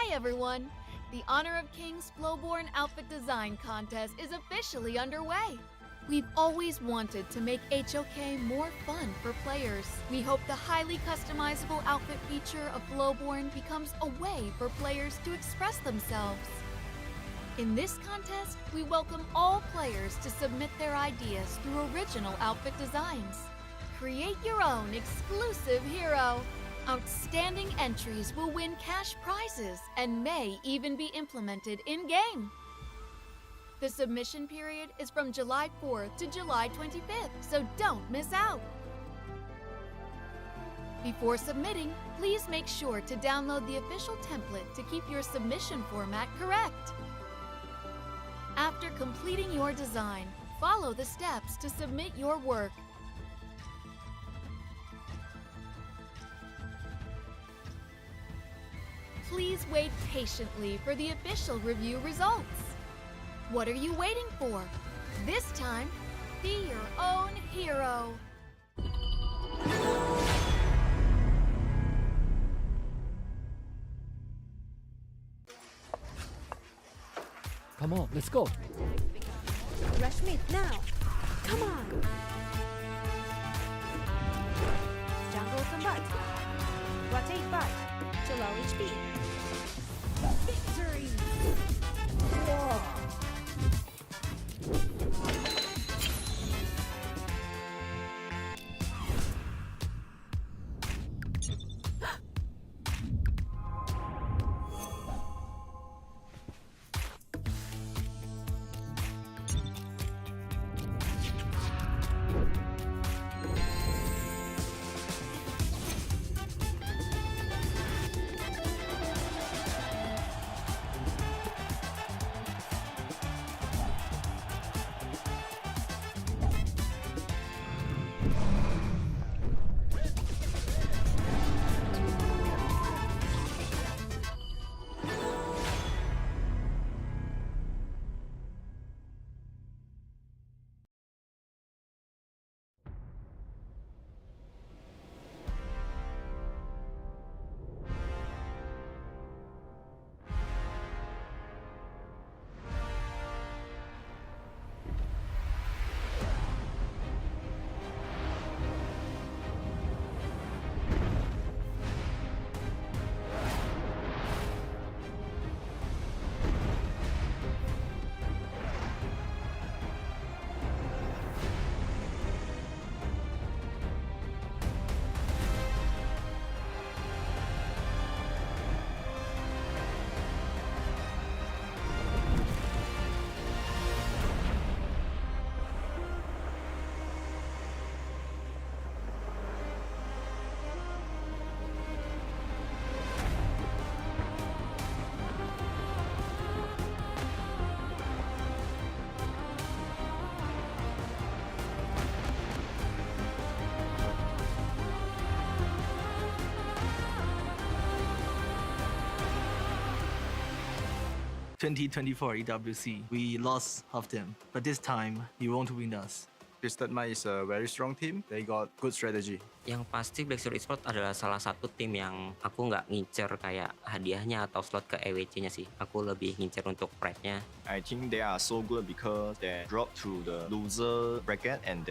Hi everyone! The Honor of Kings Flowborn Outfit Design Contest is officially underway. We've always wanted to make HOK more fun for players. We hope the highly customizable outfit feature of Flowborn becomes a way for players to express themselves. In this contest, we welcome all players to submit their ideas through original outfit designs. Create your own exclusive hero. Outstanding entries will win cash prizes and may even be implemented in-game. The submission period is from July 4th to July 25th, so don't miss out. Before submitting, please make sure to download the official template to keep your submission format correct. After completing your design, follow the steps to submit your work. Please wait patiently for the official review results. What are you waiting for? This time, be your own hero. Come on, let's go. Rush mid now. Come on. Jungle combat. Rotate butt to low HP. Victory! EWC, we lost half them, but this time you won't win us. Crystalmine is a very strong team. They got good strategy. Yang pasti Blackshore Esport adalah salah satu tim yang aku nggak ngincer kayak hadiahnya atau slot ke EWC-nya sih. Aku lebih ngincer untuk pride-nya. I think they are so good because they drop through the loser bracket and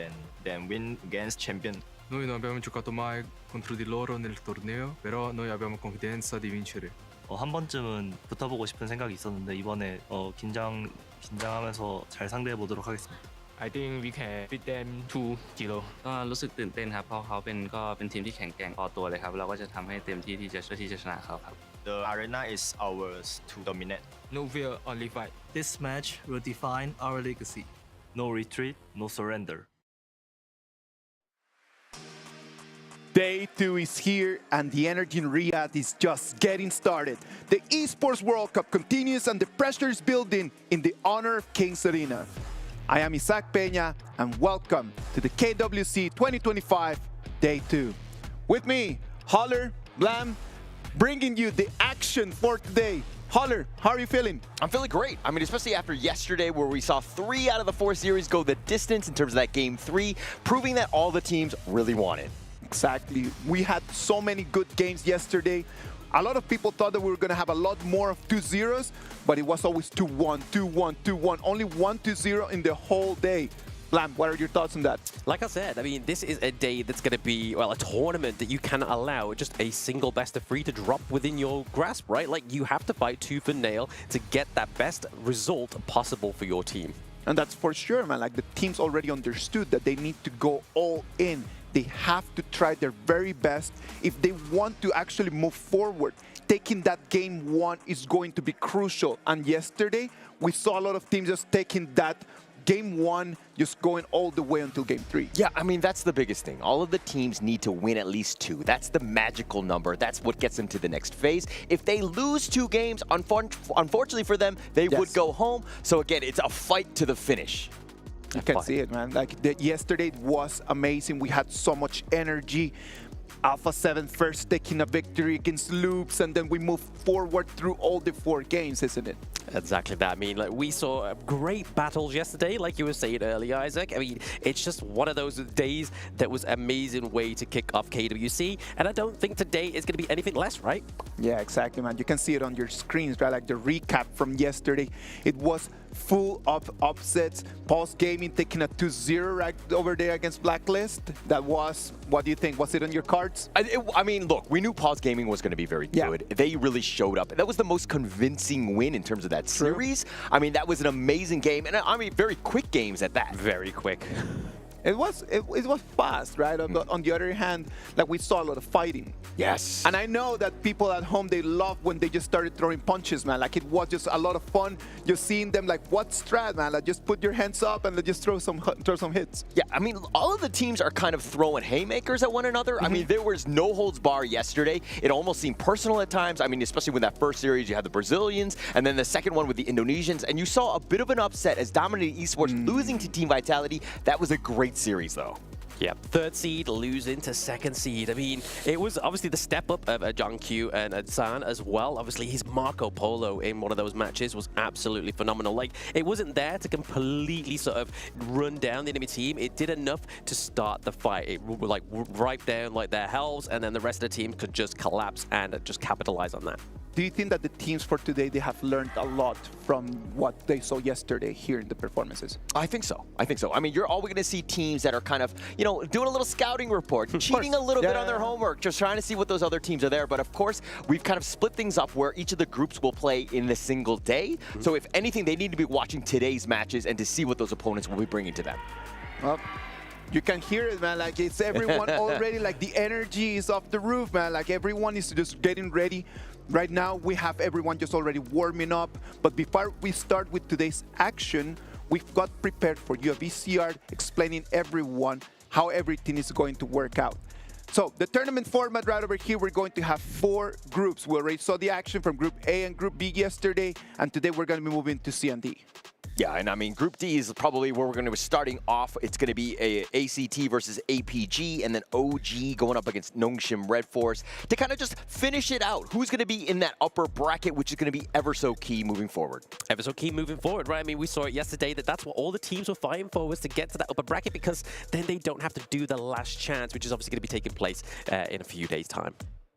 then win against champion. Noi non abbiamo giocato mai contro di loro nel torneo, però noi abbiamo confidenza di vincere. 한 번쯤은 붙어보고 싶은 생각이 있었는데 이번에 긴장하면서 잘 상대해 보도록 하겠습니다. I think we can beat them 2-0. ก็รู้สึกตื่นเต้นครับเพราะเขาเป็นทีมที่แข็งแกร่งพอตัวเลยครับเราก็จะทำให้เต็มที่ที่จะช่วยที่จะชนะเขาครับ The arena is ours to dominate. No fear, only fight. This match will define our legacy. No retreat, no surrender. Day 2 is here and the energy in Riyadh is just getting started. The Esports World Cup continues and the pressure is building in the Honor of Kings Arena. I am Isaac Peña and welcome to the KWC 2025 Day 2. With me, Holler, Blam, bringing you the action for today. Holler, how are you feeling? I'm feeling great. I mean, especially after yesterday where we saw 3 out of the 4 series go the distance in terms of that game 3, proving that all the teams really wanted. Exactly. We had so many good games yesterday. A lot of people thought that we were going to have a lot more of 2-0s, but it was always 2-1, 2-1, 2-1. Only 1-0 in the whole day. Lam, what are your thoughts on that? Like I said, I mean, this is a day that's going to be, well, a tournament that you cannot allow just a single best of 3 to drop within your grasp, right? Like, you have to fight tooth and nail to get that best result possible for your team. And that's for sure, man. Like, the teams already understood that they need to go all in. They have to try their very best if they want to actually move forward. Taking that game 1 is going to be crucial. And yesterday, we saw a lot of teams just taking that game 1, just going all the way until game 3. Yeah, I mean, that's the biggest thing. All of the teams need to win at least 2. That's the magical number. That's what gets them to the next phase. If they lose 2 games, unfortunately for them, they would go home. So again, it's a fight to the finish. You can see it, man. Like, yesterday was amazing. We had so much energy. Alpha 7 first taking a victory against Loops, and then we move forward through all the 4 games, isn't it? Exactly that. I mean, like, we saw great battles yesterday, like you were saying earlier, Isaac. I mean, it's just one of those days that was an amazing way to kick off KWC, and I don't think today is going to be anything less, right? Yeah, exactly, man. You can see it on your screens, right? Like the recap from yesterday. It was full of upsets. Pulse Gaming taking a 2-0 right over there against Blacklist. That was, what do you think? Was it on your cards? I mean, look, we knew Pulse Gaming was going to be very good. They really showed up. That was the most convincing win in terms of that series. I mean, that was an amazing game, and I mean, very quick games at that. Very quick. It was fast, right? On the other hand, like, we saw a lot of fighting. Yes. And I know that people at home, they love when they just started throwing punches, man. Like, it was just a lot of fun just seeing them, like, what strat, man? Like, just put your hands up and just throw some hits. Yeah, I mean, all of the teams are kind of throwing haymakers at one another. I mean, there was no holds bar yesterday. It almost seemed personal at times. I mean, especially when that first series, you had the Brazilians, and then the second one with the Indonesians, and you saw a bit of an upset as Dominated Esports losing to Team Vitality. That was a great series, though. Yeah, 3rd seed losing to 2nd seed. I mean, it was obviously the step up of John Q and San as well. Obviously, his Marco Polo in one of those matches was absolutely phenomenal. Like, it wasn't there to completely sort of run down the enemy team. It did enough to start the fight. It would, like, wipe down like their health, and then the rest of the team could just collapse and just capitalize on that. Do you think that the teams for today, they have learned a lot from what they saw yesterday here in the performances? I think so. I think so. I mean, you're always going to see teams that are kind of, you know, doing a little scouting report, cheating a little bit on their homework, just trying to see what those other teams are there. But of course, we've kind of split things up where each of the groups will play in the single day. So if anything, they need to be watching today's matches and to see what those opponents will be bringing to them. Well, you can hear it, man. Like, it's everyone already, like, the energy is off the roof, man. Like, everyone is just getting ready. Right now, we have everyone just already warming up. But before we start with today's action, we've got prepared for you a VCR explaining everyone how everything is going to work out. So the tournament format right over here, we're going to have 4 groups. We already saw the action from Group A and Group B yesterday, and today we're going to be moving to C and D. Yeah, and I mean, Group D is probably where we're going to be starting off. It's going to be a ACT versus APG, and then OG going up against Nongshim RedForce to kind of just finish it out. Who's going to be in that upper bracket, which is going to be ever so key moving forward. Ever so key moving forward, right? I mean, we saw it yesterday that that's what all the teams were fighting for, was to get to that upper bracket, because then they don't have to do the last chance, which is obviously going to be taking place in a few days' time.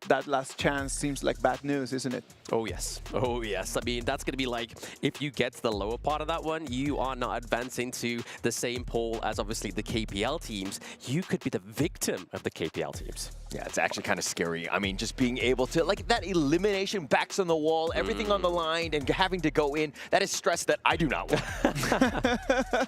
That last chance seems like bad news, isn't it? Oh, yes. Oh, yes. I mean, that's going to be like, if you get to the lower part of that one, you are not advancing to the same pool as obviously the KPL teams. You could be the victim of the KPL teams. Yeah, it's actually kind of scary. I mean, just being able to, like, that elimination, backs on the wall, everything on the line, and having to go in, that is stress that I do not want.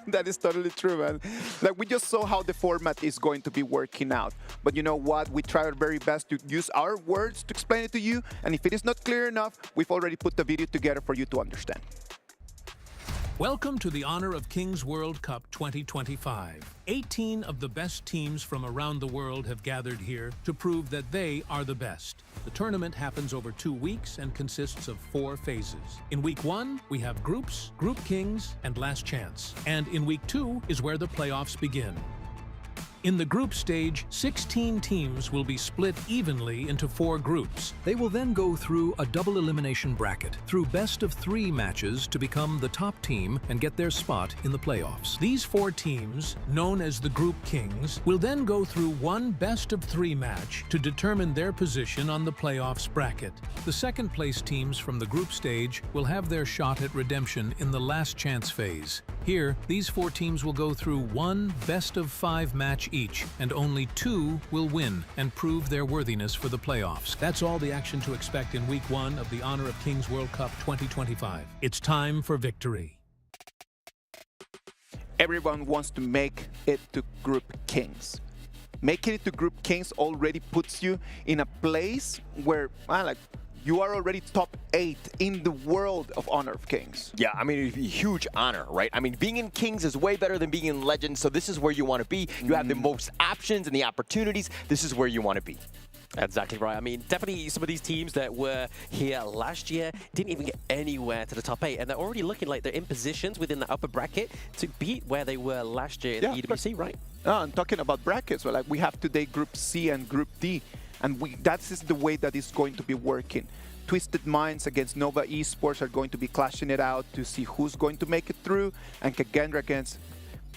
That is totally true, man. Like, we just saw how the format is going to be working out. But you know what? We try our very best to use our words to explain it to you. And if it is not clear enough, we've already put the video together for you to understand. Welcome to the Honor of Kings World Cup 2025. 18 of the best teams from around the world have gathered here to prove that they are the best. The tournament happens over 2 weeks and consists of 4 phases. In week 1, we have groups, group kings, and last chance. And in week 2 is where the playoffs begin. In the group stage, 16 teams will be split evenly into 4 groups. They will then go through a double elimination bracket through best-of-3 matches to become the top team and get their spot in the playoffs. These 4 teams, known as the Group Kings, will then go through one best-of-3 match to determine their position on the playoffs bracket. The second-place teams from the group stage will have their shot at redemption in the last chance phase. Here, these 4 teams will go through one best-of-5 match each, and only 2 will win and prove their worthiness for the playoffs. That's all the action to expect in Week 1 of the Honor of Kings World Cup 2025. It's time for victory. Everyone wants to make it to Group Kings. Making it to Group Kings already puts you in a place where, you are already top 8 in the world of Honor of Kings. Yeah, I mean, it'd be a huge honor, right? I mean, being in Kings is way better than being in Legends, so this is where you want to be. You have the most options and the opportunities. This is where you want to be. Exactly right. I mean, definitely some of these teams that were here last year didn't even get anywhere to the top 8, and they're already looking like they're in positions within the upper bracket to beat where they were last year in the EWC, right? I'm talking about brackets. Well, we have today Group C and Group D, and that is the way that it's going to be working. Twisted Minds against Nova Esports are going to be clashing it out to see who's going to make it through, and Kagendra against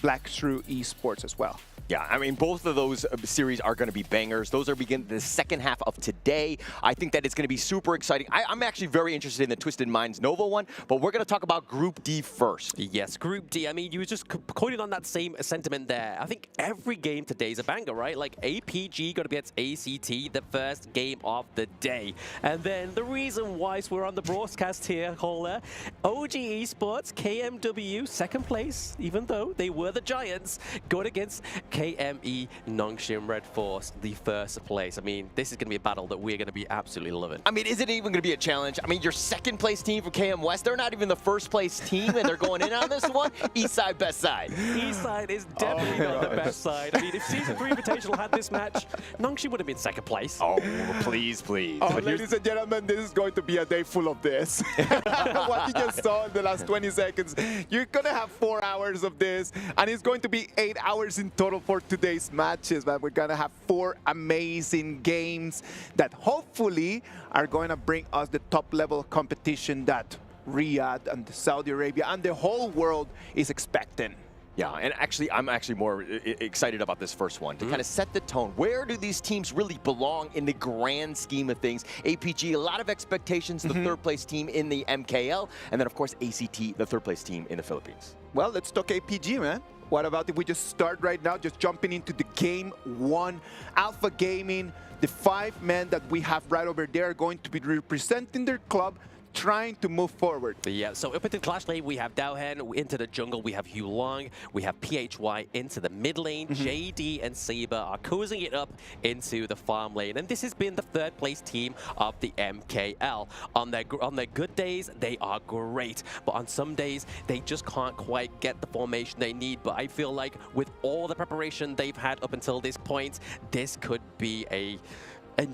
Black Shrew Esports as well. Yeah, I mean, both of those series are going to be bangers. Those are beginning the second half of today. I think that it's going to be super exciting. I'm actually very interested in the Twisted Minds Nova one, but we're going to talk about Group D first. Yes, Group D. I mean, you were just quoting on that same sentiment there. I think every game today is a banger, right? Like APG going to be against ACT, the first game of the day. And then the reason why we're on the broadcast here, Hola, OG Esports, KMW, second place, even though they were the Giants, going against KME Nongshim RedForce, the first place. I mean, this is going to be a battle that we're going to be absolutely loving. I mean, is it even going to be a challenge? I mean, your second place team from KM West, they're not even the first place team, and they're going in on this one. East side, best side. East side is definitely not the best side. I mean, if Season 3 Invitational had this match, Nongshim would have been second place. Oh, please, please. Oh, ladies and gentlemen, this is going to be a day full of this. What you just saw in the last 20 seconds, you're going to have 4 hours of this, and it's going to be 8 hours in total for today's matches, but we're gonna have 4 amazing games that hopefully are going to bring us the top level of competition that Riyadh and Saudi Arabia and the whole world is expecting. Yeah, and actually, I'm actually more excited about this first one to kind of set the tone. Where do these teams really belong in the grand scheme of things? APG, a lot of expectations, the third place team in the MKL, and then of course ACT, the third place team in the Philippines. Well, let's talk APG, man. What about if we just start right now, just jumping into the game 1, Alpha Gaming, the 5 men that we have right over there are going to be representing their club, trying to move forward. Yeah, so up into the clash lane, we have Daohen. Into the jungle, we have Hu Long. We have PHY into the mid lane. JD and Saber are cozying it up into the farm lane. And this has been the third place team of the MKL. On their good days, they are great. But on some days, they just can't quite get the formation they need. But I feel like with all the preparation they've had up until this point, this could be a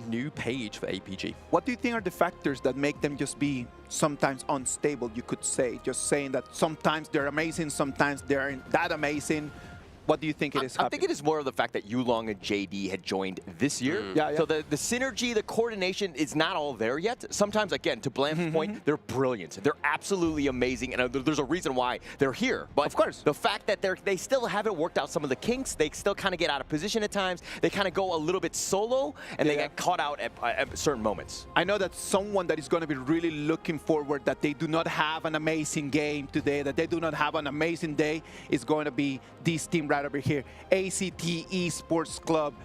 new page for APG. What do you think are the factors that make them just be sometimes unstable, you could say? Just saying that sometimes they're amazing, sometimes they aren't that amazing. What do you think it is? I think it is more of the fact that Yulong and JD had joined this year. So the synergy, the coordination is not all there yet. Sometimes, again, to Blanf's point, they're brilliant. They're absolutely amazing, and there's a reason why they're here. But of course, the fact that they still haven't worked out some of the kinks, they still kind of get out of position at times. They kind of go a little bit solo, and they get caught out at certain moments. I know that someone that is going to be really looking forward that they do not have an amazing game today, that they do not have an amazing day, is going to be this team right over here, ACT Esports Club.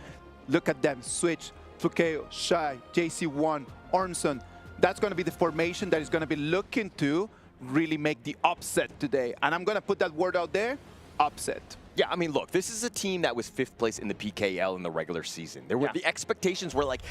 Look at them, Switch, Fukeo, Shai, JC1, Ormson. That's going to be the formation that is going to be looking to really make the upset today. And I'm going to put that word out there, upset. Yeah, I mean, look, this is a team that was 5th place in the PKL in the regular season. There were the expectations were like,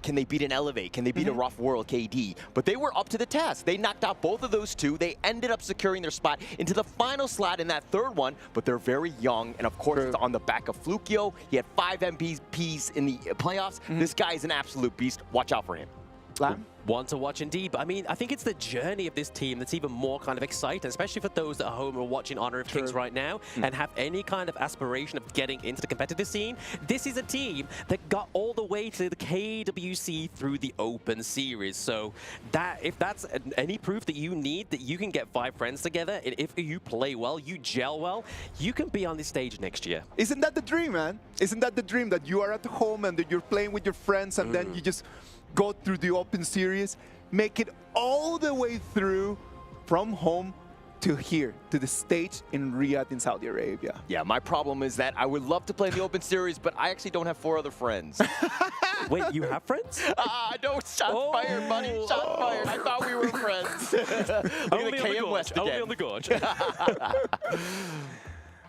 can they beat an Elevate? Can they beat a Rough World KD? But they were up to the task. They knocked out both of those 2. They ended up securing their spot into the final slot in that 3rd one, but they're very young. And of course, it's on the back of Flukio. He had 5 MVPs in the playoffs. This guy is an absolute beast. Watch out for him. Lam? One to watch indeed, but I mean, I think it's the journey of this team that's even more kind of exciting, especially for those at home who are watching Honor of Kings right now and have any kind of aspiration of getting into the competitive scene. This is a team that got all the way to the KWC through the Open Series. So that if that's any proof that you need that you can get 5 friends together, and if you play well, you gel well, you can be on this stage next year. Isn't that the dream, man? Isn't that the dream, that you are at home and that you're playing with your friends and then you just go through the Open Series, make it all the way through from home to here, to the stage in Riyadh in Saudi Arabia. Yeah, my problem is that I would love to play in the Open Series, but I actually don't have 4 other friends. Wait, you have friends? No, shots fired, buddy. Shots fired. I thought we were friends. Only on the gorge. Only on the gorge.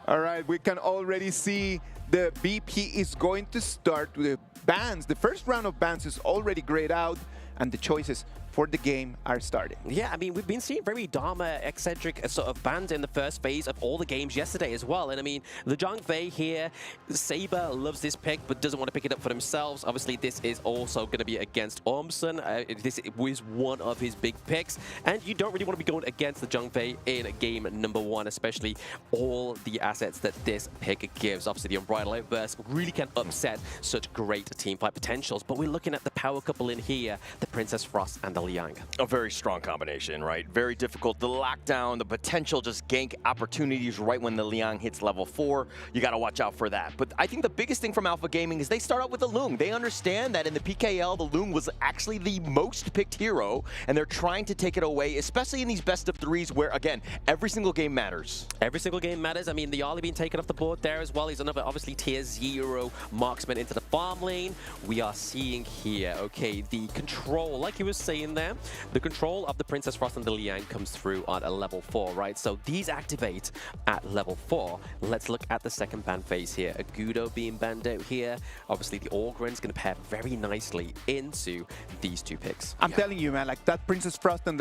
All right, we can already see the BP is going to start with the bans. The first round of bans is already grayed out, and the choices for the game are starting. Yeah, I mean, we've been seeing very Dharma-eccentric sort of bans in the first phase of all the games yesterday as well. And I mean, the Zhang Fei here, Saber loves this pick, but doesn't want to pick it up for themselves. Obviously, this is also going to be against Ormson. This was one of his big picks. And you don't really want to be going against the Zhang Fei in game number 1, especially all the assets that this pick gives. Obviously, the Unbridled Outburst really can upset such great teamfight potentials. But we're looking at the power couple in here, the Princess Frost and the Liang. A very strong combination, right? Very difficult to lock down, the potential just gank opportunities right when the Liang hits level 4. You got to watch out for that. But I think the biggest thing from Alpha Gaming is they start out with the Lung. They understand that in the PKL, the Lung was actually the most picked hero, and they're trying to take it away, especially in these best of 3s where, again, every single game matters. Every single game matters. I mean, the Arlie being taken off the board there as well. He's another, obviously, tier 0 marksman into the farm lane. We are seeing here, okay, the control, like you were saying there, the control of the Princess Frost and the Liang comes through on a level 4, right? So these activate at level 4. Let's look at the second ban phase here. Agudo being banned out here. Obviously, the Orgren's going to pair very nicely into these 2 picks. I'm telling you, man, like that Princess Frost and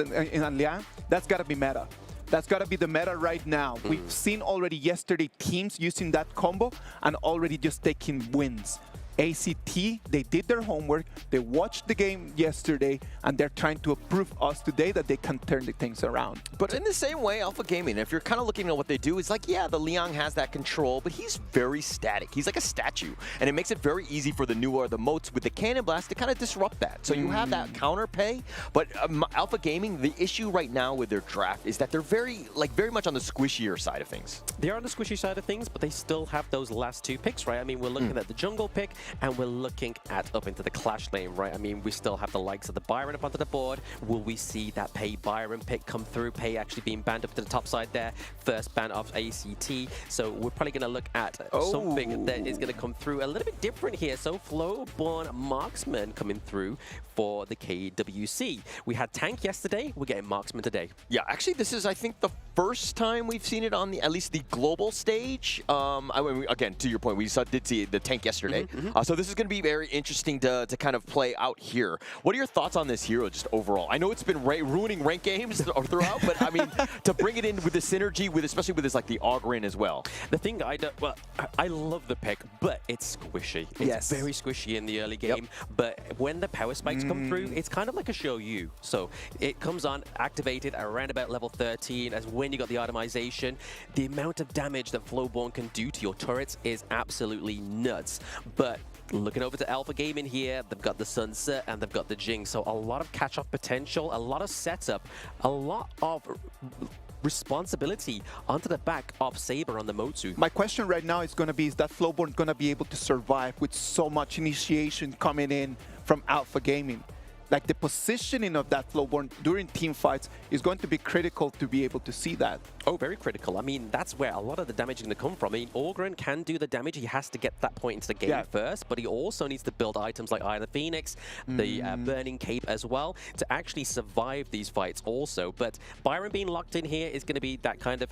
Liang, that's got to be meta. That's got to be the meta right now. We've seen already yesterday teams using that combo and already just taking wins. ACT, they did their homework, they watched the game yesterday, and they're trying to prove us today that they can turn the things around. But in the same way, Alpha Gaming, if you're kind of looking at what they do, it's like, yeah, the Liang has that control, but he's very static. He's like a statue, and it makes it very easy for the Nuwa or the Moats with the Cannon Blast to kind of disrupt that. So you have that counter pay, but Alpha Gaming, the issue right now with their draft is that they're very much on the squishier side of things. They are on the squishy side of things, but they still have those last 2 picks, right? I mean, we're looking at the jungle pick, and we're looking at up into the Clash lane, right? I mean, we still have the likes of the Byron up onto the board. Will we see that Pei Byron pick come through? Pei actually being banned up to the top side there. First ban of ACT. So we're probably going to look at something that is going to come through a little bit different here. So Flowborn Marksman coming through for the KWC. We had Tank yesterday. We're getting Marksman today. Yeah, actually, this is, I think, the first time we've seen it on at least the global stage. I mean, again, to your point, we did see the Tank yesterday. So this is going to be very interesting to kind of play out here. What are your thoughts on this hero just overall? I know it's been ruining ranked games throughout, but I mean, to bring it in with the synergy, especially with this, like the Ogren as well. The thing I love the pick, but it's squishy. It's very squishy in the early game, but when the power spikes come through, it's kind of like a Shrew. So it comes on activated around about level 13 as when you got the itemization. The amount of damage that Flowborn can do to your turrets is absolutely nuts. But looking over to Alpha Gaming here, they've got the Sunset and they've got the Jing. So a lot of catch-off potential, a lot of setup, a lot of responsibility onto the back of Saber on the Motsu. My question right now is going to be, is that Flowborn going to be able to survive with so much initiation coming in from Alpha Gaming? Like the positioning of that Flowborn during team fights is going to be critical to be able to see that. Oh, very critical. I mean, that's where a lot of the damage is going to come from. I mean, Orgren can do the damage. He has to get that point into the game first, but he also needs to build items like Eye of the Phoenix, the Burning Cape as well, to actually survive these fights also. But Byron being locked in here is going to be that kind of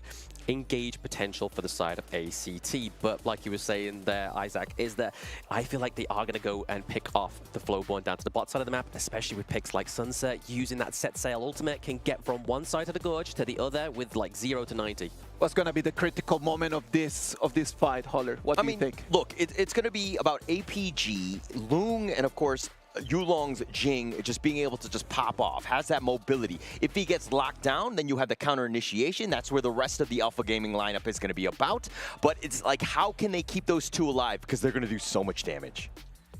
engage potential for the side of ACT. But like you were saying there, Isaac, is that I feel like they are going to go and pick off the Flowborn down to the bot side of the map, especially especially with picks like Sunset, using that set sail ultimate can get from one side of the gorge to the other with like 0 to 90. What's going to be the critical moment of this fight, Holler? What do you think? Look, it's going to be about APG, Lung, and of course, Yulong's Jing just being able to just pop off, has that mobility. If he gets locked down, then you have the counter initiation. That's where the rest of the Alpha Gaming lineup is going to be about. But it's like, how can they keep those two alive? Because they're going to do so much damage.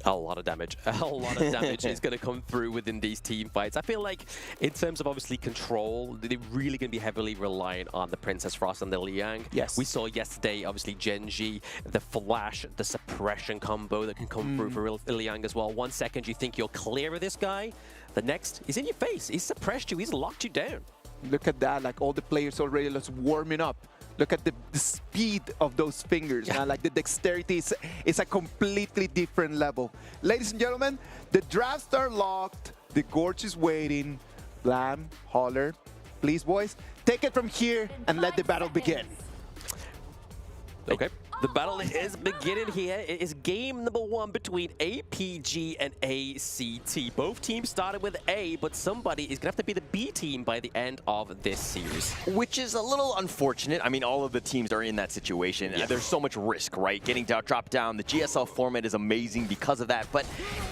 A lot of damage. A lot of damage is going to come through within these team fights. I feel like in terms of obviously control, they're really going to be heavily reliant on the Princess Frost and the Liang. Yes. We saw yesterday, obviously, Genji, the flash, the suppression combo that can come through for Liang as well. 1 second, you think you're clear of this guy. The next, he's in your face. He's suppressed you. He's locked you down. Look at that. Like, all the players already just warming up. Look at the speed of those fingers, man. Like, the dexterity is a completely different level. Ladies and gentlemen, the drafts are locked. The gorge is waiting. Blam, Holler, please, boys, take it from here and let the battle begin. Okay. The battle is beginning here. It is game number 1 between APG and ACT. Both teams started with A, but somebody is going to have to be the B team by the end of this series. Which is a little unfortunate. I mean, all of the teams are in that situation. Yeah. There's so much risk, right? Getting dropped down. The GSL format is amazing because of that. But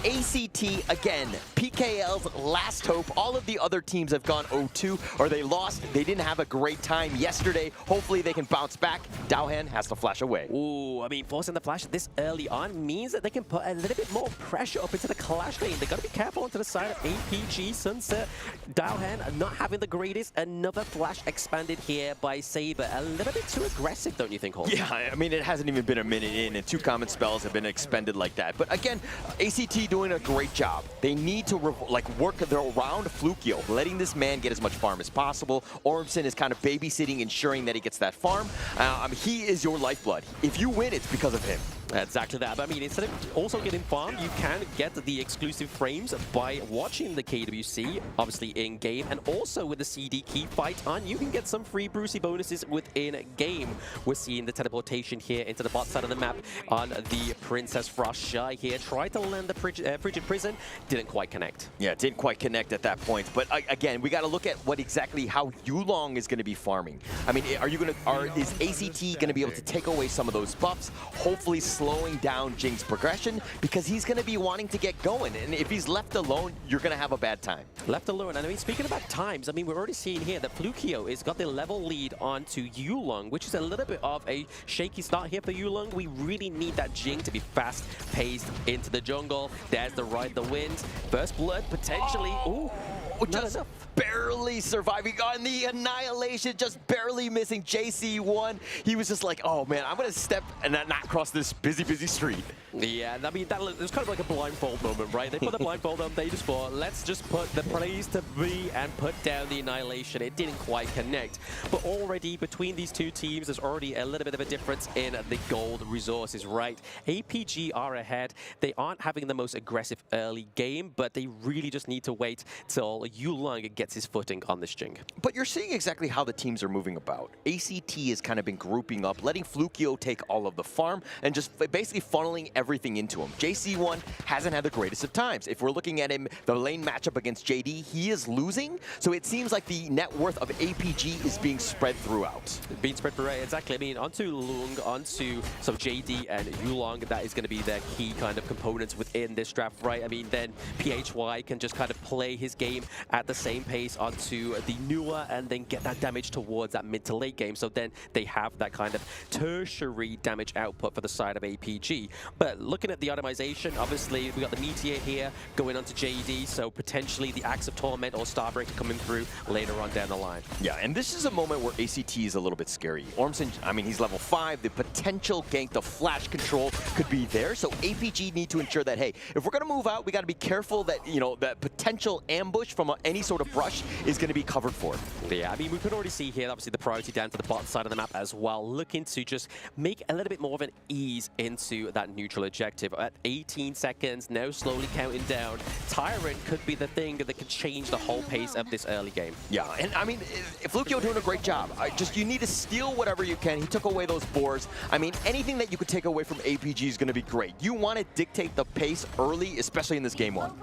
ACT, again, PKL's last hope. All of the other teams have gone 0-2, or they lost. They didn't have a great time yesterday. Hopefully they can bounce back. Daohan has to flash away. Ooh, I mean, forcing the flash this early on means that they can put a little bit more pressure up into the clash lane. They got to be careful onto the side of APG. Sunset, Daohan not having the greatest. Another flash expanded here by Saber. A little bit too aggressive, don't you think, Holt? Yeah, I mean, it hasn't even been a minute in, and 2 common spells have been expended like that. But again, ACT doing a great job. They need to work around Flukio, letting this man get as much farm as possible. Ormson is kind of babysitting, ensuring that he gets that farm. He is your lifeblood. If you win, it's because of him. Exactly that. But I mean, instead of also getting farm, you can get the exclusive frames by watching the KWC, obviously in-game, and also with the CD key fight on, you can get some free Brucey bonuses within game. We're seeing the teleportation here into the bot side of the map on the Princess Frost Shy here. Tried to land the Frigid Prison, didn't quite connect. Yeah, didn't quite connect at that point. But again, we got to look at how Yulong is going to be farming. I mean, is ACT going to be able to take away some of those buffs? Hopefully slowing down Jing's progression, because he's going to be wanting to get going. And if he's left alone, you're going to have a bad time. Left alone. And I mean, speaking about times, I mean, we're already seeing here that Flukio has got the level lead onto Yulong, which is a little bit of a shaky start here for Yulong. We really need that Jing to be fast-paced into the jungle. There's the Ride the Wind. First blood, potentially. Ooh, just barely surviving on the annihilation, just barely missing JC1. He was just like, oh man, I'm going to step and not cross this busy street. Yeah, I mean, it was kind of like a blindfold moment, right? They put the blindfold on, they just thought, let's just put the praise to B and put down the annihilation. It didn't quite connect. But already, between these two teams, there's already a little bit of a difference in the gold resources, right? APG are ahead. They aren't having the most aggressive early game, but they really just need to wait till Yulong gets his footing on this Jing. But you're seeing exactly how the teams are moving about. ACT has kind of been grouping up, letting Flukio take all of the farm, and just basically funneling everything into him. JC1 hasn't had the greatest of times. If we're looking at him, the lane matchup against JD, he is losing. So it seems like the net worth of APG is being spread throughout. Being spread throughout, exactly. I mean, onto Lung, onto some JD and Yulong, that is going to be their key kind of components within this draft, right? I mean, then PHY can just kind of play his game at the same pace onto the Nua and then get that damage towards that mid to late game. So then they have that kind of tertiary damage output for the side of APG. But looking at the itemization, obviously we got the Meteor here going onto JD, so potentially the Axe of Torment or Starbreaker coming through later on down the line. Yeah, and this is a moment where ACT is a little bit scary. Ormson, I mean, he's level 5. The potential gank, the flash control could be there. So APG need to ensure that, hey, if we're going to move out, we got to be careful that, you know, that potential ambush from any sort of brush is going to be covered for. Yeah, I mean, we could already see here, obviously, the priority down to the bottom side of the map as well, looking to just make a little bit more of an ease into that neutral objective. At 18 seconds, now slowly counting down, Tyrant could be the thing that could change the whole pace of this early game. Yeah, and I mean, Flukio doing a great job. You need to steal whatever you can. He took away those boars. I mean, anything that you could take away from APG is going to be great. You want to dictate the pace early, especially in this game one.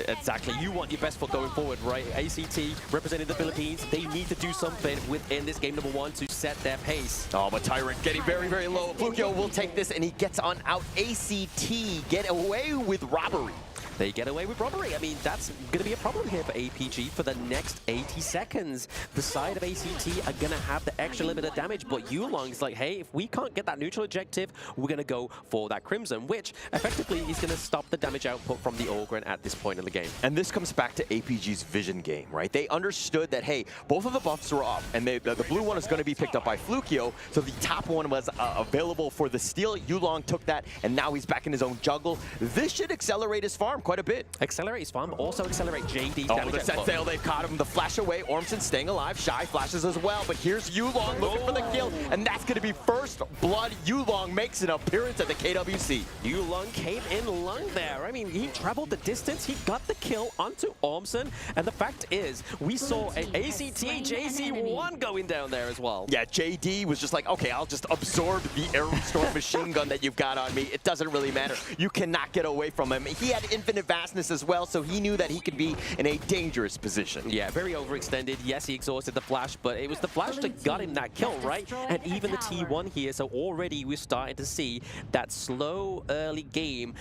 Exactly. You want your best foot going forward, right? ACT representing the Philippines, they need to do something within this game number one to set their pace. Oh, but Tyrant getting very, very low. Flukio will take this, and he gets on out. ACT get away with robbery. They get away with robbery. I mean, that's going to be a problem here for APG for the next 80 seconds. The side of ACT are going to have the extra limit of damage, but Yulong is like, hey, if we can't get that neutral objective, we're going to go for that Crimson, which effectively is going to stop the damage output from the Ogryn at this point in the game. And this comes back to APG's vision game, right? They understood that, hey, both of the buffs are up, and the blue one is going to be picked up by Flukio, so the top one was available for the steal. Yulong took that, and now he's back in his own jungle. This should accelerate his farm quite a bit. Accelerate his farm, also accelerate JD's damage. damage The set sail, they've caught him. The flash away, Ormson staying alive. Shy flashes as well, but here's Yulong looking for the kill, and that's going to be first blood. Yulong makes an appearance at the KWC. Yulong came in lung there. I mean, he traveled the distance, he got the kill onto Ormson, and the fact is, we saw an ACT JC1 going down there as well. Yeah, JD was just like, okay, I'll just absorb the Aerostorm machine gun that you've got on me. It doesn't really matter. You cannot get away from him. He had infinite vastness as well, so he knew that he could be in a dangerous position. Yeah, very overextended. Yes, he exhausted the flash, but it was the flash that got him that kill, right? And even the T1 here, so already we're starting to see that slow early game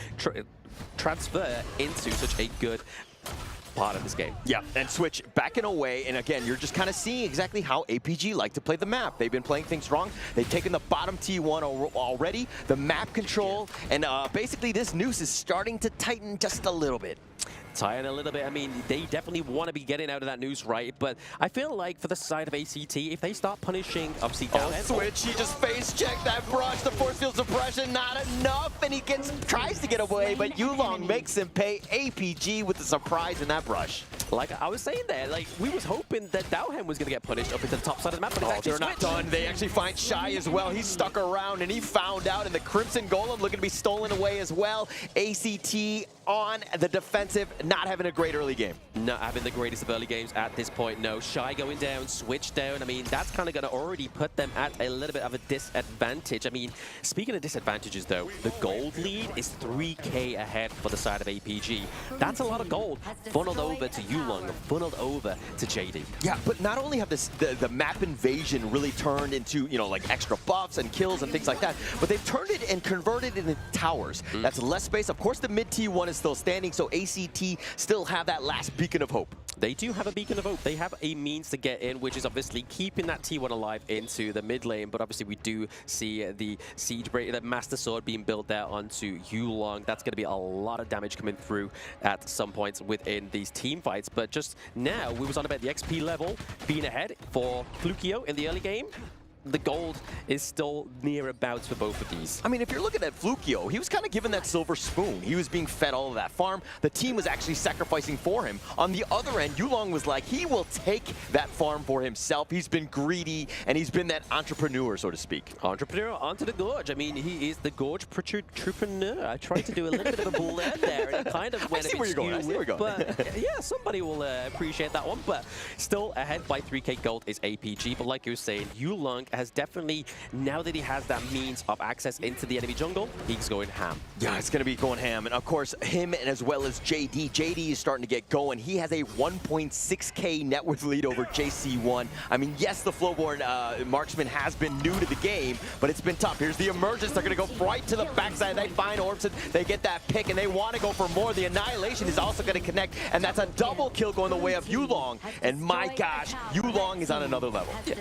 transfer into such a good part of this game. Yeah, and Switch backing away, and again, you're just kind of seeing exactly how APG like to play the map. They've been playing things wrong. They've taken the bottom T1 already, the map control, and basically this noose is starting to tighten just a little bit. Tired a little bit. I mean, they definitely want to be getting out of that noose, right? But I feel like for the side of ACT, if they start punishing, obviously down Switch, he just face checked that brush. The force field suppression, not enough, and he tries to get away, but Yulong makes him pay. APG with the surprise in that brush. Like I was saying there, like we was hoping that Dowhem was going to get punished up into the top side of the map, but it's they're not done. They actually find Shy as well. He's stuck around, and he found out, and the Crimson Golem looking to be stolen away as well. ACT on the defensive, not having a great early game. Not having the greatest of early games at this point, no. Shy going down, Switch down. I mean, that's kind of going to already put them at a little bit of a disadvantage. I mean, speaking of disadvantages, though, the gold lead is 3K ahead for the side of APG. That's a lot of gold funneled over to Yulong, funneled over to JD. Yeah, but not only have the map invasion really turned into, you know, like extra buffs and kills and things like that, but they've turned it and converted it into towers. That's less space. Of course, the mid T1 is still standing, so ACT still have that last beacon of hope. They do have a beacon of hope. They have a means to get in, which is obviously keeping that T1 alive into the mid lane. But obviously, we do see the Siege Breaker, that Master Sword being built there onto Yulong. That's going to be a lot of damage coming through at some points within these team fights. But just now, we was on about the XP level being ahead for Flukio in the early game. The gold is still near abouts for both of these. I mean, if you're looking at Flukio, he was kind of given that silver spoon. He was being fed all of that farm. The team was actually sacrificing for him. On the other end, Yulong was like, he will take that farm for himself. He's been greedy, and he's been that entrepreneur, so to speak. Entrepreneur onto the gorge. I mean, he is the gorge entrepreneur. I tried to do a little bit of a blend there, and it kind of went I see where you're going. But yeah, somebody will appreciate that one. But still ahead by 3K gold is APG. But like you were saying, Yulong has definitely, now that he has that means of access into the enemy jungle, he's going ham. Yeah, it's going to be going ham. And of course, him and as well as JD. JD is starting to get going. He has a 1.6K net worth lead over JC1. I mean, yes, the Flowborn marksman has been new to the game, but it's been tough. Here's the emergence. They're going to go right to the backside. They find Ormson. They get that pick, and they want to go for more. The Annihilation is also going to connect, and that's a double kill going the way of Yulong. And my gosh, Yulong is on another level. Yeah.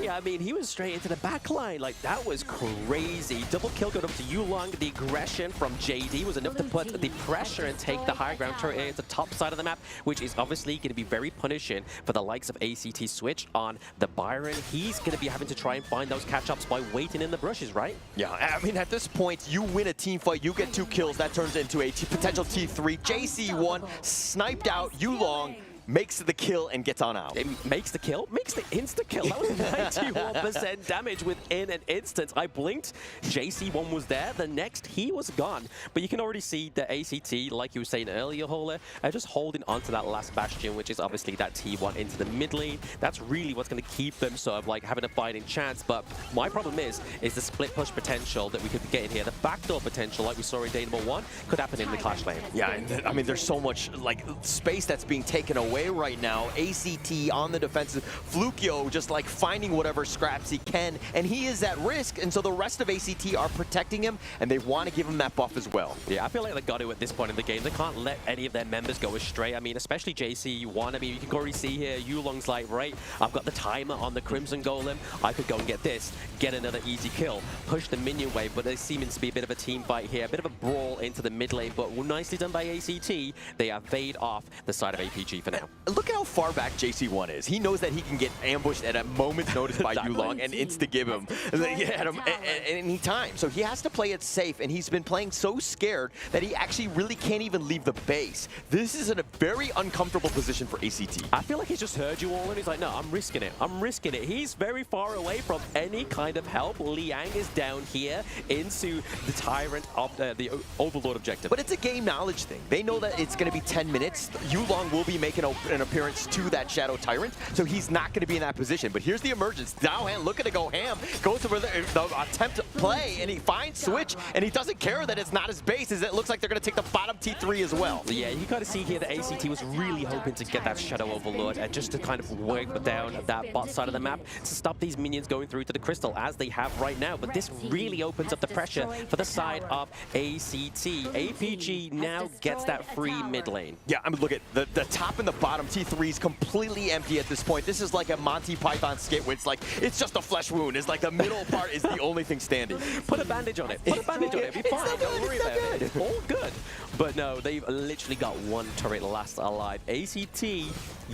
Hey, I mean, he was straight into the back line. Like, that was crazy. Double kill got up to Yulong. The aggression from JD was enough to put the pressure and take the high ground turret into the top side of the map, which is obviously going to be very punishing for the likes of ACT Switch on the Byron. He's going to be having to try and find those catch-ups by waiting in the brushes, right? Yeah, I mean, at this point, you win a team fight, you get 2 kills, that turns into a potential T3. JC1 sniped out Yulong, makes the kill and gets on out. It makes the kill? Makes the insta-kill. That was 91% damage within an instant. I blinked, JC1 was there, the next he was gone. But you can already see the ACT, like you were saying earlier, Holer, are just holding onto that last bastion, which is obviously that T1 into the mid lane. That's really what's going to keep them sort of like having a fighting chance. But my problem is the split push potential that we could get in here. The backdoor potential, like we saw in day number 1, could happen in the clash lane. Yeah, and I mean, there's so much like space that's being taken away right now. ACT on the defensive, Flukio just like finding whatever scraps he can, and he is at risk, and so the rest of ACT are protecting him, and they want to give him that buff as well. Yeah, I feel like they got to at this point in the game. They can't let any of their members go astray. I mean, especially JC1. I mean, you can already see here, Yulong's like, right, I've got the timer on the Crimson Golem. I could go and get this, get another easy kill, push the minion wave, but there seems to be a bit of a team fight here, a bit of a brawl into the mid lane, but nicely done by ACT. They evade off the side of APG for now. Look at how far back JC1 is. He knows that he can get ambushed at a moment's notice by Yulong and insta-give him at any time. So he has to play it safe, and he's been playing so scared that he actually really can't even leave the base. This is in a very uncomfortable position for ACT. I feel like he's just heard you all, and he's like, no, I'm risking it. I'm risking it. He's very far away from any kind of help. Liang is down here into the Tyrant of the Overlord objective. But it's a game knowledge thing. They know that it's going to be 10 minutes. Yulong will be making an appearance to that Shadow Tyrant, so he's not going to be in that position. But here's the emergence. Daohan looking to go ham, goes for the attempt to play, and he finds Switch, and he doesn't care that it's not his base, as it looks like they're going to take the bottom T3 as well. Yeah, you got to see here that ACT was really hoping to get that Shadow Overlord and just to kind of work down that bot side of the map to stop these minions going through to the crystal as they have right now. But this really opens up the pressure for the side of ACT. APG now gets that free mid lane. Yeah, I mean, look at the top and the bottom T3 is completely empty at this point. This is like a Monty Python skit where it's like, it's just a flesh wound. It's like the middle part is the only thing standing. Put a bandage on it. Put a bandage on it. Be fine. Don't worry about it. It's all good. But no, they've literally got one turret last alive. ACT,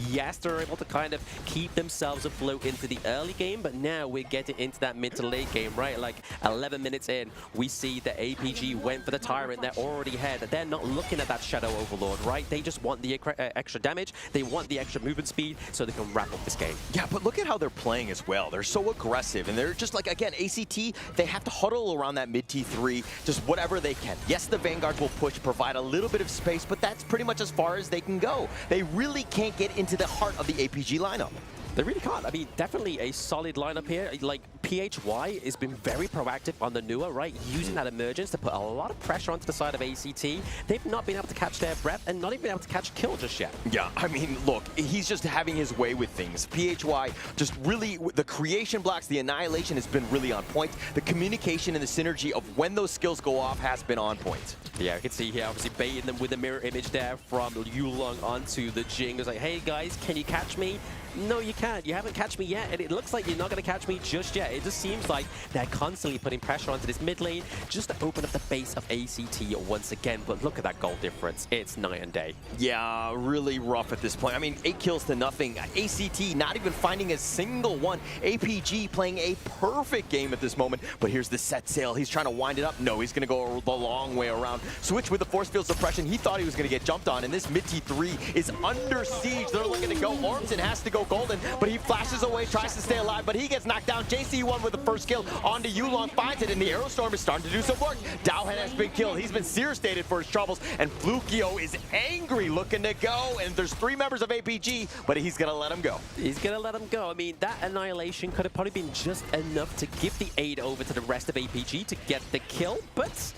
yes, they're able to kind of keep themselves afloat into the early game, but now we're getting into that mid to late game, right? Like 11 minutes in, we see that APG went for the Tyrant. They're already ahead. They're not looking at that Shadow Overlord, right? They just want the extra damage. They want the extra movement speed so they can wrap up this game. Yeah, but look at how they're playing as well. They're so aggressive, and they're just like, again, ACT, they have to huddle around that mid T3, just whatever they can. Yes, the Vanguards will push, provide a little bit of space, but that's pretty much as far as they can go. They really can't get into the heart of the APG lineup. They really can't. I mean, definitely a solid lineup here. Like, PHY has been very proactive on the Nua, right? Using that emergence to put a lot of pressure onto the side of ACT. They've not been able to catch their breath and not even been able to catch kill just yet. Yeah, I mean, look, he's just having his way with things. PHY just really, the creation blocks, the annihilation has been really on point. The communication and the synergy of when those skills go off has been on point. Yeah, you can see here, obviously baiting them with a mirror image there from Yulong onto the Jing. It's like, hey guys, can you catch me? No, you can't. You haven't catch me yet, and it looks like you're not going to catch me just yet. It just seems like they're constantly putting pressure onto this mid lane just to open up the base of ACT once again. But look at that goal difference. It's night and day. Yeah, really rough at this point. I mean, 8 kills to nothing. ACT not even finding a single one. APG playing a perfect game at this moment. But here's the set sail. He's trying to wind it up. No, he's going to go the long way around. Switch with the force field suppression. He thought he was going to get jumped on, and this mid T3 is under siege. They're looking to go. Ormson has to go golden, but he flashes away, tries to stay alive, but he gets knocked down. JC1 with the first kill onto Yulong, finds it, and the Aerostorm is starting to do some work. Daohan has been killed. He's been seer-stated for his troubles, and Flukio is angry, looking to go, and there's 3 members of APG, but he's going to let him go. He's going to let him go. I mean, that annihilation could have probably been just enough to give the aid over to the rest of APG to get the kill, but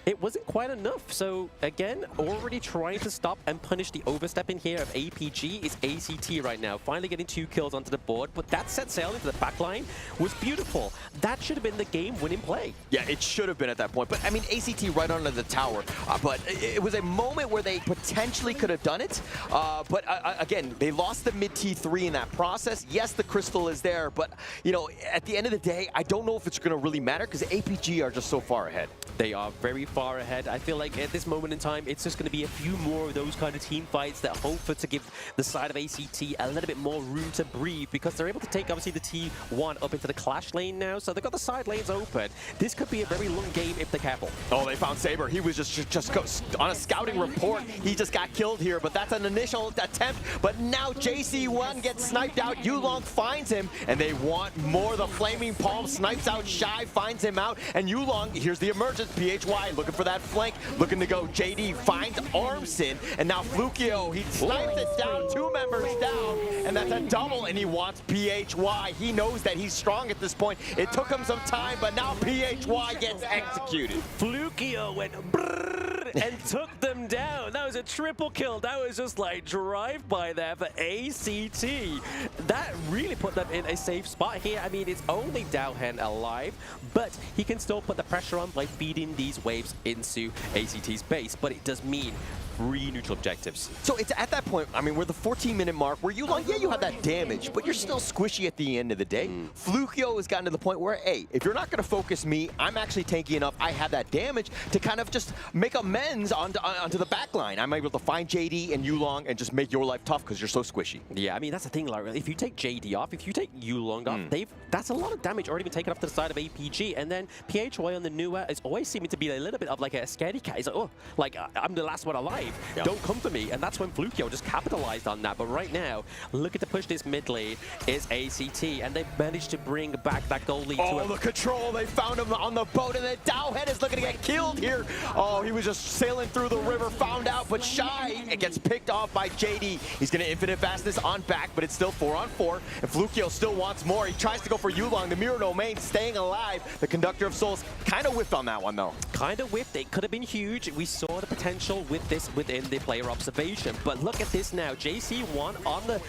it wasn't quite enough. So again, already trying to stop and punish the overstepping here of APG is ACT right now. Finally getting 2 kills onto the board, but that set sail into the backline was beautiful. That should have been the game-winning play. Yeah, it should have been at that point. But I mean, ACT right under the tower. But it was a moment where they potentially could have done it. But again, they lost the mid T3 in that process. Yes, the crystal is there, but you know, at the end of the day, I don't know if it's going to really matter because APG are just so far ahead. They are very far ahead. I feel like at this moment in time, it's just going to be a few more of those kind of team fights that hope for to give the side of ACT a little bit more room to breathe, because they're able to take obviously the T1 up into the clash lane now, so they've got the side lanes open. This could be a very long game if they're careful. Oh, they found Saber. He was just on a scouting report. He just got killed here, but that's an initial attempt. But now JC1 gets sniped out. Yulong finds him, and they want more. The Flaming Palm snipes out Shy, finds him out, and Yulong, here's the emergence. PHY looking for that flank, looking to go. JD finds Armson, and now Flukio, he snipes it down, 2 members down, and that's a double, and he wants PHY. He knows that he's strong at this point. It took him some time, but now PHY gets executed. Flukio went brrrr and took them down. That was a triple kill. That was just like drive-by there for ACT. That really put them in a safe spot here. I mean, it's only Dowhen alive, but he can still put the pressure on by feeding these waves into ACT's base, but it does mean 3 neutral objectives. So it's at that point, I mean, we're the 14-minute mark where you like, yeah, you have that damage, but you're still squishy at the end of the day. Flukio has gotten to the point where, hey, if you're not going to focus me, I'm actually tanky enough. I have that damage to kind of just make amends onto the back line. I'm able to find JD and Yulong and just make your life tough because you're so squishy. Yeah, I mean, that's the thing, like, if you take JD off, if you take Yulong off, that's a lot of damage already been taken off to the side of APG, and then PHY on the newer is always seeming to be a little bit of like a scaredy cat. He's like, oh, like, I'm the last one alive. Yep. Don't come for me. And that's when Flukio just capitalized on that. But right now, looking to push this mid lane is ACT, and they've managed to bring back that goal lead. Oh, the control. They found him on the boat, and then Dowhead is looking to get killed here. Oh, he was just sailing through the river, found out, but Shy, it gets picked off by JD. He's going to infinite fastness on back, but it's still 4-on-4, and Flukio still wants more. He tries to go for Yulong, the Mirror Domain staying alive. The Conductor of Souls kind of whiffed on that one, though. Kind of whiffed. It could have been huge. We saw the potential with this within the player observation, but look at this now. JC1 on the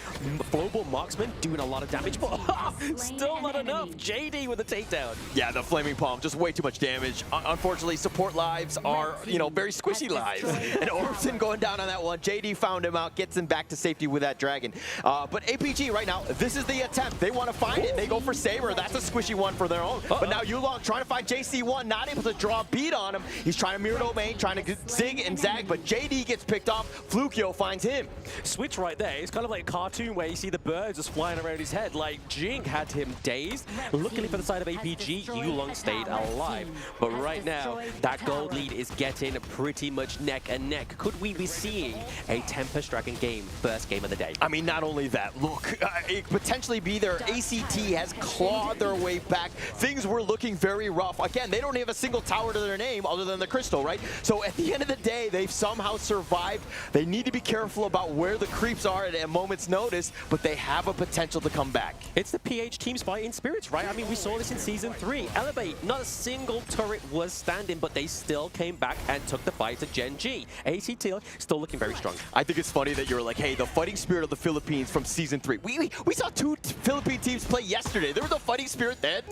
global marksman doing a lot of damage, but still not enough. JD with a takedown. Yeah, the Flaming Palm, just way too much damage. Unfortunately, support lives are, you know, very squishy lives. And Orson going down on that one. JD found him out, gets him back to safety with that dragon. But APG right now, this is the attempt. They want to find it. They go for Saber. That's a squishy one for their own. But now Yulong trying to find JC1, not able to draw a beat on him. He's trying to mirror domain, trying to zig and zag, but JD gets picked off. Flukio finds him. Switch right there. It's kind of like a cartoon where you see the birds just flying around his head. Like, Jing had him dazed. Luckily for the side of APG, Yulong stayed alive. But right now, that gold lead is getting pretty much neck and neck. Could we be seeing a Tempest Dragon game, first game of the day? I mean, not only that, look, it could potentially be their ACT has clawed their way back. Things were looking very rough. Again, they don't have a single tower to their name other than the Crystal, right? So at the end of the day, they've somehow survived. They need to be careful about where the creeps are at a moment's notice, but they have a potential to come back. It's the PH team's fighting spirits, right? I mean, we saw this in Season 3. Elevate, not a single turret was standing, but they still came back and took the fight to Gen G. ACT still looking very strong. I think it's funny that you're like, hey, the fighting spirit of the Philippines from Season 3. We saw 2 Philippine teams play yesterday. There was a fighting spirit then.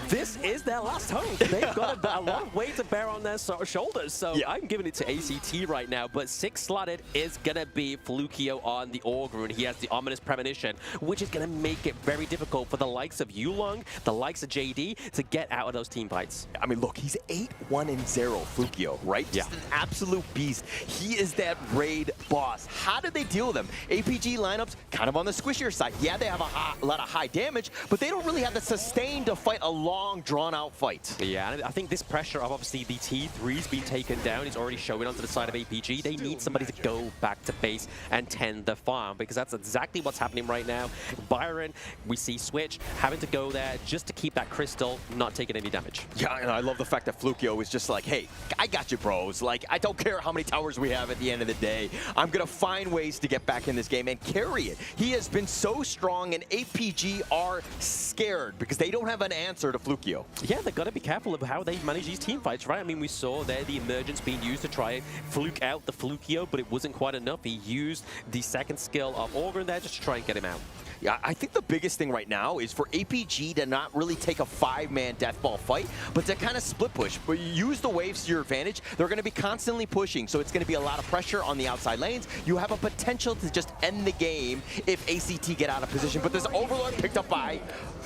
This is their last hope. They've got a lot of weight to bear on their shoulders, so yeah. I'm giving it to ACT right now, but 6-slotted is going to be Flukio on the Orgrun. He has the Ominous Premonition, which is going to make it very difficult for the likes of Yulong, the likes of JD, to get out of those team fights. I mean, look, he's 8-1-0, Flukio, right? Yeah. Just an absolute beast. He is that raid boss. How did they deal with him? APG lineups kind of on the squishier side. Yeah, they have a lot of high damage, but they don't really have the sustain to fight a long, drawn-out fight. Yeah, and I think this pressure of obviously the T3's been taken down is already showing onto the side of APG. They need somebody to go back to base and tend the farm, because that's exactly what's happening right now. Byron, we see Switch having to go there just to keep that crystal not taking any damage. Yeah, and I love the fact that Flukio is just like, hey, I got you, bros. Like, like, I don't care how many towers we have at the end of the day. I'm going to find ways to get back in this game and carry it. He has been so strong, and APG are scared because they don't have an answer to Flukio. Yeah, they've got to be careful of how they manage these team fights, right? I mean, we saw there the emergence being used to try and fluke out the Flukio, but it wasn't quite enough. He used the second skill of Augur in there just to try and get him out. Yeah, I think the biggest thing right now is for APG to not really take a 5-man deathball fight, but to kind of split push. But use the waves to your advantage. They're going to be constantly pushing, so it's going to be a lot of pressure on the outside lanes. You have a potential to just end the game if ACT get out of position. But this Overlord picked up by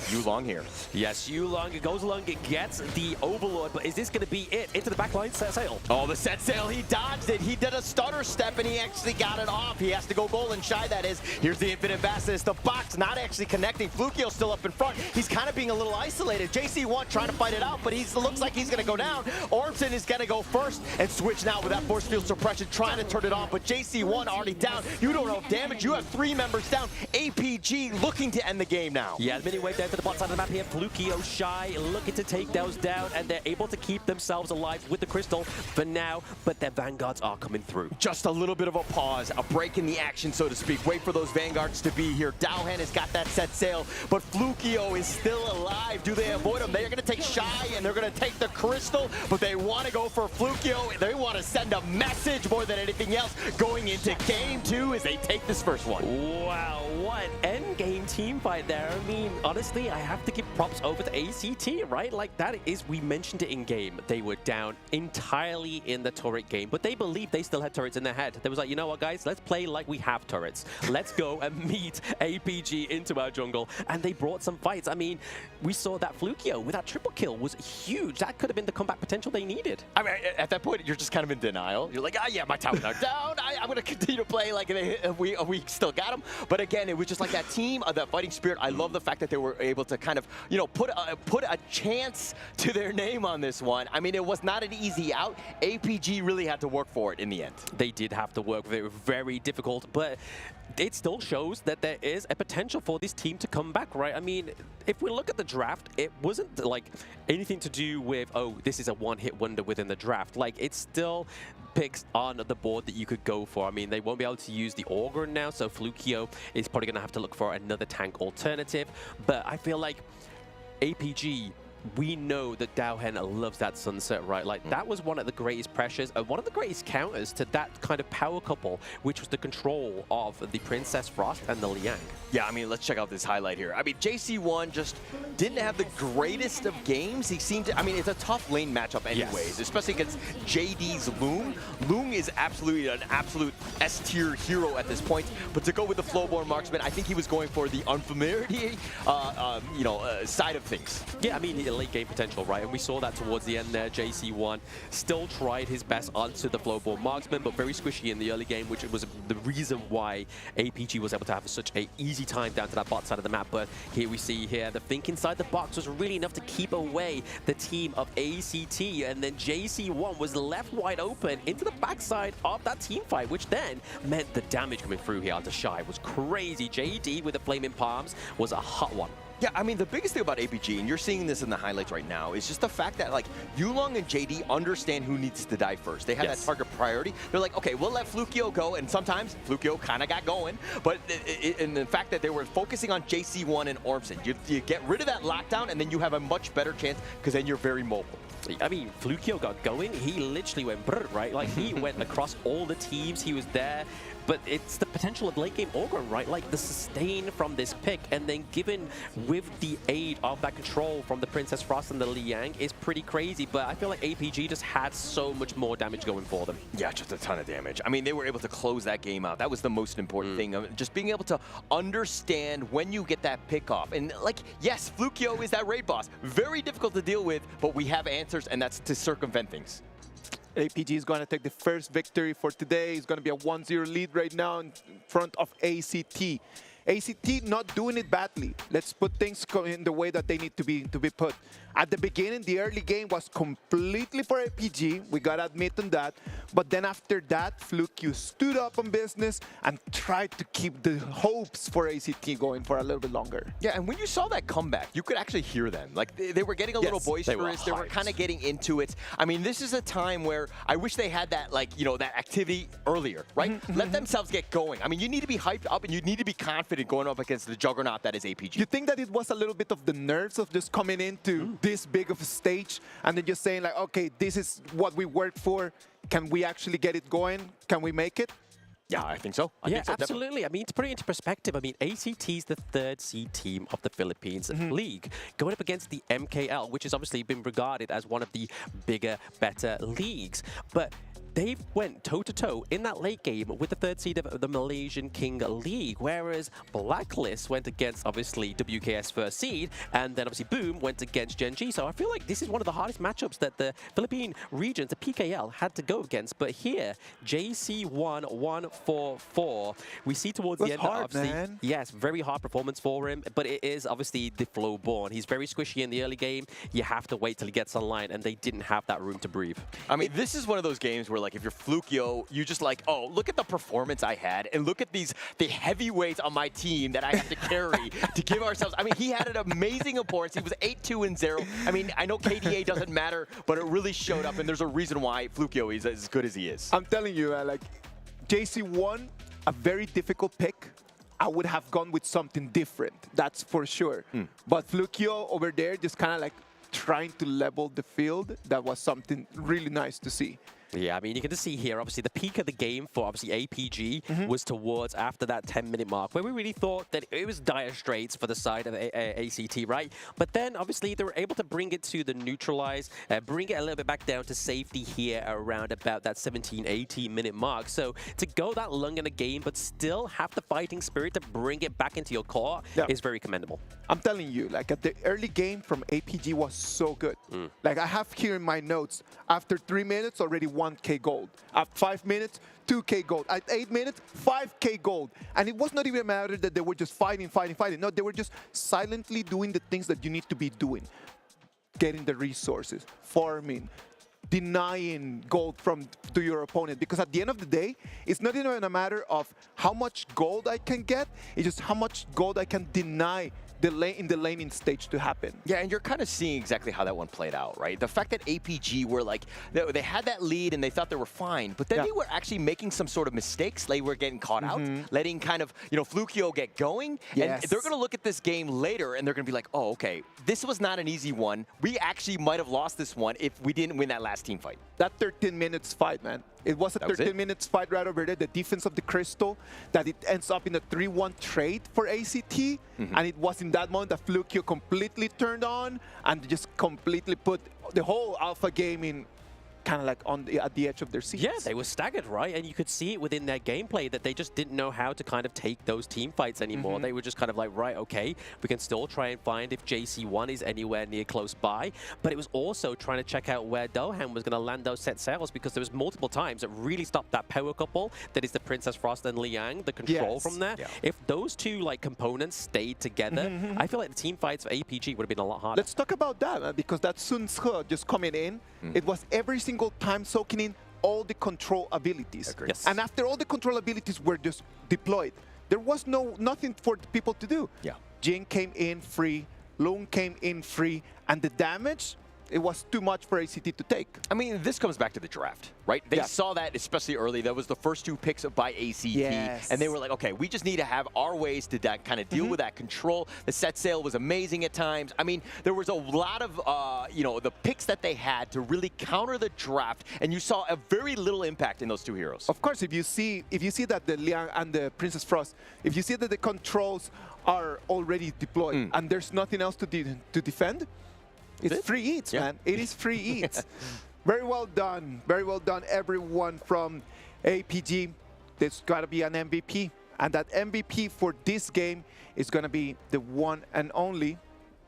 Yulong here. Yes, Yulong goes along, it gets the Overlord, but is this going to be it? Into the backline, set sail. Oh, the set sail, he dodged it. He did a stutter step, and he actually got it off. He has to go golden shy, that is. Here's the Infinite Basilisk. The box not actually connecting. Flukio still up in front. He's kind of being a little isolated. JC1 trying to fight it out, but he looks like he's going to go down. Ormson is going to go first and switch now with that force field suppression, trying to turn it off, but JC1 already down. You don't know damage. You have 3 members down. APG looking to end the game now. Yeah, the mini wave down to the bot side of the map here. Flukio shy, looking to take those down, and they're able to keep themselves alive with the crystal for now, but their vanguards are coming through. Just a little bit of a pause, a break in the action, so to speak. Wait for those vanguards to be here. Dowhan has got that set sail, but Flukio is still alive. Do they avoid him? They're going to take Shy, and they're going to take the crystal, but they want to go for Flukio. They want to send a message more than anything else going into game 2 as they take this first one. Wow, what end game team fight there. I mean, honestly, I have to give props over to ACT, right? Like, that is, we mentioned it in game. They were down entirely in the turret game, but they believed they still had turrets in their head. They was like, you know what, guys? Let's play like we have turrets. Let's go and meet APG into our jungle. And they brought some fights. I mean, we saw that Flukio with that triple kill was huge. That could have been the comeback potential they needed. I mean, at that point, you're just kind of in denial. You're like, yeah, my towers are down. I'm going to continue to play like we still got them. But again, it was just like that team, that fighting spirit. I love the fact that they were able to kind of, you know, put a chance to their name on this one. I mean, it was not an easy out. APG really had to work for it in the end. They did have to work. They were very difficult, but it still shows that there is a potential for this team to come back, right? I mean, if we look at the draft, it wasn't like anything to do with, oh, this is a one-hit wonder within the draft. Like, it's still picks on the board that you could go for. I mean, they won't be able to use the Augur now, so Flukio is probably going to have to look for another tank alternative. But I feel like APG, we know that Dowhen loves that sunset, right? Like, that was one of the greatest pressures, one of the greatest counters to that kind of power couple, which was the control of the Princess Frost and the Liang. Yeah, I mean, let's check out this highlight here. I mean, JC1 just didn't have the greatest of games. He seemed to, I mean, it's a tough lane matchup anyways, especially against JD's Loong. Loong is absolutely an absolute S-tier hero at this point, but to go with the Flowborn Marksman, I think he was going for the unfamiliarity, side of things. Yeah, I mean, late game potential, right? And we saw that towards the end there. JC1 still tried his best onto the Flowborn Marksman, but very squishy in the early game, which was the reason why APG was able to have such an easy time down to that bot side of the map. But here we see here, the think inside the box was really enough to keep away the team of ACT, and then JC1 was left wide open into the backside of that team fight, which then meant the damage coming through here onto Shy was crazy. JD with the Flaming Palms was a hot one. Yeah, I mean, the biggest thing about APG, and you're seeing this in the highlights right now, is just the fact that, like, Yulong and JD understand who needs to die first. They have that target priority. They're like, okay, we'll let Flukio go, and sometimes Flukio kind of got going, but in the fact that they were focusing on JC1 and Ormson, you get rid of that lockdown, and then you have a much better chance, because then you're very mobile. I mean, Flukio got going. He literally went brr, right? Like, he went across all the teams. He was there. But it's the potential of late game Augur, right? Like, the sustain from this pick, and then given with the aid of that control from the Princess Frost and the Liang is pretty crazy. But I feel like APG just had so much more damage going for them. Yeah, just a ton of damage. I mean, they were able to close that game out. That was the most important thing. Just being able to understand when you get that pick off. And, like, yes, Flukio is that raid boss. Very difficult to deal with, but we have answers, and that's to circumvent things. APG is going to take the first victory for today. It's going to be a 1-0 lead right now in front of ACT. ACT not doing it badly. Let's put things in the way that they need to be put. At the beginning, the early game was completely for APG. We gotta admit on that. But then after that, Fluke stood up on business and tried to keep the hopes for ACT going for a little bit longer. Yeah, and when you saw that comeback, you could actually hear them. Like, they were getting a little boisterous. They were kind of getting into it. I mean, this is a time where I wish they had that, like, you know, that activity earlier, right? Let themselves get going. I mean, you need to be hyped up and you need to be confident going up against the juggernaut that is APG. You think that it was a little bit of the nerves of just coming into this big of a stage and then just saying like, okay, this is what we worked for. Can we actually get it going? Can we make it? Yeah, I think so. I think so, absolutely. Definitely. I mean, to put it into perspective, I mean, ACT is the 3rd seed team of the Philippines League, going up against the MKL, which has obviously been regarded as one of the bigger, better leagues. But they went toe-to-toe in that late game with the 3rd seed of the Malaysian King League, whereas Blacklist went against, obviously, WKS 1st seed, and then, obviously, Boom went against Gen G. So I feel like this is one of the hardest matchups that the Philippine region, the PKL, had to go against. But here, JC won 1-4-4. We see towards the end, obviously, man. Yes, very hard performance for him, but it is, obviously, the flow-born. He's very squishy in the early game. You have to wait till he gets online, and they didn't have that room to breathe. I mean, this is one of those games where, like, if you're Flukio, you just like, oh, look at the performance I had, and look at the heavyweights on my team that I have to carry to give ourselves. I mean, he had an amazing opponent. He was 8-2-0. I mean, I know KDA doesn't matter, but it really showed up, and there's a reason why Flukio is as good as he is. I'm telling you, like, JC won a very difficult pick. I would have gone with something different, that's for sure. But Flukio over there just kind of like trying to level the field. That was something really nice to see. Yeah, I mean, you can just see here, obviously, the peak of the game for, obviously, APG was towards after that 10-minute mark, where we really thought that it was dire straits for the side of ACT, right? But then, obviously, they were able to bring it to the neutralize, bring it a little bit back down to safety here around about that 17-18-minute mark. So to go that long in a game, but still have the fighting spirit to bring it back into your core is very commendable. I'm telling you, like, at the early game from APG was so good. Like, I have here in my notes, after 3 minutes, already 1K gold. At 5 minutes, 2K gold. At 8 minutes, 5K gold. And it was not even a matter that they were just fighting. No, they were just silently doing the things that you need to be doing. Getting the resources, farming, denying gold to your opponent. Because at the end of the day, it's not even a matter of how much gold I can get. It's just how much gold I can deny in the laning stage to happen. Yeah, and you're kind of seeing exactly how that one played out, right? The fact that APG were like, they had that lead and they thought they were fine, but then they were actually making some sort of mistakes. They were getting caught out, letting kind of, you know, Flukio get going. And they're going to look at this game later and they're going to be like, oh, okay, this was not an easy one. We actually might have lost this one if we didn't win that last team fight. That 13 minutes fight, man. It was a 13 minutes fight right over there. The defense of the Crystal, that it ends up in a 3-1 trade for ACT. And it was in that moment that Flukio completely turned on and just completely put the whole alpha game in kind of like at the edge of their seats. Yeah, they were staggered, right? And you could see it within their gameplay that they just didn't know how to kind of take those team fights anymore. They were just kind of like, right, okay, we can still try and find if JC1 is anywhere near close by. But it was also trying to check out where Dohan was going to land those set sails, because there was multiple times that really stopped that power couple that is the Princess Frost and Liang, the control from there. If those two like components stayed together, I feel like the team fights for APG would have been a lot harder. Let's talk about that, because that Sun Ce just coming in, it was every single time soaking in all the control abilities. And after all the control abilities were just deployed, there was nothing for the people to do. Jin came in free, Lung came in free, and the damage, it was too much for ACT to take. I mean, this comes back to the draft, right? They saw that, especially early. That was the first 2 picks by ACT. And they were like, okay, we just need to have our ways to kind of deal with that control. The set sail was amazing at times. I mean, there was a lot of, you know, the picks that they had to really counter the draft. And you saw a very little impact in those 2 heroes. Of course, if you see that the Liang and the Princess Frost, if you see that the controls are already deployed and there's nothing else to defend, it's free eats, man. It is free eats. Very well done, everyone from APG. There's got to be an MVP. And that MVP for this game is going to be the one and only.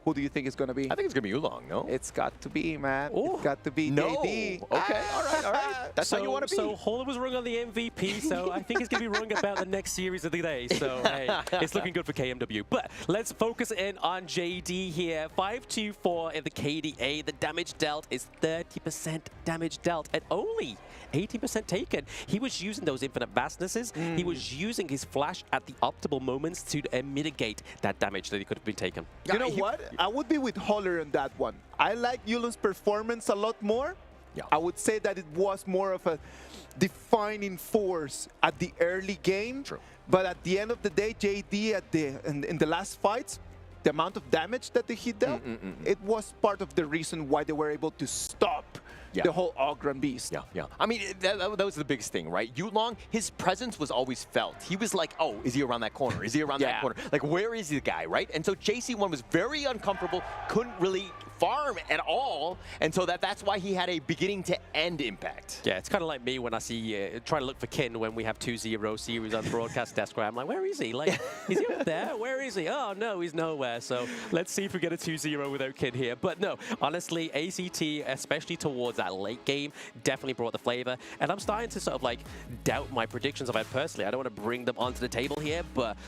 Who do you think it's going to be? I think it's going to be Oolong, no? It's got to be, man. It's got to be JD. Okay, all right. That's how you want to be. So Holler was wrong on the MVP, so I think he's going to be wrong about the next series of the day. So, hey, it's looking good for KMW. But let's focus in on JD here. 5-2-4 in the KDA. The damage dealt is 30% damage dealt and only 18% taken. He was using those infinite vastnesses. He was using his flash at the optimal moments to mitigate that damage that he could have been taken. You know what? I would be with Holler on that one. I like Yulen's performance a lot more. Yeah. I would say that it was more of a defining force at the early game. True. But at the end of the day, JD in the last fights, the amount of damage that he dealt, it was part of the reason why they were able to stop the whole Ogron beast. Yeah. I mean, that was the biggest thing, right? Yulong, his presence was always felt. He was like, oh, is he around that corner? Is he around that corner? Like, where is the guy, right? And so JC1 was very uncomfortable, couldn't really farm at all, and so that's why he had a beginning to end impact. Yeah, it's kind of like me when I see trying to look for Kin when we have 2-0 series on the broadcast desk where I'm like, where is he? Like, is he up there? Where is he? Oh no, he's nowhere. So let's see if we get a 2-0 without Kin here. But no, honestly, ACT, especially towards that late game, definitely brought the flavor. And I'm starting to sort of like doubt my predictions of it personally. I don't want to bring them onto the table here, but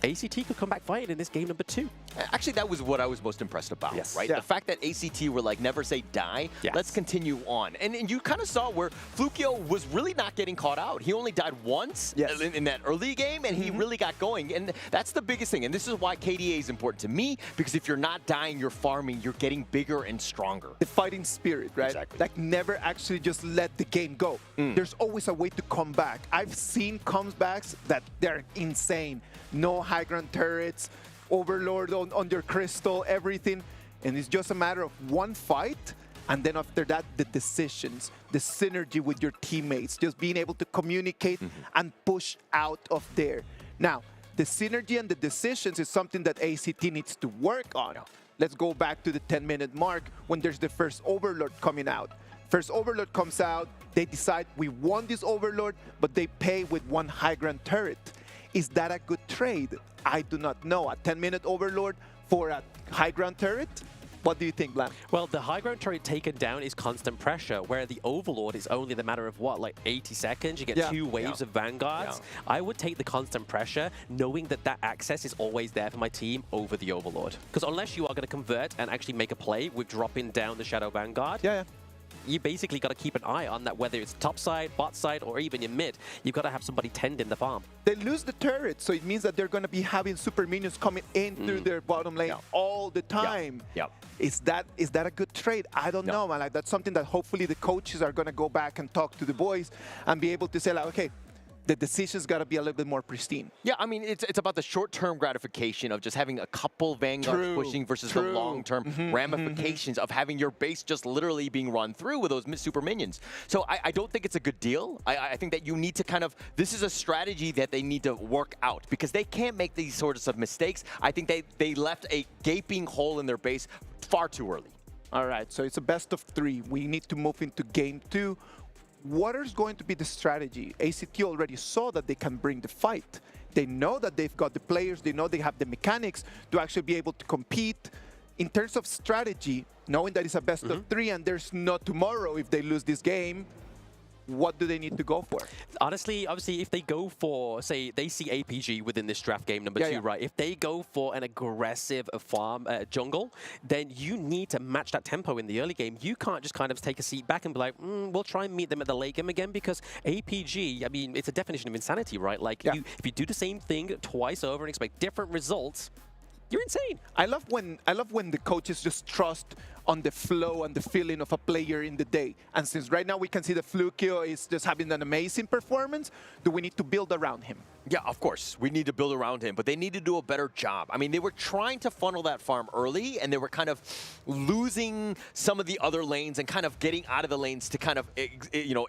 ACT could come back fighting in this game number 2. Actually, that was what I was most impressed about, right? Yeah. The fact that ACT were like, never say die, let's continue on. And you kind of saw where Flukio was really not getting caught out. He only died once in that early game, and he really got going. And that's the biggest thing. And this is why KDA is important to me, because if you're not dying, you're farming, you're getting bigger and stronger. The fighting spirit, right? Exactly. Like, never actually just let the game go. There's always a way to come back. I've seen comebacks that they're insane. No high ground turrets, Overlord on your crystal, everything. And it's just a matter of one fight. And then after that, the decisions, the synergy with your teammates, just being able to communicate and push out of there. Now, the synergy and the decisions is something that ACT needs to work on. Let's go back to the 10-minute mark when there's the first Overlord coming out. First Overlord comes out, they decide we want this Overlord, but they pay with one high ground turret. Is that a good trade? I do not know. A 10-minute Overlord for a high ground turret? What do you think, Blam? Well, the high ground turret taken down is constant pressure, where the Overlord is only the matter of what, like 80 seconds? You get 2 waves of Vanguards. I would take the constant pressure, knowing that that access is always there for my team over the Overlord. Because unless you are going to convert and actually make a play with dropping down the Shadow Vanguard, you basically got to keep an eye on that, whether it's top side, bot side, or even in mid. You've got to have somebody tending the farm. They lose the turret, so it means that they're going to be having super minions coming in through their bottom lane all the time. Is that a good trade? I don't know, man. Like, that's something that hopefully the coaches are going to go back and talk to the boys and be able to say, like, okay, the decision's got to be a little bit more pristine. Yeah, I mean, it's about the short-term gratification of just having a couple Vanguards pushing versus the long-term ramifications of having your base just literally being run through with those super minions. So I don't think it's a good deal. I think that you need to kind of, this is a strategy that they need to work out because they can't make these sorts of mistakes. I think they left a gaping hole in their base far too early. All right, so it's a best of 3. We need to move into game 2. What is going to be the strategy? ACT already saw that they can bring the fight. They know that they've got the players, they know they have the mechanics to actually be able to compete. In terms of strategy, knowing that it's a best of 3 and there's no tomorrow if they lose this game, what do they need to go for? Honestly, obviously, if they go for, say, they see APG within this draft game number 2, right? If they go for an aggressive farm jungle, then you need to match that tempo in the early game. You can't just kind of take a seat back and be like, we'll try and meet them at the late game again, because APG, I mean, it's a definition of insanity, right? Like, if you do the same thing twice over and expect different results, you're insane. I love when the coaches just trust on the flow and the feeling of a player in the day. And since right now we can see that Flukio is just having an amazing performance, do we need to build around him? Yeah, of course. We need to build around him, but they need to do a better job. I mean, they were trying to funnel that farm early, and they were kind of losing some of the other lanes and kind of getting out of the lanes to kind of,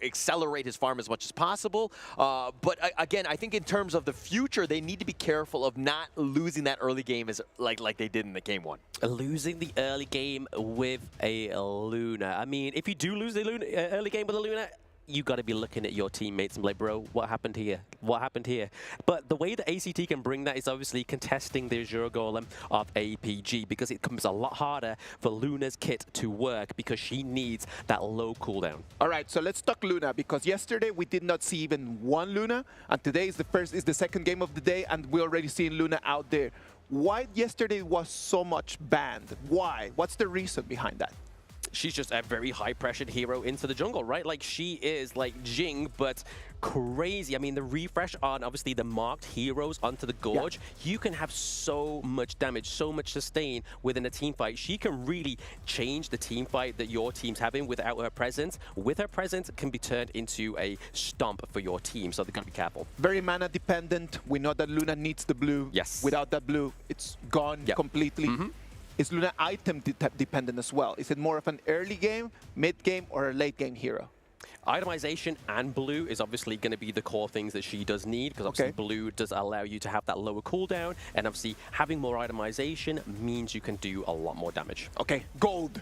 accelerate his farm as much as possible. But again, I think in terms of the future, they need to be careful of not losing that early game as like they did in the game 1. Losing the early game with a Luna. I mean, if you do lose the early game with a Luna, you got to be looking at your teammates and be like, bro, what happened here? What happened here? But the way that ACT can bring that is obviously contesting the Azure Golem of APG, because it becomes a lot harder for Luna's kit to work because she needs that low cooldown. All right, so let's talk Luna, because yesterday we did not see even one Luna, and today is the second game of the day, and we're already seeing Luna out there. Why yesterday was so much banned? Why? What's the reason behind that? She's just a very high-pressured hero into the jungle, right? Like, she is like Jing, but crazy. I mean, the refresh on, obviously, the marked heroes onto the Gorge, you can have so much damage, so much sustain within a team fight. She can really change the team fight that your team's having without her presence. With her presence, it can be turned into a stomp for your team, so they've got to be careful. Very mana-dependent. We know that Luna needs the blue. Yes. Without that blue, it's gone completely. Is Luna item dependent as well? Is it more of an early game, mid game, or a late game hero? Itemization and blue is obviously going to be the core things that she does need, because obviously blue does allow you to have that lower cooldown, and obviously having more itemization means you can do a lot more damage. Okay, gold.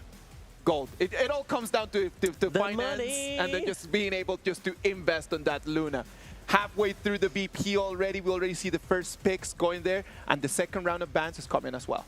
Gold. It all comes down to finance money. And then just being able just to invest on that Luna. Halfway through the BP already, we already see the first picks going there, and the second round of bans is coming as well.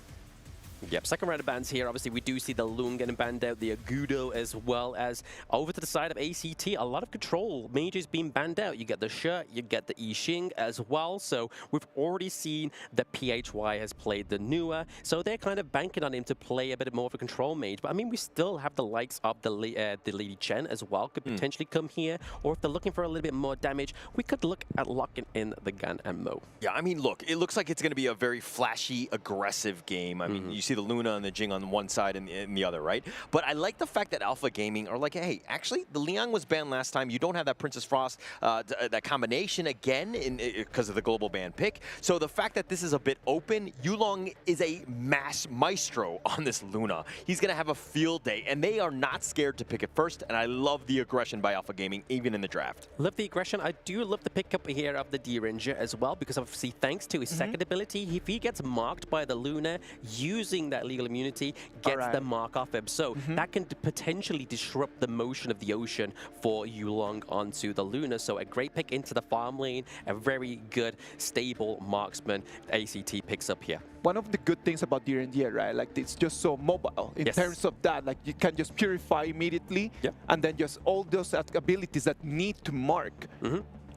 Yep, second round of bans here. Obviously, we do see the Loon getting banned out, the Agudo, as well as over to the side of ACT, a lot of control mages being banned out. You get the Shirt, you get the Yixing as well. So we've already seen that PHY has played the Nua, so they're kind of banking on him to play a bit more of a control mage. But I mean, we still have the likes of the Lady Chen as well, could potentially come here. Or if they're looking for a little bit more damage, we could look at locking in the Gan and Mo. Yeah, I mean, look, it looks like it's going to be a very flashy, aggressive game. I mean, you see the Luna and the Jing on one side and the other, right? But I like the fact that Alpha Gaming are like, hey, actually, the Liang was banned last time. You don't have that Princess Frost, that combination again because of the global ban pick. So the fact that this is a bit open, Yulong is a mass maestro on this Luna. He's going to have a field day, and they are not scared to pick it first, and I love the aggression by Alpha Gaming, even in the draft. Love the aggression. I do love the pickup here of the D-Ranger as well, because obviously, thanks to his second ability, if he gets marked by the Luna, using that legal immunity gets the mark off him. So that can potentially disrupt the motion of the ocean for Yulong onto the Luna. So a great pick into the farm lane, a very good, stable marksman ACT picks up here. One of the good things about D&D, right? Like, it's just so mobile in terms of that. Like, you can just purify immediately, and then just all those abilities that need to mark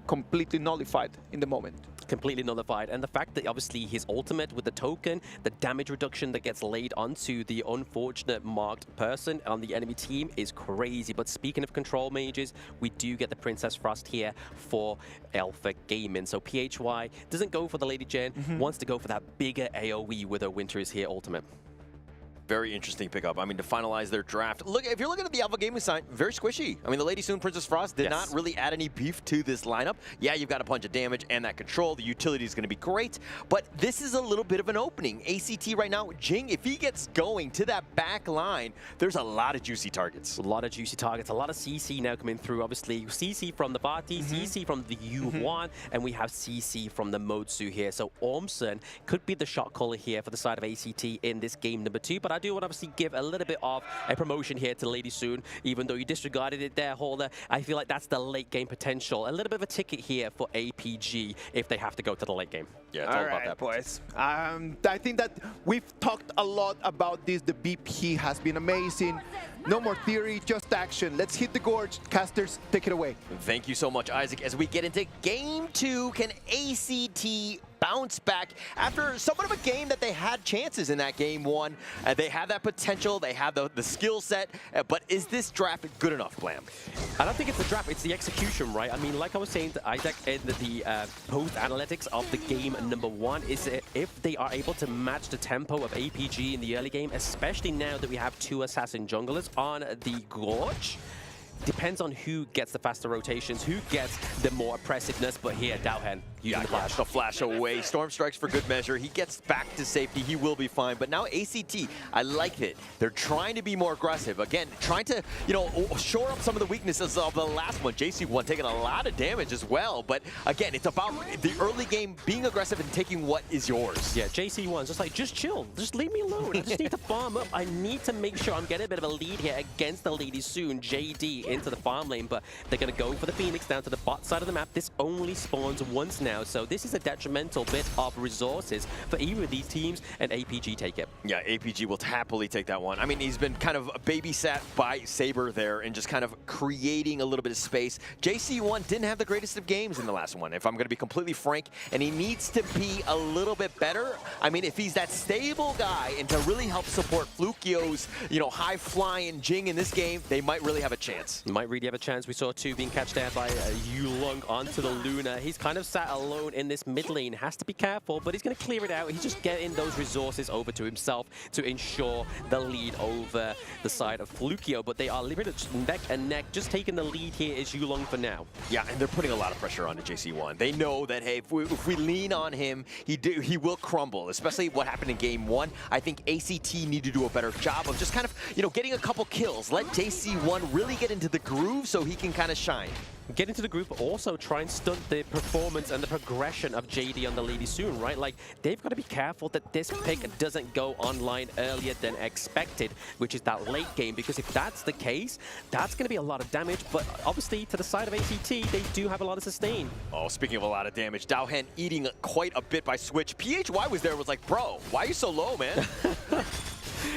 completely nullified in the moment. Completely nullified. And the fact that obviously his ultimate with the token, the damage reduction that gets laid onto the unfortunate marked person on the enemy team is crazy. But speaking of control mages, we do get the Princess Frost here for Alpha Gaming. So PHY doesn't go for the Lady Jen, wants to go for that bigger AoE with her Winter is here ultimate. Very interesting pickup. I mean, to finalize their draft. Look, if you're looking at the Alpha Gaming side, very squishy. I mean, the Lady Soon Princess Frost did not really add any beef to this lineup. Yeah, you've got a bunch of damage and that control. The utility is going to be great, but this is a little bit of an opening. ACT right now, Jing, if he gets going to that back line, there's a lot of juicy targets. A lot of juicy targets. A lot of CC now coming through. Obviously, CC from the Vati, CC from the Yuhuan, and we have CC from the Modsu here. So Ormson could be the shot caller here for the side of ACT in this game number 2, but I do want to obviously give a little bit of a promotion here to Lady Soon, even though you disregarded it there, Holder. I feel like that's the late game potential. A little bit of a ticket here for APG if they have to go to the late game. Yeah, it's all about that, boys. I think that we've talked a lot about this. The BP has been amazing. No more theory, just action. Let's hit the gorge. Casters, take it away. Thank you so much, Isaac. As we get into game 2, can ACT bounce back after somewhat of a game that they had chances in that game 1? They had that potential, they had the skill set, but is this draft good enough, Blam? I don't think it's the draft, it's the execution, right? I mean, like I was saying to Isaac in the post-analytics of the game number 1, is if they are able to match the tempo of APG in the early game, especially now that we have 2 assassin junglers on the Gorge, depends on who gets the faster rotations, who gets the more oppressiveness, but here, Dowhen, using the flash. The flash away. Storm strikes for good measure. He gets back to safety. He will be fine. But now ACT, I like it. They're trying to be more aggressive. Again, trying to, you know, shore up some of the weaknesses of the last one. JC1 taking a lot of damage as well. But again, it's about the early game being aggressive and taking what is yours. Yeah, JC1's just like, just chill. Just leave me alone. I just need to farm up. I need to make sure I'm getting a bit of a lead here against the Lady Soon. JD into the farm lane, but they're going to go for the Phoenix down to the bot side of the map. This only spawns once now, so this is a detrimental bit of resources for either of these teams, and APG take it. Yeah, APG will happily take that one. I mean, he's been kind of babysat by Saber there and just kind of creating a little bit of space. JC1 didn't have the greatest of games in the last one, if I'm going to be completely frank, and he needs to be a little bit better. I mean, if he's that stable guy and to really help support Flukio's, you know, high-flying Jing in this game, they might really have a chance. You might really have a chance. We saw 2 being catched there by Yulong onto the Luna. He's kind of sat alone in this mid lane. Has to be careful, but he's going to clear it out. He's just getting those resources over to himself to ensure the lead over the side of Flukio, but they are limited neck and neck. Just taking the lead here is Yulong for now. Yeah, and they're putting a lot of pressure on the JC1. They know that, hey, if we lean on him, he will crumble, especially what happened in game 1. I think ACT need to do a better job of just kind of, you know, getting a couple kills. Let JC1 really get into the groove so he can kind of shine. Get into the group, also try and stunt the performance and the progression of JD on the Lady soon, right? Like, they've got to be careful that this pick doesn't go online earlier than expected, which is that late game, because if that's the case, that's going to be a lot of damage, but obviously to the side of ACT, they do have a lot of sustain. Oh, speaking of a lot of damage, Daohen eating quite a bit by Switch. PHY was there, was like, bro, why are you so low, man?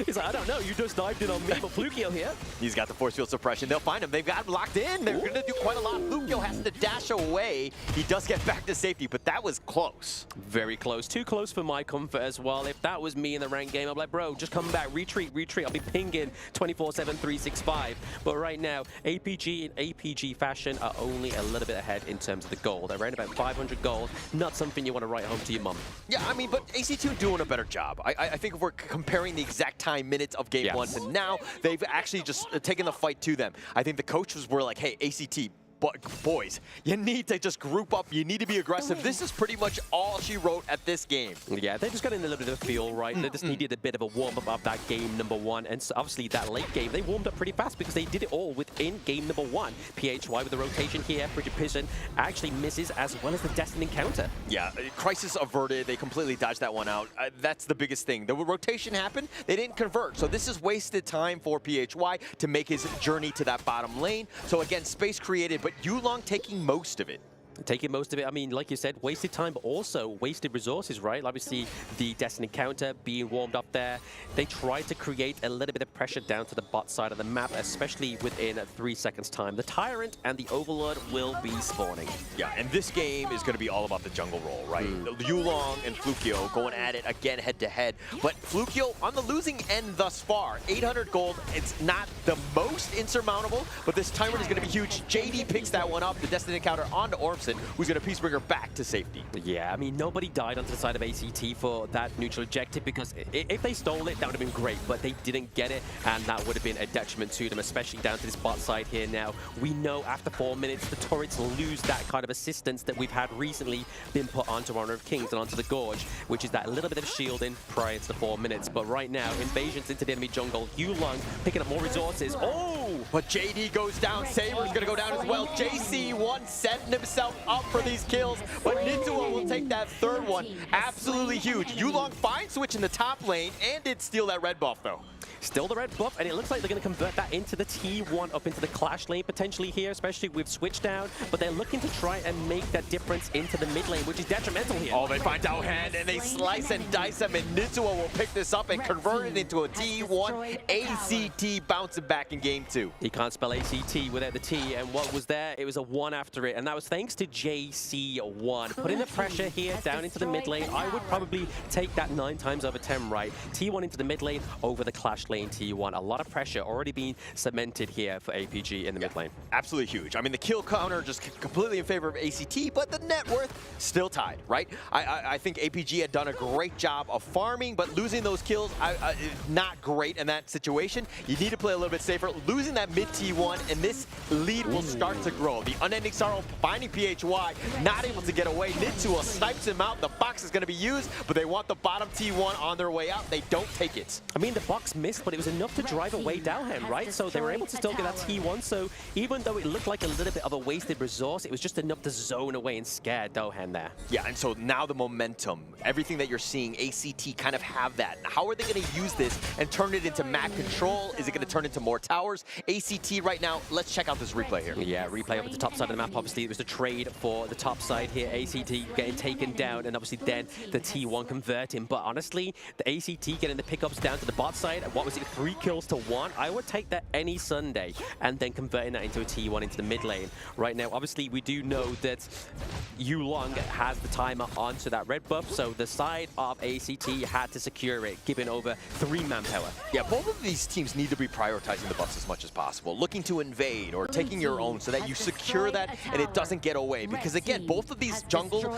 He's like, I don't know, you just dived in on me, but Flukio here. He's got the force field suppression. They'll find him. They've got him locked in. They're going to do quite a lot. Flukio has to dash away. He does get back to safety, but that was close. Very close. Too close for my comfort as well. If that was me in the ranked game, I'm like, bro, just come back, retreat. I'll be pinging 24/7, 365. But right now, APG in APG fashion are only a little bit ahead in terms of the gold. They're around about 500 gold. Not something you want to write home to your mum. Yeah, I mean, but AC2 doing a better job. I think if we're comparing the exact time minutes of game 1 to now, they've actually just taken the fight to them. I think the coaches were like, hey, ACT, but boys, you need to just group up. You need to be aggressive. This is pretty much all she wrote at this game. Yeah, they just got in a little bit of a feel, right? They just needed a bit of a warm-up of that game number 1. And so obviously that late game, they warmed up pretty fast because they did it all within game number 1. PHY with the rotation here. Precipitation actually misses, as well as the destined encounter. Yeah, crisis averted. They completely dodged that one out. That's the biggest thing. The rotation happened. They didn't convert. So this is wasted time for PHY to make his journey to that bottom lane. So again, space created, but Yulong taking most of it. Taking most of it, I mean, like you said, wasted time, but also wasted resources, right? Obviously, the destined encounter being warmed up there. They tried to create a little bit of pressure down to the bot side of the map, especially within 3 seconds time. The Tyrant and the Overlord will be spawning. Yeah, and this game is going to be all about the jungle role, right? Yulong and Flukio going at it again head-to-head. But Flukio on the losing end thus far. 800 gold, it's not the most insurmountable, but this Tyrant is going to be huge. JD picks that one up, the destined encounter onto Ormson, who's going to Peacebreaker back to safety. Yeah, I mean, nobody died onto the side of ACT for that neutral objective, because if they stole it, that would have been great, but they didn't get it, and that would have been a detriment to them, especially down to this bot side here now. We know after 4 minutes, the turrets lose that kind of assistance that we've had recently been put onto Honor of Kings and onto the Gorge, which is that little bit of shielding prior to the 4 minutes. But right now, invasions into the enemy jungle, Yulong picking up more resources. Oh! But JD goes down, Saber's going to go down as well. JC1 setting himself up for these kills, but Nitsuo will take that third one. Absolutely huge. Yulong fine switch in the top lane and did steal that red buff though. Still the red buff, and it looks like they're going to convert that into the T1 up into the clash lane potentially here, especially with switch down, but they're looking to try and make that difference into the mid lane, which is detrimental here. Oh, they find Daohen and they slice and dice him, and Nitsuo will pick this up and convert it into a T1. ACT bouncing back in game 2. He can't spell ACT without the T, and what was there? It was a 1 after it, and that was thanks to JC1. Putting the pressure here down into the mid lane, I would probably take that 9 times over 10, right? T1 into the mid lane over the clash lane T1. A lot of pressure already being cemented here for APG in the mid lane. Absolutely huge. I mean, the kill counter just completely in favor of ACT, but the net worth still tied, right? I think APG had done a great job of farming, but losing those kills, not great in that situation. You need to play a little bit safer. Losing that mid T1, and this lead will start to grow. The Unending Sorrow finding PHY, not able to get away. Nitsuo snipes him out. The box is going to be used, but they want the bottom T1 on their way out. They don't take it. I mean, the box missed less, but it was enough to drive away Dalhem, right? So they were able to still get that T1, so even though it looked like a little bit of a wasted resource, it was just enough to zone away and scare Dalhem there. Yeah, and so now the momentum, everything that you're seeing, ACT kind of have that. How are they going to use this and turn it into map control? Is it going to turn into more towers? ACT right now, let's check out this replay here. Yeah, replay up at the top side of the map. Obviously, it was the trade for the top side here. ACT getting taken down, and obviously then the T1 converting. But honestly, the ACT getting the pickups down to the bot side, what was it, 3 kills to 1? I would take that any Sunday, and then converting that into a T1 into the mid lane. Right now, obviously, we do know that Yulong has the timer onto that red buff, so the side of ACT had to secure it, giving over 3 manpower. Yeah, both of these teams need to be prioritizing the buffs as much as possible, looking to invade or taking your own so that you secure that and it doesn't get away. Because again, both of these jungle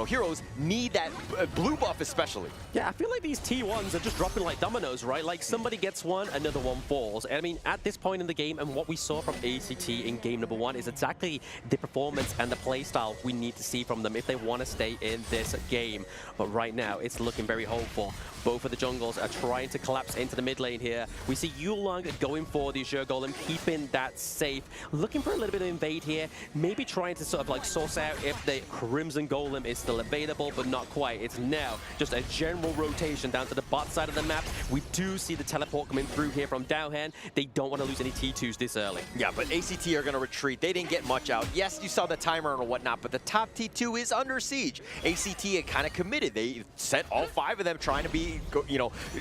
heroes need that blue buff especially. Yeah, I feel like these T1s are just dropping like dominoes, right? Like somebody gets one, another one falls. And I mean, at this point in the game, and what we saw from ACT in game number 1 is exactly the performance and the play style we need to see from them if they want to stay in this game. But right now, it's looking very hopeful. Both of the jungles are trying to collapse into the mid lane here. We see Yulong going for the Azure Golem, keeping that safe, looking for a little bit of invade here, maybe trying to sort of like source out if the Crimson Golem is still available, but not quite. It's now just a general rotation down to the bot side of the map. We do see the teleport coming through here from Dowhan. They don't want to lose any T2s this early. Yeah, but ACT are going to retreat. They didn't get much out. Yes, you saw the timer and whatnot, but the top T2 is under siege. ACT had kind of committed. They sent all 5 of them trying to be,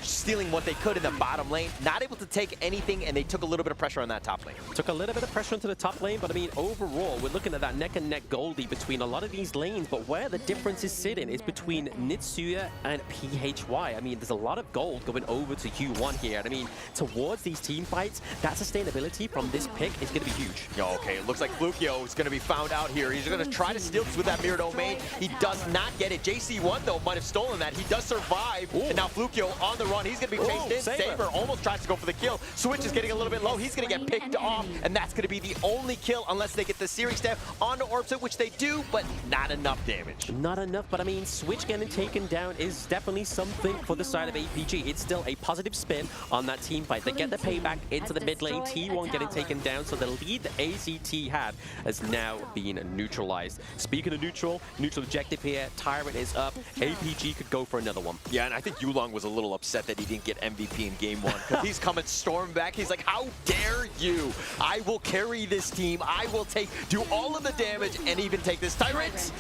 stealing what they could in the bottom lane. Not able to take anything, and they took a little bit of pressure on that top lane. Took a little bit of pressure into the top lane, but I mean, overall, we're looking at that neck-and-neck Goldie between a lot of these lanes, but where the difference is sitting is between Nitsuya and PHY. I mean, there's a lot of gold going over to U1 here, and I mean, towards these team fights, that sustainability from this pick is going to be huge. Okay, it looks like Flukio is going to be found out here. He's going to try to steal this with that mirror domain. He does not get it. JC1, though, might have stolen that. He does survive, and now Flukio on the run. He's going to be chased in. Saber almost tries to go for the kill. Switch is getting a little bit low. He's going to get picked off, and that's going to be the only kill unless they get the series step onto Orbsit, which they do, but not enough damage. Not enough, but I mean, Switch getting taken down is definitely something for the side of APG. It's still a positive spin on that team fight. They get the payback into the mid lane. T1 getting taken down, so the lead that ACT had has now been neutralized. Speaking of neutral objective here, Tyrant is up. APG could go for another one. Yeah, and I think Yulong was a little upset that he didn't get MVP in game 1, because he's coming storming back. He's like, how dare you? I will carry this team. I will do all of the damage and even take this Tyrant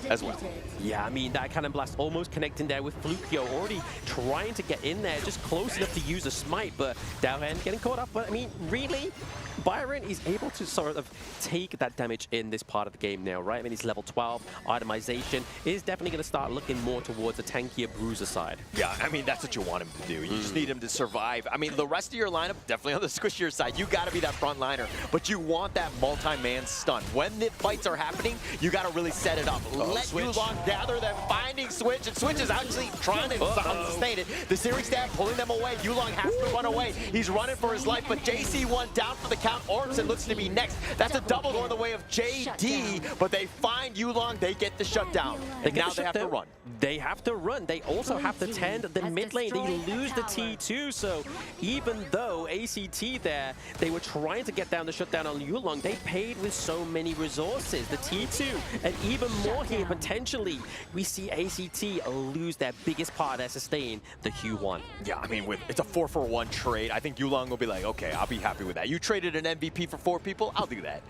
as well. Yeah, I mean, that cannon blast almost connecting there with Flukio, already trying to get in there, just close enough to use a smite, but Dowhan getting caught up. But I mean, really, Byron is able to sort of take that damage in this part of the game now, right? I mean, he's level 12. Itemization is definitely going to start looking more towards a tankier bruiser side. Yeah, I mean, that's what you want him to do. You just need him to survive. I mean, the rest of your lineup, definitely on the squishier side. You got to be that front liner, but you want that multi-man stun. When the fights are happening, you got to really set it up. Let Yulong gather them, finding Switch, and Switch is actually trying to sustain it. The series stab pulling them away. Yulong has to run away. He's running for his life, but JC1 down for the count. Orbsit looks to be next. That's a double going the way of JD, but they find Yulong. They get the shutdown. And now they have to run. They have to run. They also have to tend the mid lane. They lose the T2, so even though ACT there, they were trying to get down the shutdown on Yulong, they paid with so many resources. The T2, and even more here, potentially, we see ACT lose their biggest part of their sustain, the Q1. Yeah, I mean, it's a 4-for-1 trade. I think Yulong will be like, okay, I'll be happy with that. You traded an MVP for 4 people, I'll do that.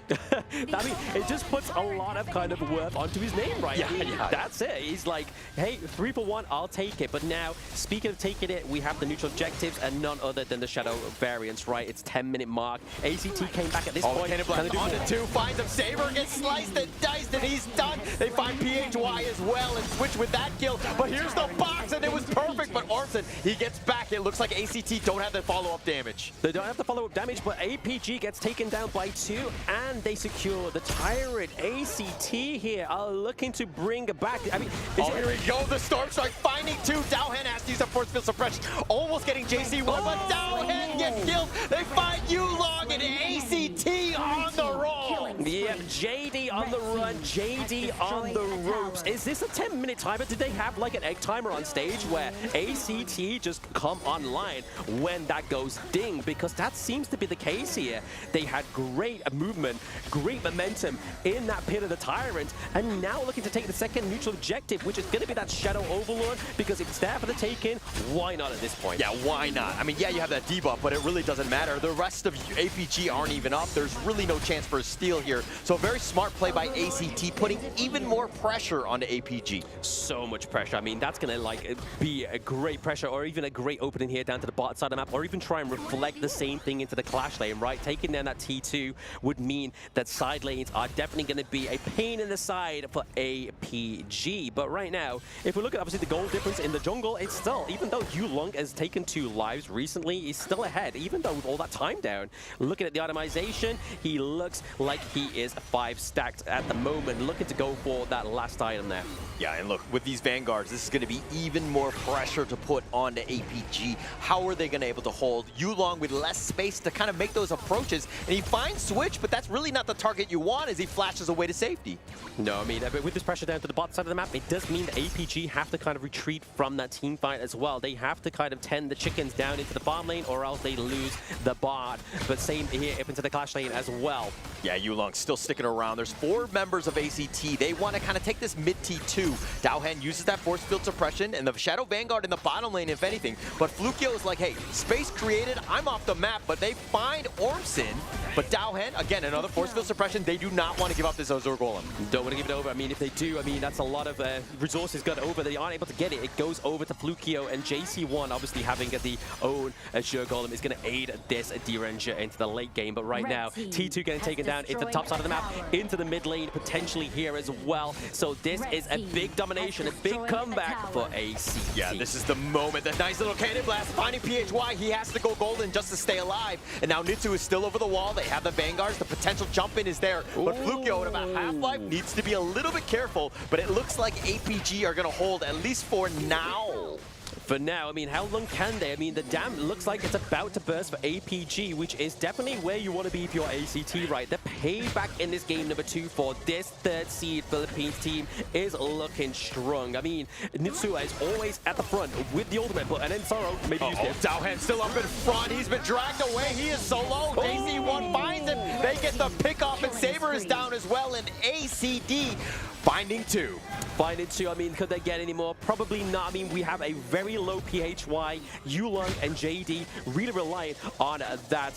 I mean, it just puts a lot of kind of worth onto his name, right? Yeah, I mean, that's it. He's like, hey, 3 for 1, I'll take it. But now, speaking of taking it, we have the neutral objectives and none other than the Shadow variants, right? It's 10-minute mark. ACT came back at this point. On to 2, finds him. Saber gets sliced and diced, and he's done. They find PHY as well and Switch with that kill. But here's the box, and it was perfect. But Orbsit, he gets back. It looks like ACT don't have the follow-up damage. They don't have the follow-up damage, but APG APG gets taken down by 2, and they secure the Tyrant. ACT here are looking to bring back. I mean, here we go. The Storm Strike finding 2. Dowhan has to use a force field suppression. Almost getting JC1, but Dowhan gets killed. They find Yulong and ACT on the roll. Yep, JD on the run, JD on the ropes. Is this a 10-minute timer? Did they have like an egg timer on stage where ACT just come online when that goes ding? Because that seems to be the case here. They had great movement, great momentum in that pit of the Tyrant, and now looking to take the second neutral objective, which is going to be that Shadow Overlord, because if it's there for the taking, why not at this point? Yeah, why not? I mean, yeah, you have that debuff, but it really doesn't matter. The rest of APG aren't even up. There's really no chance for a steal here. So a very smart play by ACT, putting even more pressure onto APG. So much pressure. I mean, that's going to like be a great pressure, or even a great opening here down to the bot side of the map, or even try and reflect the same thing into the clash lane, right? Taking down that T2 would mean that side lanes are definitely going to be a pain in the side for APG. But right now, if we look at obviously the goal difference in the jungle, it's still, even though Yulong has taken 2 lives recently, he's still ahead, even though with all that time down. Looking at the itemization, he looks like he is 5 stacked at the moment, looking to go for that last item there. Yeah, and look, with these Vanguards, this is going to be even more pressure to put onto APG. How are they going to be able to hold Yulong with less space to kind of make those approaches? And he finds Switch, but that's really not the target you want as he flashes away to safety. No, I mean, but with this pressure down to the bot side of the map, it does mean that APG have to kind of retreat from that team fight as well. They have to kind of tend the chickens down into the bottom lane, or else they lose the bot. But same here up into the clash lane as well. Yeah, Yulong still sticking around. There's 4 members of ACT. They want to kind of take this mid T2. Dowhan uses that force field suppression, and the Shadow Vanguard in the bottom lane, if anything. But Flukio is like, hey, space created, I'm off the map, but they find Ormson. But Dowhan, again, another force field suppression. They do not want to give up this Azure Golem. Don't want to give it over. I mean, if they do, I mean, that's a lot of resources got over. They aren't able to get it. It goes over to Flukio, and JC1, obviously having the own Azure Golem, is going to aid this D-Ranger into the late game. But right now, T2 getting taken down into the top side of the map, into the mid lane, potentially here as well. So this is a big domination, a big comeback for ACT. Yeah, this is the moment. That nice little cannon blast finding PHY. He has to go golden just to stay alive. And now Nitsu is still over the wall. They have the Vanguards. The potential jump in is there. But Flukio at about half-life needs to be a little bit careful. But it looks like APG are going to hold, at least for now. For now, I mean, how long can they? I mean, the dam looks like it's about to burst for APG, which is definitely where you want to be if you're ACT, right? The payback in this game number 2 for this 3rd seed Philippines team is looking strong. I mean, Nitsua is always at the front with the ultimate, but and then Sorrow maybe used it. Dowhan still up in front. He's been dragged away. He is solo. JC1 finds him. They get the pick off, and Saber is down as well, and ACD finding 2. Finding 2, I mean, could they get any more? Probably not. I mean, we have a very low PHY. Yulong and JD really reliant on that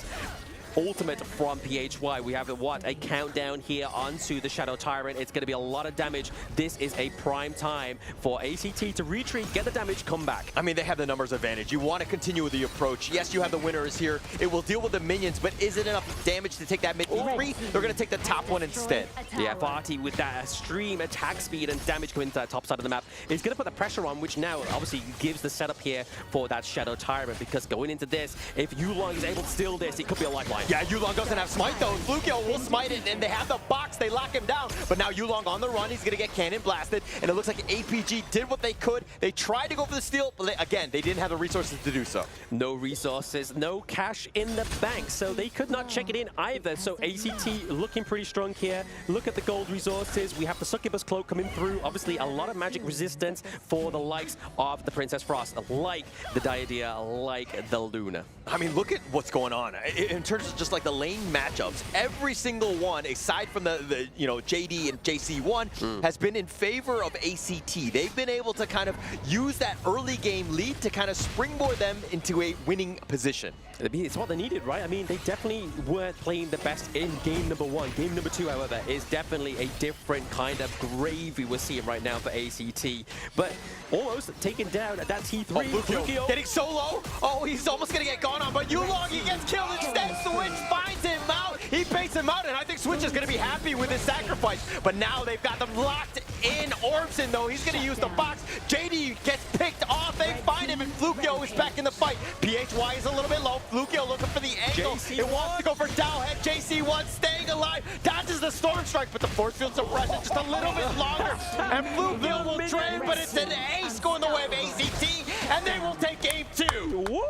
ultimate from PHY. We have a countdown here onto the Shadow Tyrant. It's going to be a lot of damage. This is a prime time for ACT to retreat, get the damage, come back. I mean, they have the numbers advantage. You want to continue with the approach. Yes, you have the winners here. It will deal with the minions, but is it enough damage to take that mid E3? They're going to take the top one instead. Yeah, Vati with that extreme attack speed and damage coming to that top side of the map is going to put the pressure on, which now obviously gives the setup here for that Shadow Tyrant, because going into this, if Yulong is able to steal this, it could be a lifeline. Yeah, Yulong doesn't have smite though. Flukio will smite it, and they have the box. They lock him down. But now Yulong on the run. He's going to get cannon blasted, and it looks like APG did what they could. They tried to go for the steal, but again, they didn't have the resources to do so. No resources, no cash in the bank, so they could not check it in either. So ACT looking pretty strong here. Look at the gold resources. We have the Succubus Cloak coming through. Obviously, a lot of magic resistance for the likes of the Princess Frost, like the Diadea, like the Luna. I mean, look at what's going on in terms of just like the lane matchups. Every single one, aside from the JD and JC1, has been in favor of ACT. They've been able to kind of use that early game lead to kind of springboard them into a winning position. I mean, it's what they needed, right? I mean, they definitely weren't playing the best in game number 1. Game number 2, however, is definitely a different kind of gravy we're seeing right now for ACT. But almost taken down at that T3. Flukio getting so low. Oh, he's almost going to get gone on, but Yulong, he gets killed instead. Switch finds him out. He baits him out, and I think Switch is going to be happy with his sacrifice. But now they've got them locked in. Orbson, though, he's going to use the box. JD gets picked off. They find him, and Flukio is back in the fight. PHY is a little bit low. Flukio looking for the angle. It wants to go for Dowhead. JC1 staying alive. Dodges the Storm Strike, but the force field suppression just a little bit longer. And Flukio will drain, but it's an ace going the way of ACT, and they will take game 2. Woo!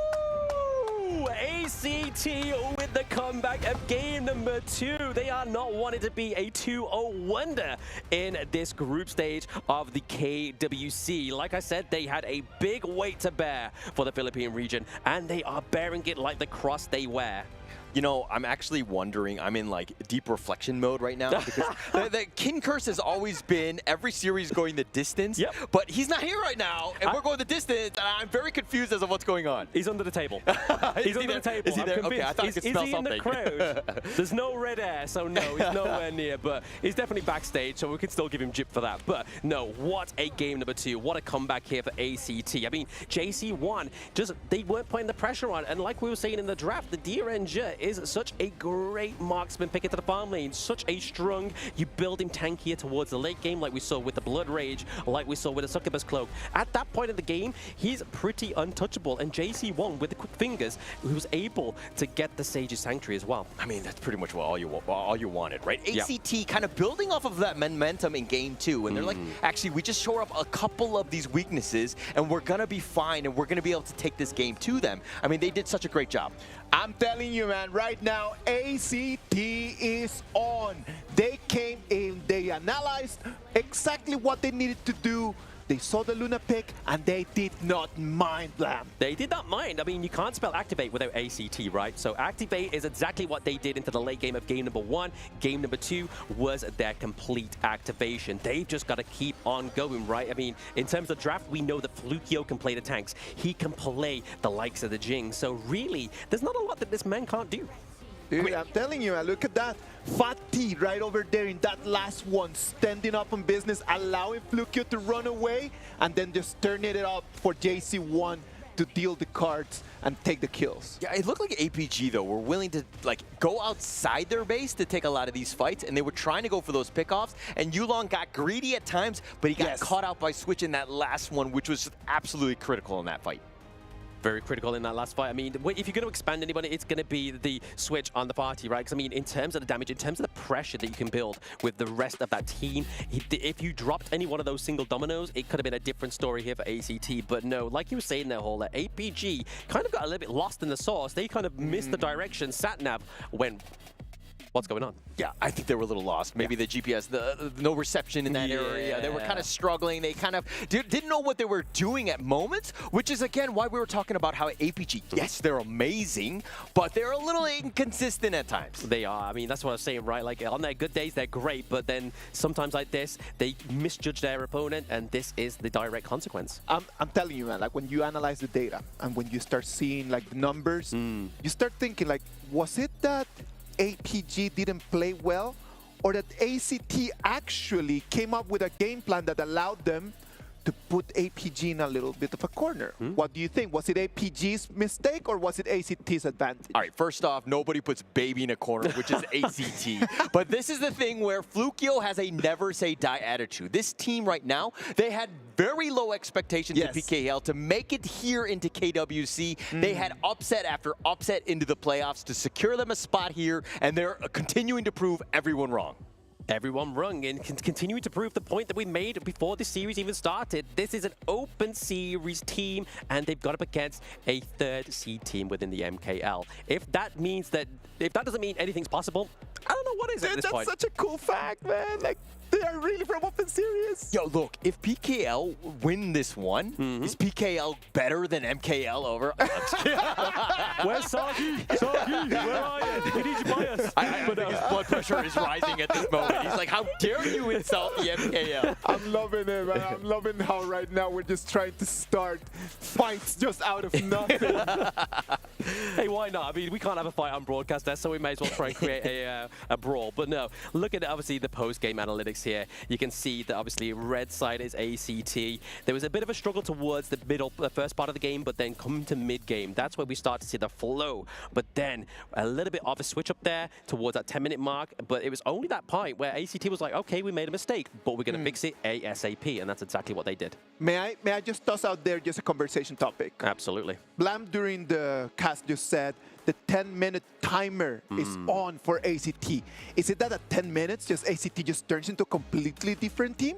ACT with the comeback of game number 2. They are not wanting to be a 2-0 wonder in this group stage of the KWC. Like I said, they had a big weight to bear for the Philippine region, and they are bearing it like the cross they wear. You know, I'm actually wondering, I'm in like deep reflection mode right now because the King Curse has always been every series going the distance, but he's not here right now, and we're going the distance, and I'm very confused as to what's going on. He's under the table. He's under the table. Is he there? Okay, I thought I could smell something. Is he in the crowd? There's no red air, so no, he's nowhere near, but he's definitely backstage, so we can still give him jip for that. But no, what a game number 2. What a comeback here for ACT. I mean, JC1, they weren't putting the pressure on, and like we were saying in the draft, the DRNG is such a great marksman pick into the farm lane, such a strong, you build him tankier towards the late game like we saw with the Blood Rage, like we saw with the Succubus Cloak. At that point in the game, he's pretty untouchable, and JC1 with the quick fingers, who was able to get the Sage's Sanctuary as well. I mean, that's pretty much all you wanted, right? ACT kind of building off of that momentum in game 2, and they're like, actually, we just shore up a couple of these weaknesses, and we're gonna be fine, and we're gonna be able to take this game to them. I mean, they did such a great job. I'm telling you, man, right now, ACT is on. They came in, they analyzed exactly what they needed to do. They saw the Luna pick, and they did not mind them. They did not mind. I mean, you can't spell activate without ACT, right? So activate is exactly what they did into the late game of game number 1. Game number 2 was their complete activation. They've just got to keep on going, right? I mean, in terms of draft, we know that Flukio can play the tanks. He can play the likes of the Jing. So really, there's not a lot that this man can't do. Dude, I'm telling you, man, look at that. Fat T right over there in that last one, standing up on business, allowing Flukio to run away, and then just turning it up for JC1 to deal the cards and take the kills. Yeah, it looked like APG, though, were willing to like go outside their base to take a lot of these fights, and they were trying to go for those pickoffs, and Yulong got greedy at times, but he got caught out by Switch in that last one, which was absolutely critical in that fight. Very critical in that last fight. I mean, if you're going to expand anybody, it's going to be the Switch on the party, right? Because, I mean, in terms of the damage, in terms of the pressure that you can build with the rest of that team, if you dropped any one of those single dominoes, it could have been a different story here for ACT. But no, like you were saying there, Holler, APG kind of got a little bit lost in the sauce. They kind of missed the direction. Satnav went... What's going on? Yeah, I think they were a little lost. Maybe the GPS, no reception in that area. They were kind of struggling. They kind of didn't know what they were doing at moments, which is, again, why we were talking about how APG, yes, they're amazing, but they're a little inconsistent at times. They are. I mean, that's what I was saying, right? Like, on their good days, they're great, but then sometimes like this, they misjudge their opponent, and this is the direct consequence. I'm telling you, man, like, when you analyze the data and when you start seeing, like, the numbers, you start thinking, like, was it that APG didn't play well, or that ACT actually came up with a game plan that allowed them to put APG in a little bit of a corner? What do you think? Was it APG's mistake, or was it ACT's advantage? All right, first off, nobody puts baby in a corner, which is ACT. But this is the thing where Flukio has a never say die attitude. This team right now, they had very low expectations in PKL to make it here into KWC. They had upset after upset into the playoffs to secure them a spot here, and they're continuing to prove everyone wrong. Everyone wrong, and continuing to prove the point that we made before this series even started. This is an open series team, and they've got up against a 3rd seed team within the MKL. If that doesn't mean anything's possible, I don't know what is at this point. That's such a cool fact, man. Like, they are really from open series. Yo, look, if PKL win this one, is PKL better than MKL over? Where's Sagi? Sagi, where are you? We need you by us. I think his blood pressure is rising at this moment. He's like, how dare you insult the MKL? I'm loving it, man. I'm loving how right now we're just trying to start fights just out of nothing. Hey, why not? I mean, we can't have a fight on broadcast there, so we may as well try and create a brawl. But no, look at obviously the post-game analytics picks here, you can see that obviously red side is ACT. There was a bit of a struggle towards the first part of the game, but then coming to mid-game, that's where we start to see the flow. But then a little bit of a switch up there towards that 10-minute mark, but it was only that point where ACT was like, okay, we made a mistake, but we're going to fix it ASAP, and that's exactly what they did. May I just toss out there just a conversation topic? Absolutely. Blam during the cast just said the 10-minute timer is on for ACT. Is it that at 10 minutes, just ACT just turns into a completely different team?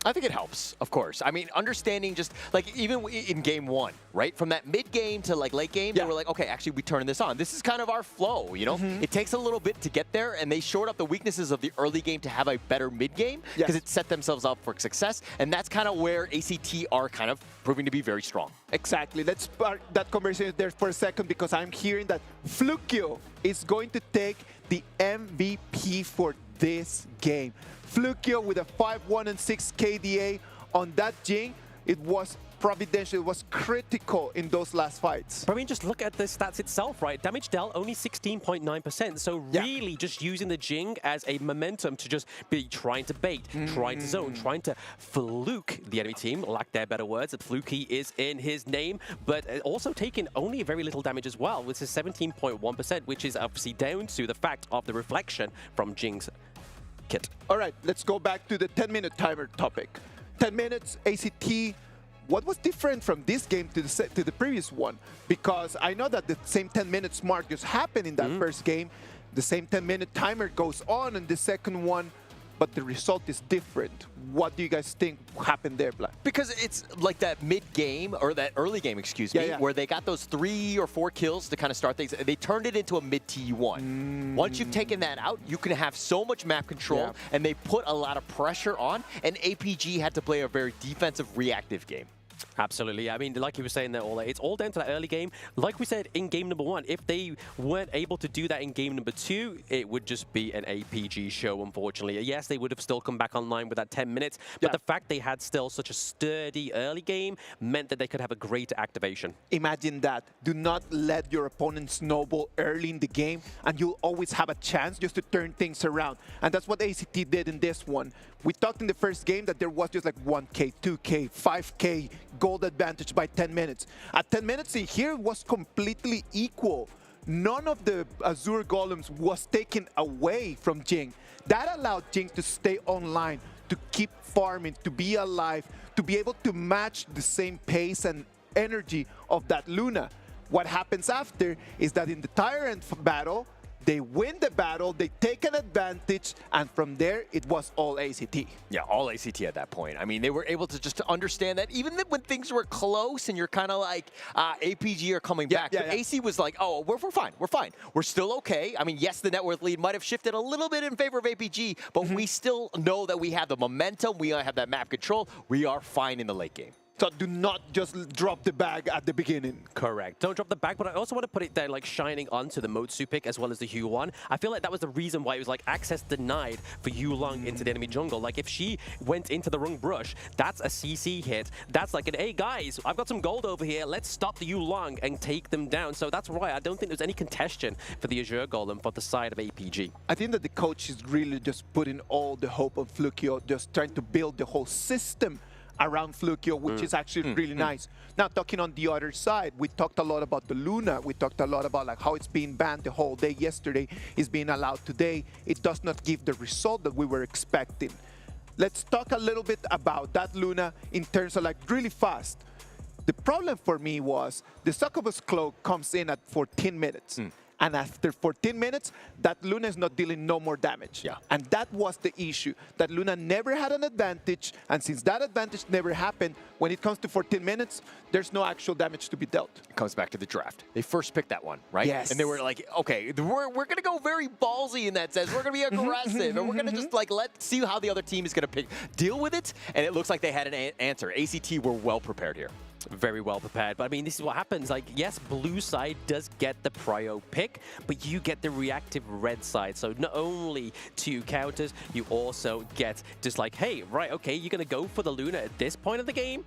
I think it helps, of course. I mean, understanding just, like, even in game one, right? From that mid-game to, like, late game, they were like, okay, actually, we turning this on. This is kind of our flow, you know? It takes a little bit to get there, and they shored up the weaknesses of the early game to have a better mid-game because it set themselves up for success, and that's kind of where ACT are kind of proving to be very strong. Exactly. Let's park that conversation there for a second because I'm hearing that Flukio is going to take the MVP for this game. Flukio with a 5-1 and 6 KDA on that Jing. It was providential, it was critical in those last fights. But I mean, just look at the stats itself, right? Damage dealt only 16.9%. So really just using the Jing as a momentum to just be trying to bait, trying to zone, trying to fluke the enemy team, lack their better words, that fluky is in his name, but also taking only very little damage as well, which is 17.1%, which is obviously down to the fact of the reflection from Jing's kit. All right, let's go back to the 10-minute timer topic. 10 minutes, ACT. What was different from this game to the previous one? Because I know that the same 10 minutes mark just happened in that first game. The same 10-minute timer goes on in the second one, but the result is different. What do you guys think happened there, Black? Because it's like that mid-game, or that early game, excuse me, where they got those 3 or 4 kills to kind of start things. They turned it into a mid-T1. Once you've taken that out, you can have so much map control, and they put a lot of pressure on, and APG had to play a very defensive, reactive game. Absolutely. I mean, like you were saying there, Ola, it's all down to that early game. Like we said in game number 1, if they weren't able to do that in game number 2, it would just be an APG show, unfortunately. Yes, they would have still come back online with that 10 minutes, but the fact they had still such a sturdy early game meant that they could have a greater activation. Imagine that. Do not let your opponent snowball early in the game, and you'll always have a chance just to turn things around. And that's what ACT did in this one. We talked in the first game that there was just like 1K, 2K, 5K gold advantage by 10 minutes. At 10 minutes in here, it was completely equal. None of the Azure Golems was taken away from Jing. That allowed Jing to stay online, to keep farming, to be alive, to be able to match the same pace and energy of that Luna. What happens after is that in the Tyrant battle, they win the battle, they take an advantage, and from there, it was all ACT. Yeah, all ACT at that point. I mean, they were able to just understand that even when things were close and you're kind of like, APG are coming back. But AC was like, oh, we're fine, we're fine. We're still okay. I mean, yes, the net worth lead might have shifted a little bit in favor of APG, but we still know that we have the momentum, we have that map control, we are fine in the late game. So do not just drop the bag at the beginning. Correct. Don't drop the bag, but I also want to put it there like shining onto the Motsu pick as well as the Hu1. I feel like that was the reason why it was like access denied for Yulong into the enemy jungle. Like if she went into the wrong brush, that's a CC hit. That's like an, hey guys, I've got some gold over here. Let's stop the Yulong and take them down. So that's why I don't think there's any contention for the Azure Golem for the side of APG. I think that the coach is really just putting all the hope on Flukio, just trying to build the whole system around Flukio, which is actually really nice. Now, talking on the other side, we talked a lot about the Luna. We talked a lot about like how it's being banned the whole day yesterday, is being allowed today. It does not give the result that we were expecting. Let's talk a little bit about that Luna in terms of like really fast. The problem for me was the Succubus Cloak comes in at 14 minutes. And after 14 minutes, that Luna is not dealing no more damage. And that was the issue, that Luna never had an advantage, and since that advantage never happened, when it comes to 14 minutes, there's no actual damage to be dealt. It comes back to the draft. They first picked that one, right? Yes. And they were like, okay, we're going to go very ballsy in that sense. We're going to be aggressive, and we're going to just like see how the other team is going to deal with it. And it looks like they had an answer. ACT were well prepared here. Very well prepared. But I mean, this is what happens. Like, yes, blue side does get the prio pick, but you get the reactive red side. So not only 2 counters, you also get just like, hey, right, okay, you're going to go for the Luna at this point of the game?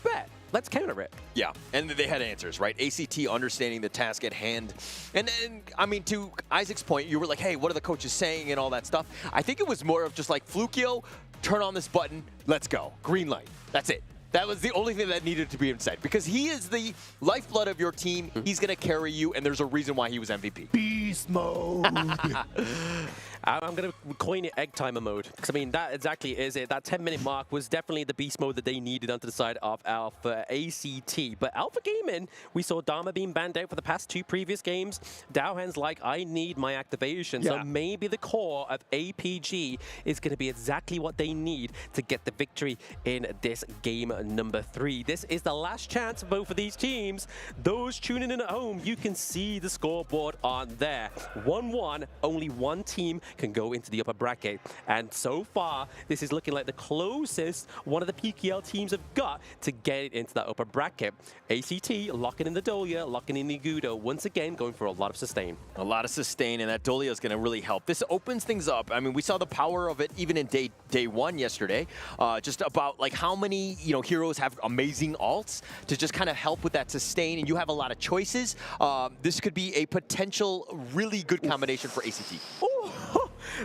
Bet. let's counter it. Yeah, and they had answers, right? ACT understanding the task at hand. And I mean, to Isaac's point, you were like, hey, what are the coaches saying and all that stuff? I think it was more of just like, Flukio, turn on this button, let's go. Green light. That's it. That was the only thing that needed to be said, because he is the lifeblood of your team. He's going to carry you, and there's a reason why he was MVP. Beast mode. I'm going to coin it egg timer mode, because I mean, that exactly is it. That 10-minute mark was definitely the beast mode that they needed onto the side of Alpha ACT. But Alpha Gaming, we saw Dharma being banned out for the past 2 previous games. Dowhan's like, I need my activation. So maybe the core of APG is going to be exactly what they need to get the victory in this game number 3. This is the last chance for both of these teams. Those tuning in at home, you can see the scoreboard on there. 1-1, only one team can go into the upper bracket. And so far, this is looking like the closest one of the PKL teams have got to get it into that upper bracket. ACT locking in the Dolia, locking in the Gudo, once again going for a lot of sustain. A lot of sustain, and that Dolia is going to really help. This opens things up. I mean, we saw the power of it even in day 1 yesterday. Just about like how many, heroes have amazing ults to just kind of help with that sustain, and you have a lot of choices. This could be a potential really good combination for ACT.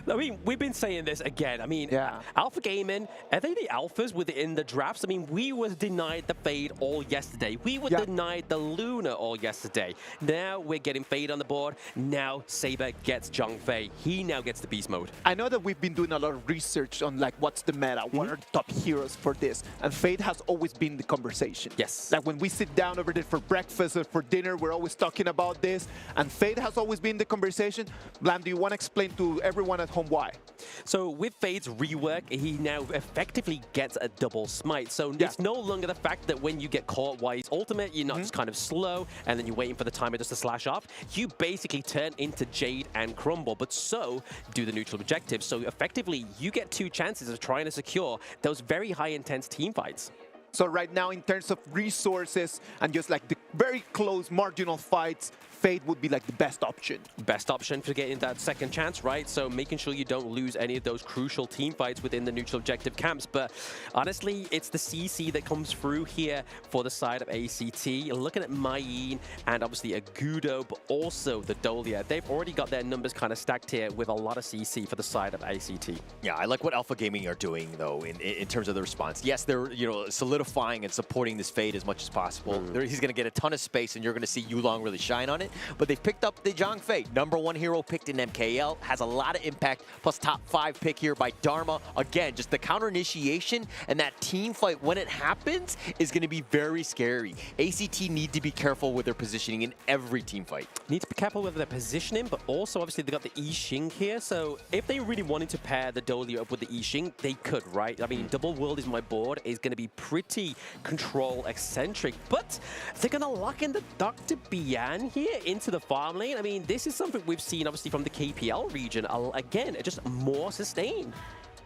I mean, we've been saying this again. I mean, Alpha Gaming, are they the alphas within the drafts? I mean, we were denied the Fade all yesterday. We were denied the Luna all yesterday. Now we're getting Fade on the board. Now Saber gets Zhang Fei. He now gets the beast mode. I know that we've been doing a lot of research on like what's the meta, what are the top heroes for this, and Fade has always been the conversation. Yes. Like when we sit down over there for breakfast or for dinner, we're always talking about this, and Fade has always been the conversation. Blam, do you want to explain to everyone at home why? So with Fade's rework, he now effectively gets a double smite. So it's no longer the fact that when you get caught while he's ultimate, you're not just kind of slow and then you're waiting for the timer just to slash off. You basically turn into Jade and Crumble, but so do the neutral objectives. So effectively, you get 2 chances of trying to secure those very high intense team fights. So right now, in terms of resources and just like the very close marginal fights, Fade would be like the best option. Best option for getting that second chance, right? So making sure you don't lose any of those crucial team fights within the neutral objective camps. But honestly, it's the CC that comes through here for the side of ACT. You're looking at Mayin and obviously a Gudo, but also the Dolia. They've already got their numbers kind of stacked here with a lot of CC for the side of ACT. Yeah, I like what Alpha Gaming are doing, though, in terms of the response. Yes, they're solidifying and supporting this Fade as much as possible. He's going to get a ton of space, and you're going to see Yulong really shine on it. But they've picked up the Zhang Fei, #1 hero picked in MKL, has a lot of impact, plus top 5 pick here by Dharma. Again, just the counter initiation and that team fight when it happens is going to be very scary. ACT need to be careful with their positioning in every team fight. Need to be careful with their positioning, but also obviously they got the I Ching here. So if they really wanted to pair the Dolia up with the I Ching, they could, right? I mean, Double World is my board is going to be pretty control eccentric, but they're going to lock in the Dr. Bian here into the farm lane. I mean, this is something we've seen obviously from the KPL region. Again, just more sustain.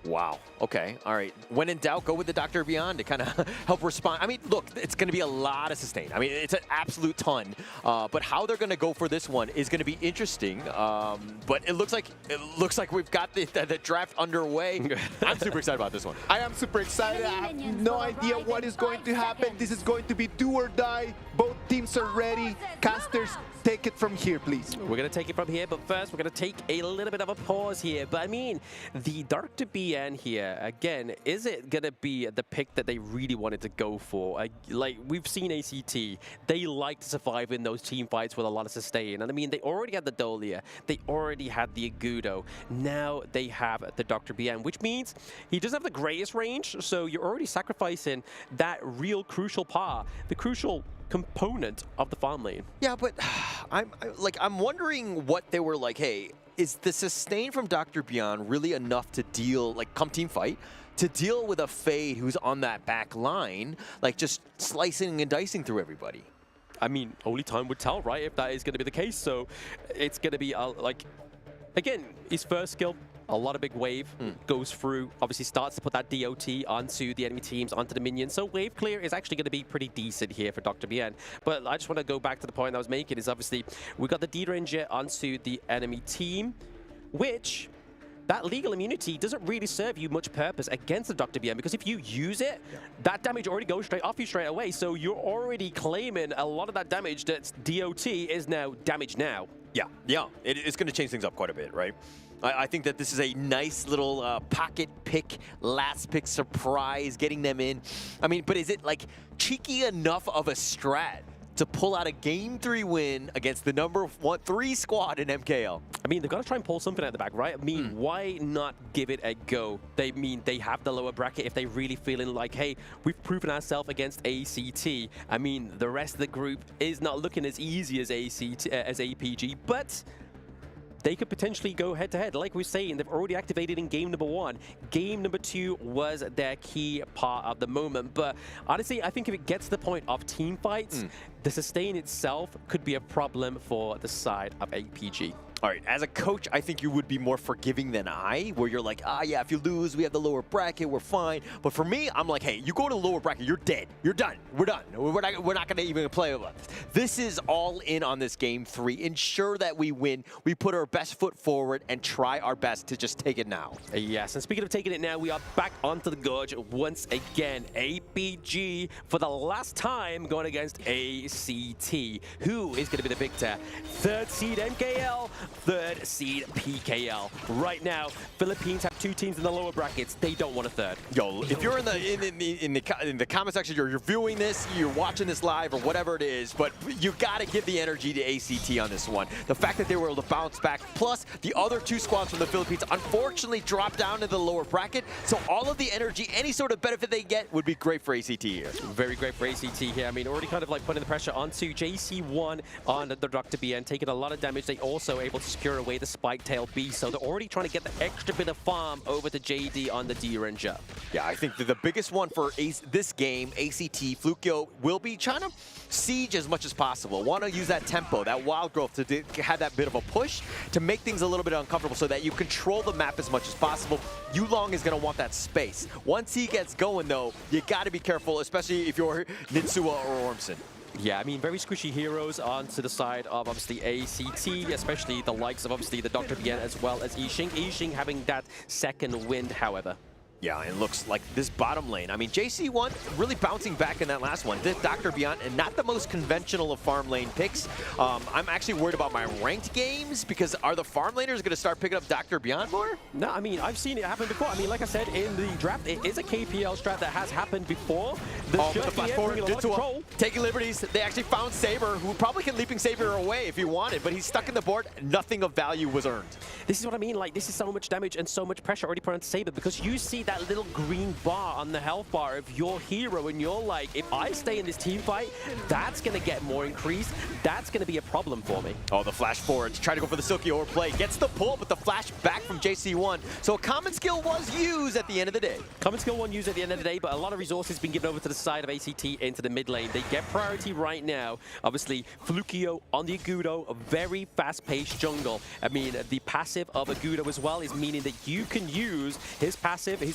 Wow. Okay. All right. When in doubt, go with the Dr. Beyond to kind of help respond. I mean, look, it's going to be a lot of sustain. I mean, it's an absolute ton. But how they're going to go for this one is going to be interesting. But it looks like we've got the draft underway. I'm super excited about this one. I am super excited. I have no idea what is going to happen. This is going to be do or die. Both teams are ready. Casters, take it from here, please. We're going to take it from here, but first we're going to take a little bit of a pause here. But I mean, the Dr. BN here, again, is it going to be the pick that they really wanted to go for? Like, we've seen ACT. They like to survive in those team fights with a lot of sustain. And I mean, they already had the Dolia. They already had the Agudo. Now they have the Dr. BN, which means he doesn't have the greatest range. So you're already sacrificing that real crucial part, the crucial component of the farm lane. Yeah, but I'm wondering what they were like, hey, is the sustain from Dr. Beyond really enough to deal, like, come team fight, to deal with a Fade who's on that back line, like just slicing and dicing through everybody? I mean, only time would tell, right, if that is going to be the case. So it's going to be, like, again, his first skill, a lot of big wave, goes through, obviously starts to put that DOT onto the enemy teams, onto the minions. So wave clear is actually going to be pretty decent here for Dr. Bien. But I just want to go back to the point I was making is obviously we got the D-Ranger onto the enemy team, which that legal immunity doesn't really serve you much purpose against the Dr. BM, because if you use it, that damage already goes straight off you straight away. So you're already claiming a lot of that damage that's DOT is now damage now. Yeah, it's going to change things up quite a bit, right? I think that this is a nice little pocket pick, last pick surprise, getting them in. I mean, but is it like cheeky enough of a strat to pull out a Game 3 win against the number 3 squad in MKL? I mean, they've got to try and pull something out the back, right? I mean, why not give it a go? They have the lower bracket if they really feeling like, hey, we've proven ourselves against ACT. I mean, the rest of the group is not looking as easy as APG, but they could potentially go head-to-head. Like we're saying, they've already activated in game number 1. Game number 2 was their key part of the moment. But honestly, I think if it gets to the point of team fights, the sustain itself could be a problem for the side of APG. All right, as a coach, I think you would be more forgiving than I, where you're like, yeah, if you lose, we have the lower bracket, we're fine. But for me, I'm like, hey, you go to the lower bracket, you're dead. You're done. We're done. We're not going to even play about this. This is all in on this Game 3. Ensure that we win. We put our best foot forward and try our best to just take it now. Yes, and speaking of taking it now, we are back onto the Gorge once again. APG, for the last time, going against ACT. Who is going to be the victor? 3rd seed MKL, 3rd seed PKL. Right now, Philippines have 2 teams in the lower brackets. They don't want a 3rd. Yo, if you're in the comment section, you're viewing this, you're watching this live or whatever it is, but you got to give the energy to ACT on this one. The fact that they were able to bounce back, plus the other 2 squads from the Philippines unfortunately dropped down to the lower bracket, so all of the energy, any sort of benefit they get would be great for ACT here. Very great for ACT here. I mean, already kind of like putting the pressure onto JC1 on the Dr. BN, taking a lot of damage. They also able to secure away the Spike Tail Beast, so they're already trying to get the extra bit of farm over to JD on the D-Ranger. Yeah, I think that the biggest one for this game, ACT, Flukio, will be trying to siege as much as possible. Want to use that tempo, that wild growth to have that bit of a push to make things a little bit uncomfortable so that you control the map as much as possible. Yulong is going to want that space. Once he gets going, though, you got to be careful, especially if you're Nitsua or Ormson. Yeah, I mean, very squishy heroes onto the side of, obviously, ACT, especially the likes of, obviously, the Dr. Bien as well as Yixing. Yixing having that second wind, however. Yeah, it looks like this bottom lane. I mean, JC1 really bouncing back in that last one. Did Dr. Beyond, and not the most conventional of farm lane picks. I'm actually worried about my ranked games because are the farm laners going to start picking up Dr. Beyond more? No, I mean, I've seen it happen before. I mean, like I said, in the draft, it is a KPL strat that has happened before. The flash forward, taking liberties. They actually found Saber, who probably can Leaping Saber away if he wanted, but he's stuck in the board. Nothing of value was earned. This is what I mean. Like, this is so much damage and so much pressure already put on Saber because you see that little green bar on the health bar of your hero and you're like, if I stay in this team fight, that's going to get more increased. That's going to be a problem for me. Oh, the flash forward to try to go for the Silky overplay. Gets the pull, but the flash back from JC1. So a common skill was used at the end of the day. Common skill one used at the end of the day, but a lot of resources been given over to the side of ACT into the mid lane. They get priority right now. Obviously, Flukio on the Agudo, a very fast-paced jungle. I mean, the passive of Agudo as well is meaning that you can use his passive, he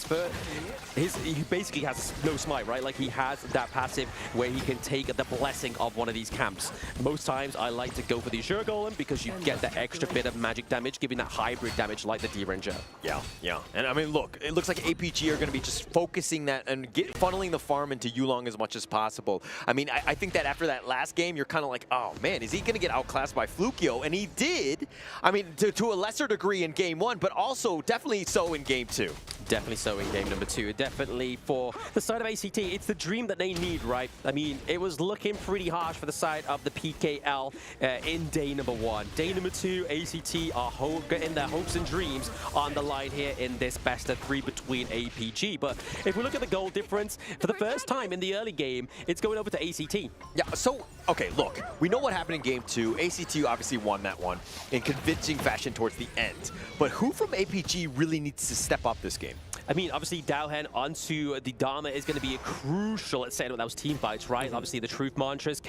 basically has no smite, right? Like he has that passive where he can take the blessing of one of these camps. Most times I like to go for the Azure Golem because you get that extra bit of magic damage, giving that hybrid damage like the D-Ranger. Yeah. And I mean, look, it looks like APG are going to be just focusing that and funneling the farm into Yulong as much as possible. I mean, I think that after that last game, you're kind of like, oh man, is he going to get outclassed by Flukio? And he did. I mean, to a lesser degree in game 1, but also definitely so in game 2. Definitely so in game number 2. Definitely for the side of ACT, it's the dream that they need, right? I mean, it was looking pretty harsh for the side of the PKL in day number 1. Day number 2, ACT are getting their hopes and dreams on the line here in this best of 3 between APG. But if we look at the goal difference, for the first time in the early game, it's going over to ACT. Yeah, so, okay, look, we know what happened in game 2. ACT obviously won that one in convincing fashion towards the end. But who from APG really needs to step up this game? I mean, obviously, Dowhen onto the Dharma is going to be crucial at setting up those team fights, right? Obviously, the truth mantras,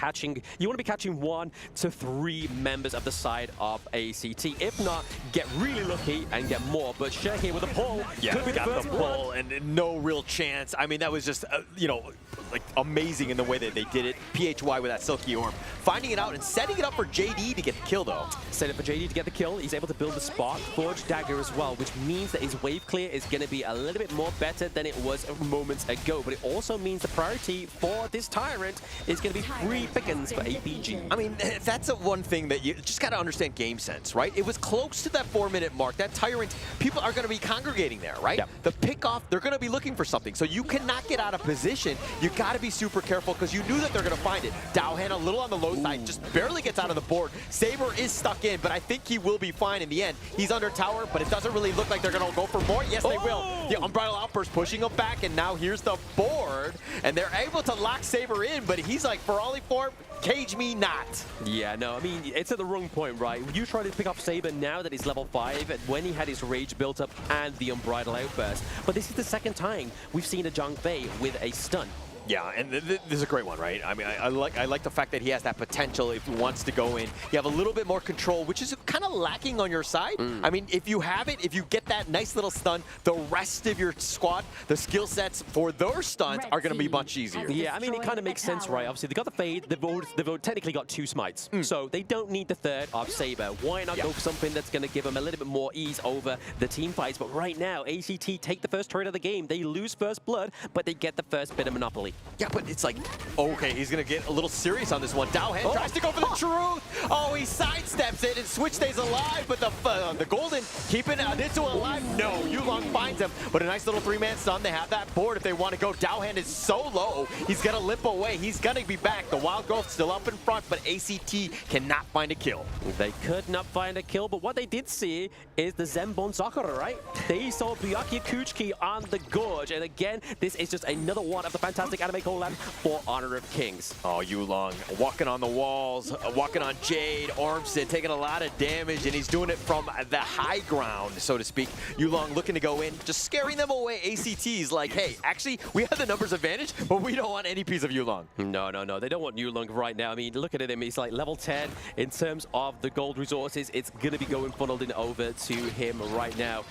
you want to be catching 1 to 3 members of the side of ACT. If not, get really lucky and get more. But Shrew here with a pull. Yeah, could be got the first the pull and no real chance. I mean, that was just, you know, like amazing in the way that they did it. PHY with that Silky Orb. Finding it out and setting it up for JD to get the kill, though. Set it for JD to get the kill. He's able to build the Spark Forge Dagger as well, which means that his wave clear is going to be a little bit more better than it was moments ago. But it also means the priority for this Tyrant is going to be free pickings for APG. I mean, that's one thing that you just got to understand game sense, right? It was close to that 4-minute mark. That Tyrant, people are going to be congregating there, right? Yep. The pick-off, they're going to be looking for something. So you cannot get out of position. You got to be super careful because you knew that they're going to find it. Dowhen a little on the low side, just barely gets out of the board. Saber is stuck in, but I think he will be fine in the end. He's under tower, but it doesn't really look like they're going to go for more. Yes, they will. The Unbridled Outburst pushing him back, and now here's the board, and they're able to lock Saber in, but he's like, for all he for, cage me not. Yeah, no, I mean, it's at the wrong point, right? You try to pick up Saber now that he's level 5, when he had his rage built up and the Unbridled Outburst. But this is the second time we've seen a Zhang Fei with a stun. Yeah, and this is a great one, right? I mean, I like the fact that he has that potential if he wants to go in. You have a little bit more control, which is kind of lacking on your side. I mean, if you have it, if you get that nice little stun, the rest of your squad, the skill sets for their stuns are going to be much easier. Yeah, I mean, it kind of makes sense, right? Obviously, they got the Fade, they've technically got 2 smites, so they don't need the third of Saber. Why not go for something that's going to give them a little bit more ease over the team fights? But right now, ACT take the first turret of the game. They lose first blood, but they get the first bit of Monopoly. Yeah, but it's like, okay, he's going to get a little serious on this one. Dowhen tries to go for the truth. Oh, he sidesteps it, and Switch stays alive, but the Golden keeping Nitsu alive. No, Yulong finds him, but a nice little 3-man stun. They have that board if they want to go. Dowhen is so low, he's going to limp away. He's going to be back. The Wild Growth still up in front, but ACT cannot find a kill. They could not find a kill, but what they did see is the Zenbon Sakura, right? They saw Byakuya Kuchiki on the Gorge, and again, this is just another one of the fantastic anime collabs for Honor of Kings. Oh, Yulong walking on the walls, walking on Jade, Ormson taking a lot of damage, and he's doing it from the high ground, so to speak. Yulong looking to go in, just scaring them away. ACT's like, hey, actually, we have the numbers advantage, but we don't want any piece of Yulong. No, no, no. They don't want Yulong right now. I mean, look at him. He's like level 10 in terms of the gold resources. It's going to be going funneled in over to him right now.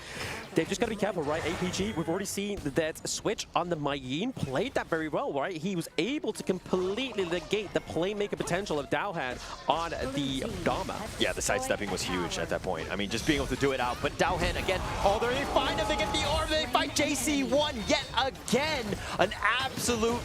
They've just got to be careful, right? APG, we've already seen that Switch on the Mayin played that very well, right? He was able to completely negate the playmaker potential of Dowhen on the Dharma. Yeah, the sidestepping was huge at that point. I mean, just being able to do it out. But Dowhen again, oh, there they find him. They get the orb. They find JC1 yet again. An absolute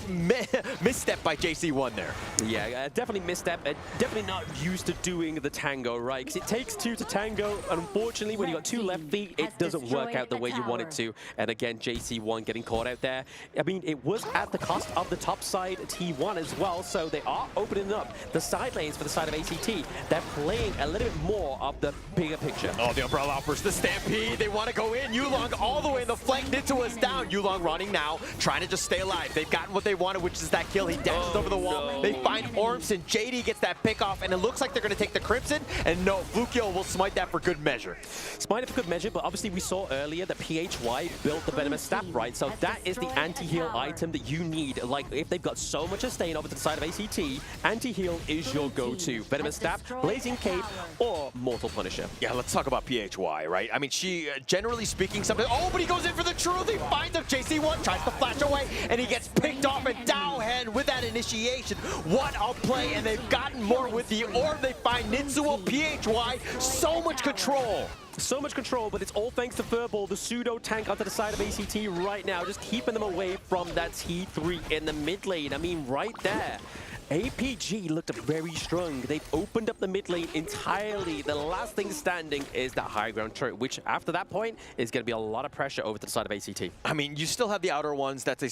misstep by JC1 there. Yeah, definitely misstep. Definitely not used to doing the tango, right? Because it takes 2 to tango. And unfortunately, when you got 2 left feet, it doesn't work out the way you want it to. And again, JC1 getting caught out there. I mean, it was at the cost of the top side T1 as well, so they are opening up the side lanes for the side of ACT. They're playing a little bit more of the bigger picture. Oh, the Umbrella Outburst, the Stampede, they want to go in. Yulong all the way in the flank. Nitsu is down. Yulong running now, trying to just stay alive. They've gotten what they wanted, which is that kill. He dashes over the wall. No. They find Ormson. JD gets that pick off, and it looks like they're going to take the Crimson, and no, Flukio will smite that for good measure. Smite it for good measure, but obviously we saw earlier that PHY built the Venomous Staff, right? So that is the anti-heal item that you need. Like, if they've got so much sustain over to the side of ACT, anti-heal is your go-to. Venomous Staff, Blazing Cape, or Mortal Punisher. Yeah, let's talk about PHY, right? I mean, she, generally speaking, something. Oh, but he goes in for the truth. He finds him. JC1 tries to flash away, and he gets picked off. And Dowhen with that initiation. What a play, and they've gotten more with the orb. They find Nitsuo, PHY, so much control. So much control, but it's all thanks to Furball, the pseudo tank onto the side of ACT right now, just keeping them away from that T3 in the mid lane. I mean, right there. APG looked very strong. They've opened up the mid lane entirely. The last thing standing is that high ground turret, which after that point is going to be a lot of pressure over to the side of ACT. I mean, you still have the outer ones. That's a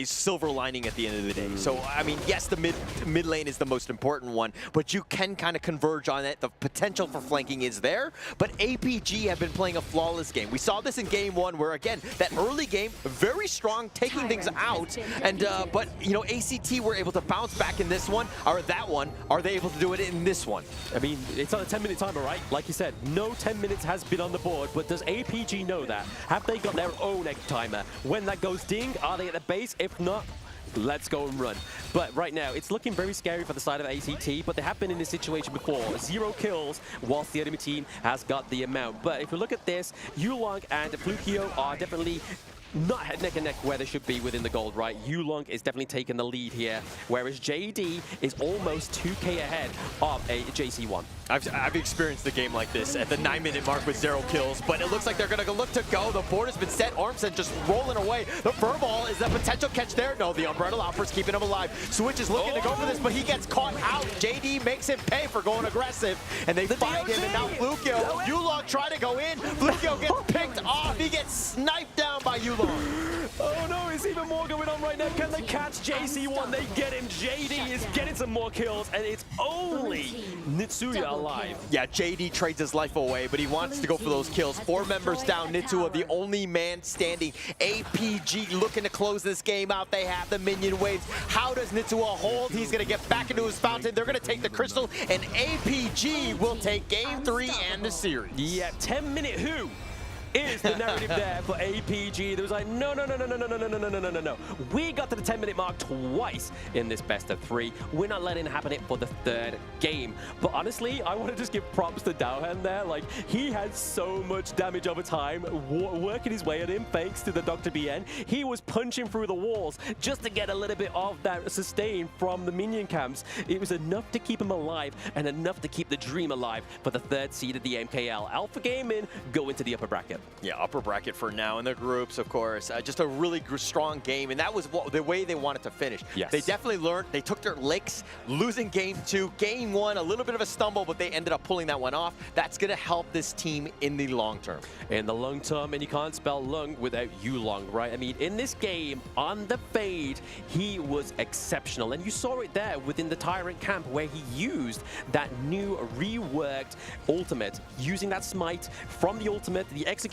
silver lining at the end of the day. So I mean, yes, the mid lane is the most important one, but you can kind of converge on it. The potential for flanking is there, but APG have been playing a flawless game. We saw this in game 1, where again that early game very strong, taking things out, and but ACT were able to bounce back. back in this one, or that one, are they able to do it in this one? I mean, it's on a 10-minute timer, right? Like you said, no 10 minutes has been on the board, but does APG know that? Have they got their own egg timer? When that goes ding, are they at the base? If not, let's go and run. But right now, it's looking very scary for the side of ACT, but they have been in this situation before. 0 kills, whilst the enemy team has got the amount. But if you look at this, Yulong and Flukio are definitely not neck and neck where they should be within the gold, right? Yulong is definitely taking the lead here, whereas JD is almost 2k ahead of a JC1. I've experienced a game like this at the 9-minute mark with 0 kills, but it looks like they're going to look to go. The board has been set. Armstead just rolling away. The furball is a potential catch there. No, the Umbrella Outburst keeping him alive. Switch is looking to go for this, but he gets caught out. JD makes him pay for going aggressive, and they find him, and now Flukio. Yulong try to go in. Flukio gets picked off. He gets sniped down by Yulong. Oh no, it's even more going on right now. Can they catch JC1? They get him. JD is getting some more kills, and it's only Nitsuya alive. Yeah, JD trades his life away, but he wants to go for those kills. 4 members down, Nitsua the only man standing. APG looking to close this game out. They have the minion waves. How does Nitsua hold? He's going to get back into his fountain. They're going to take the crystal, and APG will take game 3 and the series. Yeah, 10-minute who? Is the narrative there for APG. There was like, no. We got to the 10-minute mark twice in this best of 3. We're not letting it happen for the 3rd game. But honestly, I want to just give props to Daohan there. Like, he had so much damage over time, working his way at him, thanks to the Dr. BN. He was punching through the walls just to get a little bit of that sustain from the minion camps. It was enough to keep him alive and enough to keep the dream alive for the 3rd seed of the MKL. Alpha Gaming go into the upper bracket. Yeah, upper bracket for now in the groups, of course. Just a really strong game, and that was the way they wanted to finish. Yes. They definitely learned. They took their licks, losing game 2. Game 1, a little bit of a stumble, but they ended up pulling that one off. That's going to help this team in the long term. In the long term, and you can't spell lung without Yulong, right? I mean, in this game, on the fade, he was exceptional. And you saw it there within the Tyrant camp where he used that new reworked ultimate. Using that smite from the ultimate, the execution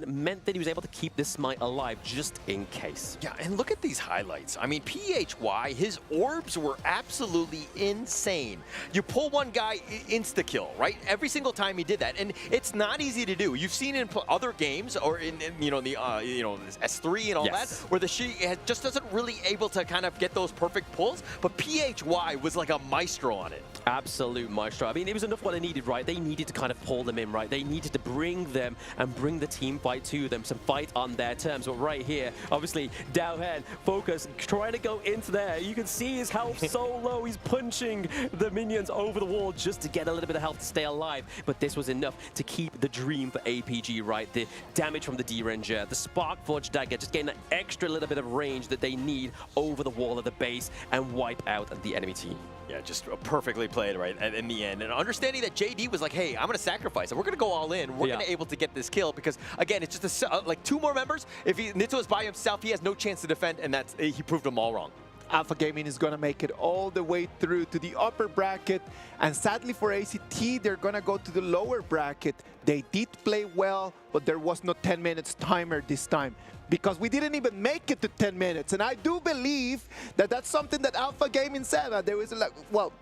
meant that he was able to keep this smite alive just in case. Yeah, and look at these highlights. I mean, PHY, his orbs were absolutely insane. You pull one guy, insta-kill, right? Every single time he did that, and it's not easy to do. You've seen in other games, or in the S3 and all that, where the She just doesn't really able to kind of get those perfect pulls, but PHY was like a maestro on it. Absolute maestro. I mean, it was enough what they needed, right? They needed to kind of pull them in, right? They needed to bring them and bring the team fight to them, some fight on their terms. But right here, obviously, Daohan, focus, trying to go into there. You can see his health so low. He's punching the minions over the wall just to get a little bit of health to stay alive. But this was enough to keep the dream for APG, right? The damage from the D-Ranger, the Spark Forge Dagger, just getting that extra little bit of range that they need over the wall of the base and wipe out the enemy team. Yeah, just perfectly played right in the end. And understanding that JD was like, hey, I'm going to sacrifice it. We're going to go all in. We're going to be able to get this kill because, again, it's just like 2 more members. If Nitsuo is by himself, he has no chance to defend, and he proved them all wrong. Alpha Gaming is going to make it all the way through to the upper bracket. And sadly for ACT, they're going to go to the lower bracket. They did play well, but there was no 10 minutes timer this time, because we didn't even make it to 10 minutes. And I do believe that that's something that Alpha Gaming said. There was like, well,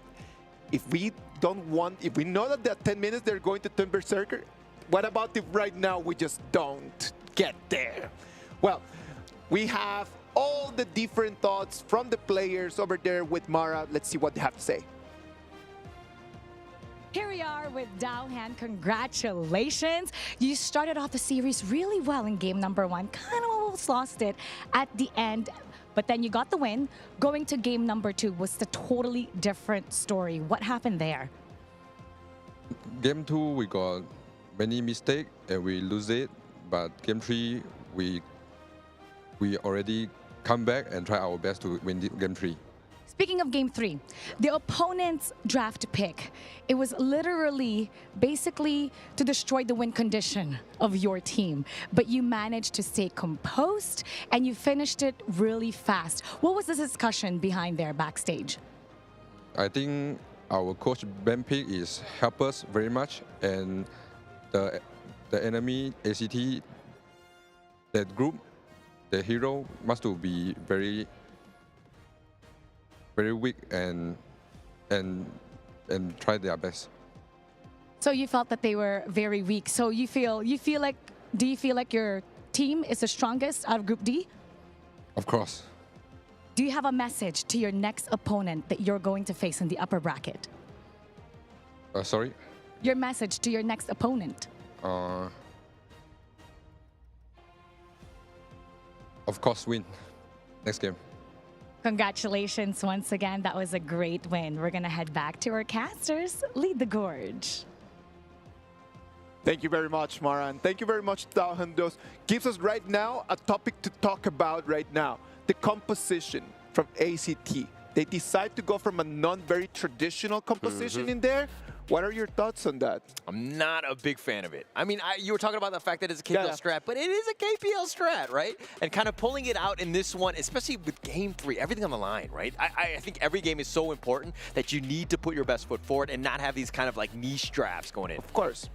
if we know that at 10 minutes they're going to turn Berserker, what about if right now we just don't get there? Well, we have all the different thoughts from the players over there with Mara. Let's see what they have to say. Here we are with Daohan. Congratulations. You started off the series really well in game number 1. Kind of almost lost it at the end, but then you got the win. Going to game number 2 was a totally different story. What happened there? Game 2, we got many mistakes and we lose it. But game 3, we already come back and try our best to win game 3. Speaking of game 3, the opponent's draft pick, it was literally basically to destroy the win condition of your team, but you managed to stay composed and you finished it really fast. What was the discussion behind there backstage? I think our coach Ben pick is help us very much, and the enemy ACT, that group, the hero must to be very very weak and try their best. So you felt that they were very weak. So do you feel like your team is the strongest out of Group D? Of course. Do you have a message to your next opponent that you're going to face in the upper bracket? Sorry? Your message to your next opponent. Of course, win next game. Congratulations once again. That was a great win. We're going to head back to our casters. Lead the gorge. Thank you very much, Mara, and thank you very much, Taohandos. Gives us right now a topic to talk about right now. The composition from ACT. They decide to go from a non-very traditional composition in there. What are your thoughts on that? I'm not a big fan of it. I mean, you were talking about the fact that it's a KPL strat, but it is a KPL strat, right? And kind of pulling it out in this one, especially with Game 3, everything on the line, right? I think every game is so important that you need to put your best foot forward and not have these kind of like niche drafts going in. Of course.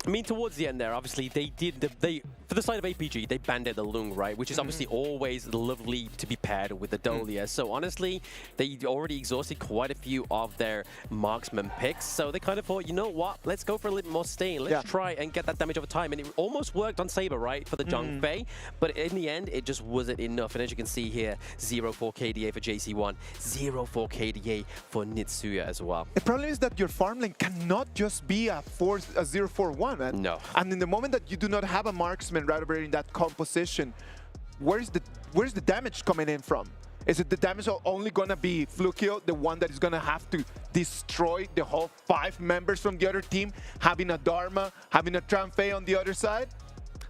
I mean, towards the end there, obviously, for the side of APG, they banded the Lung, right? Which is obviously always lovely to be paired with the Dolia. So honestly, they already exhausted quite a few of their marksman picks. So they kind of thought, you know what? Let's go for a little more sustain. Let's try and get that damage over time. And it almost worked on Saber, right? For the Zhang Fei. But in the end, it just wasn't enough. And as you can see here, 0-4 KDA for JC1, 0-4 KDA for Nitsuya as well. The problem is that your farm lane cannot just be a 0-4-1. Man. No. And in the moment that you do not have a marksman right over in that composition, where's the damage coming in from? Is it the damage only gonna be Flukio, the one that is gonna have to destroy the whole 5 members from the other team, having a Dharma, having a Tramfei on the other side?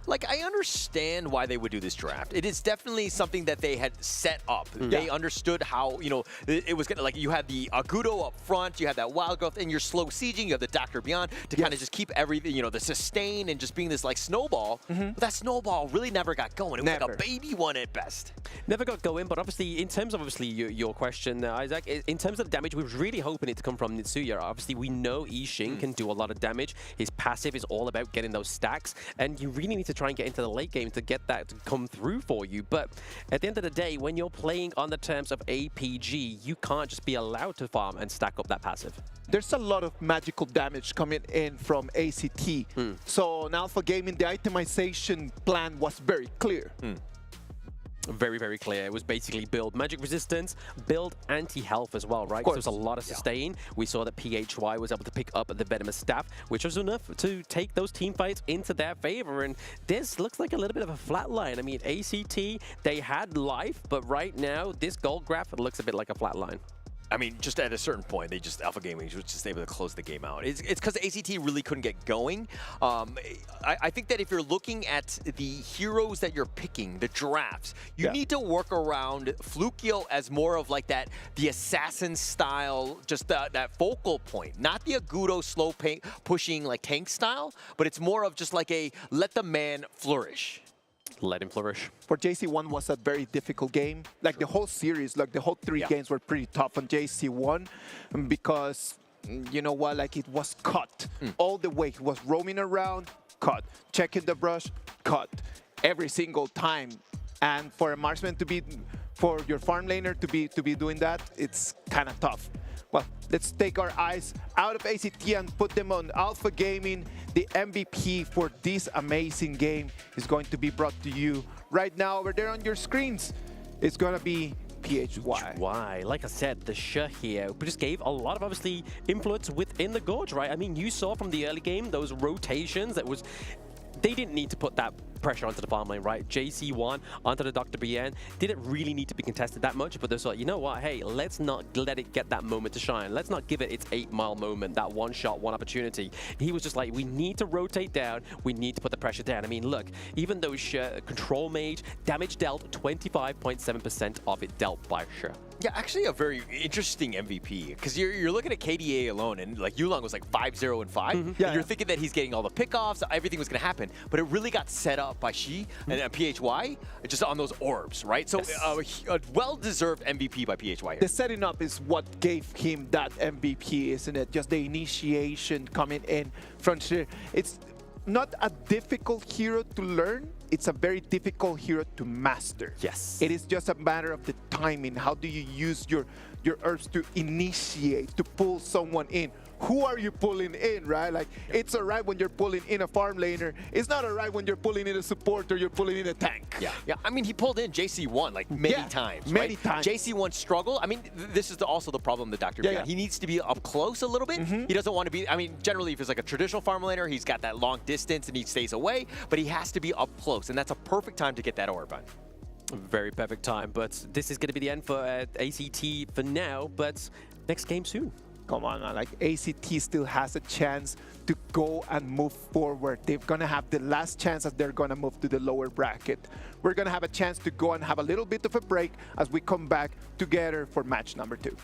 Like, I understand why they would do this draft. It is definitely something that they had set up. They understood how, you know, it was gonna, like, you had the Agudo up front, you had that Wild Growth, and you're slow sieging, you have the Dr. Beyond to kind of just keep everything, you know, the sustain and just being this, like, snowball. But that snowball really never got going. It was like a baby one at best. Never got going, but obviously, in terms of your question, Isaac, in terms of the damage, we were really hoping it to come from Nitsuya. Obviously, we know Yixing can do a lot of damage. His passive is all about getting those stacks, and you really need to try and get into the late game to get that to come through for you. But at the end of the day, when you're playing on the terms of APG, you can't just be allowed to farm and stack up that passive. There's a lot of magical damage coming in from ACT. So in Alpha Gaming, the itemization plan was very clear. Very, very clear. It was basically build magic resistance, build anti-health as well, right? So there's a lot of sustain. We saw that PHY was able to pick up the Venomous Staff, which was enough to take those team fights into their favor. And this looks like a little bit of a flat line. I mean, ACT, they had life, but right now, this gold graph looks a bit like a flat line. I mean, just at a certain point, Alpha Gaming was just able to close the game out. It's because ACT really couldn't get going. I think that if you're looking at the heroes that you're picking, the drafts, you need to work around Flukio as more of like the assassin style, just that focal point. Not the Agudo slow pushing like tank style, but it's more of just like a let the man flourish. Let him flourish. For JC1 was a very difficult game. Like the whole series, like the whole 3 games were pretty tough on JC1 because, you know what, like it was cut all the way. He was roaming around, cut. Checking the brush, cut. Every single time. And for a marksman to be, for your farm laner to be doing that, it's kind of tough. Well, let's take our eyes out of ACT and put them on Alpha Gaming. The MVP for this amazing game is going to be brought to you right now over there on your screens. It's going to be PHY. Like I said, the Shrew here just gave a lot of obviously influence within the Gorge, right? I mean, you saw from the early game those rotations that was... They didn't need to put that pressure onto the farm lane, right? JC1 onto the Dr. BN didn't really need to be contested that much, but they thought, you know what, hey, let's not let it get that moment to shine. Let's not give it its 8-mile moment, that one shot, one opportunity. He was just like, we need to rotate down, we need to put the pressure down. I mean, look, even though Control Mage, damage dealt, 25.7% of it dealt by Shrew. Yeah, actually a very interesting MVP because you're looking at KDA alone and like Yulong was like 5-0 and 5. And you're thinking that he's getting all the pickoffs, everything was going to happen, but it really got set up by Shi and PHY just on those orbs, right? So a well-deserved MVP by PHY here. The setting up is what gave him that MVP, isn't it? Just the initiation coming in from Shrew. It's not a difficult hero to learn. It's a very difficult hero to master. Yes. It is just a matter of the timing. How do you use your your herbs to initiate, to pull someone in. Who are you pulling in, right? Like, it's all right when you're pulling in a farm laner. It's not all right when you're pulling in a support or you're pulling in a tank. Yeah. I mean, he pulled in JC1 like many times. Many right? times. JC1 struggle. I mean, this is also the problem with Dr. Beyond. He needs to be up close a little bit. He doesn't want to be, I mean, generally if it's like a traditional farm laner, he's got that long distance and he stays away, but he has to be up close, and that's a perfect time to get that orb on. Very perfect time, but this is going to be the end for ACT for now, but next game soon. Come on, man. Like, ACT still has a chance to go and move forward. They're going to have the last chance as they're going to move to the lower bracket. We're going to have a chance to go and have a little bit of a break as we come back together for match number 2.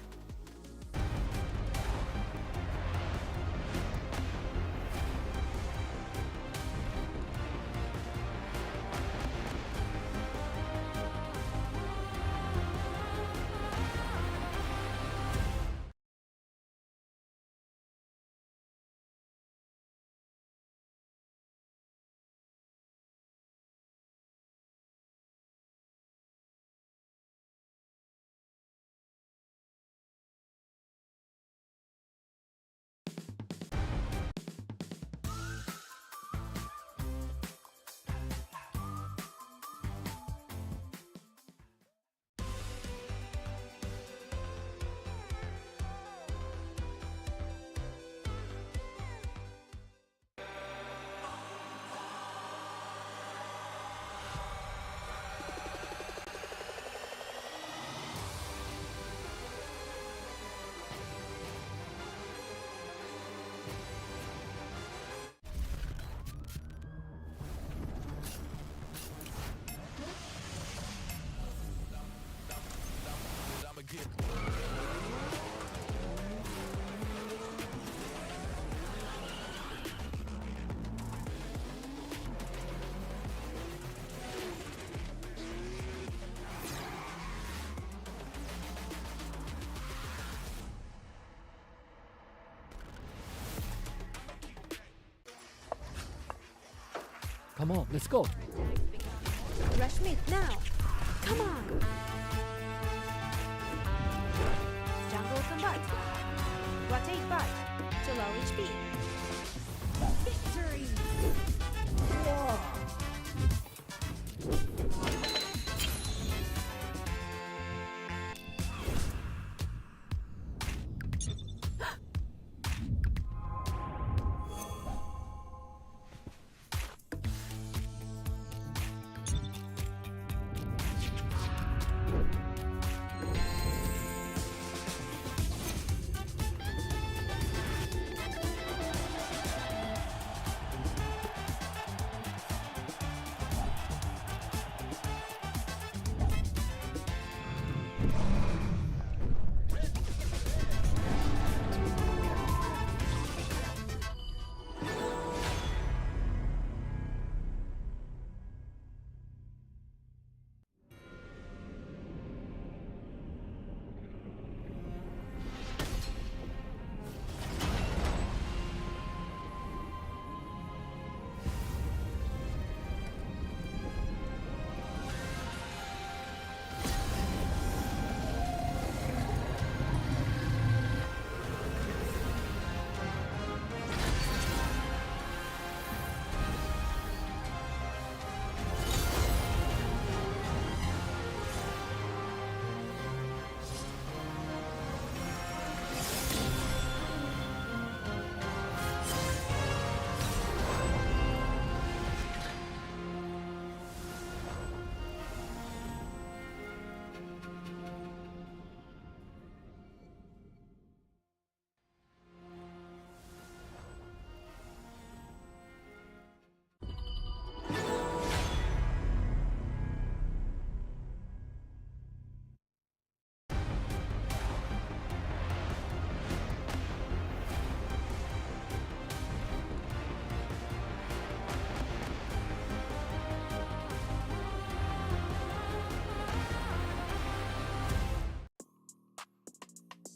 Come on, let's go. Rush mid now. Come on. Jungle combat. Rotate bot to low HP. Victory!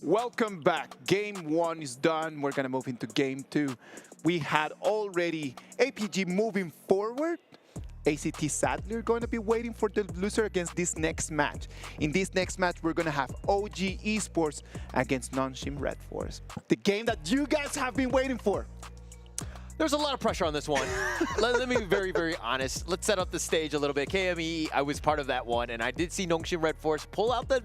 Welcome back. Game 1 is done. We're gonna move into game 2. We had already APG moving forward, ACT sadly are going to be waiting for the loser against this next match. In this next match, we're going to have OG Esports against Nongshim RedForce. The game that you guys have been waiting for. There's a lot of pressure on this one. Let me be very, very honest. Let's set up the stage a little bit. KME, I was part of that one, and I did see Nongshim RedForce pull out the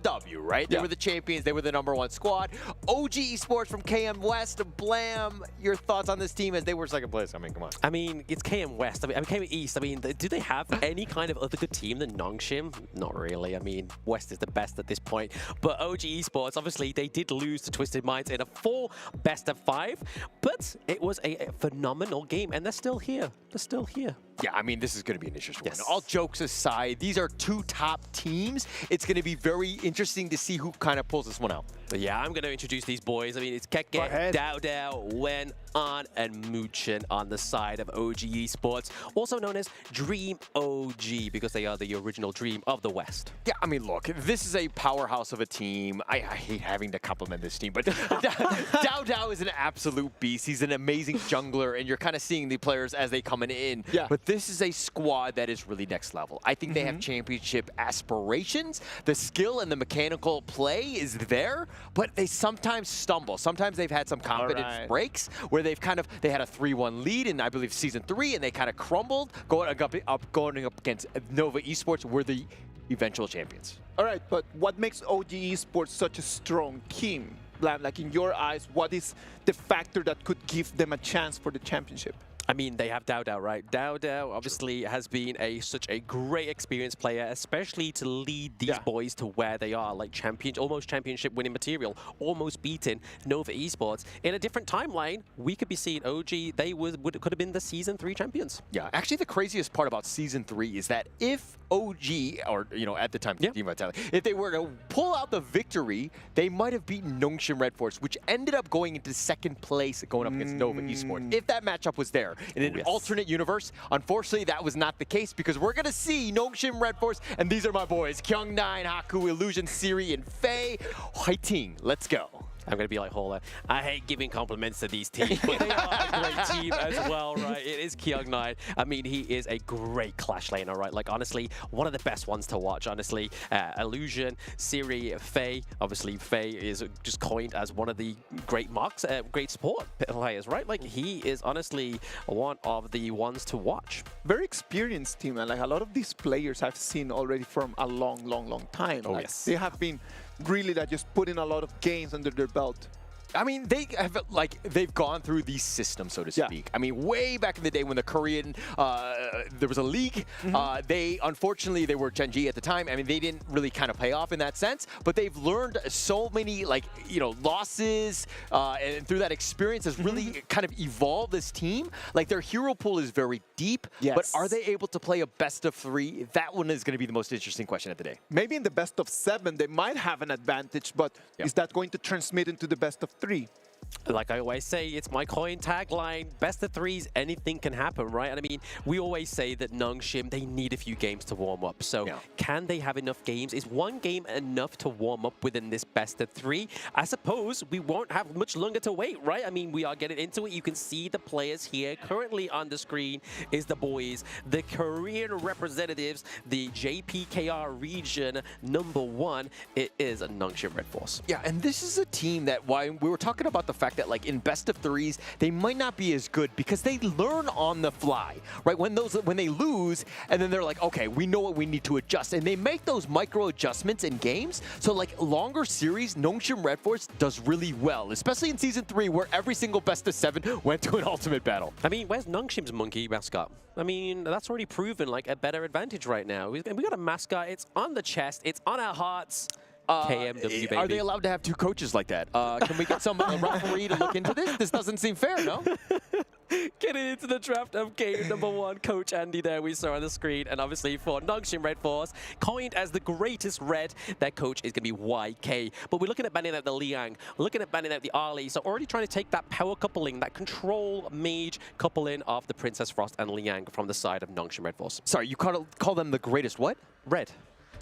W, right? They were the champions. They were the #1 squad. OG Esports from KM West, Blam. Your thoughts on this team as they were second place? I mean, come on. I mean, it's KM West. I mean, KM East. I mean, do they have any kind of other good team than Nongshim? Not really. I mean, West is the best at this point. But OG Esports, obviously, they did lose to Twisted Minds in a 4 best-of-5, but it was a phenomenal game, and they're still here. They're still here. Yeah, I mean, this is going to be an interesting one. All jokes aside, these are 2 top teams. It's going to be very interesting to see who kind of pulls this one out. But yeah, I'm going to introduce these boys. I mean, it's Keke, Dao, Wen, An, and Muchen on the side of OG Esports, also known as Dream OG, because they are the original Dream of the West. Yeah, I mean, look, this is a powerhouse of a team. I hate having to compliment this team, but Dao is an absolute beast. He's an amazing jungler, and you're kind of seeing the players as they coming in. Yeah. But this is a squad that is really next level. I think they have championship aspirations. The skill and the mechanical play is there, but they sometimes stumble. Sometimes they've had some confidence breaks where they had a 3-1 lead in, I believe, Season 3, and they kind of crumbled, going up against Nova Esports, were the eventual champions. All right, but what makes OG Esports such a strong team? Like, in your eyes, what is the factor that could give them a chance for the championship? I mean, they have Dao, right? Dao obviously has been such a great experienced player, especially to lead these boys to where they are, like almost championship winning material, almost beating Nova Esports. In a different timeline, we could be seeing OG, they could have been the Season 3 champions. Yeah, actually the craziest part about Season 3 is that if OG, or at the time, if they were to pull out the victory, they might have beaten Nongshim RedForce, which ended up going into second place going up against Nova Esports. If that matchup was there. In an alternate universe, unfortunately, that was not the case, because we're going to see Nongshim RedForce, and these are my boys, Kyung9, Haku, Illusion, Siri, and Faye. Haiting, let's go. I'm going to be like Hola. I hate giving compliments to these teams, but they are a great team as well, right? It is Kyung9. I mean, he is a great Clash laner, right? Like, honestly, one of the best ones to watch, honestly. Illusion, Siri, Faye. Obviously, Faye is just coined as one of the great great support players, right? Like, he is honestly one of the ones to watch. Very experienced team, and like a lot of these players I've seen already from a long, long, long time. Oh, like, yes. They have been really just putting a lot of games under their belt. I mean, they've gone through these systems, so to speak. I mean, way back in the day when the Korean, there was a league, unfortunately, they were Genji at the time. I mean, they didn't really kind of pay off in that sense, but they've learned so many, losses, and through that experience has really kind of evolved this team. Like, their hero pool is very deep, but are they able to play a best of 3? That one is going to be the most interesting question of the day. Maybe in the best of 7, they might have an advantage, but is that going to transmit into the best of 3? Like I always say, it's my coin tagline, best of 3s, anything can happen, right? And I mean, we always say that Nongshim, they need a few games to warm up. So can they have enough games? Is one game enough to warm up within this best of 3? I suppose we won't have much longer to wait, right? I mean, we are getting into it. You can see the players here. Currently on the screen is the boys, the Korean representatives, the JPKR region #1. It is a Nongshim RedForce. Yeah, and this is a team that, why we were talking about the fact that, like, in best of 3s, they might not be as good because they learn on the fly, right? When they lose, and then they're like, okay, we know what we need to adjust, and they make those micro adjustments in games. So, like, longer series, Nongshim RedForce does really well, especially in Season 3, where every single best of 7 went to an ultimate battle. I mean, where's Nongshim's monkey mascot? I mean, that's already proven, like, a better advantage right now. We got a mascot. It's on the chest. It's on our hearts. KMW, baby. Are they allowed to have 2 coaches like that? Can we get some referee to look into this? This doesn't seem fair, no? Getting into the draft of game #1, Coach Andy there we saw on the screen. And obviously for Nongshim RedForce, coined as the greatest red, their coach is going to be YK. But we're looking at banning out the Liang, we're looking at banning out the Ali. So already trying to take that power coupling, that control mage coupling of the Princess Frost and Liang from the side of Nongshim RedForce. Sorry, you call them the greatest what? Red.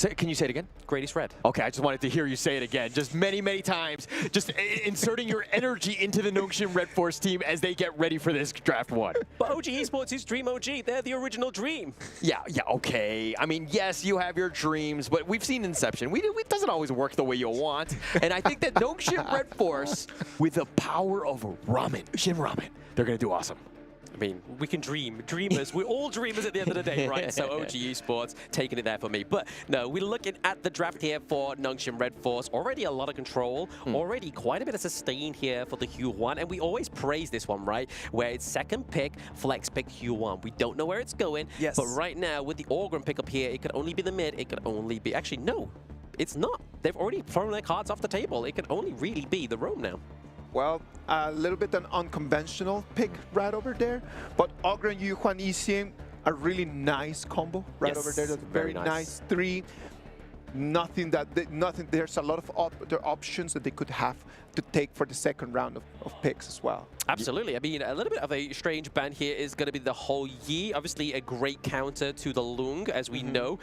Can you say it again? Greatest red. Okay, I just wanted to hear you say it again. Just many, many times. Just inserting your energy into the Nongshim RedForce team as they get ready for this draft 1. But OG Esports is Dream OG. They're the original Dream. Yeah, okay. I mean, yes, you have your dreams, but we've seen Inception. It doesn't always work the way you want. And I think that Nongshim RedForce, with the power of ramen, Shin Ramen, they're going to do awesome. I mean, we can dream. Dreamers. We're all dreamers at the end of the day, right? So OG Esports taking it there for me. But no, we're looking at the draft here for Nongshim RedForce. Already a lot of control. Already quite a bit of sustain here for the Hue-1. And we always praise this one, right? Where it's second pick, flex pick Hue-1. We don't know where it's going. Yes. But right now, with the Orgrim pick up here, it could only be the mid. It could only be... Actually, no. It's not. They've already thrown their cards off the table. It can only really be the Roam now. Well, a little bit an unconventional pick right over there, but Ogre and Yuhuan Yixing, a really nice combo right over there. That's very nice. 3. Nothing. There's a lot of other options that they could have to take for the second round of picks as well. Absolutely. I mean, a little bit of a strange ban here is going to be the whole Yi. Obviously, a great counter to the Lung, as we know.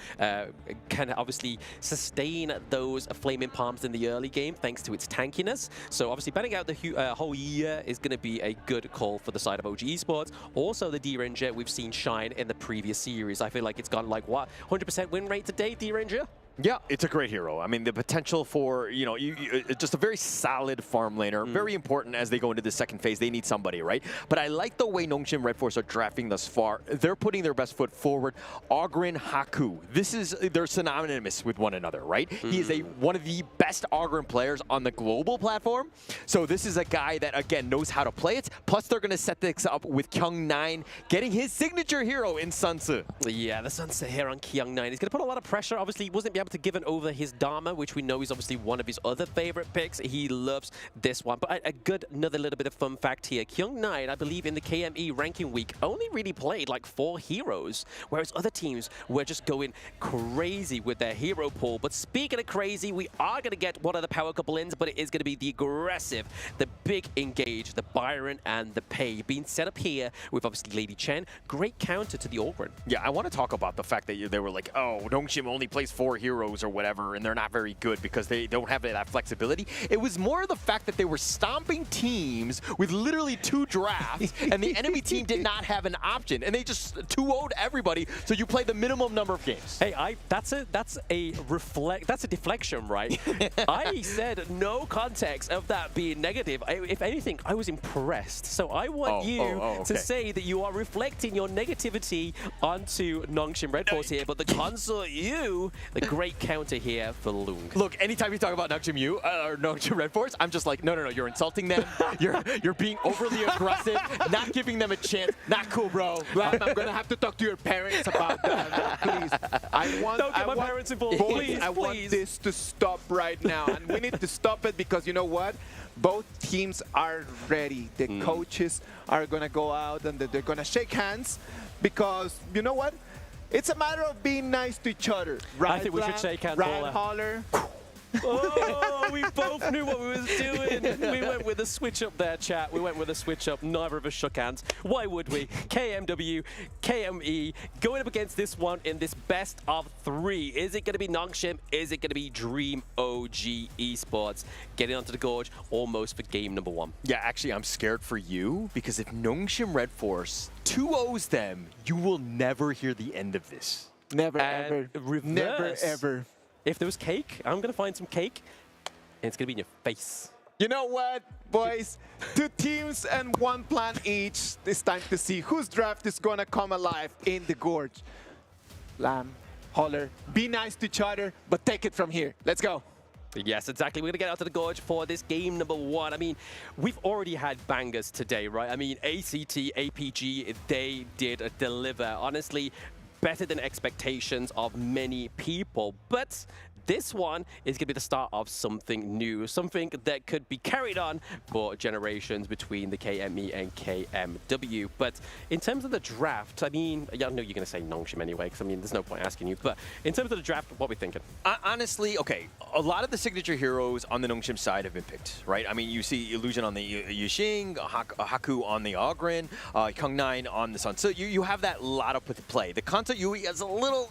Can obviously sustain those Flaming Palms in the early game, thanks to its tankiness. So obviously, banning out the whole Yi is going to be a good call for the side of OG Esports. Also, the D-Ranger we've seen shine in the previous series. I feel like it's gone like, what, 100% win rate today, D-Ranger? Yeah, it's a great hero. I mean, the potential for, just a very solid farm laner, very important as they go into the second phase. They need somebody, right? But I like the way Nongshim RedForce are drafting thus far. They're putting their best foot forward. Ogren Haku. They're synonymous with one another, right? He is one of the best Ogren players on the global platform. So this is a guy that, again, knows how to play it. Plus, they're going to set this up with Kyung9 getting his signature hero in Sunsu. Yeah, the Sunsu here on Kyung9 is going to put a lot of pressure. Obviously, he wasn't able to give it over his Dharma, which we know is obviously one of his other favorite picks. He loves this one. But another little bit of fun fact here. Kyung9, I believe in the KME ranking week, only really played like 4 heroes, whereas other teams were just going crazy with their hero pool. But speaking of crazy, we are going to get one of the power couple ins, but it is going to be the aggressive, the big engage, the Byron and the Pei being set up here with obviously Lady Chen. Great counter to the Orgren. Yeah, I want to talk about the fact that they were like, oh, Nongshim only plays 4 heroes or whatever, and they're not very good because they don't have that flexibility. It was more the fact that they were stomping teams with literally 2 drafts, and the enemy team did not have an option, and they just 2-0'd everybody, so you play the minimum number of games. Hey, that's a deflection, right? I said no context of that being negative. If anything, I was impressed. So I want you to say that you are reflecting your negativity onto Nongshim RedForce here, but the consort you, the great counter here for Lung. Look, anytime you talk about Nongshim U or Nongshim RedForce, I'm just like, no, you're insulting them. You're being overly aggressive, not giving them a chance. Not cool, bro. I'm gonna have to talk to your parents about that, please. Don't get my parents involved. Please, I want this to stop right now, and we need to stop it because you know what? Both teams are ready. The coaches are gonna go out and they're gonna shake hands because you know what? It's a matter of being nice to each other, right? I think we should shake hands, right, Holler? Oh, we both knew what we was doing. We went with a switch up there, chat. We went with a switch up. Neither of us shook hands. Why would we? KMW, KME, going up against this one in this best of 3. Is it going to be Nongshim? Is it going to be Dream OG Esports? Getting onto the gorge almost for game number 1. Yeah, actually, I'm scared for you because if Nongshim RedForce 2-0s them, you will never hear the end of this. Never, ever. Reverse. Never, ever. If there was cake, I'm going to find some cake, and it's going to be in your face. You know what, boys? 2 teams and 1 plan each. It's time to see whose draft is going to come alive in the gorge. Lamb, Holler, be nice to each other, but take it from here. Let's go. Yes, exactly. We're going to get out to the gorge for this game number 1. I mean, we've already had bangers today, right? I mean, ACT, APG, they did deliver. Honestly, better than expectations of many people. But this one is going to be the start of something new, something that could be carried on for generations between the KME and KMW. But in terms of the draft, I mean, I know you're going to say Nongshim anyway, because I mean, there's no point asking you. But in terms of the draft, what are we thinking? Honestly, okay, a lot of the signature heroes on the Nongshim side have been picked, right? I mean, you see Illusion on the Yixing, Haku on the Ogren, Kyung9 on the Sun. So you have that lot of play. The Kanto Yui is a little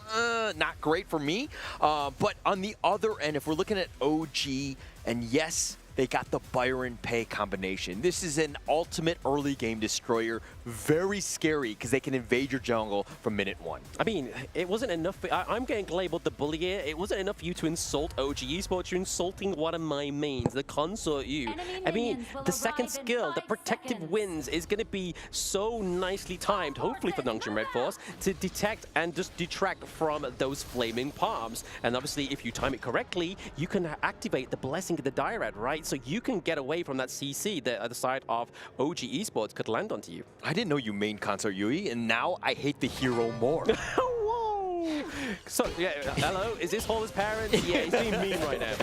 not great for me, but on the other end, if we're looking at OG, and yes, they got the Byron Pei combination. This is an ultimate early game destroyer. Very scary because they can invade your jungle from minute 1. I mean, it wasn't enough. I'm getting labeled the bully here. It wasn't enough for you to insult OG Esports. You're insulting one of my mains, the Consort U. I mean, the second skill, the protective winds, is going to be so nicely timed, hopefully for Nongshim RedForce, to detect and just detract from those flaming palms. And obviously, if you time it correctly, you can activate the Blessing of the Dyrad, right? So you can get away from that CC that other side of OG Esports could land onto you. I didn't know you main Consort Yui, and now I hate the hero more. Whoa! So, yeah, hello, is this Holler's parents? Yeah, he's being mean right now.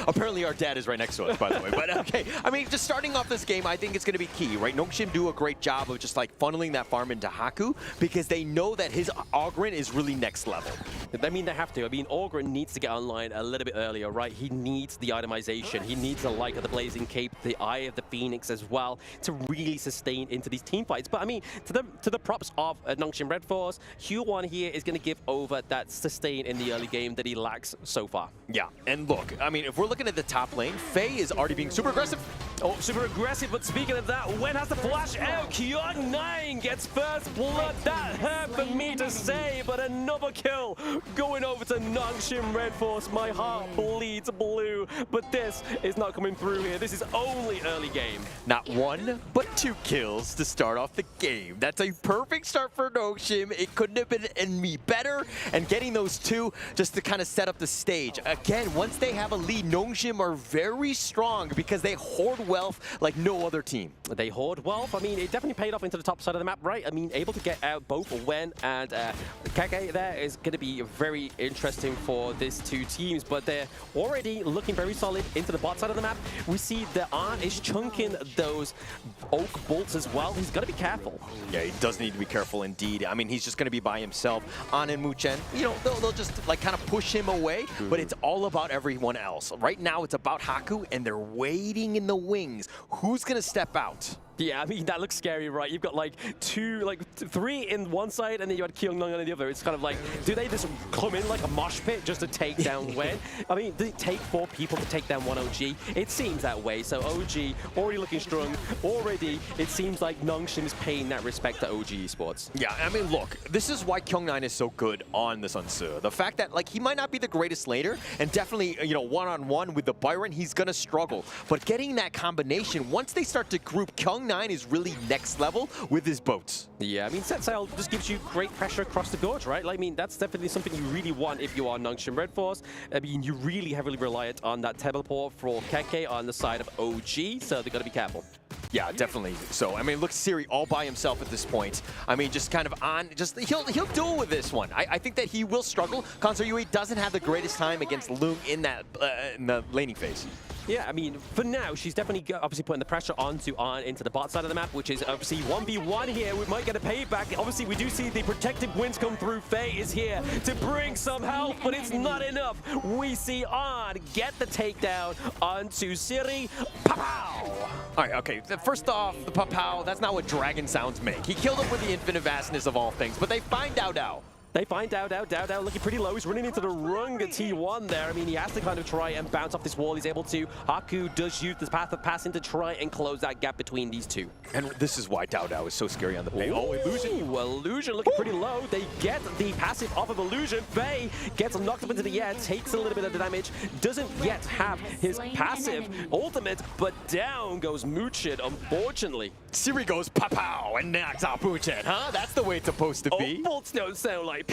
Apparently our dad is right next to us, by the way. But okay, I mean, just starting off this game, I think it's going to be key, right? Nongshim do a great job of just like funneling that farm into Haku because they know that his Ogren is really next level. I mean, they have to. I mean, Ogren needs to get online a little bit earlier, right? He needs the itemization. He needs the Light of the Blazing Cape, the Eye of the Phoenix as well to really sustain into these team fights. But I mean, to the props of Nongshim RedForce, Hugh1 here is going to give over that sustain in the early game that he lacks so far. Yeah, and look, I mean, if we're looking at the top lane, Faye is already being super aggressive. Oh, super aggressive, but speaking of that, when has the flash out? Kyung9 gets first blood. That hurt for me to say, but another kill going over to Nongshim RedForce. My heart bleeds blue, but this is not coming through here. This is only early game. Not 1, but 2 kills to start off the game. That's a perfect start for Nongshim. It couldn't have been any better, and getting those 2 just to kind of set up the stage. Again, once they have a lead, Nongshim are very strong because they hoard wealth like no other team. They hoard wealth. I mean, it definitely paid off into the top side of the map, right? I mean, able to get out both Wen and Kage there is going to be very interesting for these 2 teams, but they're already looking very solid into the bot side of the map. We see the Arn is chunking those oak bolts as well. He's got to be careful. Yeah, he does need to be careful indeed. I mean, he's just going to be by himself. An and Muchen, you know, they'll just like kind of push him away, but it's all about everyone else. Right now, it's about Haku, and they're waiting in the wings. Who's going to step out? Yeah, I mean, that looks scary, right? You've got like 3 in one side, and then you had Kyung9 on the other. It's kind of like, do they just come in like a mosh pit just to take down Wen? I mean, did it take 4 people to take down 1 OG? It seems that way. So OG already looking strong. Already, it seems like Nongshim is paying that respect to OG Esports. Yeah, I mean, look, this is why Kyung9 is so good on the Sun Tzu. The fact that, like, he might not be the greatest laner, and definitely, you know, one-on-one with the Byron, he's going to struggle. But getting that combination, once they start to group, Kyung9 is really next level with his boats. Yeah, I mean, set sail just gives you great pressure across the gorge, right? Like, I mean, that's definitely something you really want if you are Nongshim RedForce. I mean, you really heavily reliant on that teleport for Keke on the side of OG, so they've got to be careful. Yeah, definitely. So, I mean, look, Siri all by himself at this point. I mean, just kind of on, just he'll deal with this one. I think that he will struggle. Consort Yui doesn't have the greatest time against Loong in that in the laning phase. Yeah, I mean, for now, she's definitely obviously putting the pressure onto Arn into the bot side of the map, which is obviously 1v1 here. We might get a payback. Obviously, we do see the protective winds come through. Faye is here to bring some help, but it's not enough. We see Arn get the takedown onto Siri. Pow! All right, okay. First off, the pow, that's not what dragon sounds make. He killed him with the infinite vastness of all things, but they find Dao Dao. They find Dao Dao looking pretty low. He's running into the Runga T1 there. I mean, he has to kind of try and bounce off this wall. He's able to. Haku does use this path of passing to try and close that gap between these 2. And this is why Dao Dao is so scary on the Faye. Oh, Illusion. Illusion looking pretty low. They get the passive off of Illusion. Faye gets knocked up into the air, takes a little bit of the damage, doesn't yet have his passive ultimate, but down goes Muchen, unfortunately. Siri goes pow and knocks out Muchen, huh? That's the way it's supposed to be. Bolts don't sound like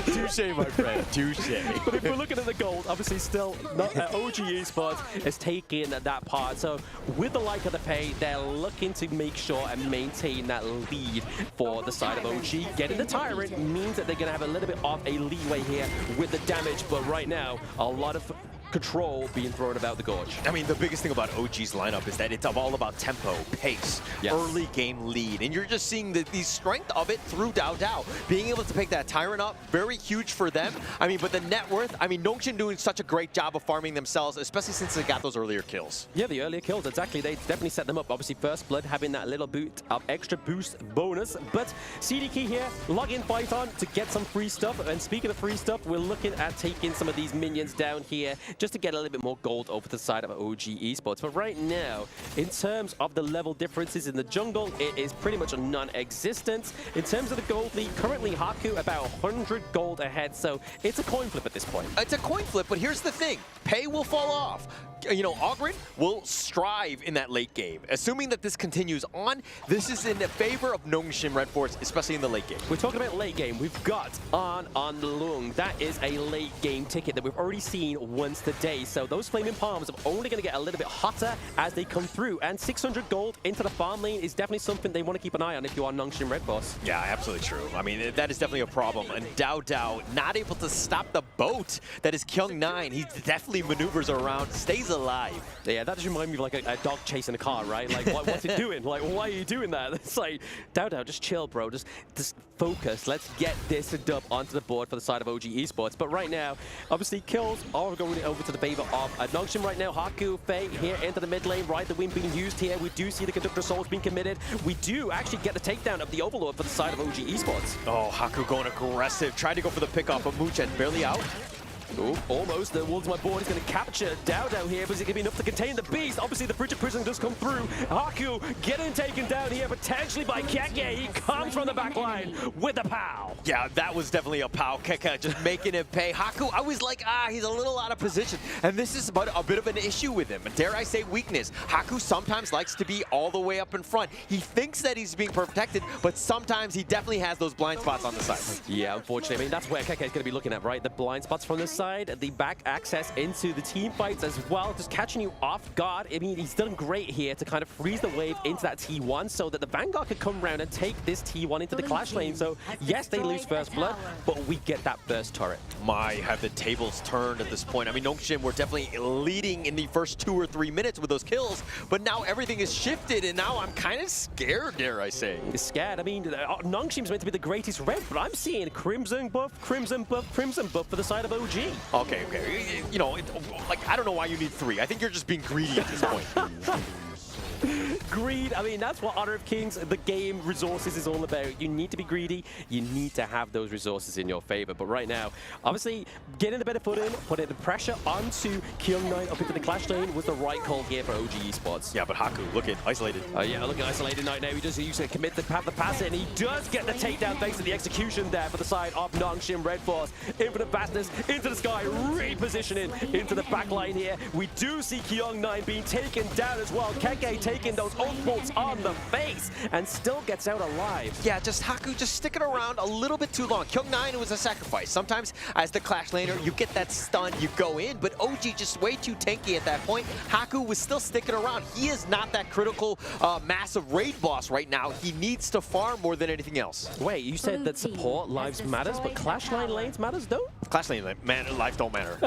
Touche, my friend. Touche. But if we're looking at the gold, obviously still not OG Esports is taking that part. So with the like of the pay, they're looking to make sure and maintain that lead for the side of OG. Getting the Tyrant means that they're going to have a little bit of a leeway here with the damage. But right now, a lot of control being thrown about the gorge. I mean, the biggest thing about OG's lineup is that it's all about tempo, pace, early game lead, and you're just seeing the strength of it through Dao. Being able to pick that Tyrant up, very huge for them. I mean, but the net worth, I mean, Nongshim doing such a great job of farming themselves, especially since they got those earlier kills. Yeah, the earlier kills, exactly. They definitely set them up. Obviously, First Blood having that little boot of extra boost bonus, but CDK here, login fight on to get some free stuff. And speaking of free stuff, we're looking at taking some of these minions down here just to get a little bit more gold over the side of OG Esports. But right now, in terms of the level differences in the jungle, it is pretty much a non-existent. In terms of the gold lead, currently Haku about 100 gold ahead, so it's a coin flip at this point. It's a coin flip, but here's the thing. Pay will fall off. You know, Ogren will strive in that late game. Assuming that this continues on, this is in favor of Nongshim RedForce, especially in the late game. We're talking about late game. We've got on the Lung. That is a late game ticket that we've already seen once today. So those Flaming Palms are only going to get a little bit hotter as they come through. And 600 gold into the farm lane is definitely something they want to keep an eye on if you are Nongshim RedForce. Yeah, absolutely true. I mean, that is definitely a problem. And Dao not able to stop the boat that is Kyung9. He definitely maneuvers around, stays alive. Yeah, that just reminds me of like a dog chasing a car, right? Like, what's it doing? Like, why are you doing that? It's like, Dao, just chill, bro. Just focus. Let's get this dub onto the board for the side of OG Esports. But right now, obviously, kills are going over to the favor of Nongshim right now. Haku, Faye here into the mid lane. Right, the wind being used here. We do see the Conductor Souls being committed. We do actually get the takedown of the Overlord for the side of OG Esports. Oh, Haku going aggressive. Tried to go for the pickoff, but Muchen barely out. Ooh, almost. The Wolves My Board is going to capture Dao here, but is it going to be enough to contain the beast? Obviously, the Frigid Prison does come through. Haku getting taken down here, potentially by Keke. He comes from the back line with a pow. Yeah, that was definitely a pow. Keke just making it pay. Haku, I was like, he's a little out of position. And this is about a bit of an issue with him. Dare I say weakness. Haku sometimes likes to be all the way up in front. He thinks that he's being protected, but sometimes he definitely has those blind spots on the side. Yeah, unfortunately. I mean, that's where Keke is going to be looking at, right? The blind spots from the side, the back access into the team fights as well, just catching you off guard. I mean, he's done great here to kind of freeze the wave into that T1 so that the Vanguard could come around and take this T1 into the clash lane. So yes, they lose First Blood, but we get that first turret. My, have the tables turned at this point. I mean, Nongshim were definitely leading in the first 2 or 3 minutes with those kills, but now everything is shifted, and now I'm kind of scared, dare I say. You're scared? I mean, Nongshim's meant to be the greatest red, but I'm seeing Crimson buff, Crimson buff, Crimson buff for the side of OG. Okay. You know, like, I don't know why you need 3. I think you're just being greedy at this point. Greed, I mean, that's what Honor of Kings, the game resources is all about. You need to be greedy. You need to have those resources in your favor. But right now, obviously, getting the better foot in, putting the pressure onto Kyung9 up into the clash lane was the right call here for OG Esports. Yeah, but Haku, look at isolated. Yeah, look at isolated right now. He just used to commit the pass it, and he does get the takedown thanks to the execution there for the side of Nongshim RedForce. Infinite fastness into the sky, repositioning into the back line here. We do see Kyung9 being taken down as well. Keke taking those ults on the face and still gets out alive. Yeah, just Haku just sticking around a little bit too long. Kyung9 was a sacrifice. Sometimes as the clash laner, you get that stun, you go in, but OG just way too tanky at that point. Haku was still sticking around. He is not that critical massive raid boss right now. He needs to farm more than anything else. Wait, you said that support lives matters, but clash lane lanes matters though? Clash lane lives don't matter.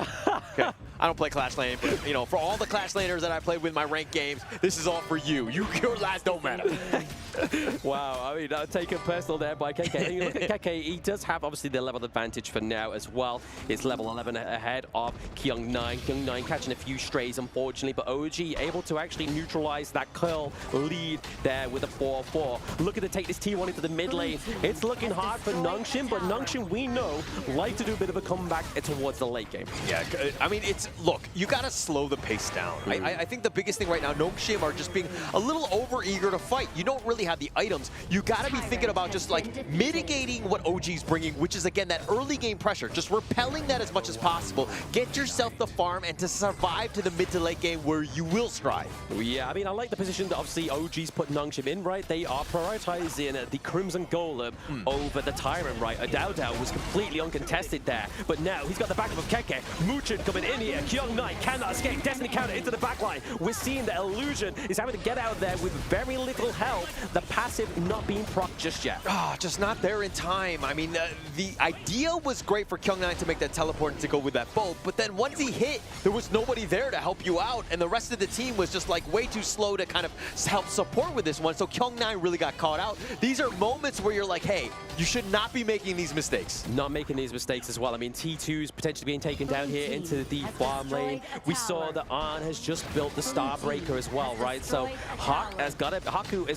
Okay. I don't play Clash Lane, but you know, for all the Clash Laners that I played with my ranked games, this is all for you. Your lives don't matter. Wow, I mean, taken personal there by Keke. And you look at Keke, he does have obviously the level advantage for now as well. He's level 11 ahead of Kyung9. Kyung9 catching a few strays, unfortunately, but OG able to actually neutralize that kill lead there with a 4-4. Looking to take this T1 into the mid lane. It's looking hard for Nongshim, but Nongshim, we know, like to do a bit of a comeback towards the late game. Yeah, I mean, look, you got to slow the pace down. I think the biggest thing right now, Nongshim are just being a little over-eager to fight. You don't really have the items. You got to be thinking about just like mitigating what OG's bringing, which is again that early game pressure, just repelling that as much as possible. Get yourself the farm and to survive to the mid to late game where you will strive. Yeah, I mean, I like the position that obviously OG's put Nongshim in, right? They are prioritizing the Crimson Golem over the Tyrant, right? Adao was completely uncontested there, but now he's got the backup of Keke. Muchin coming in here. Kyung Knight cannot escape. Destiny counter into the backline. We're seeing that Illusion is having to get out there with very little help. The passive not being proc just yet. Just not there in time. I mean, the idea was great for Kyung Knight to make that teleport and to go with that bolt, but then once he hit, there was nobody there to help you out, and the rest of the team was just like way too slow to kind of help support with this one, so Kyung Knight really got caught out. These are moments where you're like, hey, you should not be making these mistakes. Not making these mistakes as well. I mean, T2's potentially being taken down here into the farm lane. We saw that Arn has just built the Starbreaker as well, right? So Haku has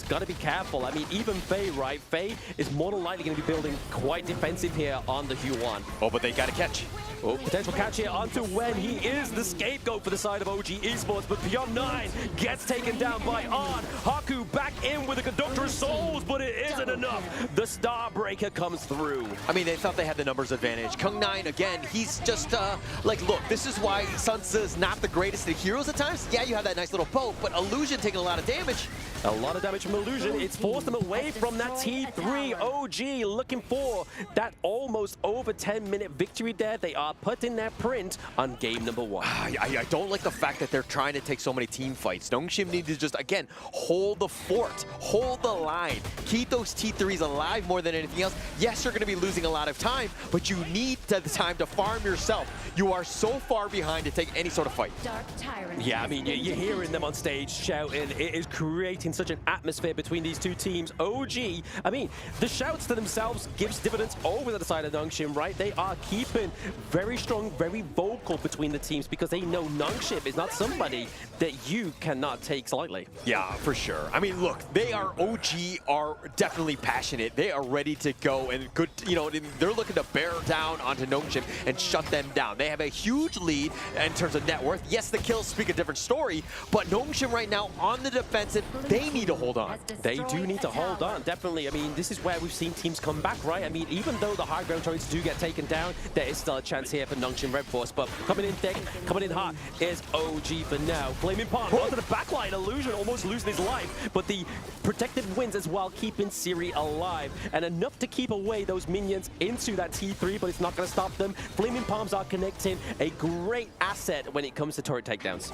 got to be careful. I mean, even Faye, right? Faye is more than likely going to be building quite defensive here on the Huan. Oh, but they got to catch. Oh, potential catch here onto Wen. He is the scapegoat for the side of OG Esports, but Beyond 9 gets taken down by Arn. Haku back in with the Conductor of Souls, but it isn't enough. The Starbreaker comes through. I mean, they thought they had the numbers advantage. Kyung Knight, again, he's just, like, look, this is why Sansa is not the greatest of heroes at times. Yeah, you have that nice little poke, but Illusion taking a lot of damage. A lot of damage from Illusion. It's forced them away from that T3. OG looking for that almost over 10-minute victory there. They are putting their print on game number 1. I don't like the fact that they're trying to take so many team fights. Nongshim needs to just, again, hold the fort, hold the line, keep those T3s alive more than anything else. Yes, you're going to be losing a lot of time, but you need the time to farm yourself. You are so far behind to take any sort of fight. Yeah, I mean, you're hearing them on stage shouting. It is creating such an atmosphere between these two teams. OG, I mean, the shouts to themselves gives dividends over the side of Nongshim, right? They are keeping very strong, very vocal between the teams because they know Nongshim is not somebody that you cannot take lightly. Yeah, for sure. I mean, look, OG are definitely passionate. They are ready to go and good, you know, they're looking to bear down onto Nongshim and shut them down. They have a huge lead in terms of net worth. Yes, the kills speak a different story, but Nongshim right now on the defensive, they need to hold on. They do need to hold on, definitely. I mean, this is where we've seen teams come back, right? I mean, even though the high ground turrets do get taken down, there is still a chance here for Nongshim RedForce, but coming in thick, coming in hot is OG for now. Flaming Palm onto the backline. Illusion almost losing his life, but the protected wins as well, keeping Siri alive, and enough to keep away those minions into that T3, but it's not going to stop them. Flaming Palms are connecting, a great asset when it comes to turret takedowns.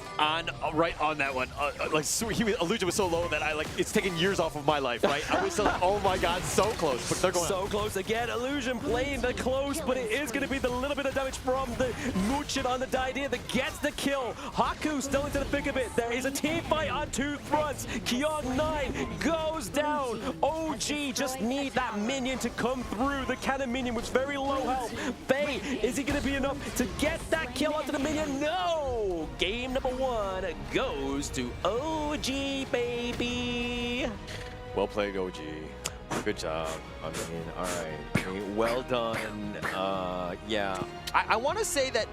Right on that one. Illusion was so low that it's taken years off of my life, right? I was like, oh my god, so close, but they're going so close again. Illusion playing the close, but it is going to be the little bit of damage from the Muchin on the Didia that gets the kill. Haku still into the thick of it. There is a team fight on two fronts. Kyung 9 goes down. OG just need that minion to come through. The cannon minion with very low health. Faye, is he going to be enough to get that kill onto the minion? No! Game number 1 goes to OG, baby. Well played, OG. Good job. I mean, all right. I mean, well done. Yeah. I want to say that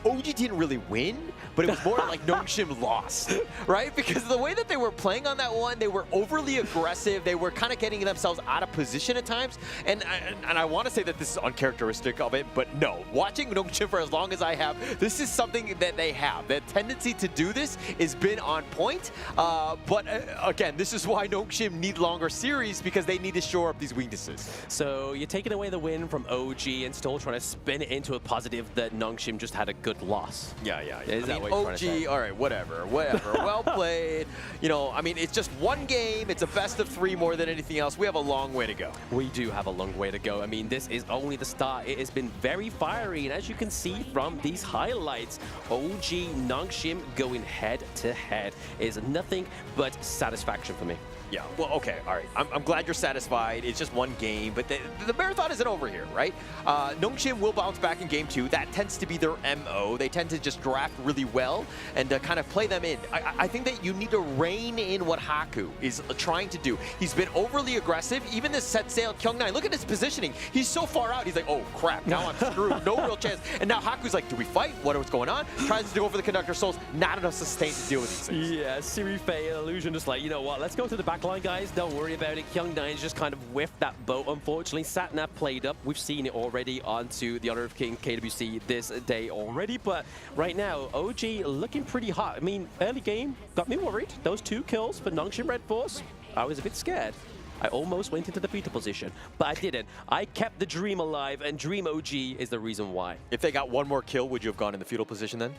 OG didn't really win, but it was more like Nongshim lost, right? Because the way that they were playing on that one, they were overly aggressive. They were kind of getting themselves out of position at times. And I want to say that this is uncharacteristic of it, but no. Watching Nongshim for as long as I have, this is something that they have. The tendency to do this has been on point. But again, this is why Nongshim need longer series, because they need to shore up these weaknesses. So you're taking away the win from OG and still trying to spin it into a positive that Nongshim just had a good loss. Yeah. Is that what you're trying to say? All right, whatever. Well played. You know, I mean, it's just one game. It's a best of 3 more than anything else. We have a long way to go. We do have a long way to go. I mean, this is only the start. It has been very fiery, and as you can see from these highlights, OG Nongshim going head to head is nothing but satisfaction for me. Yeah, well, okay, all right. I'm glad you're satisfied. It's just one game, but the marathon isn't over here, right? Nongshim will bounce back in game 2. That tends to be their MO. though. They tend to just draft really well and kind of play them in. I think that you need to rein in what Haku is trying to do. He's been overly aggressive. Even this set sail Kyung-9, look at his positioning. He's so far out. He's like, oh crap, now I'm screwed. No real chance. And now Haku's like, do we fight? What's going on? Tries to go for the Conductor Souls. Not enough sustain to deal with these things. Yeah, Siri, Faye, and Illusion just like, you know what, let's go to the back line, guys. Don't worry about it. Kyung-9's just kind of whiffed that boat, unfortunately. Satnav played up. We've seen it already onto the Honor of King KWC this day already. But right now, OG looking pretty hot. I mean, early game got me worried. Those 2 kills for Nongshim RedForce, I was a bit scared. I almost went into the fetal position, but I didn't. I kept the dream alive, and Dream OG is the reason why. If they got 1 more kill, would you have gone in the fetal position then?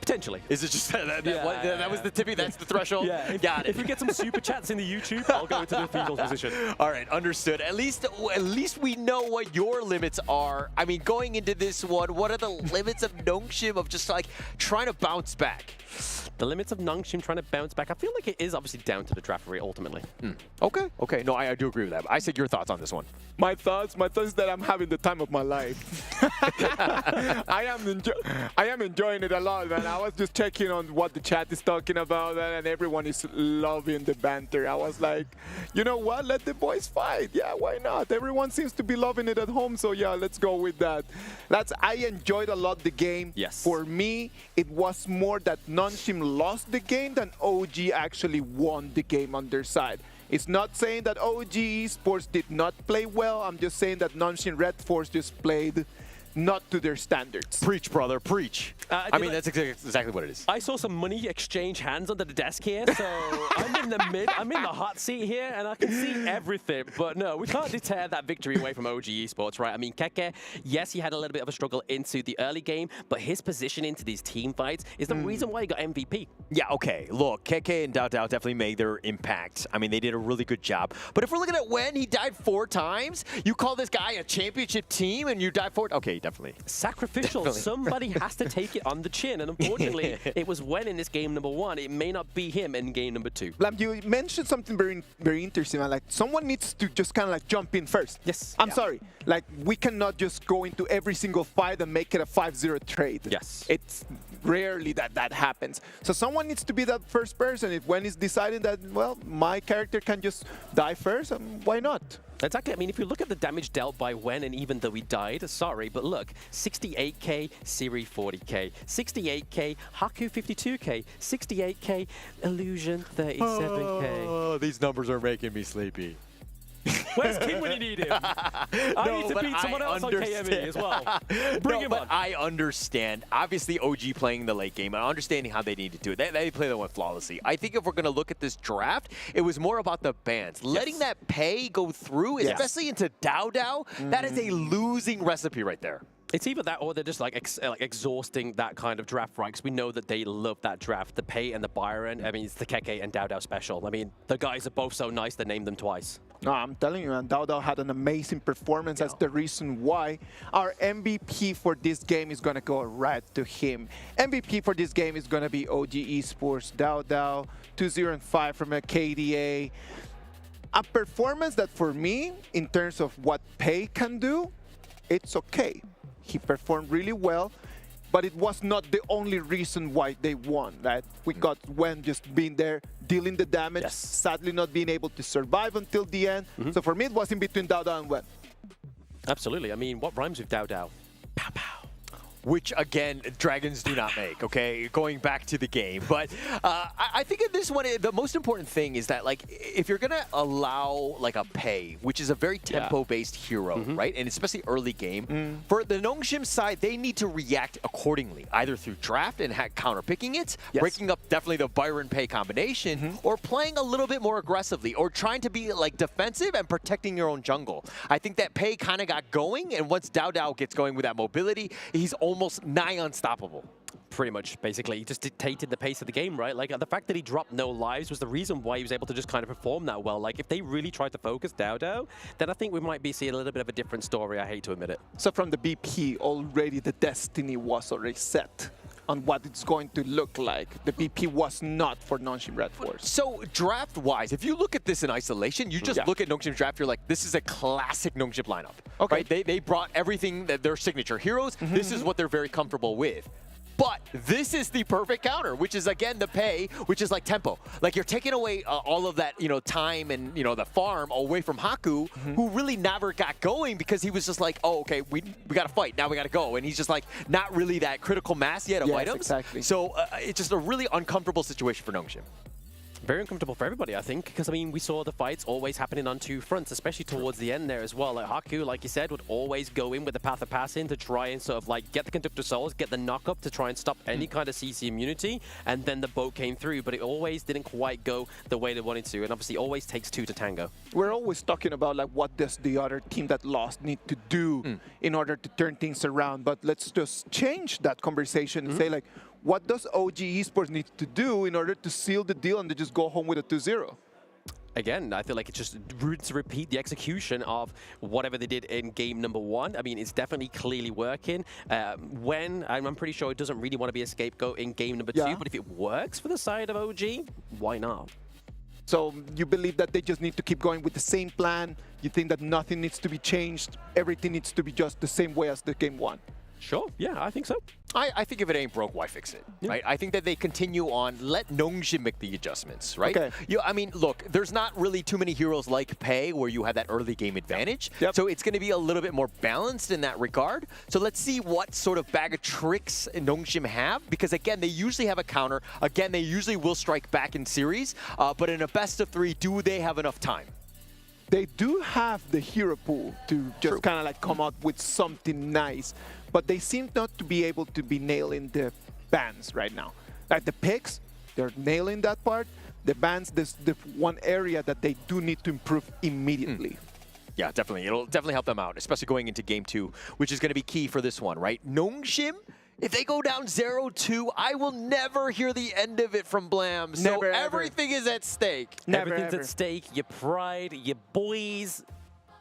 Potentially. Is it just that was the tippy, that's the threshold? Yeah, got it. If we get some super chats in the YouTube, I'll go into the fetal position. All right, understood. At least we know what your limits are. I mean, going into this one, what are the limits of Nongshim of just like trying to bounce back? The limits of Nongshim trying to bounce back, I feel like it is obviously down to the draft rate ultimately. Okay. No, I do agree with that. I said your thoughts on this one. My thoughts is that I'm having the time of my life. I am enjoying it a lot, man. I was just checking on what the chat is talking about, and everyone is loving the banter. I was like, you know what? Let the boys fight. Yeah, why not? Everyone seems to be loving it at home, so yeah, let's go with that. I enjoyed a lot the game. Yes. For me, it was more that Nongshim lost the game than OG actually won the game on their side. It's not saying that OG Esports did not play well. I'm just saying that Nongshim RedForce just played not to their standards. Preach, brother, preach. I mean, that's exactly what it is. I saw some money exchange hands under the desk here, so I'm in the I'm in the hot seat here, and I can see everything. But no, we can't deter that victory away from OG Esports, right? I mean, Keke, yes, he had a little bit of a struggle into the early game, but his position into these team fights is the reason why he got MVP. Yeah, okay. Look, Keke and Dao Dao definitely made their impact. I mean, they did a really good job. But if we're looking at when he died 4 times, you call this guy a championship team and you died 4? Okay, definitely. Sacrificial. Definitely. Somebody has to take it on the chin, and unfortunately, it was when in this game number 1. It may not be him in game number 2. Lam, you mentioned something very interesting. Like, someone needs to just kind of like jump in first. Yes. I'm sorry. Like, we cannot just go into every single fight and make it a 5-0 trade. Yes. It's rarely that happens. So someone needs to be that first person. If when it's deciding that, well, my character can just die first, why not? Exactly. I mean, if you look at the damage dealt by Wen, and even though he died, sorry, but look, 68k, Siri 40k, 68k, Haku 52k, 68k, Illusion 37k. Oh, these numbers are making me sleepy. Where's King when you need him? I need to beat someone else on KME as well. Bring him on. I understand. Obviously, OG playing the late game and understanding how they need to do it. They play that one flawlessly. I think if we're going to look at this draft, it was more about the bans. Letting that pay go through, especially into Dao Dao, that is a losing recipe right there. It's either that or they're just like exhausting that kind of draft, right? Because we know that they love that draft. The Pei and the Byron, I mean, it's the Keke and Dao Dao special. I mean, the guys are both so nice, they named them twice. No, I'm telling you, man, Dao Dao had an amazing performance. That's the reason why our MVP for this game is going to go right to him. MVP for this game is going to be OG Esports, Dao Dao, 2-0-5 from a KDA. A performance that for me, in terms of what Pei can do, it's okay. He performed really well, but it was not the only reason why they won. Right? We got Wen just being there, dealing the damage, sadly not being able to survive until the end. So for me, it was in between Dao Dao and Wen. Absolutely. I mean, what rhymes with Dao Dao? Pow pow. Which, again, dragons do not make, okay? Going back to the game. But I think in this one, the most important thing is that, like, if you're going to allow, like, a Pei, which is a very tempo-based hero, right? And especially early game, for the Nongshim side, they need to react accordingly, either through draft and counter-picking it, breaking up definitely the Byron-Pei combination, or playing a little bit more aggressively, or trying to be, like, defensive and protecting your own jungle. I think that Pei kind of got going, and once Dao Dao gets going with that mobility, he's almost nigh unstoppable. Pretty much, basically. He just dictated the pace of the game, right? Like, the fact that he dropped no lives was the reason why he was able to just kind of perform that well. Like, if they really tried to focus Dao Dao, then I think we might be seeing a little bit of a different story. I hate to admit it. So from the BP, already the destiny was already set on what it's going to look like. The BP was not for Nongshim RedForce. So draft-wise, if you look at this in isolation, you just look at Nongshim's draft, you're like, this is a classic Nongshim lineup. Okay. Right? They brought everything, that their signature heroes. This is what they're very comfortable with. But this is the perfect counter, which is, again, the pay, which is like tempo. Like, you're taking away all of that, time and, the farm away from Haku, who really never got going because he was just like, oh, okay, we got to fight. Now we got to go. And he's just like, not really that critical mass yet of items. Exactly. So it's just a really uncomfortable situation for Nongshim. Very uncomfortable for everybody, I think, because, I mean, we saw the fights always happening on two fronts, especially towards the end there as well. Like, Haku, like you said, would always go in with the Path of Passing to try and sort of, like, get the Conductor Souls, get the knock-up to try and stop any kind of CC immunity, and then the boat came through, but it always didn't quite go the way they wanted to, and obviously always takes two to tango. We're always talking about, like, what does the other team that lost need to do in order to turn things around, but let's just change that conversation and say, like, what does OG Esports need to do in order to seal the deal and to just go home with a 2-0? Again, I feel like it's just rude to repeat the execution of whatever they did in game number 1. I mean, it's definitely clearly working. I'm pretty sure it doesn't really want to be a scapegoat in game number 2, but if it works for the side of OG, why not? So you believe that they just need to keep going with the same plan? You think that nothing needs to be changed? Everything needs to be just the same way as the game 1? Sure, yeah, I think so. I think if it ain't broke, why fix it, right? I think that they continue on, let Nongshim make the adjustments, right? Okay. I mean, look, there's not really too many heroes like Pei where you have that early game advantage. So it's going to be a little bit more balanced in that regard. So let's see what sort of bag of tricks Nongshim have, because again, they usually have a counter. Again, they usually will strike back in series, but in a best of 3, do they have enough time? They do have the hero pool to just kind of like come out with something nice, but they seem not to be able to be nailing the bans right now. Like the picks, they're nailing that part. The bans, this the one area that they do need to improve immediately. Yeah, definitely. It'll definitely help them out, especially going into game 2, which is going to be key for this one, right? Nongshim, if they go down 0-2, I will never hear the end of it from Blam. So Never, everything is at stake. Everything's at stake. Your pride, your boys,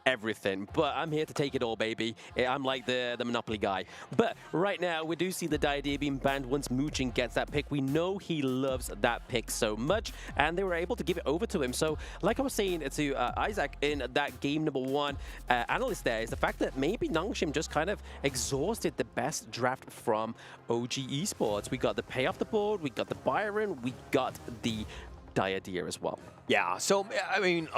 everything. But I'm here to take it all, baby. I'm like the Monopoly guy. But right now, we do see the idea being banned once Moochin gets that pick. We know he loves that pick so much, and they were able to give it over to him. So, like I was saying to Isaac in that game number 1 analyst there, is the fact that maybe Nongshim just kind of exhausted the best draft from OG Esports. We got the pay off the board, we got the Byron, we got the Diadea as well. Yeah, so, I mean,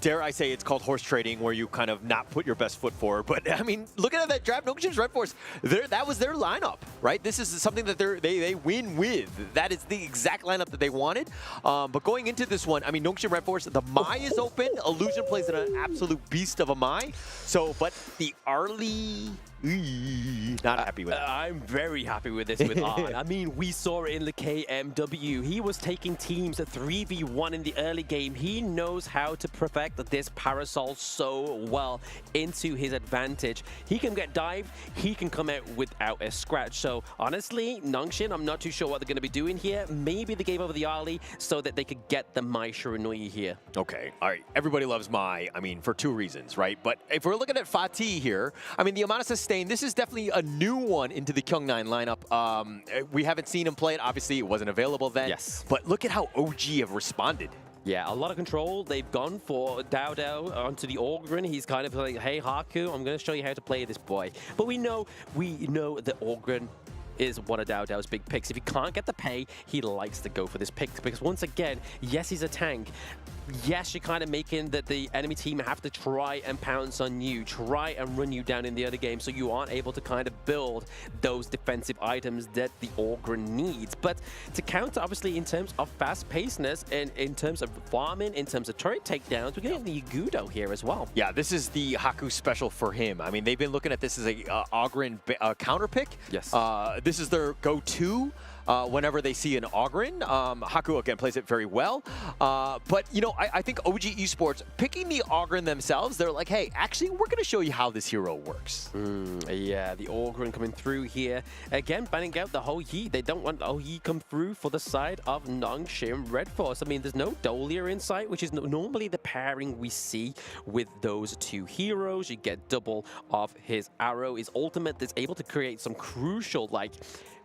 dare I say it's called horse trading, where you kind of not put your best foot forward. But, I mean, looking at that draft, Nongshim's RedForce, that was their lineup, right? This is something that they win with. That is the exact lineup that they wanted. But going into this one, I mean, Nongshim RedForce, the Mai is open. Illusion plays an absolute beast of a Mai. So, but the Arlie... not happy with it. I'm very happy with this with Ard. I mean, we saw it in the KMW. He was taking teams at 3v1 in the early game. He knows how to perfect this Parasol so well into his advantage. He can get dived. He can come out without a scratch. So, honestly, Nongshim, I'm not too sure what they're going to be doing here. Maybe they gave over the Arlie so that they could get the Mai Shiranui here. Okay, all right. Everybody loves Mai, I mean, for 2 reasons, right? But if we're looking at Fatih here, I mean, the amount of sustain, this is definitely a new one into the Kyung9 lineup. We haven't seen him play it. Obviously, it wasn't available then. Yes. But look at how OG have responded. Yeah, a lot of control. They've gone for Dao onto the Orgrin. He's kind of like, hey, Haku, I'm going to show you how to play this boy. But we know that Orgrin is one of Dao's big picks. If he can't get the pay, he likes to go for this pick, because once again, yes, he's a tank. Yes, you're kind of making that the enemy team have to try and pounce on you, try and run you down in the other game, so you aren't able to kind of build those defensive items that the Orgrin needs. But to counter, obviously, in terms of fast-pacedness and in terms of farming, in terms of turret takedowns, we're getting the Yagudo here as well. Yeah, this is the Haku special for him. I mean, they've been looking at this as a Orgrin counter pick. Yes. This is their go-to. Whenever they see an Orgrin. Haku, again, plays it very well. But, you know, I think OG Esports, picking the Orgrin themselves, they're like, hey, actually, we're going to show you how this hero works. Yeah, the Orgrin coming through here. Again, banning out the whole Yi. They don't want Yi come through for the side of Nongshim RedForce. I mean, there's no Dolia in sight, which is normally the pairing we see with those 2 heroes. You get double of his arrow. His ultimate is able to create some crucial, like,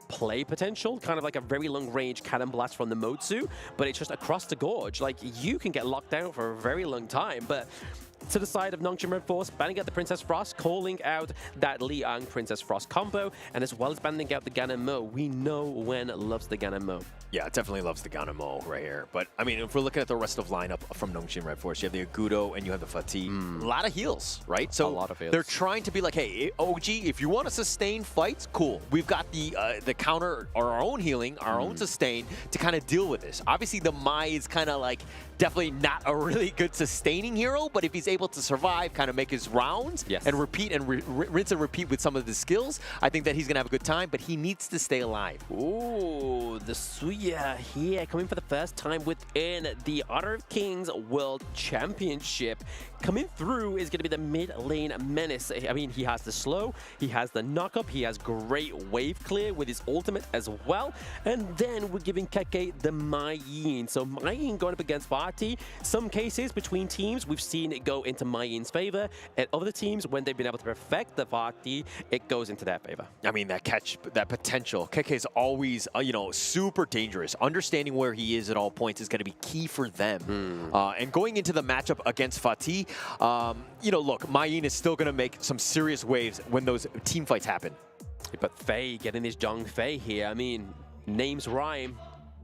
play potential, kind of like a very long range cannon blast from the Motsu, but it's just across the gorge. Like, you can get locked down for a very long time, but to the side of Nongshim RedForce, banning out the Princess Frost, calling out that Liang Princess Frost combo, and as well as banning out the Ganon Mo. We know Wen loves the Ganon Mo. Yeah, definitely loves the Ganon Mo right here. But, I mean, if we're looking at the rest of lineup from Nongshim RedForce, you have the Agudo and you have the Fatih. A lot of heals, right? So a lot of heals. They're trying to be like, hey, OG, if you want to sustain fights, cool. We've got the counter or our own healing, our own sustain to kind of deal with this. Obviously, the Mai is kind of like definitely not a really good sustaining hero, but if he's able to survive, kind of make his rounds and repeat and rinse and repeat with some of the skills, I think that he's going to have a good time, but he needs to stay alive. Ooh, the Suya here coming for the first time within the Honor of Kings World Championship. Coming through is going to be the mid lane menace. I mean, he has the slow, he has the knock-up, he has great wave clear with his ultimate as well. And then we're giving Keke the Mai Yin. So Mai Yin going up against Fatih. Some cases between teams, we've seen it go into Mai Yin's favor. And other teams, when they've been able to perfect the Fatih, it goes into their favor. I mean, that catch, that potential. Keke is always, you know, super dangerous. Understanding where he is at all points is going to be key for them. And going into the matchup against Fatih, you know, look, Mai Yin is still going to make some serious waves when those team fights happen. But Fei getting this Zhang Fei here, I mean, names rhyme.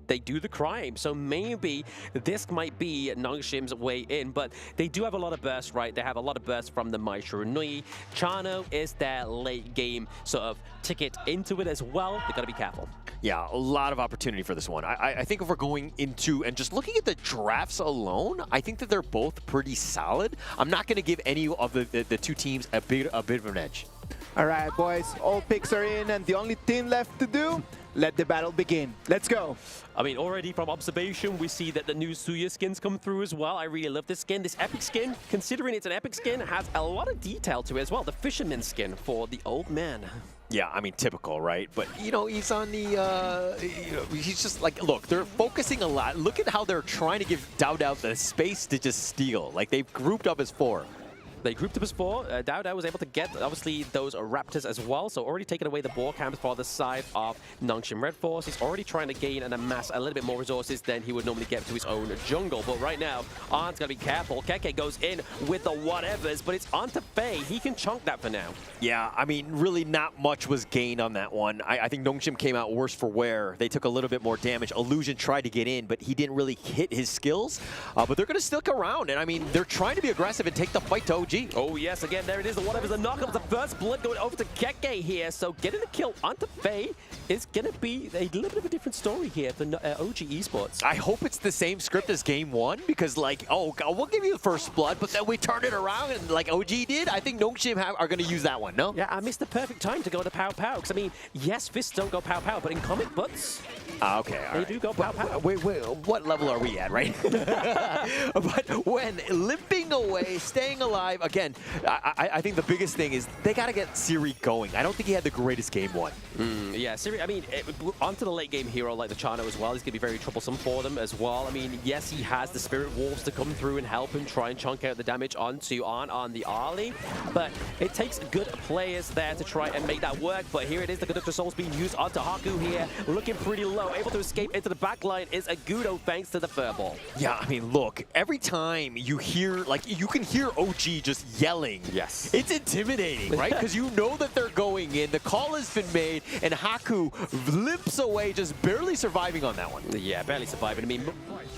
They do the crime, so maybe this might be Nongshim's way in, but they do have a lot of bursts, right? They have a lot of bursts from the Mai Shrew Nui. Chano is their late game sort of ticket into it as well. They gotta be careful. Yeah, a lot of opportunity for this one. I think if we're going into and just looking at the drafts alone, I think that they're both pretty solid. I'm not going to give any of the two teams a bit of an edge. All right, boys, all picks are in, and the only thing left to do, let the battle begin. Let's go. I mean, already from observation, we see that the new Suya skins come through as well. I really love this skin. This epic skin, considering it's an epic skin, has a lot of detail to it as well. The fisherman skin for the old man. Yeah, I mean, typical, right? But, you know, he's on the, you know, he's just like, look, they're focusing a lot. Look at how they're trying to give Dao the space to just steal. Like, they've grouped up as 4. They grouped up as 4. Dao was able to get, obviously, those Raptors as well. So already taken away the ball camps for the side of Nongshim RedForce. He's already trying to gain and amass a little bit more resources than he would normally get to his own jungle. But right now, Arn's got to be careful. Keke goes in with the whatevers, but it's onto Fei. He can chunk that for now. Yeah, I mean, really not much was gained on that one. I think Nongshim came out worse for wear. They took a little bit more damage. Illusion tried to get in, but he didn't really hit his skills. But they're going to stick around. And I mean, they're trying to be aggressive and take the fight to OG. Oh, yes, again, there it is. The whatever's the knockup. The first blood going over to Keke here. So getting the kill onto Fei is going to be a little bit of a different story here for OG Esports. I hope it's the same script as game 1 because, like, oh, God, we'll give you the first blood, but then we turn it around and like OG did. I think Nongshim are going to use that one, no? Yeah, I missed the perfect time to go to Pow Pow because, I mean, yes, fists don't go Pow Pow, but in comic books, okay, they do go Pow Pow. Wait, what level are we at, right? But when limping away, staying alive, again, I think the biggest thing is they got to get Siri going. I don't think he had the greatest game 1. Yeah, Siri, I mean, onto the late game hero like the Chano as well. He's going to be very troublesome for them as well. I mean, yes, he has the Spirit Wolves to come through and help him try and chunk out the damage onto on the Arlie, but it takes good players there to try and make that work. But here it is, the Conductor Soul's being used onto Haku here, looking pretty low, able to escape into the back line is Agudo thanks to the Furball. Yeah, I mean, look, every time you hear, like, you can hear OG just yelling. Yes. It's intimidating, right? Because you know that they're going in, the call has been made, and Haku limps away, just barely surviving on that one. Yeah, barely surviving. I mean,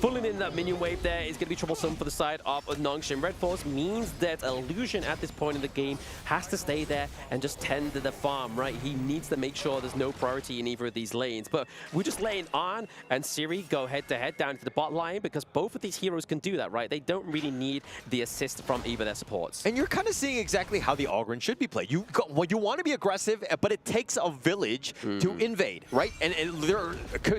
pulling in that minion wave there is going to be troublesome for the side of Nongshim RedForce, means that Illusion at this point in the game has to stay there and just tend to the farm, right? He needs to make sure there's no priority in either of these lanes. But we're just laying on, and Siri go head-to-head down to the bot line because both of these heroes can do that, right? They don't really need the assist from either their supports. And you're kind of seeing exactly how the Ogren should be played. You want to be aggressive, but it takes a village to invade, right? And they're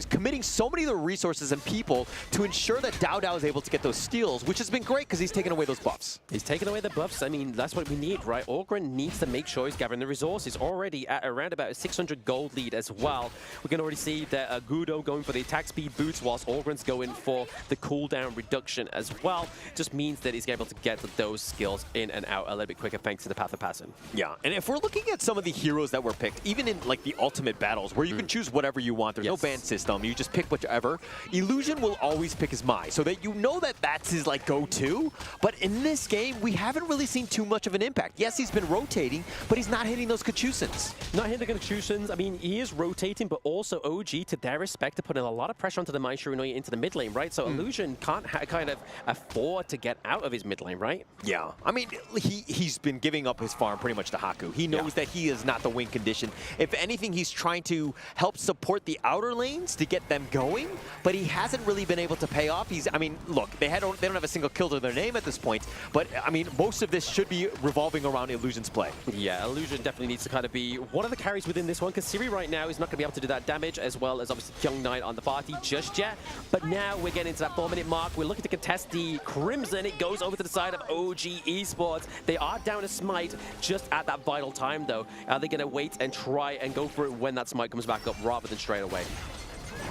committing so many of the resources and people to ensure that Dao is able to get those steals, which has been great because he's taken away those buffs. He's taken away the buffs. I mean, that's what we need, right? Ogren needs to make sure he's gathering the resources. Already at around about a 600 gold lead as well. We can already see that Agudo going for the attack speed boots whilst Ogren's going for the cooldown reduction as well. Just means that he's able to get those skills in and out a little bit quicker thanks to the Path of Passing. Yeah, and if we're looking at some of the heroes that were picked, even in like the ultimate battles where you can choose whatever you want. There's no ban system. You just pick whichever. Illusion will always pick his Mai, so that you know that that's his like go-to. But in this game, we haven't really seen too much of an impact. Yes, he's been rotating, but he's not hitting those Kachusins. Not hitting the Kachusins. I mean, he is rotating, but also OG, to their respect, to put in a lot of pressure onto the Mai Shrew into the mid lane, right? So Illusion can't kind of afford to get out of his mid lane, right? Yeah, I mean, he's been giving up his farm pretty much to Haku. He knows that he is not the win condition. If anything, he's trying to help support the outer lanes to get them going, but he hasn't really been able to pay off. I mean, look, they don't have a single kill to their name at this point, but I mean, most of this should be revolving around Illusion's play. Yeah, Illusion definitely needs to kind of be one of the carries within this one, because Siri right now is not going to be able to do that damage, as well as obviously Young Knight on the party just yet. But now we're getting into that 4-minute mark. We're looking to contest the Crimson. It goes over to the side of OG Esports. They are down a smite just at that vital time, though. Are they going to wait and try and go for it when that smite comes back up rather than straight away?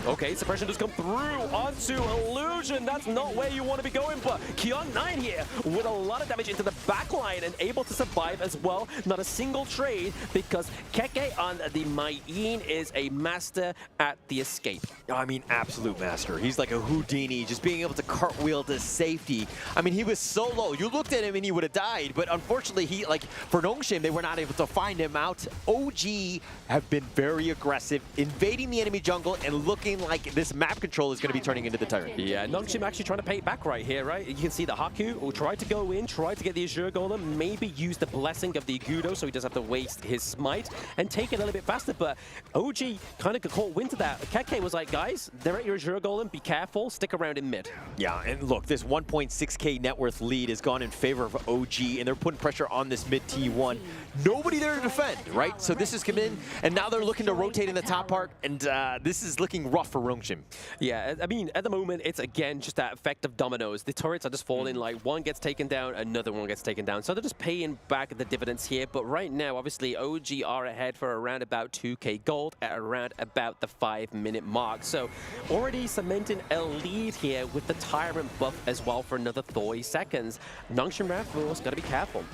Okay, suppression does come through onto Illusion. That's not where you want to be going, but Kyung9 here with a lot of damage into the backline and able to survive as well. Not a single trade, because Keke on the Mayin is a master at the escape. I mean, absolute master. He's like a Houdini, just being able to cartwheel to safety. I mean, he was so low. You looked at him and he would have died, but unfortunately, for Nongshim, they were not able to find him out. OG have been very aggressive, invading the enemy jungle and looking like this map control is going to be turning into the tyrant. Yeah, Nongshim actually trying to pay it back right here, right? You can see the Haku will try to go in, try to get the Azure Golem, maybe use the blessing of the Agudo so he doesn't have to waste his smite and take it a little bit faster, but OG kind of caught wind to that. Keke was like, guys, they're at your Azure Golem, be careful, stick around in mid. Yeah, and look, this 1.6k net worth lead has gone in favor of OG, and they're putting pressure on this mid T1. Nobody there to defend, right? So this has come in, and now they're looking to rotate in the top part, and this is looking rough for Nongshim. Yeah, I mean, at the moment, it's again just that effect of dominoes. The turrets are just falling, like one gets taken down, another one gets taken down. So they're just paying back the dividends here. But right now, obviously, OG are ahead for around about 2k gold at around about the 5-minute mark. So already cementing a lead here with the Tyrant buff as well for another 30 seconds. Nongshim RedForce got to be careful.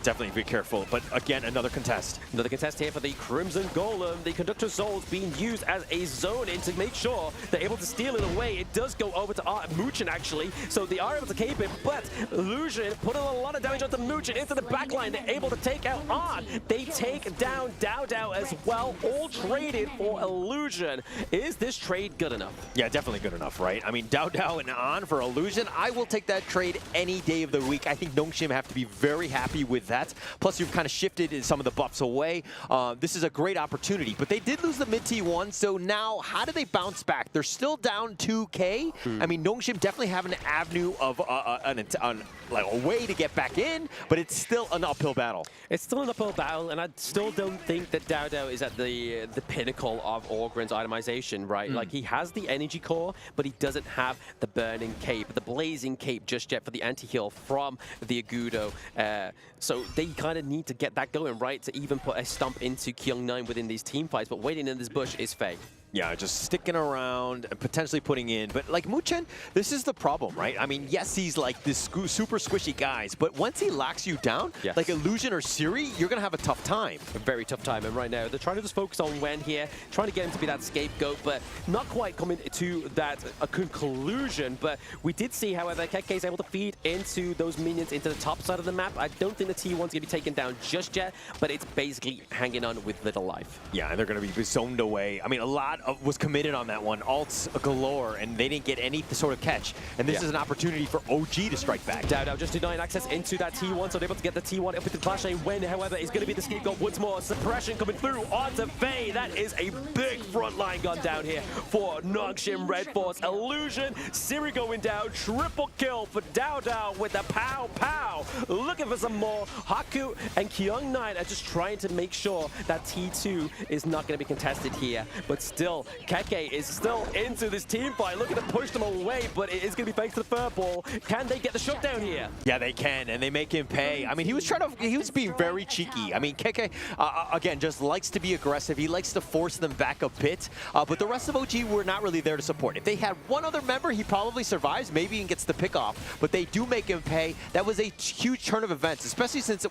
Definitely be careful, but again, another contest. Another contest here for the Crimson Golem. The Conductor Souls being used as a zone in to make sure they're able to steal it away. It does go over to Muchin, actually, so they are able to keep it, but Illusion putting a lot of damage onto Muchin into the backline. They're able to take out On. They take down Dao as well, all traded for Illusion. Is this trade good enough? Yeah, definitely good enough, right? I mean, Dao and On for Illusion, I will take that trade any day of the week. I think Nongshim have to be very happy with that. Plus, you've kind of shifted some of the buffs away. This is a great opportunity, but they did lose the mid T1, so now how do they bounce back? They're still down 2k. I mean, Nongshim definitely have an avenue of like a way to get back in, but it's still an uphill battle. It's still an uphill battle, and I still don't think that Dao is at the pinnacle of Orgren's itemization, right? Like, he has the energy core, but he doesn't have the burning cape, the blazing cape just yet for the anti-heal from the Agudo. So they kind of need to get that going, right, to even put a stomp into Kyung9 within these team fights, but waiting in this bush is Faye. Yeah, just sticking around and potentially putting in. But like Muchen, this is the problem, right? I mean, yes, he's like this super squishy guys, but once he locks you down, like Illusion or Siri, you're going to have a tough time. A very tough time. And right now, they're trying to just focus on Wen here, trying to get him to be that scapegoat, but not quite coming to that conclusion. But we did see, however, Keke is able to feed into those minions into the top side of the map. I don't think the T1's going to be taken down just yet, but it's basically hanging on with little life. Yeah, and they're going to be zoned away. I mean, a lot was committed on that one. Alts galore, and they didn't get any sort of catch. And this is an opportunity for OG to strike back. Dao just denying access into that T1, so they're able to get the T1 up into the clash lane. Wen, however, is going to be the scapegoat once more. Suppression coming through onto Faye. That is a big front line gun down here for Nongshim RedForce. Illusion, Siri going down. Triple kill for Dao with the pow. Looking for some more. Haku and Kyung9 are just trying to make sure that T2 is not going to be contested here. But still, Keke is still into this team fight, looking to push them away, but it is going to be thanks to the furball. Can they get the shutdown here? Yeah, they can, and they make him pay. I mean, he was being very cheeky. I mean, Keke, again, just likes to be aggressive. He likes to force them back a bit, but the rest of OG were not really there to support. If they had one other member, he probably survives, maybe maybe even gets the pick off, but they do make him pay. That was a huge turn of events, especially since,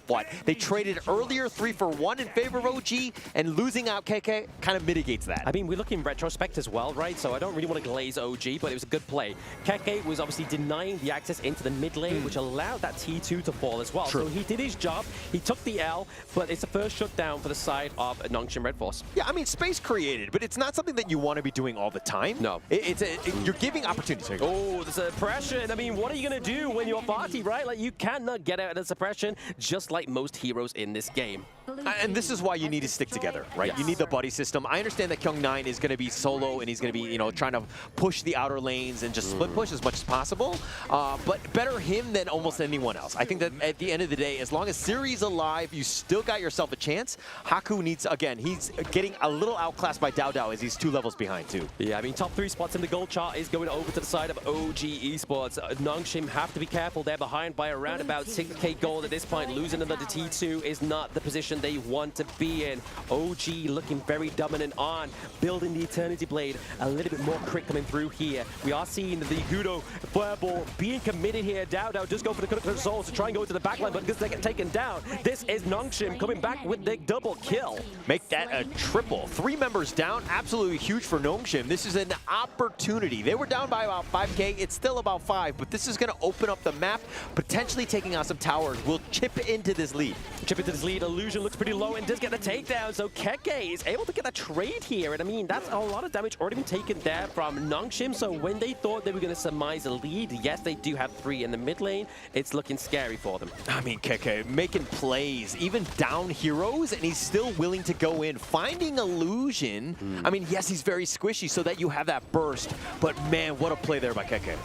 they traded earlier 3-for-1 in favor of OG, and losing out KK kind of mitigates that. I mean, we look in retrospect as well, right? So I don't really want to glaze OG, but it was a good play. KK was obviously denying the access into the mid lane, which allowed that T2 to fall as well. True. So he did his job, he took the L, but it's the first shutdown for the side of Nongshim RedForce. Yeah, I mean, space created, but it's not something that you want to be doing all the time. No. You're giving opportunities. Oh, the suppression. I mean, what are you going to do when you're party, right? Like, you cannot get out of the suppression, just like most heroes in this game. And this is why you need to stick together, right? Yes. You need the buddy system. I understand that Kyung9 is going to be solo and he's going to be, trying to push the outer lanes and just split push as much as possible. But better him than almost anyone else. I think that at the end of the day, as long as Siri's alive, you still got yourself a chance. Haku needs, again, he's getting a little outclassed by Dao Dao as he's 2 levels behind too. Yeah, I mean, top 3 spots in the gold chart is going over to the side of OG Esports. Nongshim have to be careful. They're behind by around about 6k gold at this point. Losing another T2 is not the position they want to be in. OG looking very dominant on, building the Eternity Blade. A little bit more crit coming through here. We are seeing the Gudo Fireball being committed here. Dao Dao just go for the critical souls to try and go to the backline, but because they get taken down, this is Nongshim coming back with the double kill. Make that a triple. 3 members down, absolutely huge for Nongshim. This is an opportunity. They were down by about 5k. It's still about 5, but this is going to open up the map, potentially taking out some towers. We'll chip into this lead. Chip into this lead. Illusion looks pretty low and does get the takedown, so Keke is able to get a trade here, and I mean, that's a lot of damage already been taken there from Nongshim, so when they thought they were going to surmise a lead, yes, they do have 3 in the mid lane, it's looking scary for them. I mean, Keke making plays, even down heroes, and he's still willing to go in, finding Illusion. I mean, yes, he's very squishy so that you have that burst, but man, what a play there by Keke.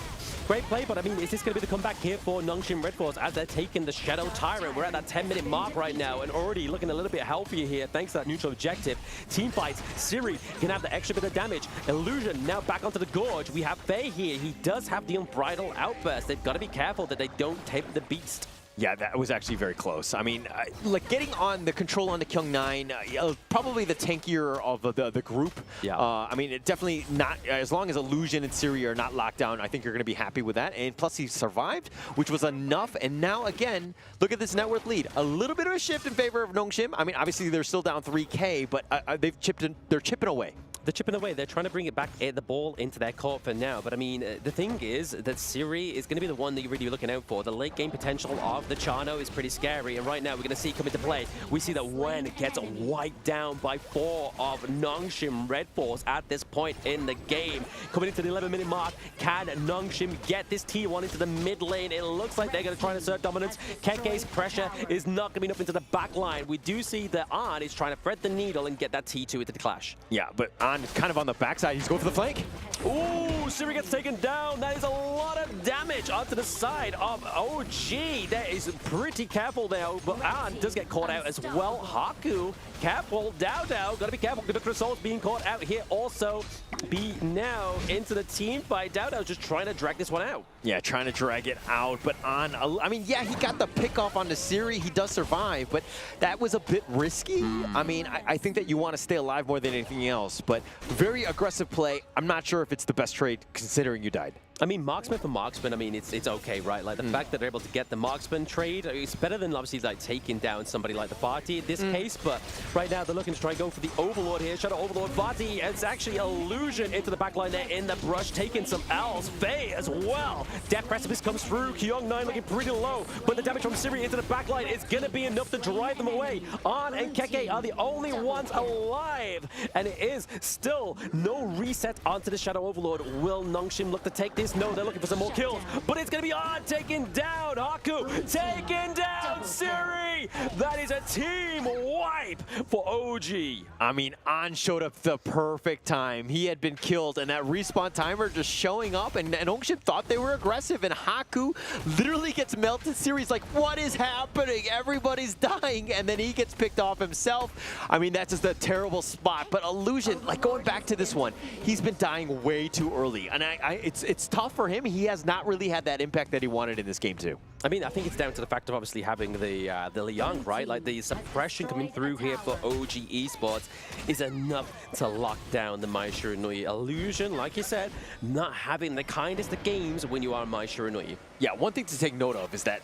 Great play, but I mean, is this going to be the comeback here for Nongshim RedForce as they're taking the Shadow Tyrant? We're at that 10-minute mark right now and already looking a little bit healthier here thanks to that neutral objective. Team fights, Siri can have the extra bit of damage. Illusion now back onto the Gorge. We have Faye here. He does have the Unbridled Outburst. They've got to be careful that they don't tape the beast. Yeah, that was actually very close. I mean, like getting on the control on the Kyung9, probably the tankier of the group. Yeah. I mean, it definitely not, as long as Illusion and Siri are not locked down, I think you're going to be happy with that. And plus he survived, which was enough. And now again, look at this net worth lead. A little bit of a shift in favor of Nongshim. I mean, obviously they're still down 3k, but they're chipping away. They're chipping away. They're trying to bring it back, the ball into their court for now. But I mean, the thing is that Siri is going to be the one that you're really looking out for. The late game potential of the Chano is pretty scary. And right now, we're going to see come into play. We see that Wen gets wiped down by 4 of Nongshim RedForce at this point in the game. Coming into the 11-minute mark, can Nongshim get this T1 into the mid lane? It looks like they're going to try to assert dominance. Keke's pressure is not going to be enough into the back line. We do see that An is trying to thread the needle and get that T2 into the clash. Yeah, but kind of on the backside, he's going for the flank. Ooh, Siri gets taken down. That is a lot of damage onto the side of OG. That is pretty careful there, but An does get caught out as well. Haku, careful. Dao Dao, gotta be careful. Kagendra Soul's being caught out here. Also, be now into the team fight. Dao Dao just trying to drag this one out. Yeah, trying to drag it out, but An, I mean, yeah, he got the pick off on the Siri. He does survive, but that was a bit risky. I mean, I think that you want to stay alive more than anything else, but very aggressive play. I'm not sure if it's the best trade considering you died. I mean, marksman for marksman, I mean, it's okay, right? Like, the fact that they're able to get the marksman trade, it's better than, obviously, like, taking down somebody like the Vati in this case, but right now they're looking to try and go for the Overlord here. Shadow Overlord Vati, it's actually Illusion into the backline there in the brush, taking some L's. Faye as well. Death Precipice comes through. Kyung9 looking pretty low, but the damage from Siri into the backline is going to be enough to drive them away. An and Keke are the only ones alive, and it is still no reset onto the Shadow Overlord. Will Nongshim look to take this? No, they're looking for some more kills, but it's going to be An taken down. Haku taken down. Siri, that is a team wipe for OG. I mean, An showed up the perfect time. He had been killed, and that respawn timer just showing up, and Nongshim thought they were aggressive, and Haku literally gets melted. Siri's like, what is happening? Everybody's dying, and then he gets picked off himself. I mean, that's just a terrible spot, but Illusion, like going back to this one, he's been dying way too early, and it's tough tough for him. He has not really had that impact that he wanted in this game too. I mean, I think it's down to the fact of obviously having the Liang, right? Like the suppression coming through here for OG Esports is enough to lock down the Mai Shiranui. Illusion, like you said, not having the kindest of games when you are Mai Shiranui. Yeah, one thing to take note of is that,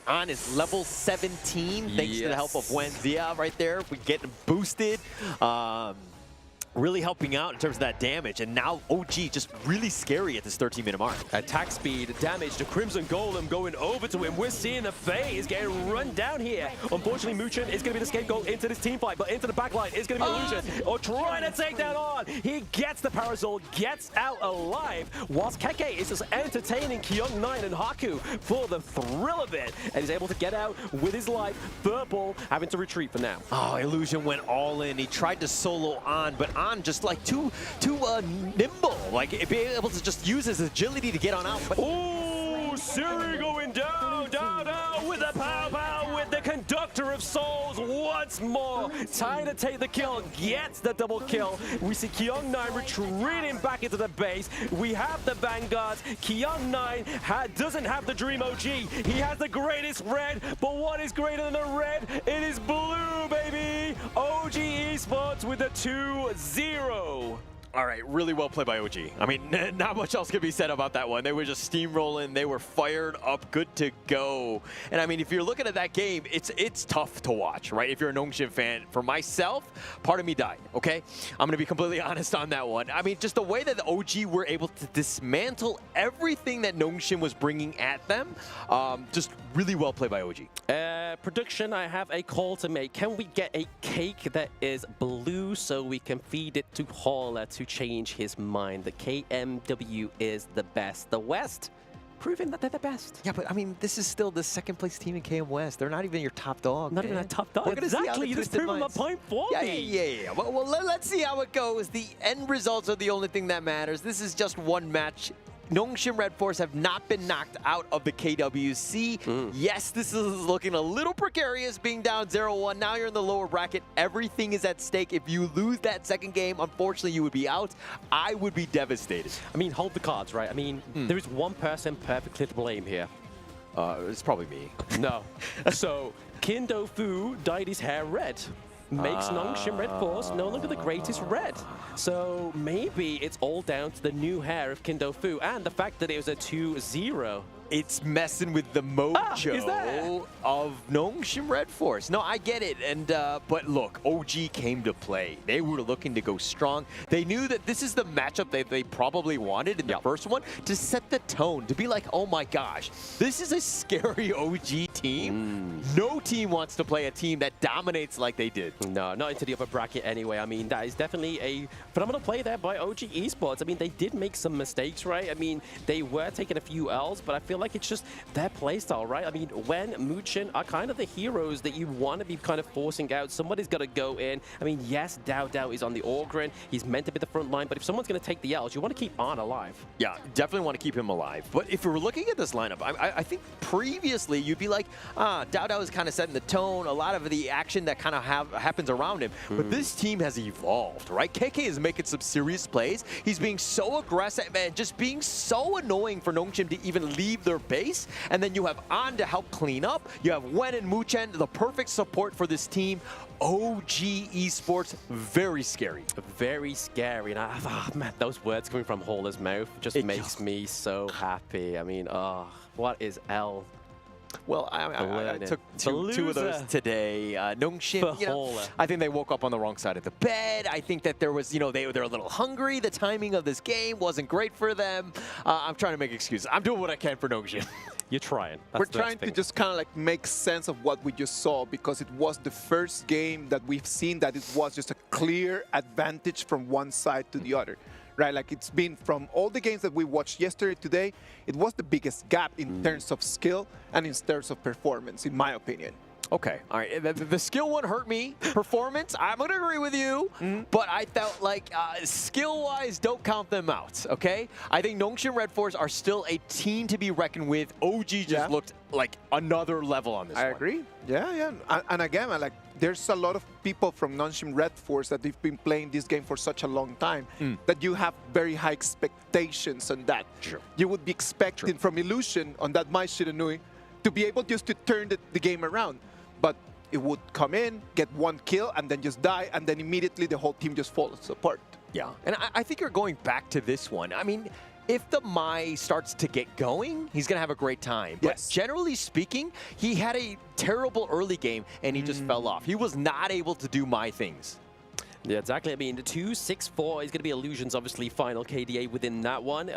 An is level 17, thanks to the help of Wen Zia right there. We get boosted. Really helping out in terms of that damage, and now OG just really scary at this 13-minute mark. Attack speed, damage, the Crimson Golem going over to him. We're seeing the phase getting run down here. Unfortunately, Muchen is going to be the scapegoat into this team fight, but into the backline is going to be Illusion. Or trying to take that on. He gets the Parasol, gets out alive, whilst Keke is just entertaining Kyung9 and Haku for the thrill of it, and he's able to get out with his life. Purple having to retreat for now. Oh, Illusion went all in. He tried to solo On, but On just like too nimble, like being able to just use his agility to get on out. But ooh, Siri going down with the pow with the Conductor of Souls once more. Trying to take the kill, gets the double kill. We see Kyung9 retreating back into the base. We have the Vanguards. Kyung9 doesn't have the Dream OG. He has the greatest red, but what is greater than the red? It is blue, baby. OG Esports with the 2-0. All right, really well played by OG. I mean, not much else can be said about that one. They were just steamrolling. They were fired up, good to go. And I mean, if you're looking at that game, it's tough to watch, right? If you're a Nongshim fan. For myself, part of me died, okay? I'm going to be completely honest on that one. I mean, just the way that the OG were able to dismantle everything that Nongshim was bringing at them, just really well played by OG. Production, I have a call to make. Can we get a cake that is blue so we can feed it to Hauler to change his mind? The KMW is the best. The West proving that they're the best. Yeah, but I mean, this is still the second place team in KM West. They're not even your top dog. Not even a top dog. Exactly, you just proved my point for me. Yeah. Well, let's see how it goes. The end results are the only thing that matters. This is just one match. Nongshim RedForce have not been knocked out of the KWC. Yes, this is looking a little precarious, being down 0-1. Now you're in the lower bracket. Everything is at stake. If you lose that second game, unfortunately, you would be out. I would be devastated. I mean, hold the cards, right? I mean, there is one person perfectly to blame here. It's probably me. No. So, Kindo Fu dyed his hair red. Makes Nongshim RedForce no longer the greatest red. So maybe it's all down to the new hair of Kindo Fu and the fact that it was a 2-0. It's messing with the mojo of Nongshim RedForce. No, I get it. And but look, OG came to play. They were looking to go strong. They knew that this is the matchup that they probably wanted in the first one to set the tone, to be like, oh my gosh, this is a scary OG team. No team wants to play a team that dominates like they did. No, not into the upper bracket anyway. I mean, that is definitely a phenomenal play there by OG Esports. I mean, they did make some mistakes, right? I mean, they were taking a few L's, but I feel like it's just their playstyle, right? I mean, when Muchen are kind of the heroes that you want to be kind of forcing out, somebody's got to go in. I mean, yes, Dao is on the Orgrin. He's meant to be the front line, but if someone's going to take the L's, you want to keep On alive. Yeah, definitely want to keep him alive. But if we were looking at this lineup, I think previously you'd be like, Dao is kind of setting the tone, a lot of the action that kind of happens around him. But this team has evolved, right? KK is making some serious plays. He's being so aggressive and just being so annoying for Nongshim to even leave their base. And then you have On to help clean up. You have Wen and Muchen, the perfect support for this team. OG Esports, very scary. Very scary. And man, those words coming from Hauler's mouth just makes me so happy. I mean, what is L? Well, I took two of those today. Nongshim, you know, I think they woke up on the wrong side of the bed. I think that there was, you know, they're a little hungry. The timing of this game wasn't great for them. I'm trying to make excuses. I'm doing what I can for Nongshim. You're trying. We're trying to just kind of like make sense of what we just saw, because it was the first game that we've seen that it was just a clear advantage from one side to the other. Right, like it's been from all the games that we watched yesterday, today, it was the biggest gap in terms of skill and in terms of performance, in my opinion. Okay, all right. The skill one hurt me. Performance, I'm going to agree with you, but I felt like skill-wise, don't count them out, okay? I think Nongshim RedForce are still a team to be reckoned with. OG just looked like another level on this one. I agree. Yeah. And again, like there's a lot of people from Nongshim RedForce that they've been playing this game for such a long time that you have very high expectations on that. Sure. You would be expecting from Illusion on that Mai Shiranui to be able just to turn the game around. But it would come in, get one kill, and then just die, and then immediately the whole team just falls apart. Yeah, and I think you're going back to this one. I mean, if the Mai starts to get going, he's going to have a great time. But generally speaking, he had a terrible early game, and he just fell off. He was not able to do Mai things. Yeah, exactly. I mean, the 2-6-4 is going to be Illusion's obviously final KDA within that one.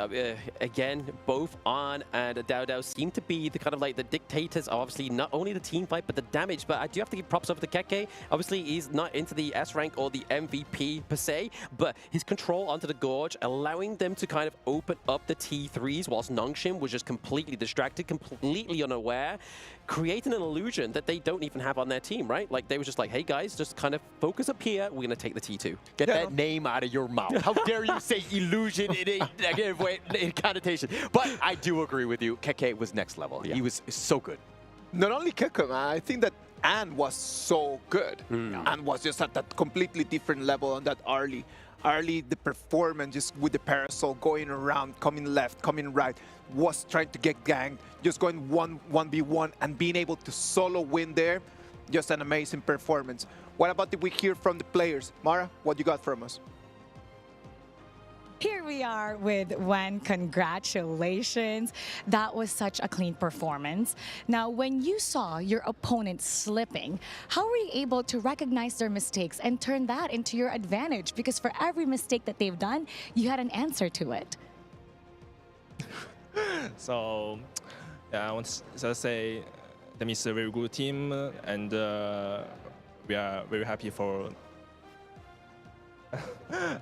Again, both On and Dao seem to be the kind of like the dictators of obviously not only the team fight, but the damage. But I do have to give props over to Keke. Obviously, he's not into the S rank or the MVP per se, but his control onto the Gorge, allowing them to kind of open up the T3s whilst Nongshim was just completely distracted, completely unaware, creating an illusion that they don't even have on their team, right? Like, they were just like, hey guys, just kind of focus up here. We're going to take the T2. Get that name out of your mouth. How dare you say illusion in a negative way, in connotation. But I do agree with you. Keke was next level. He was so good. Not only Keke, man, I think that Anne was so good. Anne was just at that completely different level on that early. Early, the performance just with the parasol going around, coming left, coming right, was trying to get ganged, just going 1v1 and being able to solo win there. Just an amazing performance. What about did we hear from the players? Mara, what you got from us? Here we are with Wen. Congratulations. That was such a clean performance. Now, when you saw your opponent slipping, how were you able to recognize their mistakes and turn that into your advantage? Because for every mistake that they've done, you had an answer to it. So, yeah, I want to say that is a very good team, and we are very happy for.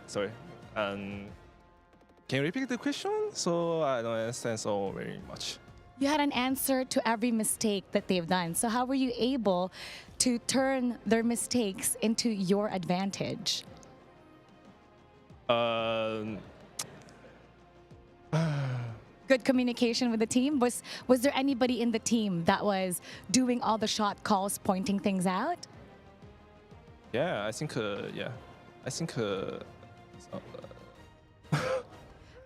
Sorry. Can you repeat the question? So I don't understand so very much. You had an answer to every mistake that they've done. So how were you able to turn their mistakes into your advantage? Good communication with the team. Was there anybody in the team that was doing all the shot calls, pointing things out? Yeah, I think. Yeah, I think.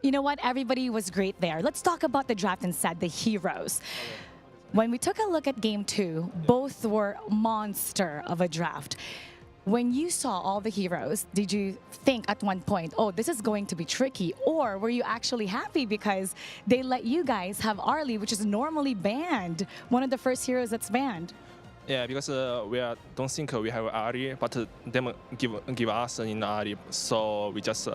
You know what? Everybody was great there. Let's talk about the draft instead, the heroes. When we took a look at Game 2, both were monster of a draft. When you saw all the heroes, did you think at one point, oh, this is going to be tricky? Or were you actually happy because they let you guys have Arlie, which is normally banned, one of the first heroes that's banned? Yeah, because don't think we have Ari, but them give us in Ari, so we just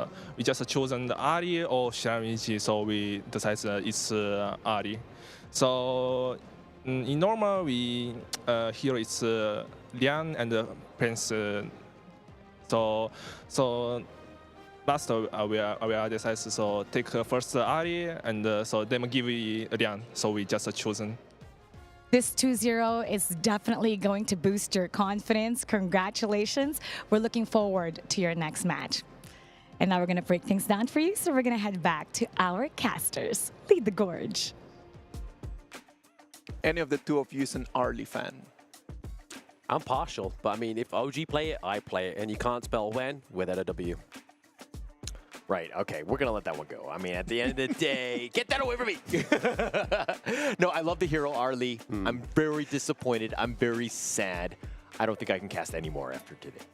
chosen the Ari or Shiramichi, so we decided it's Ari. So in normal we here it's Lian and Prince. So last we are decided so take first Ari and so them give Lian, so we just chosen. This 2-0 is definitely going to boost your confidence. Congratulations. We're looking forward to your next match. And now we're going to break things down for you, so we're going to head back to our casters. Lead the Gorge. Any of the two of you is an Arlie fan? I'm partial, but I mean, if OG play it, I play it. And you can't spell when without a W. Right, okay, we're gonna let that one go. I mean, at the end of the day, get that away from me! No, I love the hero Arlie. I'm very disappointed. I'm very sad. I don't think I can cast anymore after today.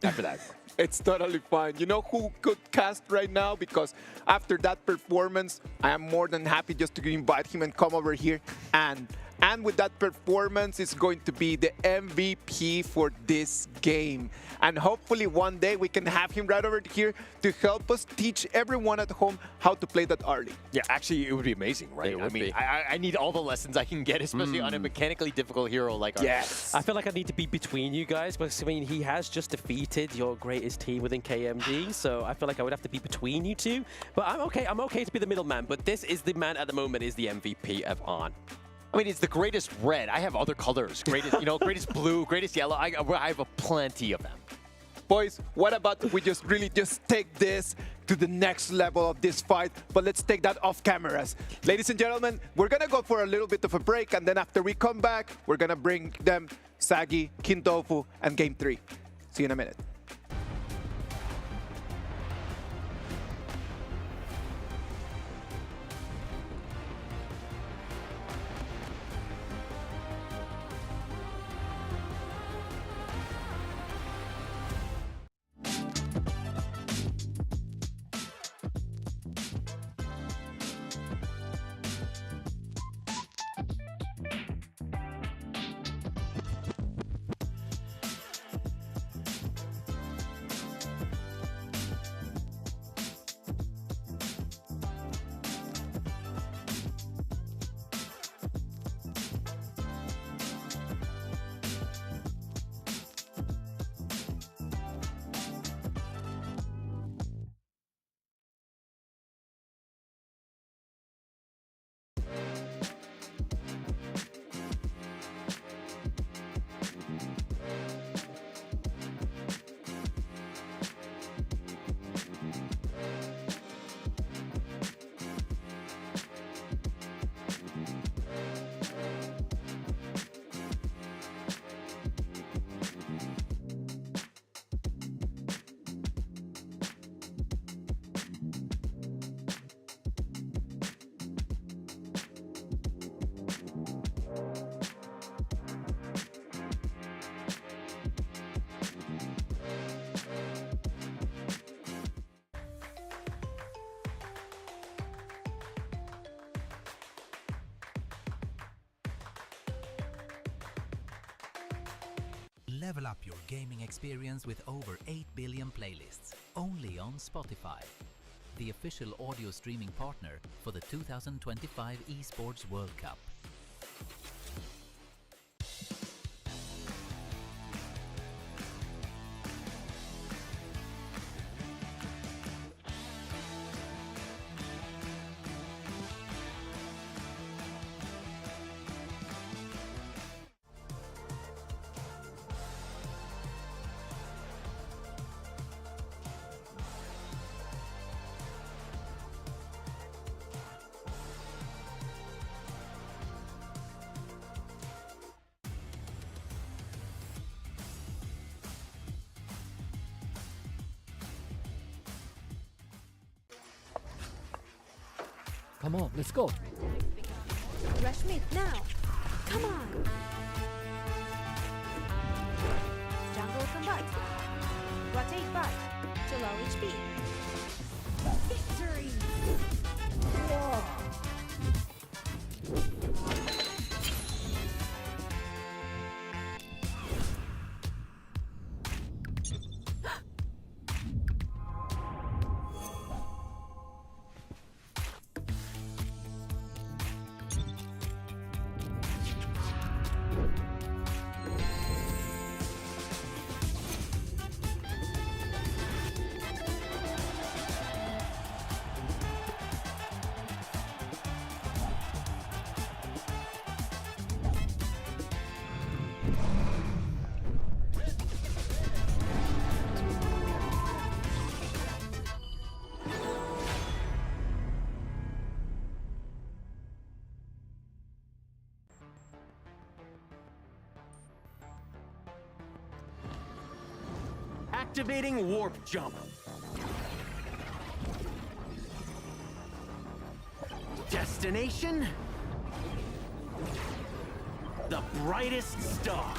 After that. It's totally fine. You know who could cast right now? Because after that performance, I am more than happy just to invite him and come over here. And with that performance, is going to be the MVP for this game. And hopefully one day we can have him right over here to help us teach everyone at home how to play that Arlie. Yeah, actually, it would be amazing, right? I mean, I need all the lessons I can get, especially on a mechanically difficult hero like Arlie. Yes. I feel like I need to be between you guys, because I mean, he has just defeated your greatest team within KMG, so I feel like I would have to be between you two. But I'm okay to be the middleman, but this is the man at the moment is the MVP of On. I mean, it's the greatest red. I have other colors. Greatest, greatest blue, greatest yellow. I have plenty of them. Boys, what about we just really just take this to the next level of this fight, but let's take that off cameras. Ladies and gentlemen, we're gonna go for a little bit of a break, and then after we come back, we're gonna bring them Sagi, Kintofu, and Game 3. See you in a minute. Level up your gaming experience with over 8 billion playlists, only on Spotify, the official audio streaming partner for the 2025 Esports World Cup. Come on, let's go. Rush mid now. Come on. Jungle combust. Rotate back to low HP. Victory! Activating warp jump. Destination? The brightest star.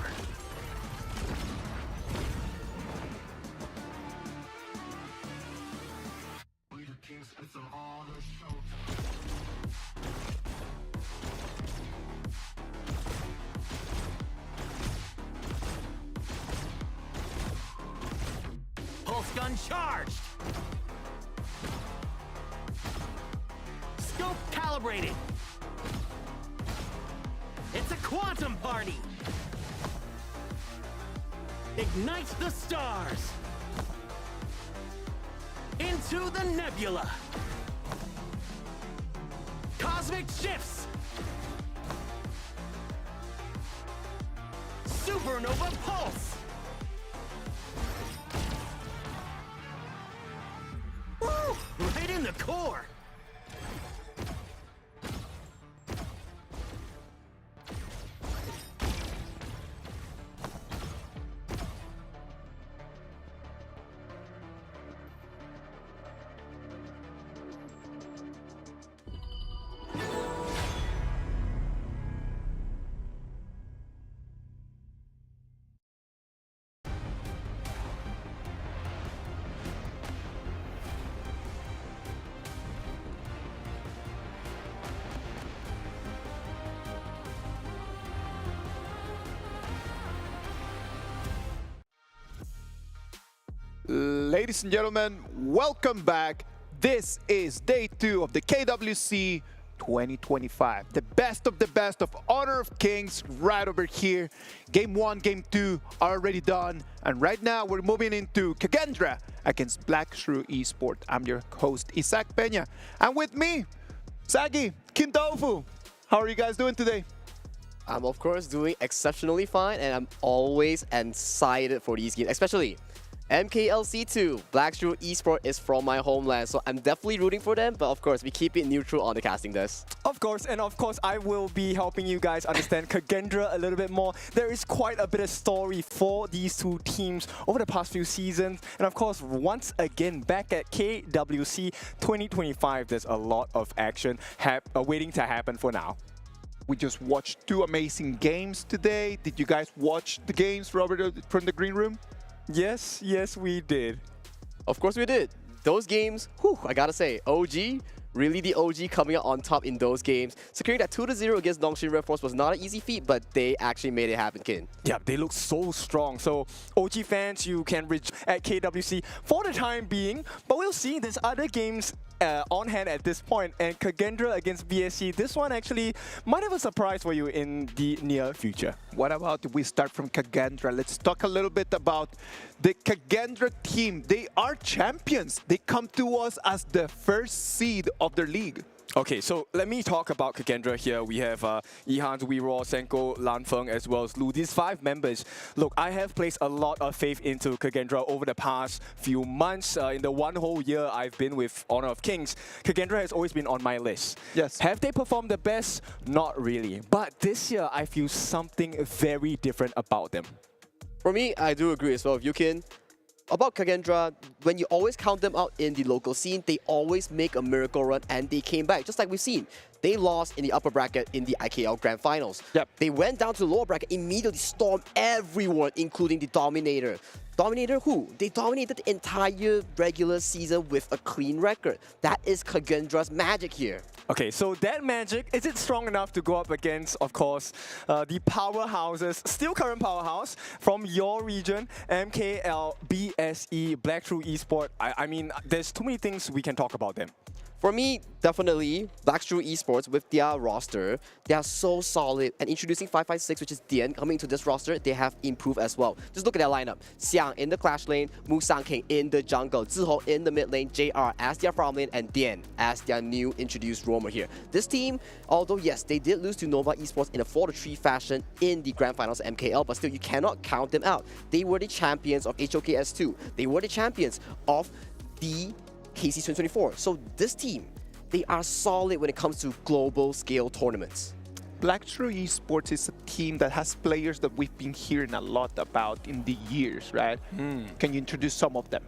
Pulse gun charged! Scope calibrated! It's a quantum party! Ignite the stars! Into the nebula! Cosmic shifts! Supernova pulse! core! Ladies and gentlemen, welcome back. This is day 2 of the KWC 2025. The best of Honor of Kings right over here. Game 1, Game 2 are already done. And right now we're moving into Kagendra against Black Shrew Esport. I'm your host, Isaac Peña. And with me, Sagi, Kintofu. How are you guys doing today? I'm of course doing exceptionally fine, and I'm always excited for these games, especially MKLC2, Black Shrew Esport is from my homeland, so I'm definitely rooting for them, but of course, we keep it neutral on the casting desk. Of course, and of course, I will be helping you guys understand Kagendra a little bit more. There is quite a bit of story for these two teams over the past few seasons, and of course, once again, back at KWC 2025, there's a lot of action waiting to happen for now. We just watched 2 amazing games today. Did you guys watch the games, Robert, from the green room? Yes, we did. Of course we did. Those games, whew, I gotta say, OG, really the OG coming out on top in those games. Securing that 2-0 against Nongshim RedForce was not an easy feat, but they actually made it happen, Kin. Yeah, they look so strong. So OG fans, you can reach at KWC for the time being, but we'll see. There's other games on hand at this point, and Kagendra against BSC, this one actually might have a surprise for you in the near future. What about if we start from Kagendra? Let's talk a little bit about the Kagendra team. They are champions. They come to us as the first seed of their league. Okay, so let me talk about Kagendra here. We have Ihan, Weero, Senko, Lanfeng, as well as Lu. These 5 members. Look, I have placed a lot of faith into Kagendra over the past few months. In the 1 whole year I've been with Honor of Kings, Kagendra has always been on my list. Yes. Have they performed the best? Not really. But this year, I feel something very different about them. For me, I do agree as well with you, Kin. About Kagendra, when you always count them out in the local scene, they always make a miracle run, and they came back, just like we've seen. They lost in the upper bracket in the IKL Grand Finals. Yep. They went down to the lower bracket, immediately stormed everyone, including the Dominator. Dominator who? They dominated the entire regular season with a clean record. That is Kagendra's magic here. Okay, so that magic, is it strong enough to go up against, of course, the powerhouses, still current powerhouse from your region, MKL, BSE, Black Shrew Esport? I mean, there's too many things we can talk about them. For me, definitely, Black Shrew Esports with their roster, they are so solid. And introducing 556, which is Dian, coming into this roster, they have improved as well. Just look at their lineup. Xiang in the Clash lane, Musang King in the jungle, Ziho in the mid lane, JR as their farm lane, and Dian as their new introduced roamer here. This team, although yes, they did lose to Nova Esports in a 4-3 fashion in the Grand Finals MKL, but still, you cannot count them out. They were the champions of HOKS2. They were the champions of the KC 2024. So this team, they are solid when it comes to global scale tournaments. Black Shrew Esports is a team that has players that we've been hearing a lot about in the years, right? Can you introduce some of them?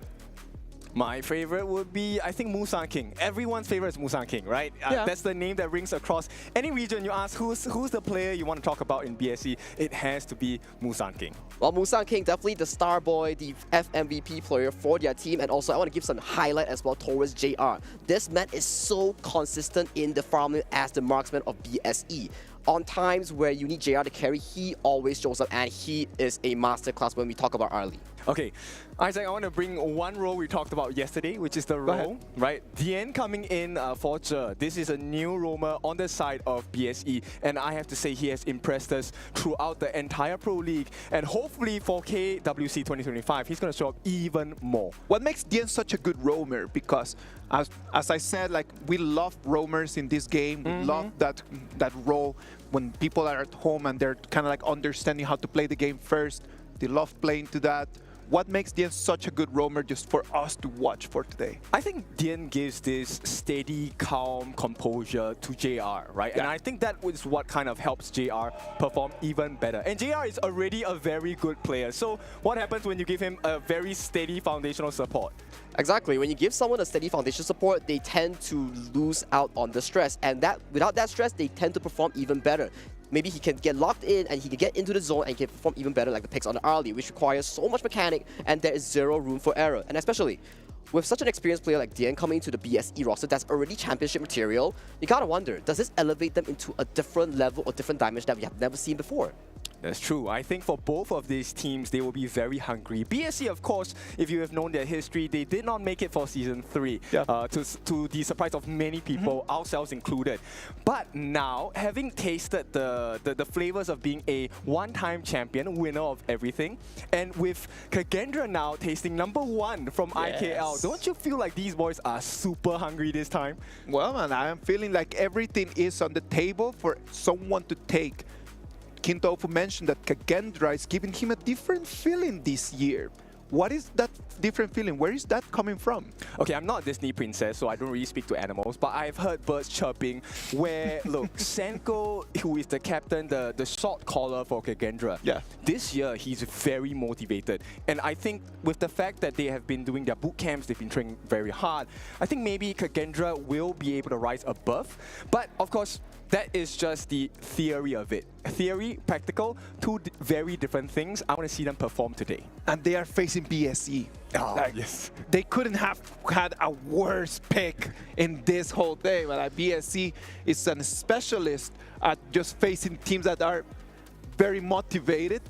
My favorite would be, I think, Musang King. Everyone's favorite is Musang King, right? Yeah. That's the name that rings across any region. You ask who's the player you want to talk about in BSE, it has to be Musang King. Well, Musang King, definitely the star boy, the FMVP player for their team. And also, I want to give some highlight as well towards JR. This man is so consistent in the farming as the marksman of BSE. On times where you need JR to carry, he always shows up, and he is a masterclass when we talk about early. Okay, Isaac, I want to bring one role we talked about yesterday, which is the role, right? Dian coming in for Zhe. This is a new roamer on the side of BSE, and I have to say he has impressed us throughout the entire Pro League, and hopefully for KWC 2025, he's going to show up even more. What makes Dian such a good roamer? Because as I said, like, we love roamers in this game. We love that role when people are at home and they're kind of like understanding how to play the game first. They love playing to that. What makes Dien such a good roamer just for us to watch for today? I think Dien gives this steady, calm composure to JR, right? And I think that is what kind of helps JR perform even better. And JR is already a very good player. So what happens when you give him a very steady foundational support? Exactly. When you give someone a steady foundation support, they tend to lose out on the stress. And that without that stress, they tend to perform even better. Maybe he can get locked in and he can get into the zone and he can perform even better like the picks on the early, which requires so much mechanic and there is zero room for error. And especially with such an experienced player like Dien coming into the BSE roster that's already championship material, you gotta wonder, does this elevate them into a different level or different dimension that we have never seen before? That's true. I think for both of these teams, they will be very hungry. BSC, of course, if you have known their history, they did not make it for Season 3, to the surprise of many people, ourselves included. But now, having tasted the flavors of being a one-time champion, winner of everything, and with Kagendra now tasting #1 from IKL, don't you feel like these boys are super hungry this time? Well, man, I am feeling like everything is on the table for someone to take. Kintofu mentioned that Kagendra is giving him a different feeling this year. What is that different feeling? Where is that coming from? Okay, I'm not a Disney princess, so I don't really speak to animals, but I've heard birds chirping where, look, Senko, who is the captain, the short caller for Kagendra, this year he's very motivated. And I think with the fact that they have been doing their boot camps, they've been training very hard, I think maybe Kagendra will be able to rise above. But of course, that is just the theory of it. Theory, practical, two very different things. I want to see them perform today. And they are facing BSE. Yes. They couldn't have had a worse pick in this whole thing. But BSE is a specialist at just facing teams that are very motivated.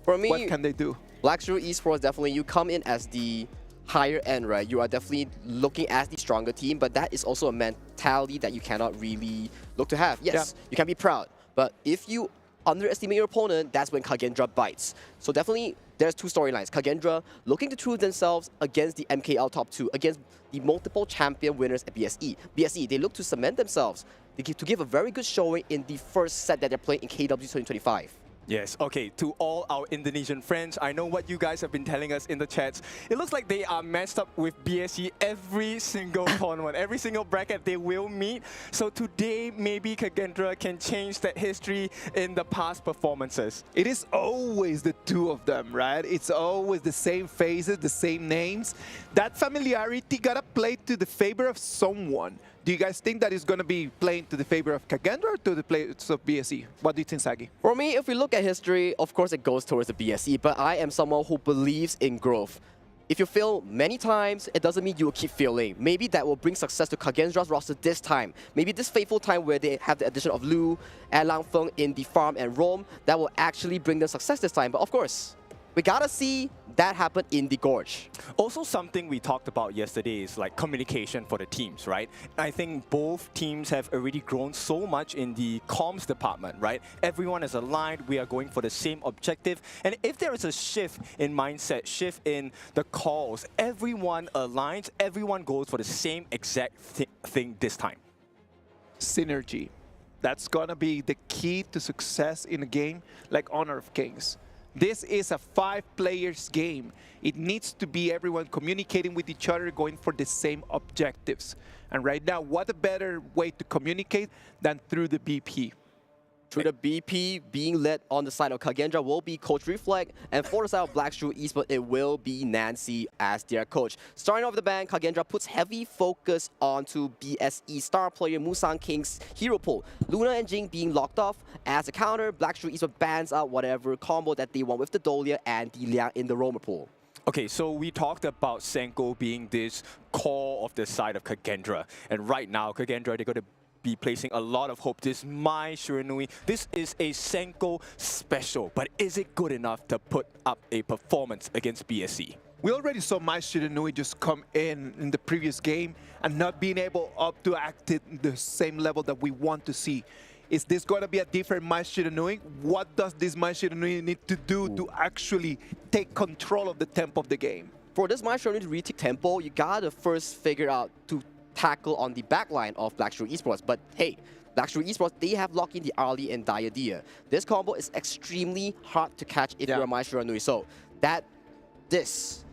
For me, what can they do? Black Shrew Esports, definitely, you come in as the higher end, right? You are definitely looking as the stronger team, but that is also a mentality that you cannot really look to have. Yes, you can be proud, but if you underestimate your opponent, that's when Kagendra bites. So definitely, there's two storylines. Kagendra looking to prove themselves against the MKL top 2, against the multiple champion winners at BSE. BSE, they look to cement themselves to give a very good showing in the first set that they're playing in KWC 2025. Yes, okay, to all our Indonesian friends, I know what you guys have been telling us in the chats. It looks like they are matched up with BSE every single tournament, every single bracket they will meet. So today, maybe Kagendra can change that history in the past performances. It is always the two of them, right? It's always the same faces, the same names. That familiarity gotta play to the favor of someone. Do you guys think that is going to be playing to the favor of Kagendra or to the players of BSE? What do you think, Sagi? For me, if we look at history, of course it goes towards the BSE, but I am someone who believes in growth. If you fail many times, it doesn't mean you will keep failing. Maybe that will bring success to Kagendra's roster this time. Maybe this fateful time where they have the addition of Lu and Lang Feng in the farm and roam, that will actually bring them success this time. But of course, we gotta see that happen in the Gorge. Also, something we talked about yesterday is like communication for the teams, right? I think both teams have already grown so much in the comms department, right? Everyone is aligned, we are going for the same objective. And if there is a shift in mindset, shift in the calls, everyone aligns, everyone goes for the same exact thing this time. Synergy. That's gonna be the key to success in a game like Honor of Kings. This is a 5-players game. It needs to be everyone communicating with each other, going for the same objectives. And right now, what a better way to communicate than through the BP? Through the BP, being led on the side of Kagendra will be Coach Reflect, and for the side of Black Shrew Esports, it will be Nancy as their coach. Starting off the bank, Kagendra puts heavy focus onto BSE star player Musang King's hero pool. Luna and Jing being locked off. As a counter, Black Shrew Esports bans out whatever combo that they want with the Dolia and the Liang in the roamer pool. Okay, so we talked about Senko being this core of the side of Kagendra, and right now, Kagendra, they're going to be placing a lot of hope. This My Shiranui, this is a Senko special, but is it good enough to put up a performance against BSE? We already saw My Shiranui just come in the previous game and not being able up to act at the same level that we want to see. Is this going to be a different My Shiranui? What does this My Shiranui need to do to actually take control of the tempo of the game? For this My Shiranui to retake tempo, you gotta first figure out to tackle on the backline of Black Shrew Esports. But hey, Black Shrew Esports, they have locked in the Arlie and Diadia. This combo is extremely hard to catch if you're a My Shiranui. So that this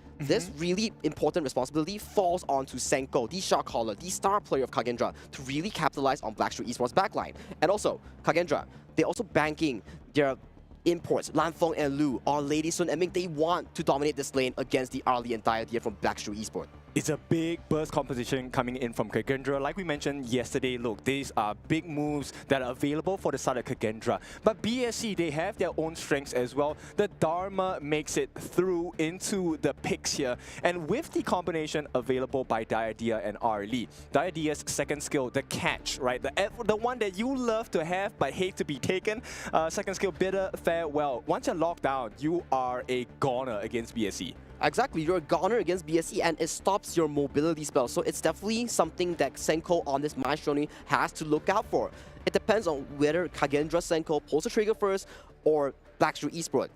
really important responsibility falls onto Senko, the shot caller, the star player of Kagendra, to really capitalize on Black Shrew Esports backline. And also, Kagendra, they're also banking their imports, Lanfeng and Lu, on Lady Sun and Ming. They want to dominate this lane against the Arlie and Diadia from Black Shrew Esports. It's a big burst composition coming in from Kagendra. Like we mentioned yesterday, look, these are big moves that are available for the side of Kagendra. But BSC, they have their own strengths as well. The Dharma makes it through into the picks here. And with the combination available by Diadia and Arlie, Diadia's second skill, the catch, right? The one that you love to have but hate to be taken. Second skill, bitter farewell. Once you're locked down, you are a goner against BSC. Exactly, you're a goner against BSC and it stops your mobility spell. So it's definitely something that Senko on this match journey has to look out for. It depends on whether Kagendra Senko pulls the trigger first or Black Shrew Esports.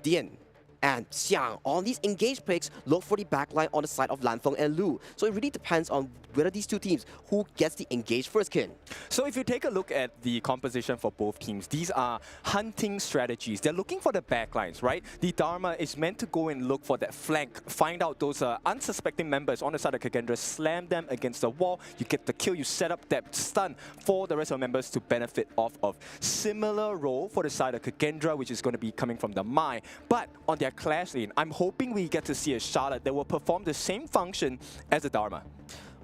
Dian and Xiang on these engaged picks look for the backline on the side of Lanfeng and Lu. So it really depends on whether these two teams, who gets the engaged first, Kin. So if you take a look at the composition for both teams, these are hunting strategies. They're looking for the backlines, right? The Dharma is meant to go and look for that flank, find out those unsuspecting members on the side of Kagendra, slam them against the wall, you get the kill, you set up that stun for the rest of the members to benefit off of. Similar role for the side of Kagendra, which is going to be coming from the Mai. But on their clash lane, I'm hoping we get to see a Charlotte that will perform the same function as the Dharma.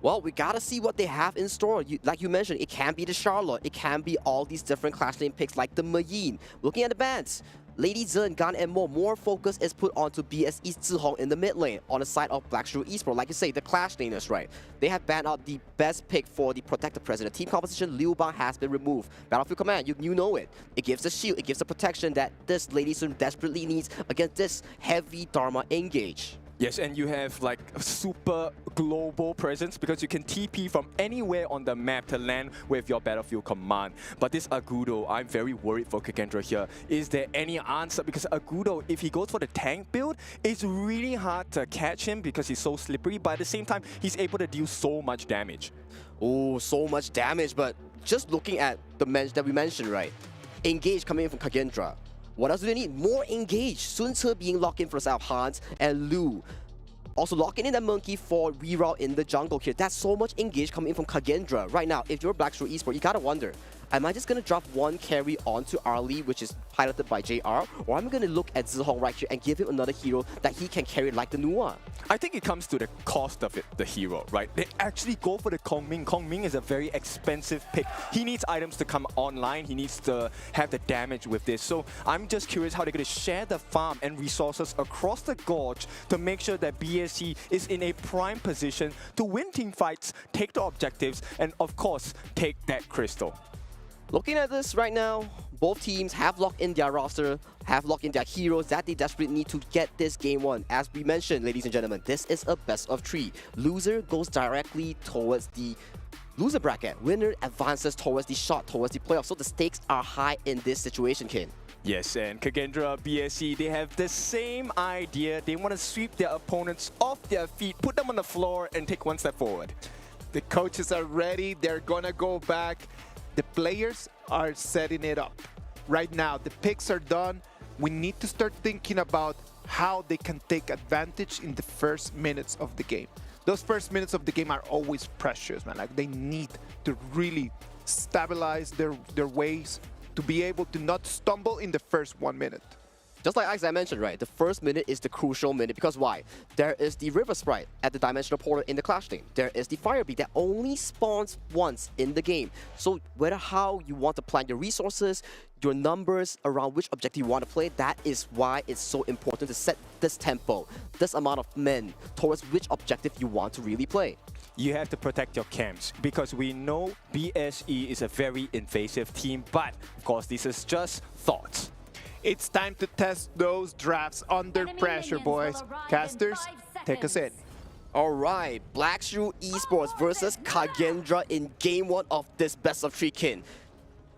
Well, we gotta see what they have in store. Like you mentioned, it can be the Charlotte, it can be all these different clash lane picks like the Mayin. Looking at the bans, Lady Zhen, Gan and more focus is put onto BSE's Zihong in the mid lane on the side of Black Shrew Esports. Like you say, the clash laners, right? They have banned out the best pick for the Protector President. Team composition, Liu Bang has been removed. Battlefield Command, you know it. It gives the shield, it gives the protection that this Lady Zhen desperately needs against this heavy Dharma engage. Yes, and you have like a super global presence because you can TP from anywhere on the map to land with your Battlefield Command. But this Agudo, I'm very worried for Kagendra here. Is there any answer? Because Agudo, if he goes for the tank build, it's really hard to catch him because he's so slippery, but at the same time, he's able to deal so much damage. Oh, so much damage, but just looking at the match that we mentioned, right? Engage coming in from Kagendra. What else do they need? More engage. Sun Ce being locked in for the side of Hans and Lu. Also locking in that monkey for reroute in the jungle here. That's so much engage coming in from Kagendra. Right now, if you're Black Shrew Esports, you gotta wonder, am I just gonna drop one carry onto Arlie, which is piloted by JR, or I'm gonna look at Zihong right here and give him another hero that he can carry like the Nua? I think it comes to the cost of it, the hero, right? They actually go for the Kong Ming. Kong Ming is a very expensive pick. He needs items to come online. He needs to have the damage with this. So I'm just curious how they're going to share the farm and resources across the gorge to make sure that BSC is in a prime position to win team fights, take the objectives, and of course, take that crystal. Looking at this right now, both teams have locked in their roster, have locked in their heroes that they desperately need to get this game won. As we mentioned, ladies and gentlemen, this is a best of 3. Loser goes directly towards the loser bracket. Winner advances towards the shot, towards the playoffs. So the stakes are high in this situation, Ken. Yes, and Kagendra, BSC, they have the same idea. They want to sweep their opponents off their feet, put them on the floor, and take one step forward. The coaches are ready. They're gonna go back. The players are setting it up. Right now, the picks are done. We need to start thinking about how they can take advantage in the first minutes of the game. Those first minutes of the game are always precious, man. Like, they need to really stabilize their ways to be able to not stumble in the first 1 minute. Just like Isaac mentioned, right, the first minute is the crucial minute because why? There is the River Sprite at the Dimensional Portal in the Clash lane. There is the Fire Beat that only spawns once in the game. So whether how you want to plan your resources, your numbers around which objective you want to play, that is why it's so important to set this tempo, this amount of men towards which objective you want to really play. You have to protect your camps because we know BSE is a very invasive team, but of course this is just thoughts. It's time to test those drafts under pressure, boys. Casters, take us in. All right, Black Shrew Esports versus Kagendra in game 1 of this best of 3, Kin.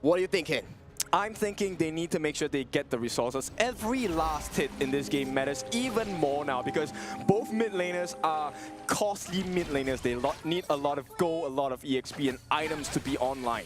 What are you thinking? I'm thinking they need to make sure they get the resources. Every last hit in this game matters even more now because both mid laners are costly mid laners. They need a lot of gold, a lot of EXP and items to be online.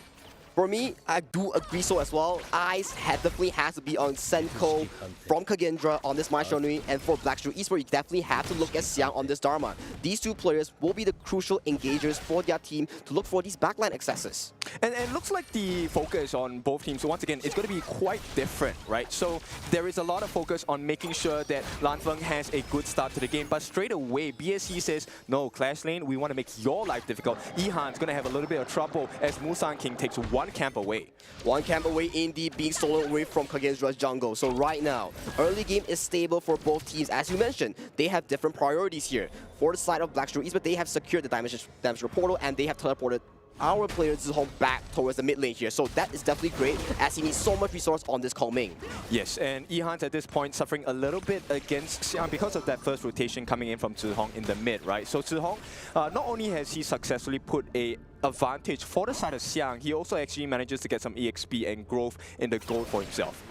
For me, I do agree so as well. Eyes definitely has to be on Senko from Kagendra on this My Shonui, and for Black Shrew Esports, you definitely have to look at Xiang on this Dharma. These two players will be the crucial engagers for their team to look for these backline accesses. And it looks like the focus on both teams, once again, it's going to be quite different, right? So there is a lot of focus on making sure that Lanfeng has a good start to the game, but straight away, BSC says, no, Clash Lane, we want to make your life difficult. Yihan's going to have a little bit of trouble as Musang King takes one camp away. One camp away indeed, being stolen away from Kagendra's jungle. So right now, early game is stable for both teams. As you mentioned, they have different priorities here. For the side of Black Shrew Esports, they have secured the Dimensional Portal and they have teleported our player Zihong back towards the mid lane here. So that is definitely great as he needs so much resource on this Ming. Yes, and Yihan's at this point suffering a little bit against Xiang because of that first rotation coming in from Zihong in the mid, right? So Zihong, not only has he successfully put a advantage for the side of Xiang, he also actually manages to get some EXP and growth in the gold for himself.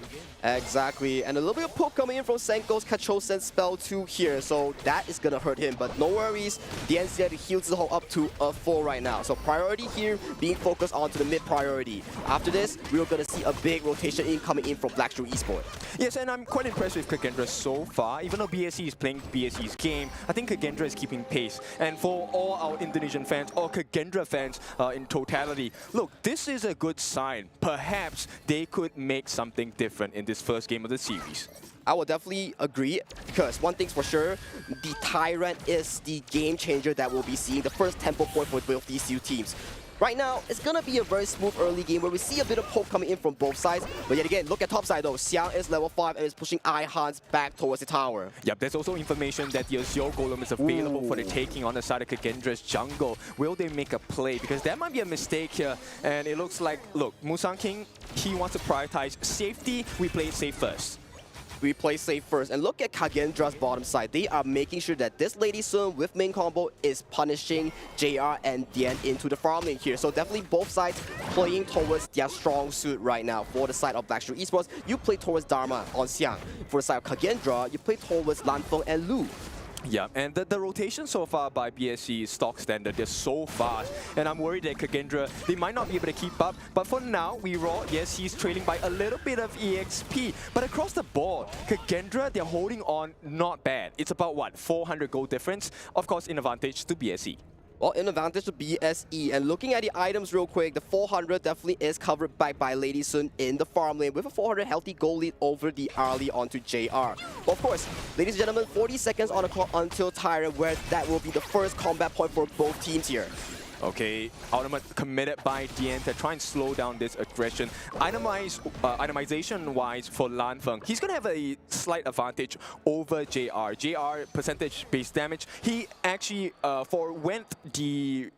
Exactly, and a little bit of poke coming in from Senko's Kachosen spell 2 here, so that is gonna hurt him, but no worries, the NCR heals the whole up to a 4 right now. So priority here being focused onto the mid priority. After this, we're gonna see a big rotation coming in from Black Shrew Esports. Yes, and I'm quite impressed with Kagendra so far. Even though BSC is playing BSC's game, I think Kagendra is keeping pace. And for all our Indonesian fans, or Kagendra fans in totality, look, this is a good sign. Perhaps they could make something different in this first game of the series. I will definitely agree, because one thing's for sure, the Tyrant is the game changer that we'll be seeing, the first tempo point for both these two teams. Right now, it's gonna be a very smooth early game where we see a bit of poke coming in from both sides. But yet again, look at top side though. Xiang is level 5 and is pushing Ihans back towards the tower. Yep, there's also information that the Azure Golem is available for the taking on the side of Kagendra's jungle. Will they make a play? Because that might be a mistake here. And it looks like, look, Musang King, he wants to prioritize safety. We play it safe first. We play safe first. And look at Kagendra's bottom side. They are making sure that this Lady Sun with main combo is punishing JR and Dian into the farm lane here. So definitely both sides playing towards their strong suit right now. For the side of Black Shrew Esports, you play towards Dharma on Xiang. For the side of Kagendra, you play towards Lanfeng and Lu. Yeah, and the rotation so far by BSC is stock standard. They're so fast. And I'm worried that Kagendra, they might not be able to keep up. But for now, yes, he's trailing by a little bit of EXP. But across the board, Kagendra, they're holding on not bad. It's about, what, 400 gold difference? Of course, in advantage to BSC. Well, in advantage to BSE. And looking at the items real quick, the 400 definitely is covered back by Lady Sun in the farm lane with a 400 healthy gold lead over the early onto JR. But of course, ladies and gentlemen, 40 seconds on the clock until Tyrant, where that will be the first combat point for both teams here. Okay, Ultimate committed by Dian to try and slow down this aggression. Itemization-wise for Lanfeng, he's going to have a slight advantage over JR. JR percentage-based damage, he actually forwent the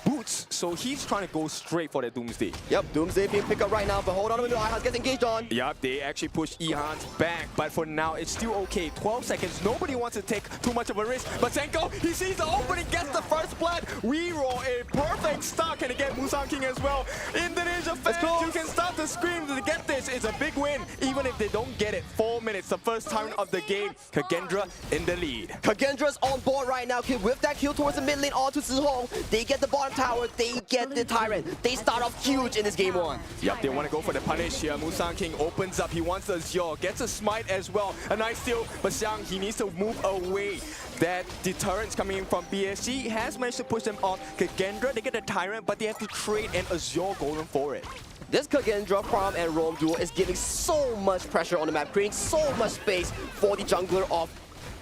boots, so he's trying to go straight for the Doomsday. Yep, Doomsday being picked up right now, but hold on a minute, Ihans gets engaged on. Yep, they actually push Ihans back, but for now, it's still okay. 12 seconds, nobody wants to take too much of a risk, but Senko, he sees the opening, gets the first blood. We roll a perfect start. Can he get Musang King as well? Indonesia fans, you can start to scream to get this. It's a big win, even if they don't get it. 4 minutes, the first time of the game. Kagendra in the lead. Kagendra's on board right now. With that kill towards the mid lane onto Zihong, they get the bottom tower, they get the Tyrant. They start off huge in this game 1. Yep, they want to go for the punish here. Musang King opens up, he wants the Azure, gets a smite as well. A nice steal, but Xiang, he needs to move away. That deterrence coming in from BSC has managed to push them off. Kagendra, they get the Tyrant, but they have to trade an Azure Golem for it. This Kagendra farm and roam duel is giving so much pressure on the map, creating so much space for the jungler of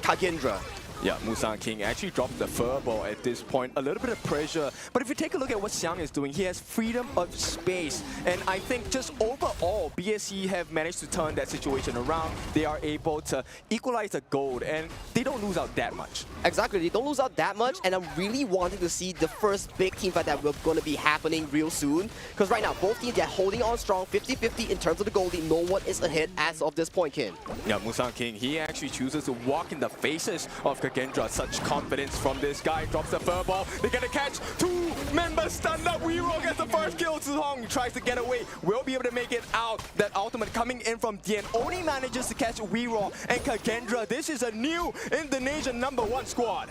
Kagendra. Yeah, Musang King actually dropped the furball at this point. A little bit of pressure. But if you take a look at what Xiang is doing, he has freedom of space. And I think just overall, BSC have managed to turn that situation around. They are able to equalize the gold, and they don't lose out that much. Exactly, they don't lose out that much, and I'm really wanting to see the first big team fight that we're going to be happening real soon. Because right now, both teams, they're holding on strong, 50-50 in terms of the gold lead. No one is ahead as of this point, Kin. Yeah, Musang King, he actually chooses to walk in the faces of Kagendra. Such confidence from this guy. Drops the furball. They get a catch. 2 members stunned up. Weero gets the first kill. Zihong tries to get away. Will be able to make it out. That ultimate coming in from Dian only manages to catch Weero and Kagendra. This is a new Indonesian #1 squad.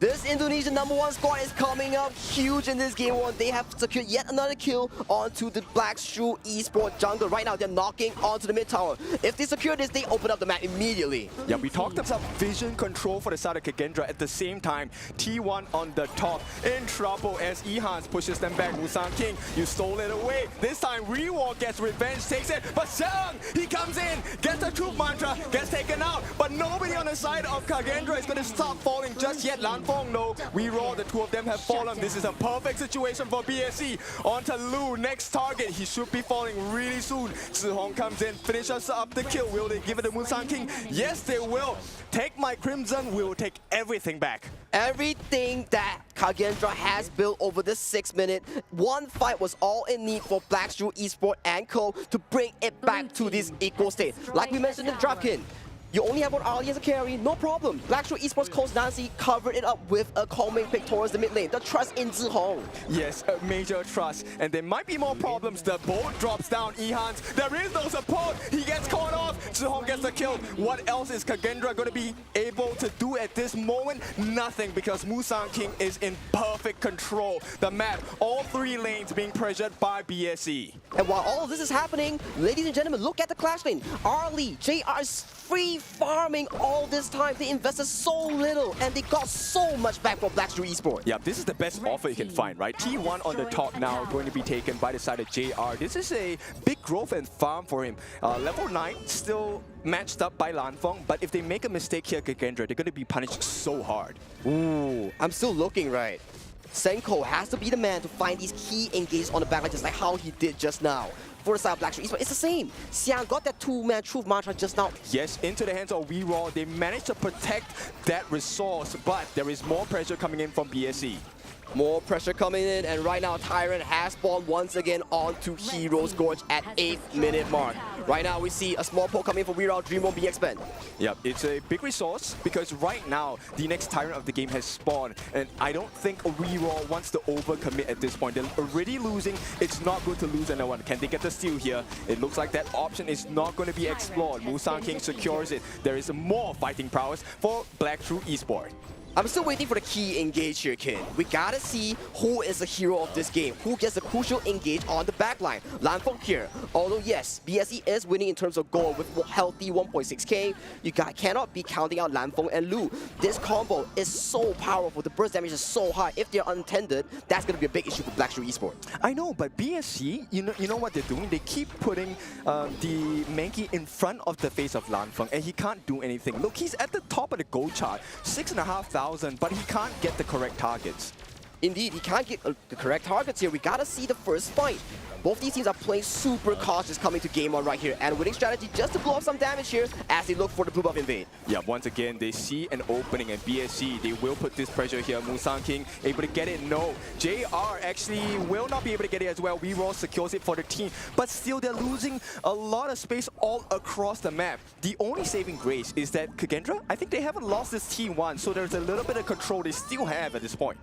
This Indonesian #1 squad is coming up huge in this game one. They have secured yet another kill onto the Black Shrew Esport jungle. Right now, they're knocking onto the mid tower. If they secure this, they open up the map immediately. Yeah, we talked about vision control for the side of Kagendra. At the same time, T1 on the top in trouble as Ehans pushes them back. Musang King, you stole it away. This time, Rewar gets revenge, takes it, but Xiang, he comes in, gets the truth mantra, gets taken out, but nobody on the side of Kagendra is going to stop falling just yet. Lanfeng, no. Rewar, the two of them have fallen. This is a perfect situation for BSE. On to Lu, next target. He should be falling really soon. Zihong comes in, finishes up the kill. Will they give it to Musang King? Yes, they will. Take my Crimson, we'll take everything back. Everything that Kagendra has built over this 6 minute, one fight was all in need for Black Shrew Esport and Co. to bring it back to this equal state. Like we mentioned in the DraftKings, you only have one Ali as a carry, no problem. Black Shrew Esports coach Nancy covered it up with a calming pick towards the mid lane. The trust in Zihong. Yes, a major trust. And there might be more problems. The boat drops down Ehans. There is no support. He gets caught off. Zihong gets the kill. What else is Kagendra going to be able to do at this moment? Nothing, because Musang King is in perfect control. The map, all three lanes being pressured by BSE. And while all of this is happening, ladies and gentlemen, look at the clash lane. Arlie, JR is free farming all this time. They invested so little and they got so much back from Black Shrew Esport. Yeah, this is the best offer you can find, right? T1 on the top now going to be taken by the side of JR. This is a big growth and farm for him. Level 9 still matched up by Lanfeng, but if they make a mistake here, Kagendra, they're going to be punished so hard. Ooh, I'm still looking, right? Senko has to be the man to find these key engages on the backline, just like how he did just now. For the side of Black Shrew Esport, it's the same. Xiang got that two-man truth mantra just now. Yes, into the hands of Rewar. They managed to protect that resource, but there is more pressure coming in from BSE. More pressure coming in, and right now Tyrant has spawned once again onto Hero's Gorge at 8th minute mark. Right now we see a small poke coming from Weird Dream won't be expended. Yep, it's a big resource because right now the next Tyrant of the game has spawned, and I don't think Rewar wants to overcommit at this point. They're already losing. It's not good to lose another one. Can they get the steal here? It looks like that option is not going to be explored. Musang King secures it. There is more fighting prowess for Black Shrew Esport. I'm still waiting for the key engage here, kid. We gotta see who is the hero of this game, who gets the crucial engage on the backline. Lanfeng here. Although yes, BSE is winning in terms of gold with healthy 1.6k, you cannot be counting out Lanfeng and Lu. This combo is so powerful. The burst damage is so high. If they're untended, that's gonna be a big issue for Black Shrew Esport. I know, but BSE, you know what they're doing? They keep putting the Mankey in front of the face of Lanfeng, and he can't do anything. Look, he's at the top of the gold chart, 6,500. But he can't get the correct targets. Indeed, he can't get the correct targets here. We gotta see the first fight. Both these teams are playing super cautious coming to game 1 right here. And winning strategy just to blow up some damage here as they look for the blue buff invade. Yeah, once again, they see an opening and BSE, they will put this pressure here. Musang King able to get it? No. JR actually will not be able to get it as well. Rewar secures it for the team. But still, they're losing a lot of space all across the map. The only saving grace is that Kagendra, I think they haven't lost this T1, so there's a little bit of control they still have at this point.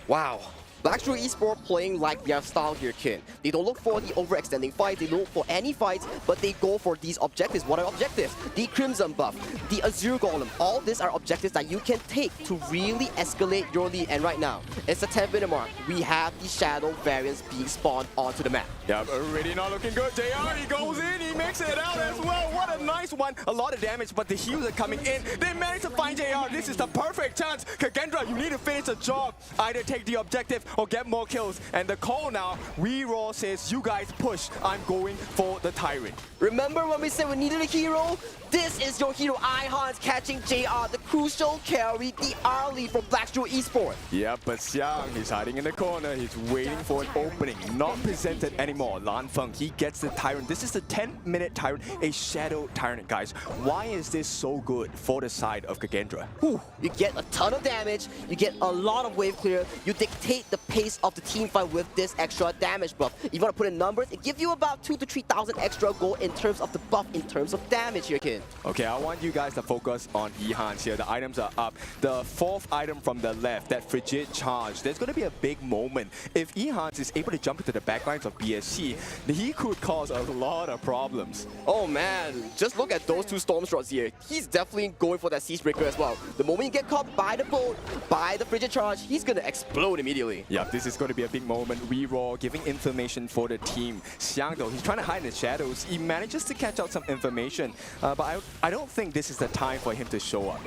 Wow. Black Shrew Esport playing like their style here, kid. They don't look for the overextending fight, they don't look for any fights, but they go for these objectives. What are objectives? The Crimson buff, the Azure Golem, all these are objectives that you can take to really escalate your lead. And right now, it's the 10th minute mark. We have the Shadow variants being spawned onto the map. Yeah, already not looking good. JR, he goes in, he makes it out as well. What a nice one. A lot of damage, but the heals are coming in. They managed to find JR. This is the perfect chance. Kagendra, you need to finish the job. Either take the objective or get more kills. And the call now, Rewar says, you guys push. I'm going for the Tyrant. Remember when we said we needed a hero? This is your hero, Ihans catching JR, the crucial carry, the early from Black Shrew Esport. Yeah, but Xiang, he's hiding in the corner. He's waiting for an opening. Not presented anymore. Lanfeng, he gets the Tyrant. This is the 10-minute Tyrant, a Shadow Tyrant, guys. Why is this so good for the side of Kagendra? Whew. You get a ton of damage, you get a lot of wave clear, you dictate the pace of the team fight with this extra damage buff. If you want to put in numbers, it gives you about 2,000 to 3,000 extra gold in terms of the buff, in terms of damage here, kid. Okay, I want you guys to focus on Ehans here. The items are up. The 4th item from the left, that Frigid Charge, there's going to be a big moment. If Ehans is able to jump into the backlines of BSC, he could cause a lot of problems. problems. Oh man, just look at those two storm shots here. He's definitely going for that Siege Breaker as well. The moment you get caught by the bolt, by the frigid charge, he's gonna explode immediately. Yeah, this is going to be a big moment. Raw giving information for the team. Xiang though, he's trying to hide in the shadows. He manages to catch out some information, but I don't think this is the time for him to show up.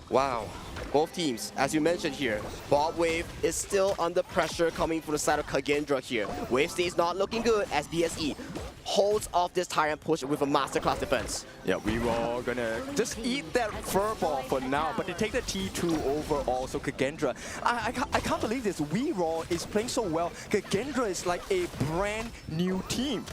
Wow, both teams, as you mentioned here, Bob Wave is still under pressure coming from the side of Kagendra here. Wave stays not looking good as BSE holds off this Tyrant push with a masterclass defense. Yeah, Raw gonna just eat that furball for now, but they take the T2 overall. So Kagendra, I can't believe this. Raw is playing so well. Kagendra is like a brand new team.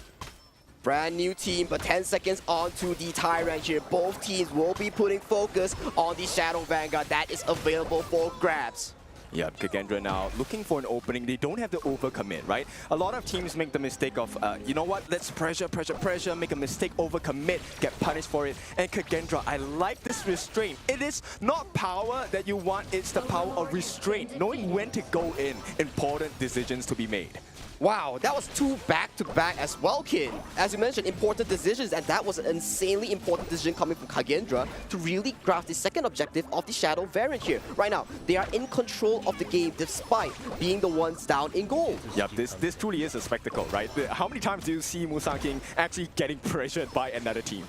Brand new team, but 10 seconds onto the Tyrant here. Both teams will be putting focus on the Shadow Vanguard that is available for grabs. Yeah, Kagendra now looking for an opening. They don't have to overcommit, right? A lot of teams make the mistake of, you know what, let's pressure, make a mistake, overcommit, get punished for it. And Kagendra, I like this restraint. It is not power that you want, it's the power of restraint, knowing when to go in, important decisions to be made. Wow, that was 2 back-to-back as well, Kin. As you mentioned, important decisions, and that was an insanely important decision coming from Kagendra to really grasp the second objective of the Shadow variant here. Right now, they are in control of the game despite being the ones down in gold. Yeah, this truly is a spectacle, right? How many times do you see Musang King actually getting pressured by another team?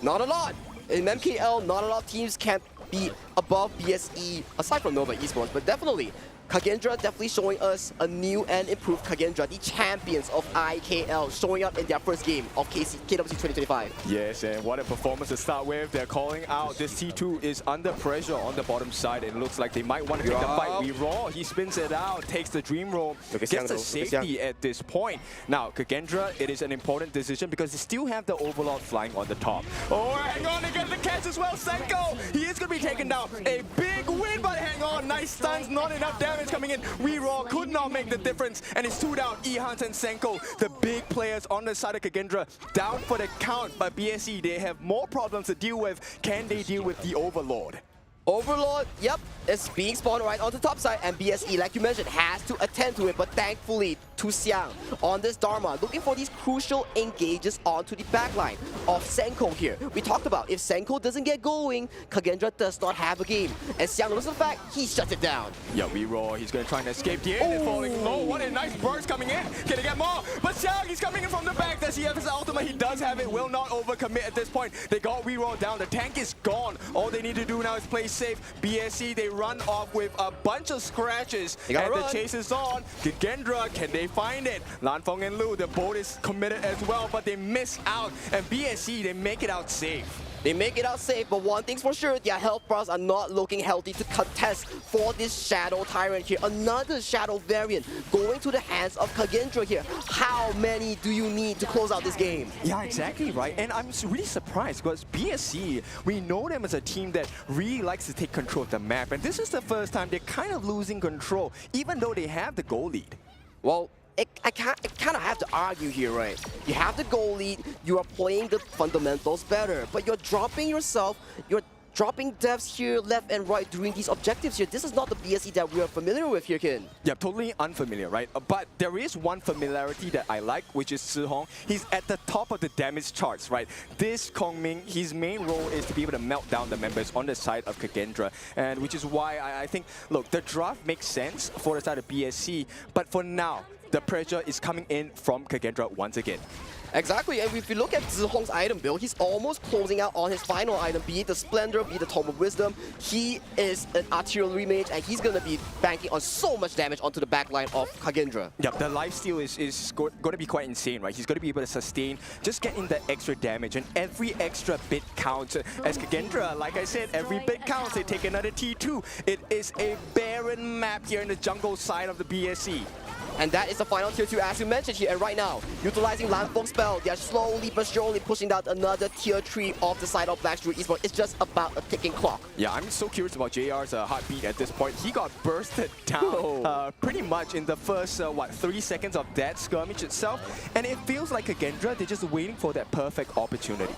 Not a lot. In MKL, not a lot of teams can be above BSE, aside from Nova Esports, but definitely Kagendra definitely showing us a new and improved Kagendra, the champions of IKL, showing up in their first game of KWC 2025. Yes, and what a performance to start with. They're calling out this T2 is under pressure on the bottom side. It looks like they might want to take the fight. Raw, he spins it out, takes the dream roll, gets the safety at this point. Now, Kagendra, it is an important decision because they still have the Overlord flying on the top. Oh, hang on, they get the catch as well. Senko, he is going to be taken down. A big win, but hang on, nice stuns, not enough damage coming in. Raw could not make the difference, and it's 2 down. Ehans and Senko, the big players on the side of Kagendra, down for the count. But BSE, they have more problems to deal with. Can they deal with the Overlord? Overlord, yep, is being spawned right on the top side, and BSE, like you mentioned, has to attend to it, but thankfully, to Xiang on this Dharma, looking for these crucial engages onto the backline of Senko here. We talked about if Senko doesn't get going, Kagendra does not have a game, and Xiang knows the fact, he shuts it down. Yeah, Raw, he's gonna try and escape the end and falling low. What a nice burst coming in. Can he get more? But Xiang, he's coming in from the back. Does he have his ultimate? He does have it. Will not overcommit at this point. They got Raw down. The tank is gone. All they need to do now is play safe. BSE, they run off with a bunch of scratches, and the chase is on. Kagendra, can they find it? Lanfeng and Lu, the boat is committed as well, but they miss out, and BSE, they make it out safe. They make it out safe, but one thing's for sure, their health bars are not looking healthy to contest for this Shadow Tyrant here. Another Shadow variant going to the hands of Kagendra here. How many do you need to close out this game? Yeah, exactly, right? And I'm really surprised because BSE, we know them as a team that really likes to take control of the map, and this is the first time they're kind of losing control, even though they have the goal lead. Well, I kind of have to argue here, right? You have the goal lead, you are playing the fundamentals better, but you're dropping yourself, you're dropping deaths here left and right during these objectives here. This is not the BSE that we are familiar with here, Kin. Yeah, totally unfamiliar, right? But there is one familiarity that I like, which is Zihong. He's at the top of the damage charts, right? This Kongming, his main role is to be able to melt down the members on the side of Kagendra, and which is why I think, look, the draft makes sense for the side of BSE, but for now, the pressure is coming in from Kagendra once again. Exactly, and if you look at Zihong's item build, he's almost closing out on his final item, be it the Splendor, be it the Tome of Wisdom. He is an artillery mage, and he's going to be banking on so much damage onto the backline of Kagendra. Yep, the lifesteal is going to be quite insane, right? He's going to be able to sustain, just getting the extra damage, and every extra bit counts. As Kagendra, like I said, every bit counts. They take another T2. It is a barren map here in the jungle side of the BSE. And that is the final tier 2 as you mentioned here, and right now, utilizing Lanfeng's spell, they are slowly but surely pushing down another tier 3 off the side of Black Shrew Esports. It's just about a ticking clock. Yeah, I'm so curious about JR's heartbeat at this point. He got bursted down pretty much in the first, 3 seconds of that skirmish itself. And it feels like Kagendra, they're just waiting for that perfect opportunity.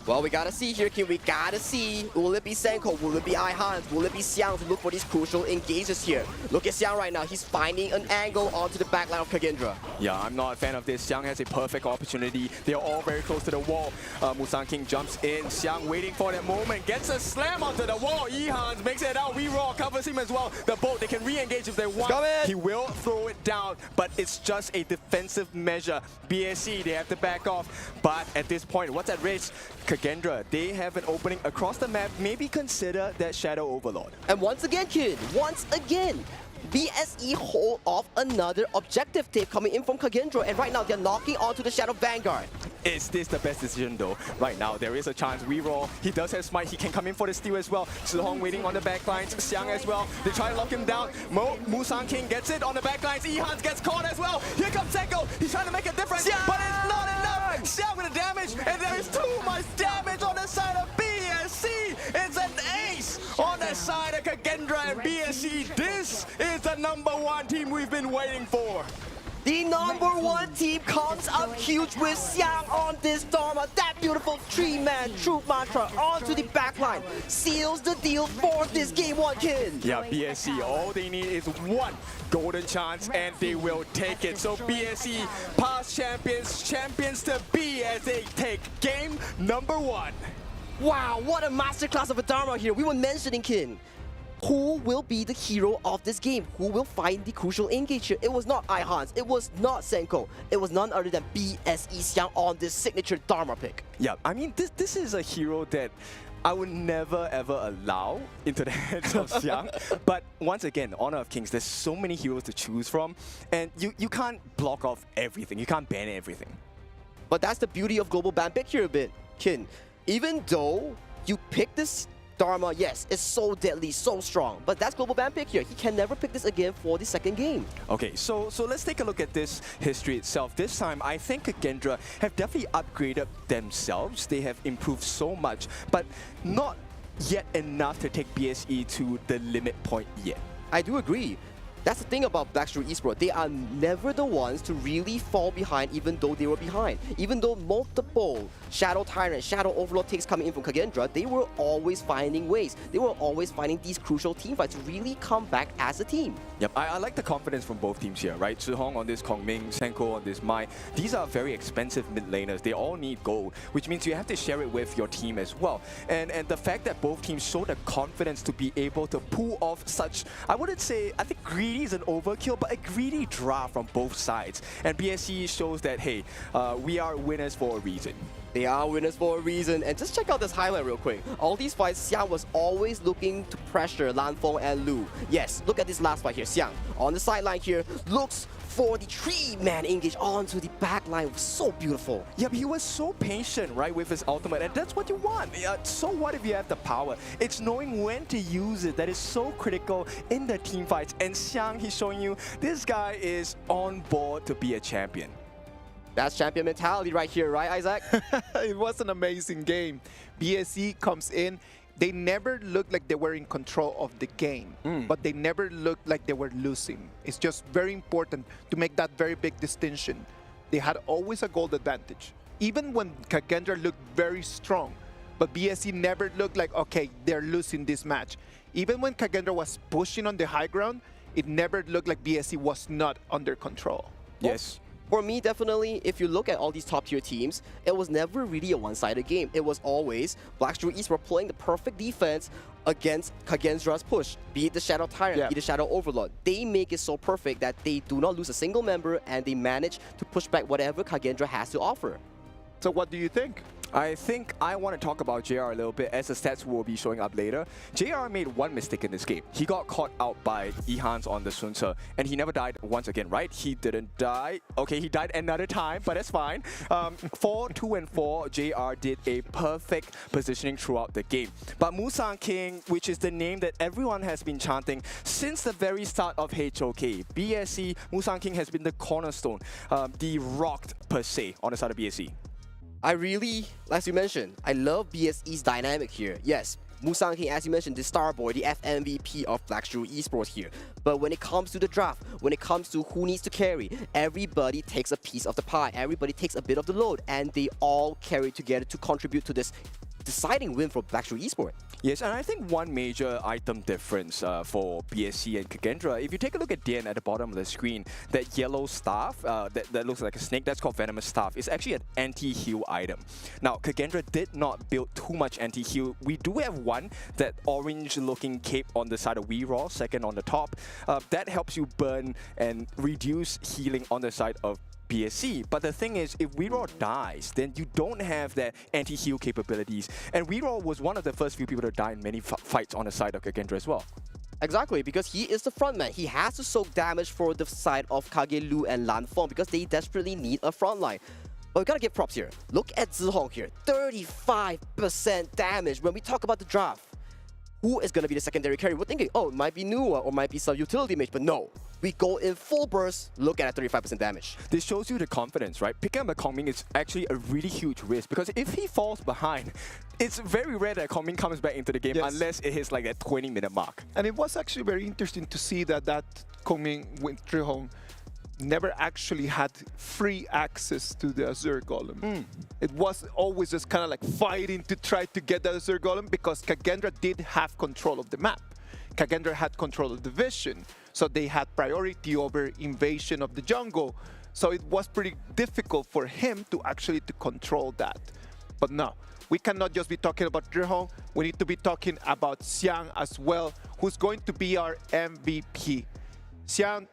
Well, we gotta see here, King. We gotta see. Will it be Senko? Will it be Ihans? Will it be Xiang to look for these crucial engages here? Look at Xiang right now. He's finding an angle onto the backline of Kagendra. Yeah, I'm not a fan of this. Xiang has a perfect opportunity. They're all very close to the wall. Musang King jumps in. Xiang waiting for that moment. Gets a slam onto the wall. Ihans makes it out. Reroll covers him as well. The boat, they can re-engage if they want. He will throw it down, but it's just a defensive measure. BSC, they have to back off. But at this point, what's at risk? Kagendra, they have an opening across the map. Maybe consider that Shadow Overlord. And once again, kid, once again, BSE hold off another objective tape coming in from Kagendra, and right now they're knocking onto the Shadow Vanguard. Is this the best decision though? Right now, there is a chance. Reroll. He does have smite. He can come in for the steal as well. Zihong waiting on the backlines. Xiang as well. They try to lock him down. Musang King gets it on the backlines. Ihans gets caught as well. Here comes Senko. He's trying to make a difference, but it's not enough. Xiang with the damage, and there is too much damage on the side of BSC. It's an ace on the side of Kagendra and BSC. This is the #1 team we've been waiting for. The #1 team comes up huge with Xiang on this Dharma. That beautiful 3-man Truth Mantra onto the backline seals the deal for this Game 1, kid. Yeah, BSC, all they need is one golden chance and they will take it. So BSC, past champions, champions to be as they take game #1. Wow, what a masterclass of a Dharma here. We were mentioning, Kin. Who will be the hero of this game? Who will find the crucial engage here? It was not Ihans. It was not Senko. It was none other than BSE Xiang on this signature Dharma pick. Yeah, I mean, this is a hero that I would never ever allow into the hands of Xiang. But once again, Honor of Kings, there's so many heroes to choose from, and you can't block off everything. You can't ban everything. But that's the beauty of global ban pick here a bit, Kin. Even though you pick this Dharma, yes, it's so deadly, so strong, but that's global ban pick here. He can never pick this again for the second game. Okay, so let's take a look at this history itself. This time, I think Kagendra have definitely upgraded themselves. They have improved so much, but not yet enough to take BSE to the limit point yet. I do agree. That's the thing about Shrew Esport. They are never the ones to really fall behind even though they were behind. Even though multiple Shadow Tyrant, Shadow Overlord takes coming in from Kagendra, they were always finding ways. They were always finding these crucial team fights to really come back as a team. Yep, I like the confidence from both teams here, right? Zihong on this Kongming, Senko on this Mai. These are very expensive mid laners. They all need gold, which means you have to share it with your team as well. And the fact that both teams show the confidence to be able to pull off such, I wouldn't say, I think greedy is an overkill, but a greedy draft from both sides. And BSC shows that, hey, we are winners for a reason. They are winners for a reason. And just check out this highlight real quick. All these fights, Xiang was always looking to pressure Lanfeng and Lu. Yes, look at this last fight here. Xiang on the sideline here looks for the 3-man engage onto the back line. It was so beautiful. Yeah, but he was so patient, right, with his ultimate, and that's what you want. So what if you have the power? It's knowing when to use it that is so critical in the team fights. And Xiang, he's showing you this guy is on board to be a champion. That's champion mentality right here, right, Isaac? It was an amazing game. BSE comes in. They never looked like they were in control of the game, but they never looked like they were losing. It's just very important to make that very big distinction. They had always a gold advantage, even when Kagendra looked very strong. But BSE never looked like, okay, they're losing this match. Even when Kagendra was pushing on the high ground, it never looked like BSE was not under control. Yes. For me, definitely, if you look at all these top-tier teams, it was never really a one-sided game. It was always Shrew Esport playing the perfect defense against Kagendra's push, be it the Shadow Tyrant, be it the Shadow Overlord. They make it so perfect that they do not lose a single member and they manage to push back whatever Kagendra has to offer. So what do you think? I think I want to talk about JR a little bit as the stats will be showing up later. JR made one mistake in this game. He got caught out by Ihans on the Sun Ce, and he never died once again, right? He didn't die. Okay, he died another time, but that's fine. 4, 2, and 4, JR did a perfect positioning throughout the game. But Musang King, which is the name that everyone has been chanting since the very start of HOK, BSC, Musang King has been the cornerstone, the rocked per se on the side of BSC. I really, as you mentioned, I love BSE's dynamic here. Yes, Musang King, as you mentioned, the star boy, the FMVP of Black Shrew Esports here. But when it comes to the draft, when it comes to who needs to carry, everybody takes a piece of the pie. Everybody takes a bit of the load, and they all carry together to contribute to this deciding win for Black Shrew Esports. Yes, and I think one major item difference for BSC and Kagendra, if you take a look at DN at the bottom of the screen, that yellow staff that looks like a snake, that's called Venomous Staff, is actually an anti-heal item. Now, Kagendra did not build too much anti-heal. We do have one, that orange-looking cape on the side of WeRaw, second on the top. That helps you burn and reduce healing on the side of BSC. But the thing is, if WeRaw dies, then you don't have that anti-heal capabilities. And WeRaw was one of the first few people to die in many fights on the side of Kagendra as well. Exactly, because he is the frontman. He has to soak damage for the side of Kagelu and Lanfeng because they desperately need a frontline. But we gotta give props here. Look at Zihong here, 35% damage when we talk about the draft. Who is gonna be the secondary carry? We're thinking, oh, it might be Nuwa or might be some utility mage, but no. We go in full burst, look at 35% damage. This shows you the confidence, right? Picking up a Kongming is actually a really huge risk because if he falls behind, it's very rare that Kongming comes back into the game unless it hits like that 20-minute mark. And it was actually very interesting to see that Kongming with Trihong never actually had free access to the Azure Golem. It was always just kind of like fighting to try to get the Azure Golem because Kagendra did have control of the map. Kagendra had control of the vision, so they had priority over invasion of the jungle. So it was pretty difficult for him to actually control that. But no, we cannot just be talking about Trihong. We need to be talking about Xiang as well, who's going to be our MVP. Xiang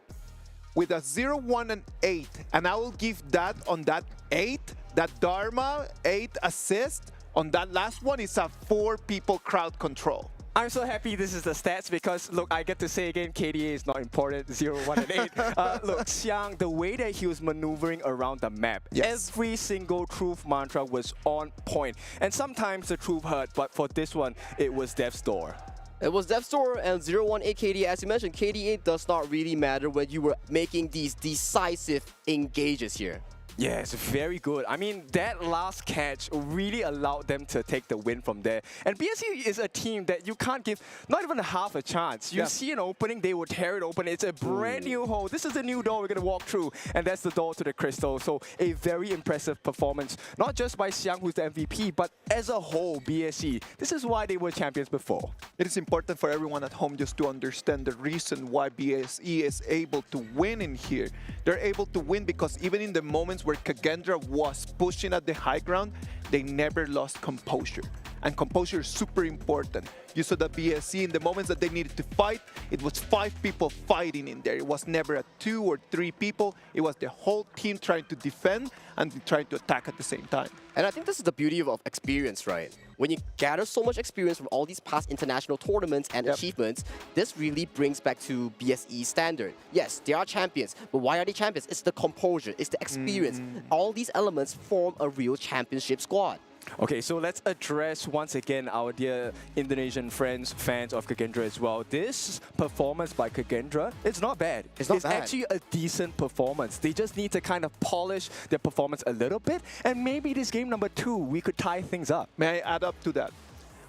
with a 0, 1, and 8, and I will give that on that 8, that Dharma 8 assist, on that last one is a 4 people crowd control. I'm so happy this is the stats because, look, I get to say again, KDA is not important, 0, 1, and 8. Look, Xiang, the way that he was maneuvering around the map, every single truth mantra was on point. And sometimes the truth hurt, but for this one, it was Death's Door. It was Death's Door and 018 KDA. As you mentioned, KDA does not really matter when you were making these decisive engages here. Yes, very good. I mean, that last catch really allowed them to take the win from there. And BSC is a team that you can't give not even half a chance. You see an opening, they will tear it open. It's a brand new hole. This is the new door we're going to walk through, and that's the door to the crystal. So a very impressive performance, not just by Xiang, who's the MVP, but as a whole, BSC. This is why they were champions before. It is important for everyone at home just to understand the reason why BSE is able to win in here. They're able to win because even in the moments where Kagendra was pushing at the high ground, they never lost composure. And composure is super important. You saw that BSC in the moments that they needed to fight, it was 5 people fighting in there. It was never a 2 or 3 people. It was the whole team trying to defend and trying to attack at the same time. And I think this is the beauty of experience, right? When you gather so much experience from all these past international tournaments and achievements, this really brings back to BSE standard. Yes, they are champions, but why are they champions? It's the composure, it's the experience. All these elements form a real championship squad. Okay, so let's address once again our dear Indonesian friends, fans of Kagendra as well. This performance by Kagendra, it's not bad. It's actually a decent performance. They just need to kind of polish their performance a little bit, and maybe this game number 2, we could tie things up. May I add up to that?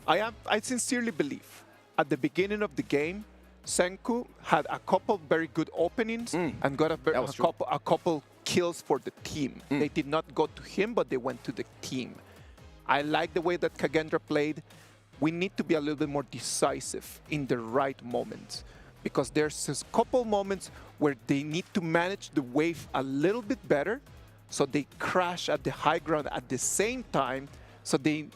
I sincerely believe at the beginning of the game, Senku had a couple very good openings and got a couple kills for the team. They did not go to him, but they went to the team. I like the way that Kagendra played. We need to be a little bit more decisive in the right moments because there's a couple moments where they need to manage the wave a little bit better so they crash at the high ground at the same time. So then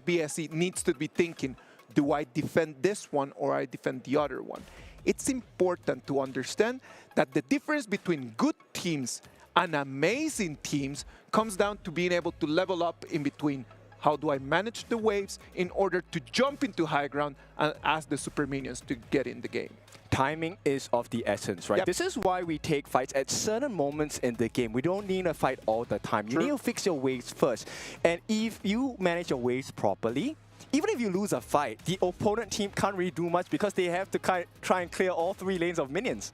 BSE needs to be thinking, do I defend this one or I defend the other one? It's important to understand that the difference between good teams and amazing teams comes down to being able to level up in between. How do I manage the waves in order to jump into high ground and ask the super minions to get in the game? Timing is of the essence, right? This is why we take fights at certain moments in the game. We don't need a fight all the time. You need to fix your waves first. And if you manage your waves properly, even if you lose a fight, the opponent team can't really do much because they have to try and clear all 3 lanes of minions.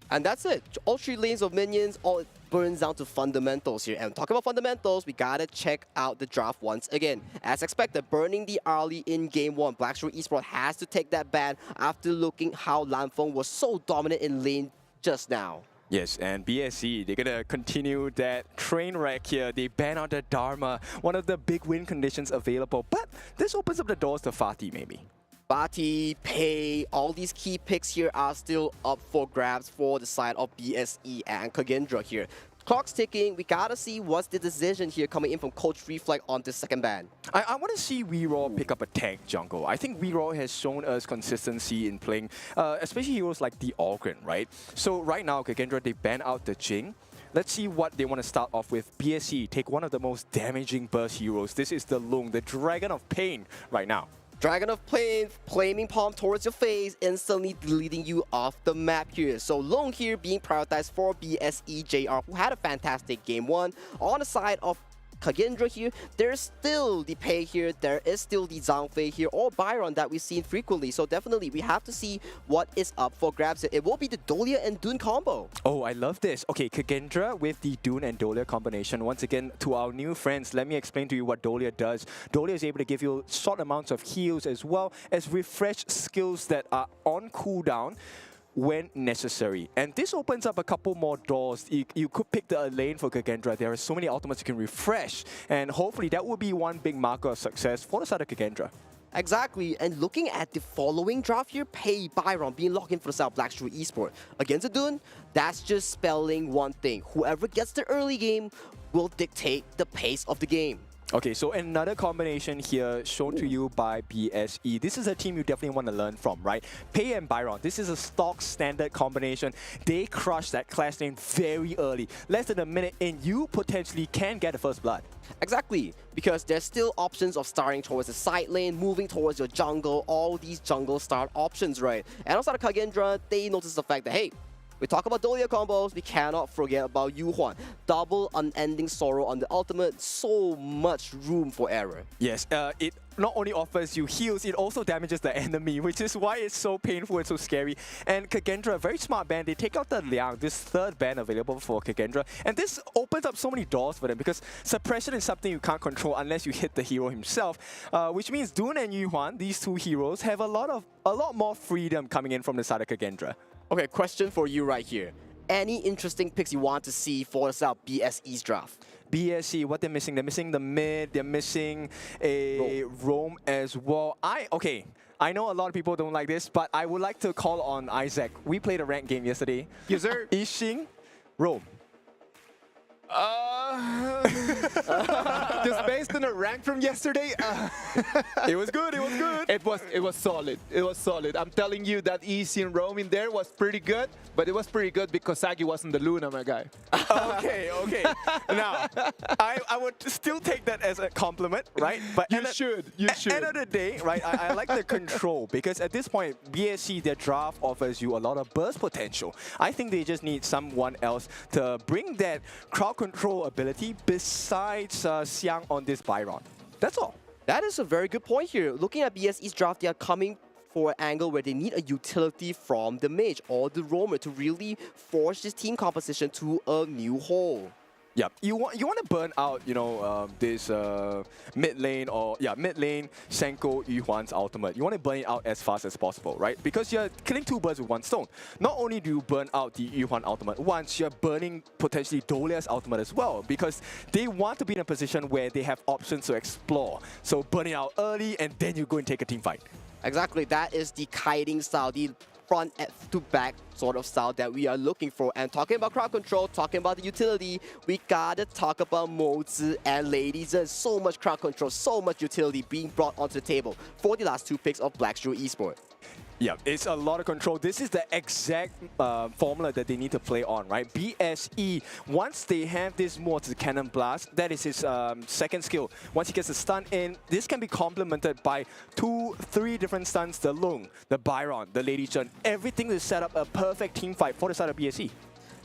And that's it. All 3 lanes of minions, all it burns down to fundamentals here. And talking about fundamentals, we gotta check out the draft once again. As expected, burning the early in game 1. Black Shrew Esport has to take that ban after looking how Lanfeng was so dominant in lane just now. Yes, and BSC, they're gonna continue that train wreck here. They ban out the Dharma, one of the big win conditions available. But this opens up the doors to Fatih, maybe. Bati, Pei, all these key picks here are still up for grabs for the side of BSE and Kagendra here. Clock's ticking. We gotta see what's the decision here coming in from Coach Reflect on this second ban. I want to see WeRaw pick up a tank jungle. I think WeRaw has shown us consistency in playing, especially heroes like the Organ, right? So right now, Kagendra, they ban out the Jing. Let's see what they want to start off with. BSC take one of the most damaging burst heroes. This is the Lung, the Dragon of Pain right now. Dragon of Pain, flaming palm towards your face, instantly deleting you off the map here. So Long here being prioritized for BSE JR, who had a fantastic game 1. On the side of Kagendra here, there's still the Pei here, there is still the Zhangfei here, or Byron that we've seen frequently. So definitely, we have to see what is up for grabs here. It will be the Dolia and Dune combo. Oh, I love this. Okay, Kagendra with the Dune and Dolia combination. Once again, to our new friends, let me explain to you what Dolia does. Dolia is able to give you short amounts of heals as well as refresh skills that are on cooldown when necessary. And this opens up a couple more doors. You could pick the lane for Kagendra. There are so many ultimates you can refresh. And hopefully that will be one big marker of success for the side of Kagendra. Exactly, and looking at the following draft here, Pei, Byron being locked in for the side of Black Shrew Esport. Against the Dune, that's just spelling one thing. Whoever gets the early game will dictate the pace of the game. Okay, so another combination here shown to you by BSE. This is a team you definitely want to learn from, right? Pei and Byron, this is a stock standard combination. They crush that clash lane very early. Less than a minute in, you potentially can get the first blood. Exactly, because there's still options of starting towards the side lane, moving towards your jungle, all these jungle start options, right? And also the Kagendra, they notice the fact that, hey, we talk about Dolia combos, we cannot forget about Yu Huan. Double unending sorrow on the ultimate, so much room for error. Yes, it not only offers you heals, it also damages the enemy, which is why it's so painful and so scary. And Kagendra, a very smart ban, they take out the Liang, this third ban available for Kagendra. And this opens up so many doors for them because suppression is something you can't control unless you hit the hero himself, which means Dune and Yu Huan, these two heroes, have a lot more freedom coming in from the side of Kagendra. Okay, question for you right here. Any interesting picks you want to see for the BSE's draft? BSC, what they're missing the mid, they're missing a roam as well. I know a lot of people don't like this, but I would like to call on Isaac. We played a ranked game yesterday. Yes, sir. Yixing, roam. Just based on the rank from yesterday, it was good. It was good. It was solid. It was solid. I'm telling you that easy and roam in there was pretty good, but it was pretty good because Sagi wasn't the Luna, my guy. Okay. Now, I would still take that as a compliment, right? But you should. At the end of the day, right? I like the control because at this point, BSC, their draft offers you a lot of burst potential. I think they just need someone else to bring that crowd control ability besides Xiang on this Byron. That's all. That is a very good point here. Looking at BSE's draft, they are coming for an angle where they need a utility from the mage or the roamer to really force this team composition to a new hole. Yeah, you want to burn out, this mid lane Senko Yu Huan's ultimate. You want to burn it out as fast as possible, right? Because you're killing two birds with one stone. Not only do you burn out the Yu Huan ultimate once, you're burning potentially Dolia's ultimate as well, because they want to be in a position where they have options to explore. So burn it out early and then you go and take a team fight. Exactly, that is the kiting style, the front to back sort of style that we are looking for. And talking about crowd control, talking about the utility, we gotta talk about Mozi and ladies. There's so much crowd control, so much utility being brought onto the table for the last two picks of Black Shrew Esport. Yeah, it's a lot of control. This is the exact formula that they need to play on, right? BSE, once they have this Mozi Cannon Blast, that is his second skill. Once he gets a stun in, this can be complemented by 2-3 different stuns, the Lung, the Byron, the Lady Chen. Everything is set up a perfect team fight for the side of BSE.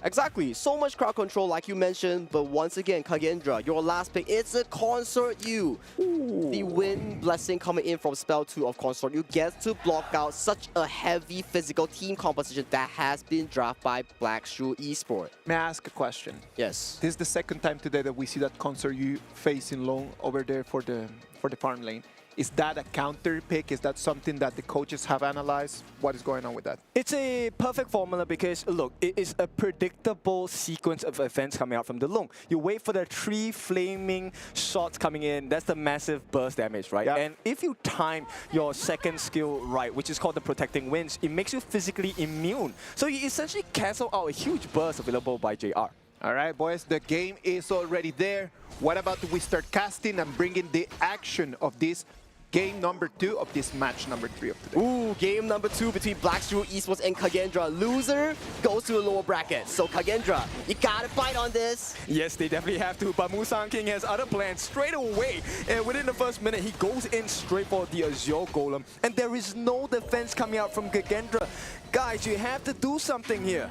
Exactly. So much crowd control like you mentioned, but once again, Kagendra, your last pick, it's a Consort U. The win blessing coming in from Spell 2 of Consort U gets to block out such a heavy physical team composition that has been drafted by Black Shrew Esport. May I ask a question? Yes. This is the second time today that we see that Consort U facing long over there for the farm lane. Is that a counter pick? Is that something that the coaches have analyzed? What is going on with that? It's a perfect formula because, look, it is a predictable sequence of events coming out from the Long. You wait for the 3 flaming shots coming in. That's the massive burst damage, right? Yep. And if you time your second skill right, which is called the Protecting Winds, it makes you physically immune. So you essentially cancel out a huge burst available by JR. All right, boys, the game is already there. What about we start casting and bringing the action of this game number 2 of this match number 3 of today? Ooh, game number 2 between Black Shrew Esports and Kagendra. Loser goes to the lower bracket. So Kagendra, you gotta fight on this. Yes, they definitely have to, but Musang King has other plans straight away. And within the first minute, he goes in straight for the Azure Golem. And there is no defense coming out from Kagendra. Guys, you have to do something here.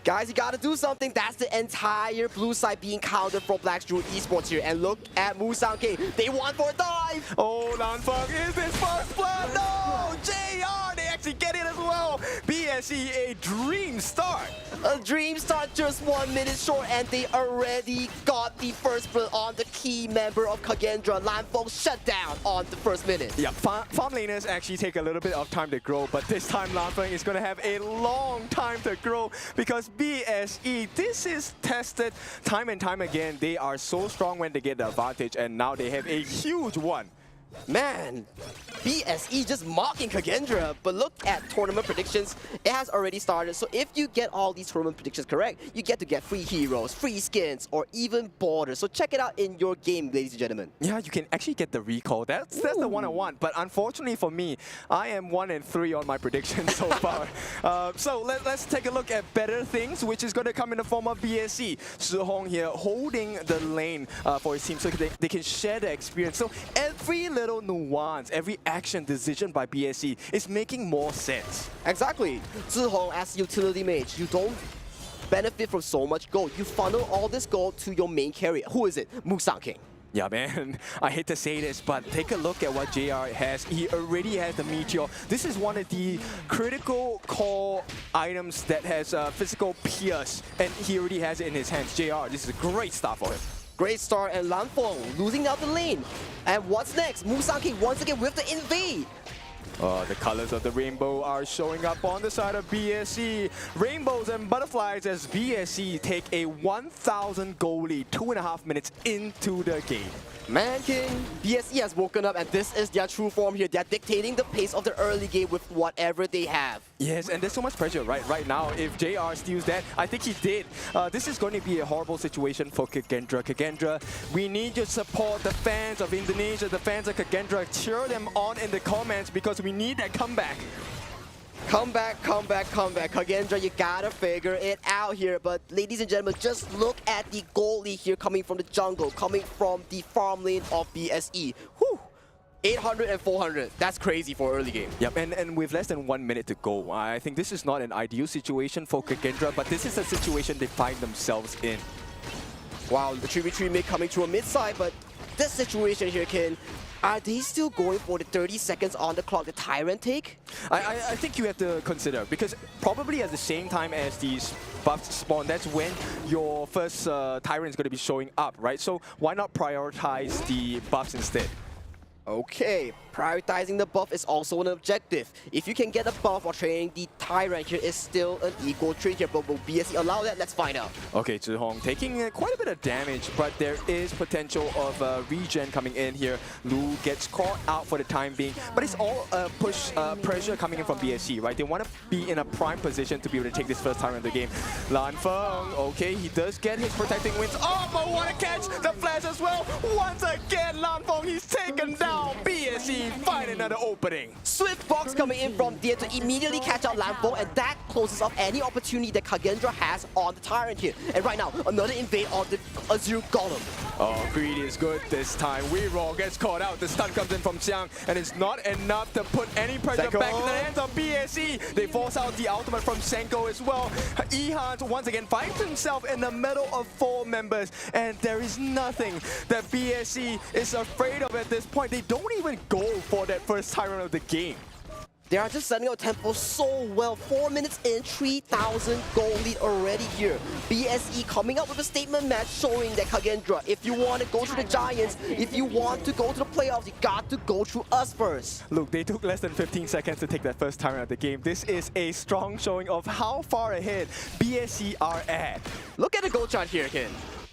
Guys, you gotta do something. That's the entire blue side being countered from Black Shrew Esports here. And look at Musang King. They want for a dive. Oh, Lanfeng, is this first blood? No! JR, they actually get it as well. BSE, a dream start. A dream start just 1 minute short, and they already got the first blood on the key member of Kagendra. Lanfeng shut down on the first minute. Yeah, farm laners actually take a little bit of time to grow, but this time Lanfeng is going to have a long time to grow because BSE, this is tested time and time again. They are so strong when they get the advantage, and now they have a huge one. Man, BSE just mocking Kagendra, but look at tournament predictions. It has already started, so if you get all these tournament predictions correct, you get to get free heroes, free skins, or even borders. So check it out in your game, ladies and gentlemen. Yeah, you can actually get the recall. That's the one I want. But unfortunately for me, I am 1-3 on my predictions so far. So let's take a look at better things, which is going to come in the form of BSE. Zhihong here holding the lane for his team so they can share the experience. So every little nuance, every action decision by BSE is making more sense. Exactly. Zhihong as utility mage, you don't benefit from so much gold. You funnel all this gold to your main carrier. Who is it? Musang King. Yeah, man, I hate to say this, but take a look at what JR has. He already has the Meteor. This is one of the critical core items that has physical pierce, and he already has it in his hands. JR, this is a great start for him. Great start, and Lanfeng losing out the lane. And what's next? Musang King once again with the invade. The colors of the rainbow are showing up on the side of BSE. Rainbows and butterflies as BSE take a 1,000 goal lead 2.5 minutes into the game. Man King, BSE has woken up, and this is their true form here. They're dictating the pace of the early game with whatever they have. Yes, and there's so much pressure right now. If JR steals that, I think he did. This is going to be a horrible situation for Kagendra. Kagendra, we need your support. The fans of Indonesia, the fans of Kagendra, cheer them on in the comments because we need that comeback. Come back, come back, come back. Kagendra, you gotta figure it out here. But ladies and gentlemen, just look at the goal lead here coming from the jungle, coming from the farm lane of BSE. Whew. 800 and 400. That's crazy for early game. Yep, and with less than 1 minute to go, I think this is not an ideal situation for Kagendra, but this is a situation they find themselves in. Wow, the 3v3 mid coming to a mid side, but this situation here, Ken, are they still going for the 30 seconds on the clock, the Tyrant take? I think you have to consider, because probably at the same time as these buffs spawn, that's when your first Tyrant is going to be showing up, right? So why not prioritize the buffs instead? Okay, prioritizing the buff is also an objective. If you can get a buff while training the Tyrant here is still an equal trade here, but will BSE allow that? Let's find out. Okay, Zhihong taking quite a bit of damage, but there is potential of regen coming in here. Lu gets caught out for the time being, but it's all pressure coming in from BSE, right? They want to be in a prime position to be able to take this first Tyrant of the game. Lanfeng, okay, he does get his protecting winds. Oh, but want to catch the flash as well. Once again, Lanfeng, he's taken down. BSE finally another opening. Swift box coming in from there to immediately catch out Lampo, and that closes off any opportunity that Kagendra has on the Tyrant here. And right now, another invade on the Azure Golem. Oh, greedy is good this time. Weeraw gets caught out. The stun comes in from Xiang, and it's not enough to put any pressure back in the hands of BSE. They force out the ultimate from Senko as well. Ehans once again finds himself in the middle of 4 members, and there is nothing that BSE is afraid of at this point. They don't even go for that first Tyrant of the game. They are just setting out tempo so well. 4 minutes in, 3,000 gold lead already here. BSE coming up with a statement match showing that Kagendra, if you want to go to the Giants, if you want to go to the playoffs, you got to go through us first. Look, they took less than 15 seconds to take that first Tyrant of the game. This is a strong showing of how far ahead BSE are at. Look at the gold chart here again.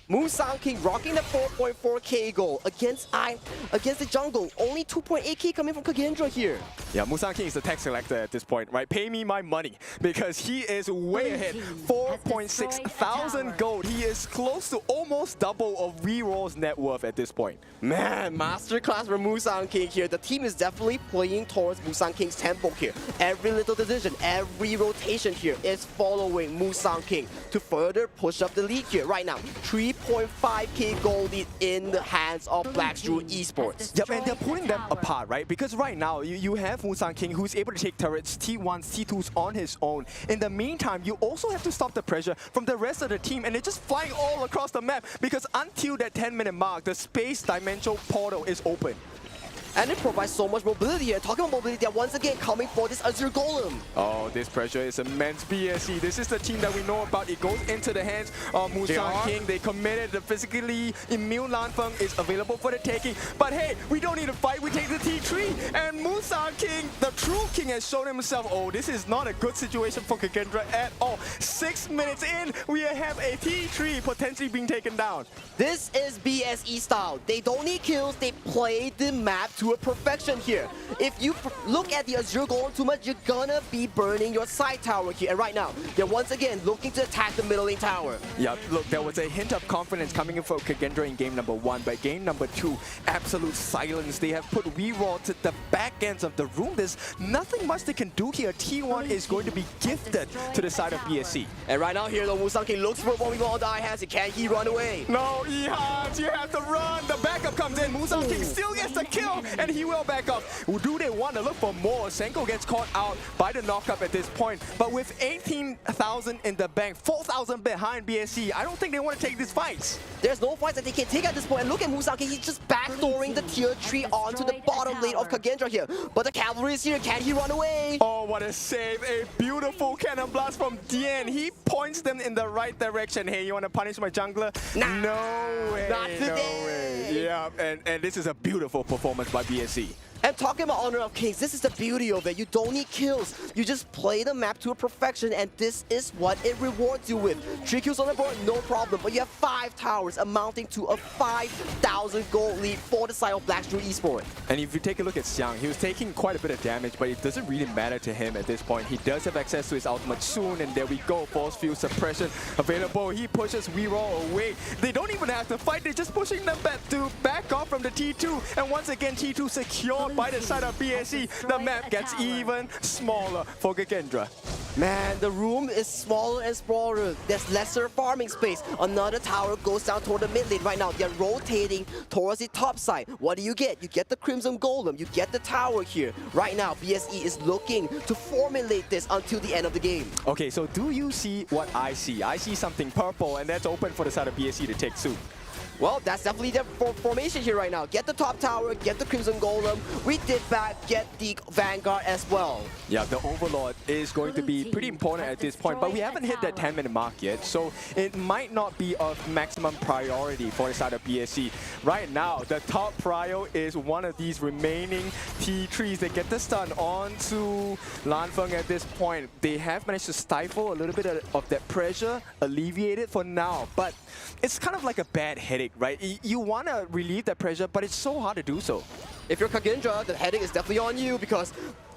Musang King rocking the 4.4k goal against the jungle. Only 2.8k coming from Kagendra here. Yeah, Musang King is the tax collector at this point, right? Pay me my money, because he is way ahead. 4.6 thousand gold. He is close to almost double of Weeraw's net worth at this point. Man, masterclass for Musang King here. The team is definitely playing towards Musang King's tempo here. Every little decision, every rotation here is following Musang King to further push up the lead here. Right now, 3.5k gold lead in the hands of Shrew Esports. Yep, and they're pulling them apart, right? Because right now, you have Musang King who's able to take turrets, T1s, T2s on his own. In the meantime, you also have to stop the pressure from the rest of the team, and they're just flying all across the map, because until that 10-minute mark, the space dimensional portal is open. And it provides so much mobility. And talking about mobility, they're once again coming for this Azure Golem. Oh, this pressure is immense. BSE, this is the team that we know about. It goes into the hands of Musang King. They committed. The physically immune Lanfeng is available for the taking. But hey, we don't need to fight. We take the T3. And Musang King, the true king, has shown himself. Oh, this is not a good situation for Kagendra at all. 6 minutes in, we have a T3 potentially being taken down. This is BSE style. They don't need kills. They play the map to a perfection here. If you look at the Azure Golem too much, you're gonna be burning your side tower here. And right now, they're once again looking to attack the middle lane tower. Yeah, look, there was a hint of confidence coming in for Kagendra in game number 1, but game number 2, absolute silence. They have put Weeraw to the back ends of the room. There's nothing much they can do here. T1 is going to be gifted to the side of BSE. And right now here, though, Musang King looks for a bombing on the eye hands. Can he run away? No, Ehans, you have to run. The backup comes in. Musang King still gets the kill, and he will back up. Do they want to look for more? Senko gets caught out by the knockup at this point. But with 18,000 in the bank, 4,000 behind BSE, I don't think they want to take these fights. There's no fights that they can take at this point. And look at Musang King, he's just backdooring the tier 3 onto the bottom lane of Kagendra here. But the cavalry is here. Can he run away? Oh, what a save. A beautiful cannon blast from Dien. He points them in the right direction. Hey, you want to punish my jungler? Nah, no way. not today. No way. Yeah, and this is a beautiful performance by BSE. And talking about Honor of Kings, this is the beauty of it. You don't need kills. You just play the map to a perfection, and this is what it rewards you with. 3 kills on the board, no problem. But you have 5 towers amounting to a 5,000 gold lead for the side of Shrew Esport. And if you take a look at Xiang, he was taking quite a bit of damage, but it doesn't really matter to him at this point. He does have access to his ultimate soon, and there we go. Force field suppression available. He pushes Weeraw away. They don't even have to fight. They're just pushing them back off from the T2. And once again, T2 secured by the side of BSE. The map gets even smaller for Kagendra. Man, the room is smaller and smaller. There's lesser farming space. Another tower goes down toward the mid lane. Right now, they're rotating towards the top side. What do you get? You get the Crimson Golem. You get the tower here. Right now, BSE is looking to formulate this until the end of the game. Okay, so do you see what I see? I see something purple, and that's open for the side of BSE to take soon. Well, that's definitely their formation here right now. Get the top tower, get the Crimson Golem. We did back, get the Vanguard as well. Yeah, the Overlord is going to be pretty important at this point, but we haven't hit that 10-minute mark yet, so it might not be of maximum priority for the side of BSE. Right now, the top prio is one of these remaining T3s that get the stun onto Lanfeng at this point. They have managed to stifle a little bit of that pressure, alleviate it for now, but it's kind of like a bad headache, right? You want to relieve that pressure, but it's so hard to do so. If you're Kagendra, the headache is definitely on you, because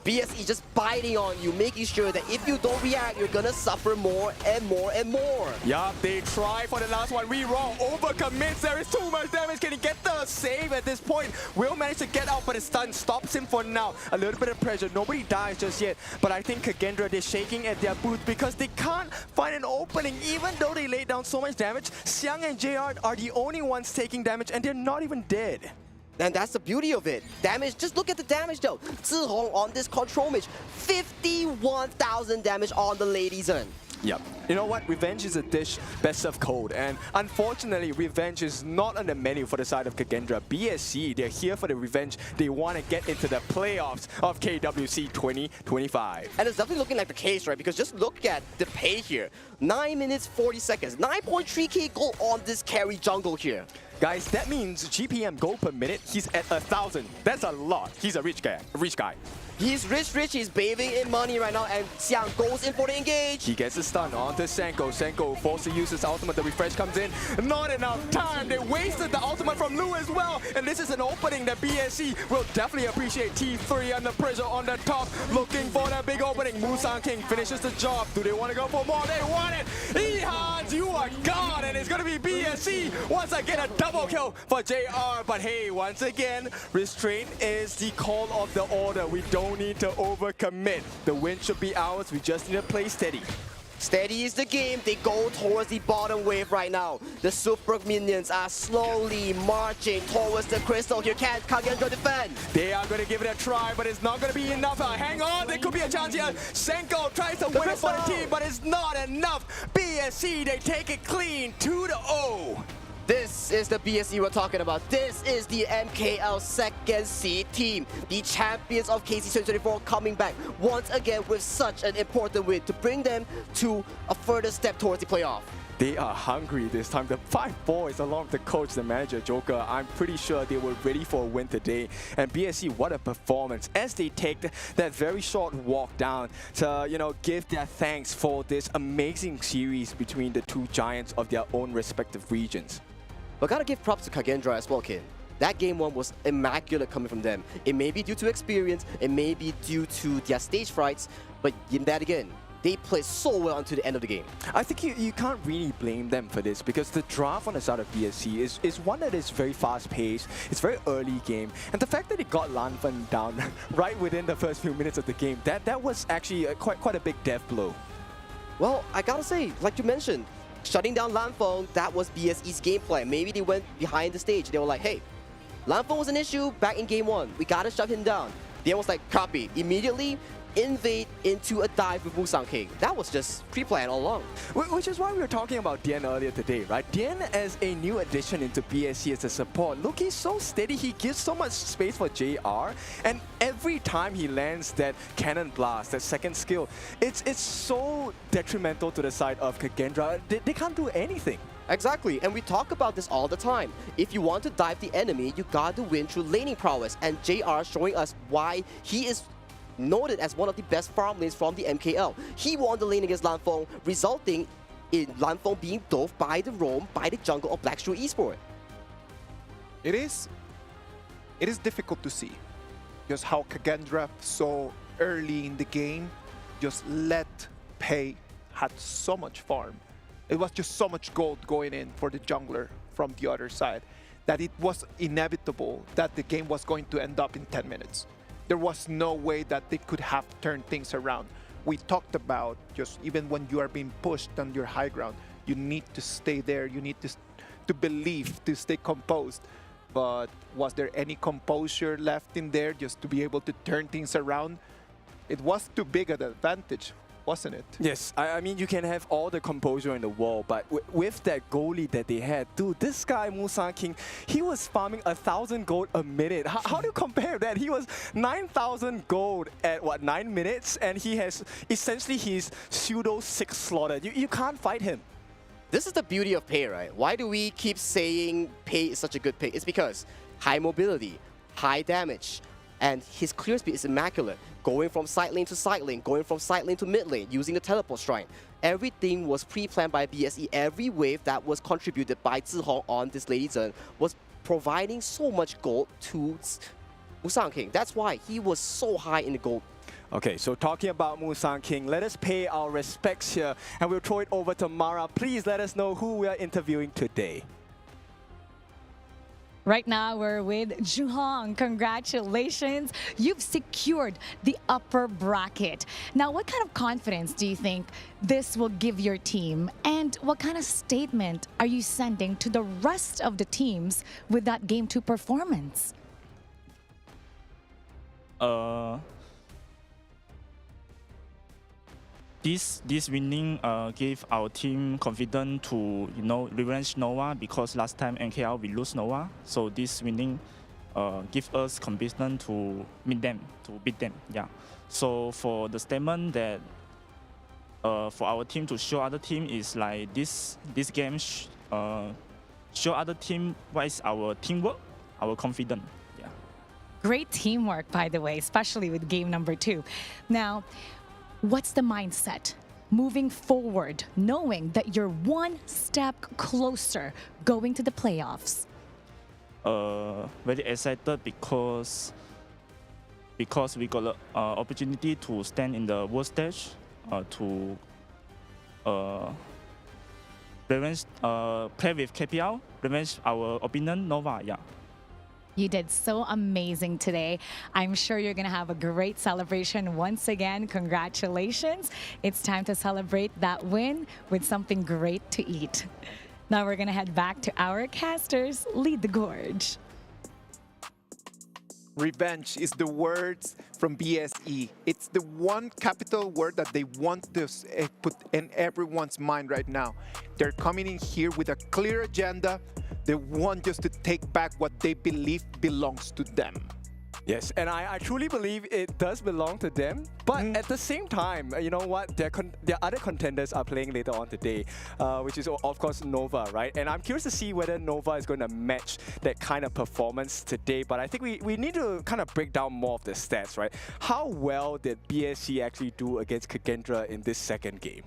BSE just biting on you, making sure that if you don't react, you're gonna suffer more and more and more. Yup, they try for the last one. Reroll, overcommits. There is too much damage. Can he get the save at this point? Will manage to get out, but his stun stops him for now. A little bit of pressure. Nobody dies just yet. But I think Kagendra, they're shaking at their boots because they can't find an opening. Even though they laid down so much damage, Xiang and JR are the only ones taking damage, and they're not even dead. And that's the beauty of it. Damage, just look at the damage though. Zihong on this control mage, 51,000 damage on the Lady Zen. Yep. You know what? Revenge is a dish best of cold, and unfortunately, revenge is not on the menu for the side of Kagendra. BSC, they're here for the revenge. They want to get into the playoffs of KWC 2025. And it's definitely looking like the case, right? Because just look at the pay here. 9 minutes, 40 seconds. 9.3k gold on this carry jungle here. Guys, that means GPM gold per minute, he's at 1,000. That's a lot. He's a rich guy. He's rich, he's bathing in money right now, and Xiang goes in for the engage. He gets a stun onto Senko. Senko forced to use his ultimate. The refresh comes in. Not enough time. They wasted the ultimate from Lu as well. And this is an opening that BSC will definitely appreciate. T3 under pressure on the top, looking for that big opening. Musang King finishes the job. Do they want to go for more? They want it. Ehans, you are gone, and it's going to be BSC once again a double kill for JR. But hey, once again, restraint is the call of the order. We don't need to overcommit. The win should be ours. We just need to play steady. Steady is the game. They go towards the bottom wave right now. The Super minions are slowly marching towards the crystal. Here can Kagendra defend. They are going to give it a try, but it's not going to be enough. Hang on, there could be a chance here. Senko tries to win it for the team, but it's not enough. BSC, they take it clean, 2-0. This is the BSE we're talking about. This is the MKL second seed team. The champions of KC 2024 coming back once again with such an important win to bring them to a further step towards the playoff. They are hungry this time. The 5 boys along with the coach, the manager, Joker, I'm pretty sure they were ready for a win today. And BSC, what a performance as they take that very short walk down to, give their thanks for this amazing series between the two giants of their own respective regions. But gotta give props to Kagendra as well, kid. That game 1 was immaculate coming from them. It may be due to experience, it may be due to their stage frights, but in that again, they played so well until the end of the game. I think you can't really blame them for this because the draft on the side of BSC is one that is very fast-paced. It's very early game, and the fact that it got Lanfen down right within the first few minutes of the game, that was actually quite a big death blow. Well, I gotta say, like you mentioned, shutting down Lanfeng, that was BSE's game plan. Maybe they went behind the stage. They were like, hey, Lanfeng was an issue back in game 1. We gotta shut him down. They was like, copy. Immediately invade into a dive with Musang King. That was just pre-planned all along. Which is why we were talking about Dian earlier today, right? Dian as a new addition into BSC as a support. Look, he's so steady. He gives so much space for JR. And every time he lands that cannon blast, that second skill, it's so detrimental to the side of Kagendra. They can't do anything. Exactly, and we talk about this all the time. If you want to dive the enemy, you got to win through laning prowess. And JR showing us why he is noted as one of the best farm lanes from the MKL. He won the lane against Lanfeng, resulting in Lanfeng being dove by the roam by the jungle of Shrew Esport. It is difficult to see just how Kagendra so early in the game just let Pei had so much farm. It was just so much gold going in for the jungler from the other side that it was inevitable that the game was going to end up in 10 minutes. There was no way that they could have turned things around. We talked about just even when you are being pushed on your high ground, you need to stay there, you need to believe, to stay composed. But was there any composure left in there just to be able to turn things around? It was too big an advantage, wasn't it? Yes, I mean, you can have all the composure in the world, but with that goalie that they had, dude, this guy, Musang King, he was farming 1,000 gold a minute. How do you compare that? He was 9,000 gold at, 9 minutes? And he has, essentially, he's pseudo 6 slaughtered. You can't fight him. This is the beauty of Pei, right? Why do we keep saying Pei is such a good pick? It's because high mobility, high damage, and his clear speed is immaculate. Going from side lane to side lane, going from side lane to mid lane, using the teleport shrine. Everything was pre-planned by BSE. Every wave that was contributed by Zihong on this Lady Zhen was providing so much gold to Musang King. That's why he was so high in the gold. Okay, so talking about Musang King, let us pay our respects here, and we'll throw it over to Mara. Please let us know who we are interviewing today. Right now, we're with Juhong. Congratulations. You've secured the upper bracket. Now, what kind of confidence do you think this will give your team? And what kind of statement are you sending to the rest of the teams with that Game 2 performance? This winning gave our team confidence to revenge Nova, because last time NKL we lose Nova, so this winning give us confidence to beat them. Yeah. So for the statement that for our team to show other team is like this game show other team what is our teamwork, our confidence. Yeah. Great teamwork, by the way, especially with game number 2. Now, what's the mindset moving forward, knowing that you're one step closer going to the playoffs? Very excited because we got the opportunity to stand in the world stage to revenge, play with KPL, revenge our opponent Nova. Yeah. You did so amazing today. I'm sure you're going to have a great celebration once again. Congratulations. It's time to celebrate that win with something great to eat. Now we're going to head back to our casters. Lead the gorge. Revenge is the words from BSE. It's the one capital word that they want to put in everyone's mind right now. They're coming in here with a clear agenda. They want just to take back what they believe belongs to them. Yes, and I truly believe it does belong to them. But at the same time, you know what? Their other contenders are playing later on today, which is, of course, Nova, right? And I'm curious to see whether Nova is going to match that kind of performance today. But I think we need to kind of break down more of the stats, right? How well did BSC actually do against Kagendra in this second game?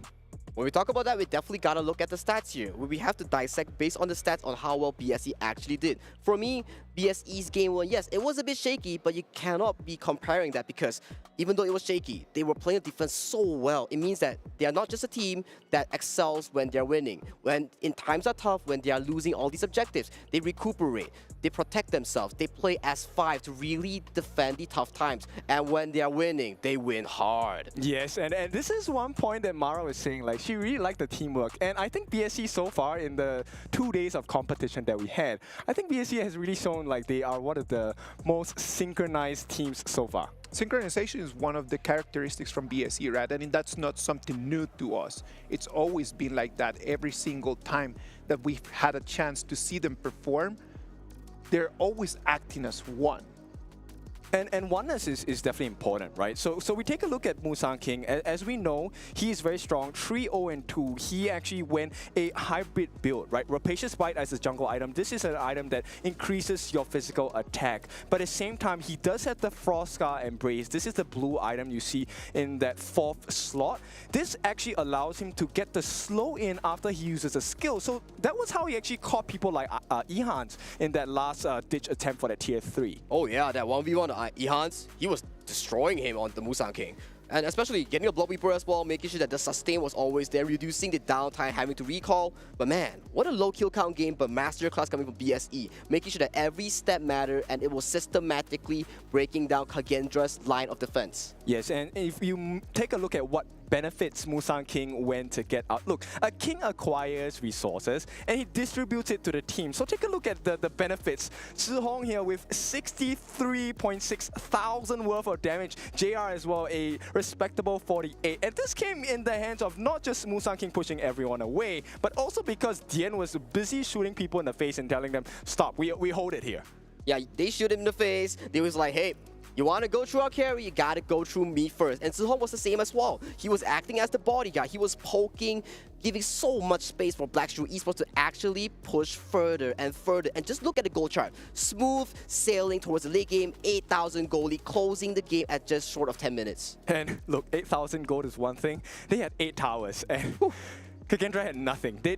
When we talk about that, we definitely gotta look at the stats here. We have to dissect based on the stats on how well BSE actually did. For me, BSE's game 1, yes, it was a bit shaky, but you cannot be comparing that because even though it was shaky, they were playing the defense so well. It means that they are not just a team that excels when they're winning. When in times are tough, when they are losing all these objectives, they recuperate, they protect themselves, they play as 5 to really defend the tough times. And when they are winning, they win hard. Yes, and this is one point that Mara was saying, like, she really liked the teamwork. And I think BSC so far in the 2 days of competition that we had, I think BSC has really shown like they are one of the most synchronized teams so far. Synchronization is one of the characteristics from BSE, right? And that's not something new to us. It's always been like that every single time that we've had a chance to see them perform. They're always acting as one. And oneness is definitely important, right? So we take a look at Musang King. As we know, he is very strong, 3-0-2. He actually went a hybrid build, right? Rapacious Bite as a jungle item. This is an item that increases your physical attack. But at the same time, he does have the Frost Scar Embrace. This is the blue item you see in that 4th slot. This actually allows him to get the slow in after he uses a skill. So that was how he actually caught people like Ehans in that last ditch attempt for that tier 3. Oh yeah, that 1v1 Ehans, he was destroying him on the Musang King. And especially getting a Blood Weeper as well, making sure that the sustain was always there, reducing the downtime, having to recall. But man, what a low kill count game, but masterclass coming from BSE, making sure that every step mattered and it was systematically breaking down Kagendra's line of defense. Yes, and if you take a look at what benefits Musang King when to get out. Look, a king acquires resources and he distributes it to the team. So take a look at the benefits. Zhihong here with 63.6 thousand worth of damage. JR as well, a respectable 48. And this came in the hands of not just Musang King pushing everyone away, but also because Dian was busy shooting people in the face and telling them, stop, we hold it here. Yeah, they shoot him in the face. They was like, hey, you want to go through our carry, you gotta go through me first. And Zhihong was the same as well. He was acting as the bodyguard. He was poking, giving so much space for Black Shrew Esports to actually push further and further. And just look at the goal chart. Smooth sailing towards the late game, 8,000 goal lead, closing the game at just short of 10 minutes. And look, 8,000 gold is one thing. They had 8 towers. And Kagendra had nothing. They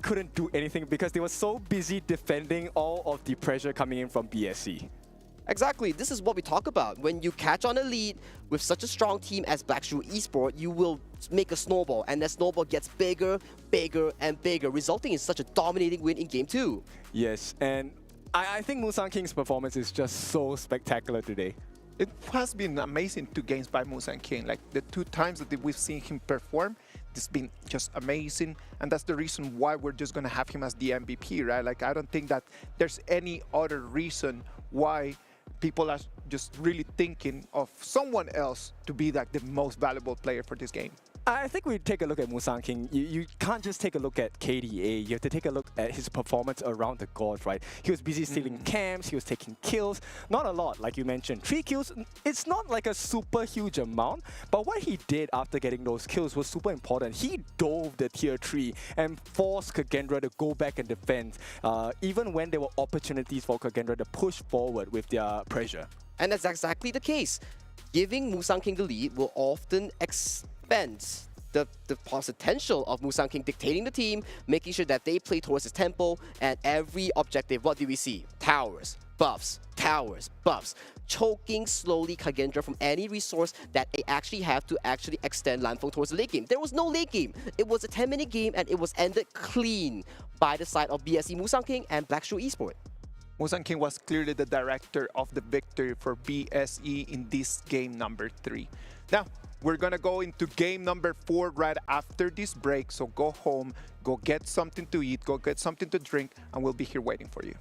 couldn't do anything because they were so busy defending all of the pressure coming in from BSC. Exactly, this is what we talk about. When you catch on a lead with such a strong team as Black Shrew Esport, you will make a snowball, and that snowball gets bigger, bigger, and bigger, resulting in such a dominating win in Game 2. Yes, and I think Musang King's performance is just so spectacular today. It has been amazing 2 games by Musang King. Like the 2 times that we've seen him perform, it's been just amazing. And that's the reason why we're just going to have him as the MVP, right? Like, I don't think that there's any other reason why people are just really thinking of someone else to be like the most valuable player for this game. I think we take a look at Musang King. You can't just take a look at KDA. You have to take a look at his performance around the gods, right? He was busy stealing camps, he was taking kills. Not a lot, like you mentioned. 3 kills, it's not like a super huge amount, but what he did after getting those kills was super important. He dove the tier 3 and forced Kagendra to go back and defend, even when there were opportunities for Kagendra to push forward with their pressure. And that's exactly the case. Giving Musang King the lead will often expend the potential of Musang King dictating the team, making sure that they play towards his tempo, and every objective, what do we see? Towers, buffs, choking slowly Kagendra from any resource that they actually have to actually extend Lanfeng towards the late game. There was no late game. It was a 10-minute game, and it was ended clean by the side of BSE Musang King and Black Shrew Esport. Musang King was clearly the director of the victory for BSE in this game number 3. Now, we're gonna go into game number 4 right after this break, so go home, go get something to eat, go get something to drink, and we'll be here waiting for you.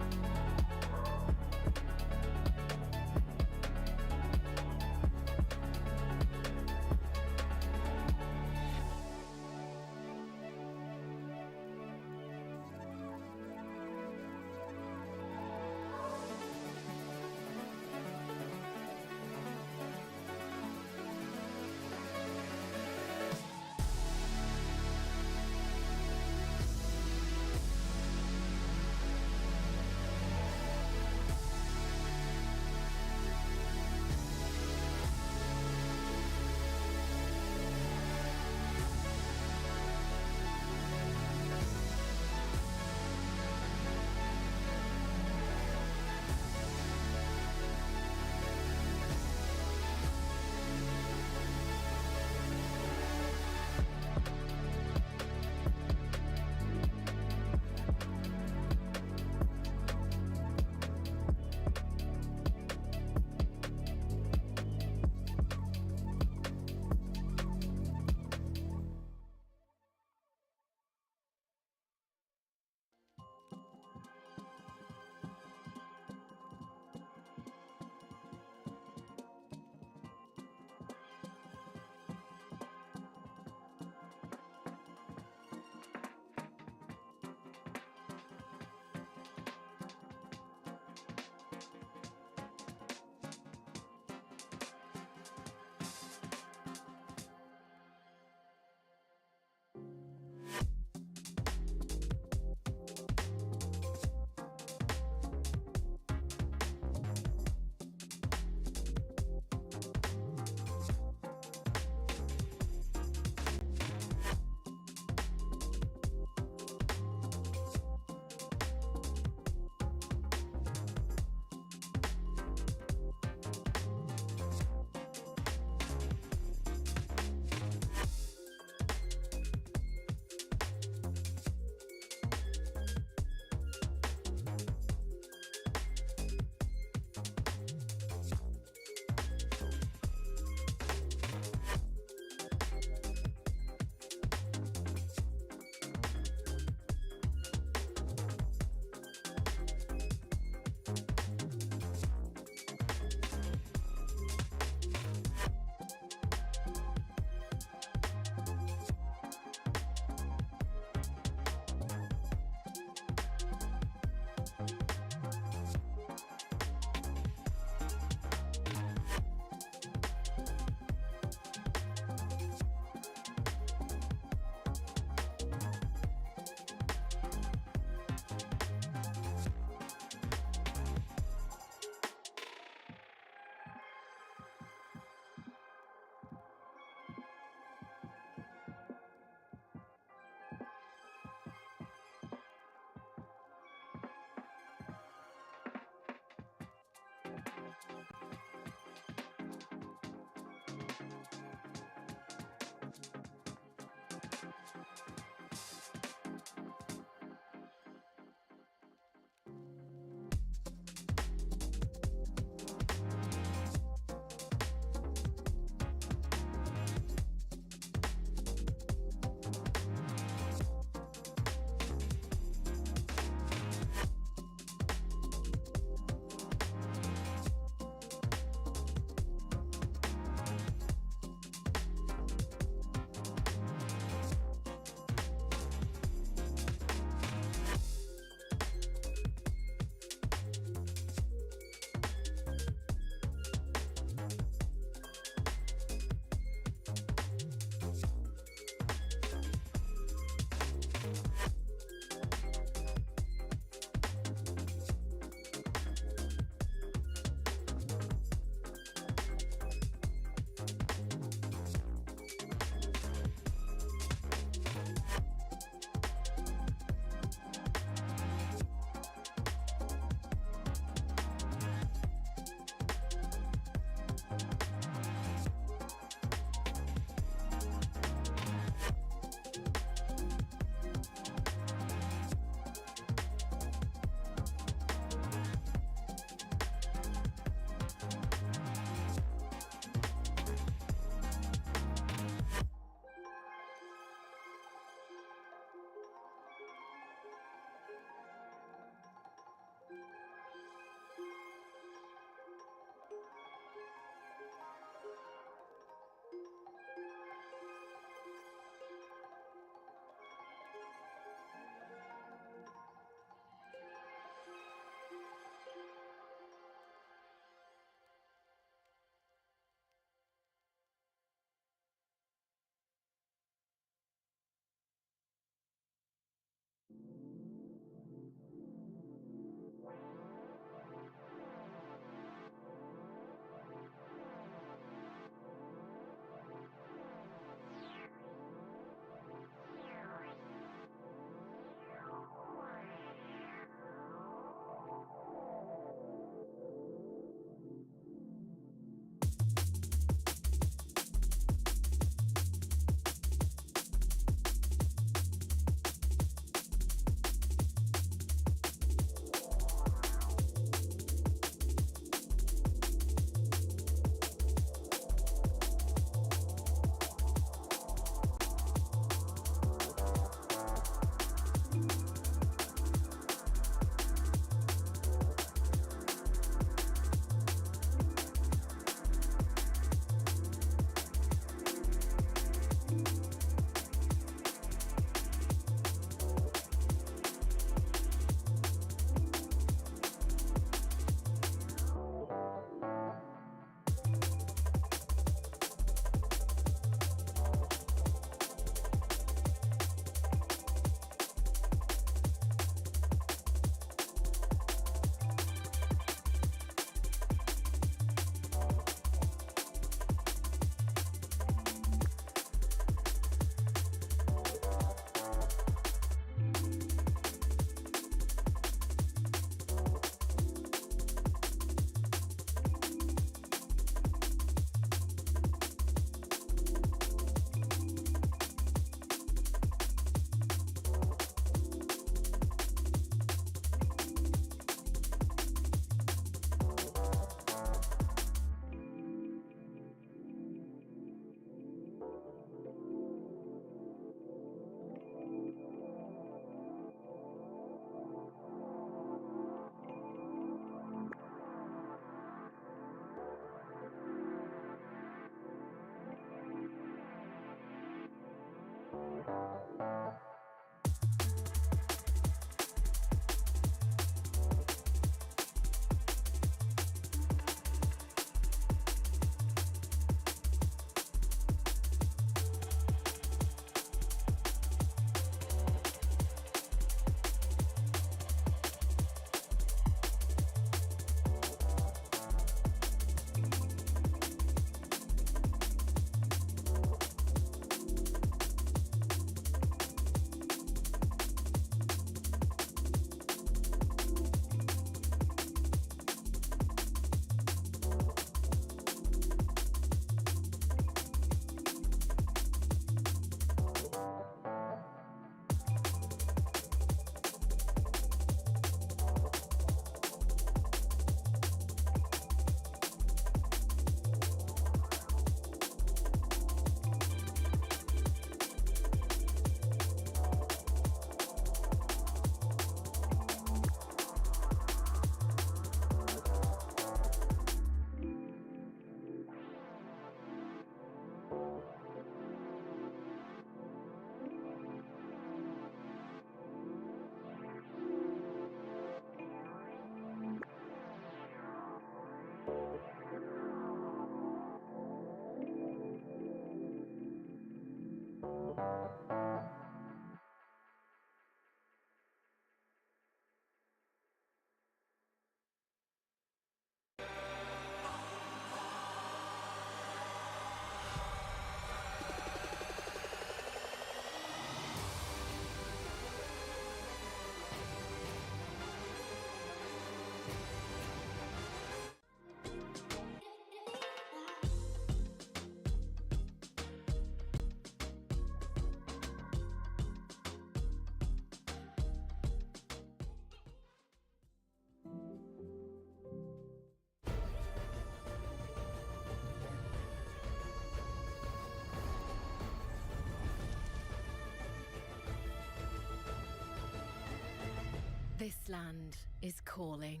This land is calling.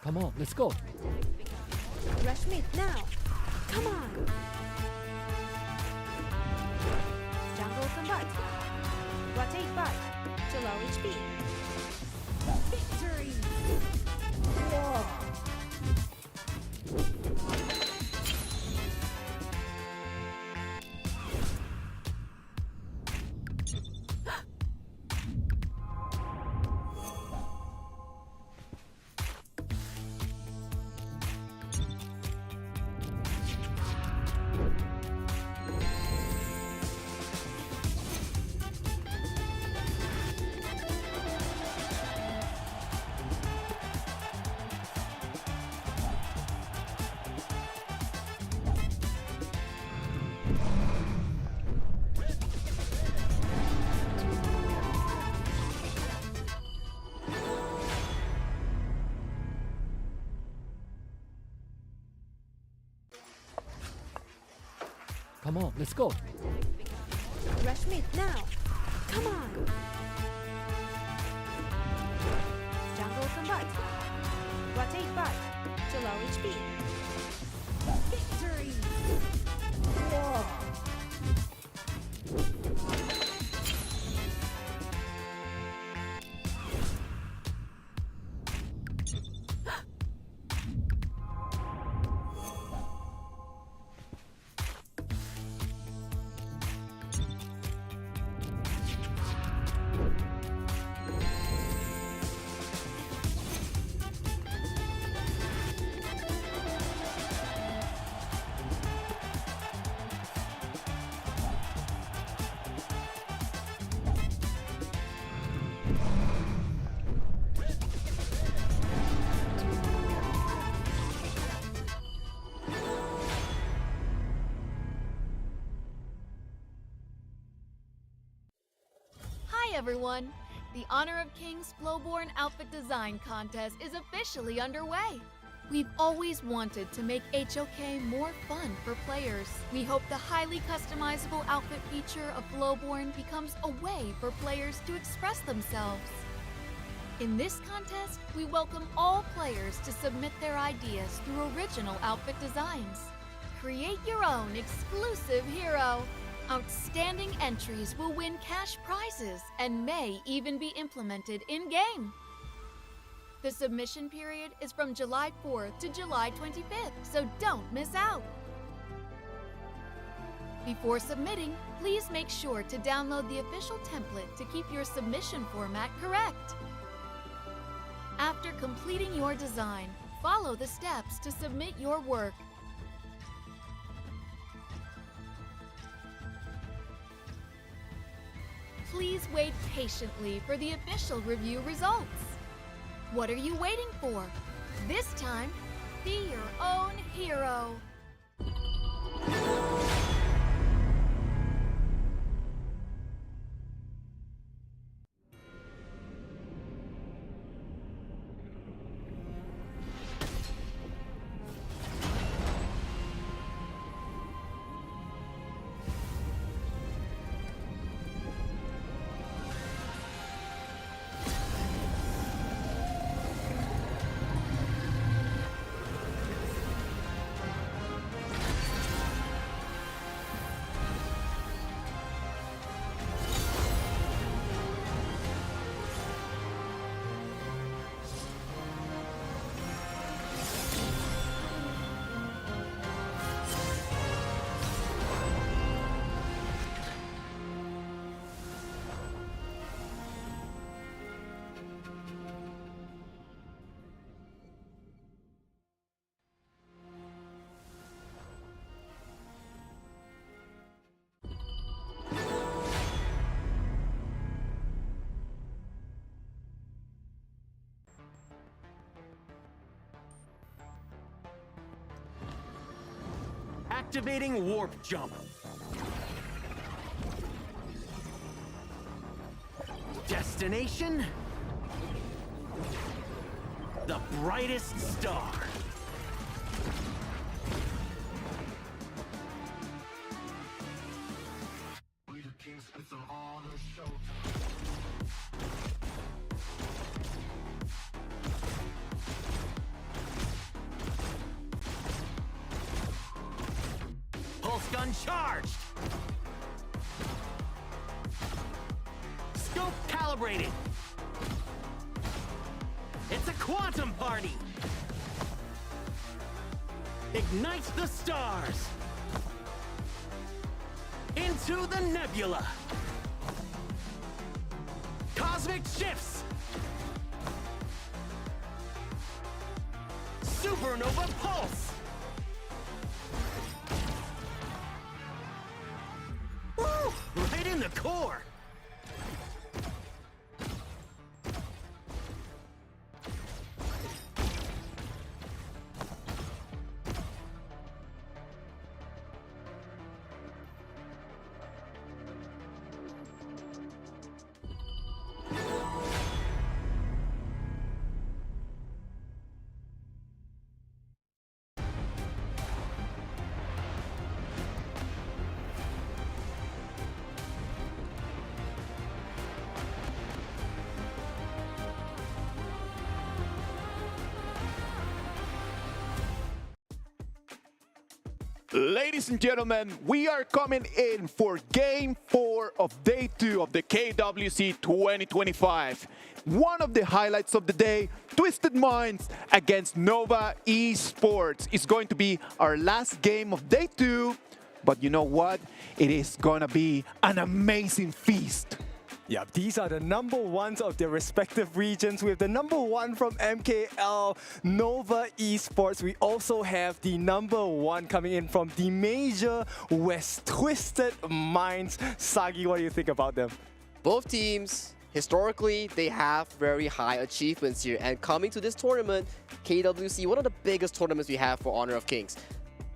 Come on, let's go. Rush mid now. Come on. Jungle combat. Rotate back to low HP. Victory! Come on, let's go. Rush mid now. Come on. Jungle combat. Rotate back to low HP. Victory! Hi everyone! The Honor of Kings Flowborn Outfit Design Contest is officially underway. We've always wanted to make HOK more fun for players. We hope the highly customizable outfit feature of Flowborn becomes a way for players to express themselves. In this contest, we welcome all players to submit their ideas through original outfit designs. Create your own exclusive hero. Outstanding entries will win cash prizes and may even be implemented in-game. The submission period is from July 4th to July 25th, so don't miss out. Before submitting, please make sure to download the official template to keep your submission format correct. After completing your design, follow the steps to submit your work. Please wait patiently for the official review results. What are you waiting for? This time, be your own hero. Activating warp jump. Destination? The brightest star. Pulse gun charged. Scope calibrated. It's a quantum party. Ignite the stars. Into the nebula. Cosmic shifts. Supernova pulse. Woo! Right in the core. Ladies and gentlemen, we are coming in for Game 4 of Day 2 of the KWC 2025. One of the highlights of the day, Twisted Minds against Nova Esports. It's going to be our last game of Day 2, but you know what? It is going to be an amazing feast. Yeah, these are the number ones of their respective regions. We have the number one from MKL, Nova Esports. We also have the number one coming in from the major West, Twisted Minds. Sagi, what do you think about them? Both teams, historically, they have very high achievements here. And coming to this tournament, KWC, one of the biggest tournaments we have for Honor of Kings.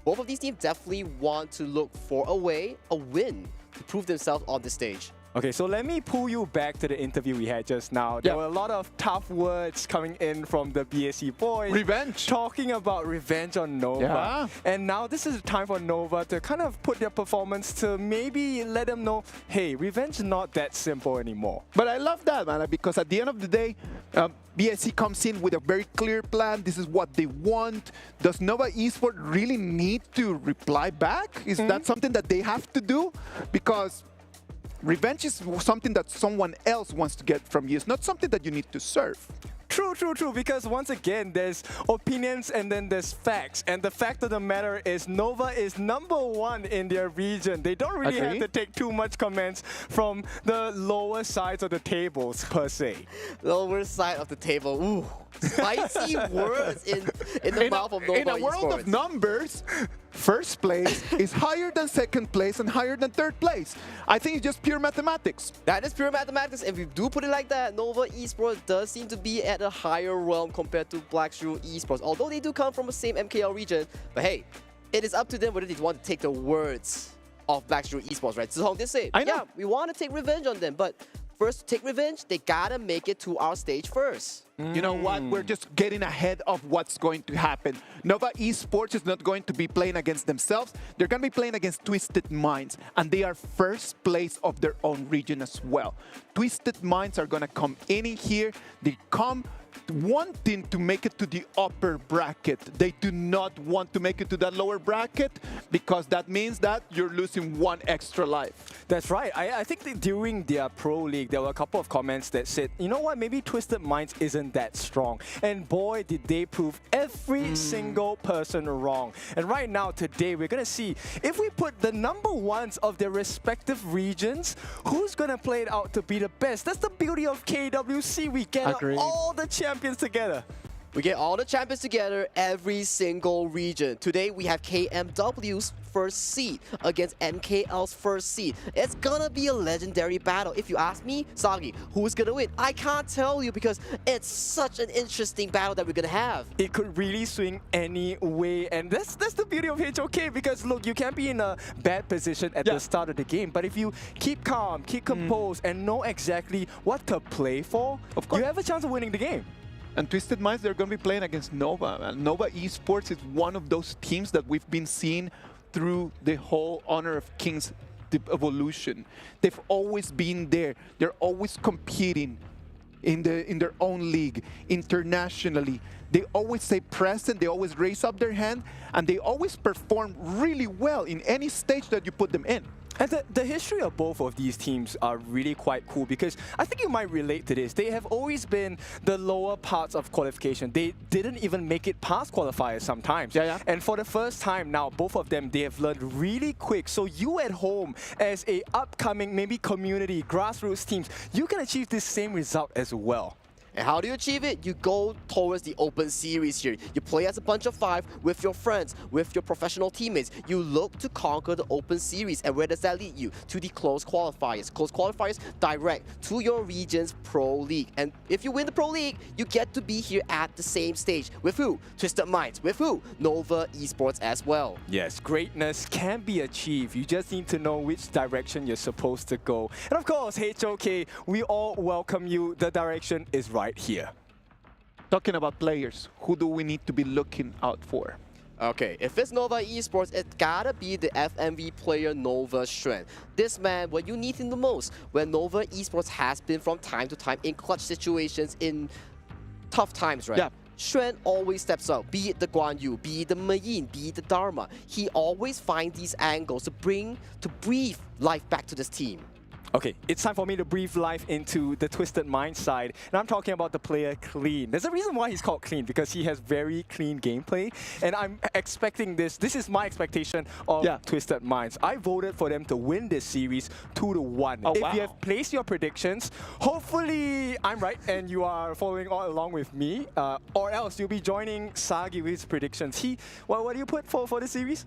Both of these teams definitely want to look for a win, to prove themselves on the stage. Okay, so let me pull you back to the interview we had just now. There were a lot of tough words coming in from the BSC boys. Revenge. Talking about revenge on Nova. Yeah. And now this is the time for Nova to kind of put their performance to maybe let them know, hey, revenge is not that simple anymore. But I love that, man, because at the end of the day, BSC comes in with a very clear plan. This is what they want. Does Nova Esports really need to reply back? Is that something that they have to do? Because revenge is something that someone else wants to get from you. It's not something that you need to serve. True, true, true. Because once again, there's opinions and then there's facts. And the fact of the matter is Nova is number one in their region. They don't really have to take too much comments from the lower sides of the tables, per se. Lower side of the table. Ooh, spicy words in the mouth of Nova In a world of numbers, first place is higher than second place and higher than third place. I think it's just pure mathematics. That is pure mathematics. If we do put it like that, Nova Esports does seem to be at a higher realm compared to Shrew Esports. Although they do come from the same MKL region. But hey, it is up to them whether they want to take the words of Shrew Esports, right? Zihong did say, yeah, we want to take revenge on them. But first, to take revenge, they gotta make it to our stage first. You know what? We're just getting ahead of what's going to happen. Nova Esports is not going to be playing against themselves. They're going to be playing against Twisted Minds, and they are first place of their own region as well. Twisted Minds are going to come in here. They come wanting to make it to the upper bracket. They do not want to make it to that lower bracket because that means that you're losing one extra life. That's right. I think that during their Pro League, there were a couple of comments that said, you know what, maybe Twisted Minds isn't that strong. And boy, did they prove every single person wrong. And right now, today, we're going to see if we put the number ones of their respective regions, who's going to play it out to be the best. That's the beauty of KWC. We get all the champions together. We get all the champions together, every single region. Today we have KMW's first seed against MKL's first seed. It's gonna be a legendary battle. If you ask me, Sagi, who's gonna win? I can't tell you because it's such an interesting battle that we're gonna have. It could really swing any way, and that's the beauty of HOK, because look, you can be in a bad position at the start of the game, but if you keep calm, keep composed, and know exactly what to play for, of course, you have a chance of winning the game. And Twisted Minds, they're going to be playing against Nova. And Nova Esports is one of those teams that we've been seeing through the whole Honor of Kings evolution. They've always been there. They're always competing in their own league, internationally. They always stay present, they always raise up their hand, and they always perform really well in any stage that you put them in. And the history of both of these teams are really quite cool, because I think you might relate to this. They have always been the lower parts of qualification. They didn't even make it past qualifiers sometimes. And for the first time now, both of them, they have learned really quick. So you at home, as a upcoming maybe community, grassroots teams, you can achieve this same result as well. And how do you achieve it? You go towards the open series here. You play as a bunch of 5 with your friends, with your professional teammates. You look to conquer the open series. And where does that lead you? To the closed qualifiers. Closed qualifiers direct to your region's pro league. And if you win the pro league, you get to be here at the same stage. With who? Twisted Minds. With who? Nova Esports as well. Yes, greatness can be achieved. You just need to know which direction you're supposed to go. And of course, HOK, we all welcome you. The direction is right here. Talking about players, who do we need to be looking out for? Okay, if it's Nova Esports, it's gotta be the FMV player Nova Shrew. This man, when you need him the most, when Nova Esports has been from time to time in clutch situations, in tough times, right? Yeah. Shrew always steps up, be it the Guan Yu, be it the Mayin, be it the Dharma. He always finds these angles to breathe life back to this team. Okay, it's time for me to breathe life into the Twisted Mind side, and I'm talking about the player Clean. There's a reason why he's called Clean, because he has very clean gameplay, and I'm expecting this is my expectation of Twisted Minds. I voted for them to win this series 2-1. Oh, if you have placed your predictions, hopefully I'm right and you are following all along with me, or else you'll be joining Sagi with his predictions. What do you put for the series?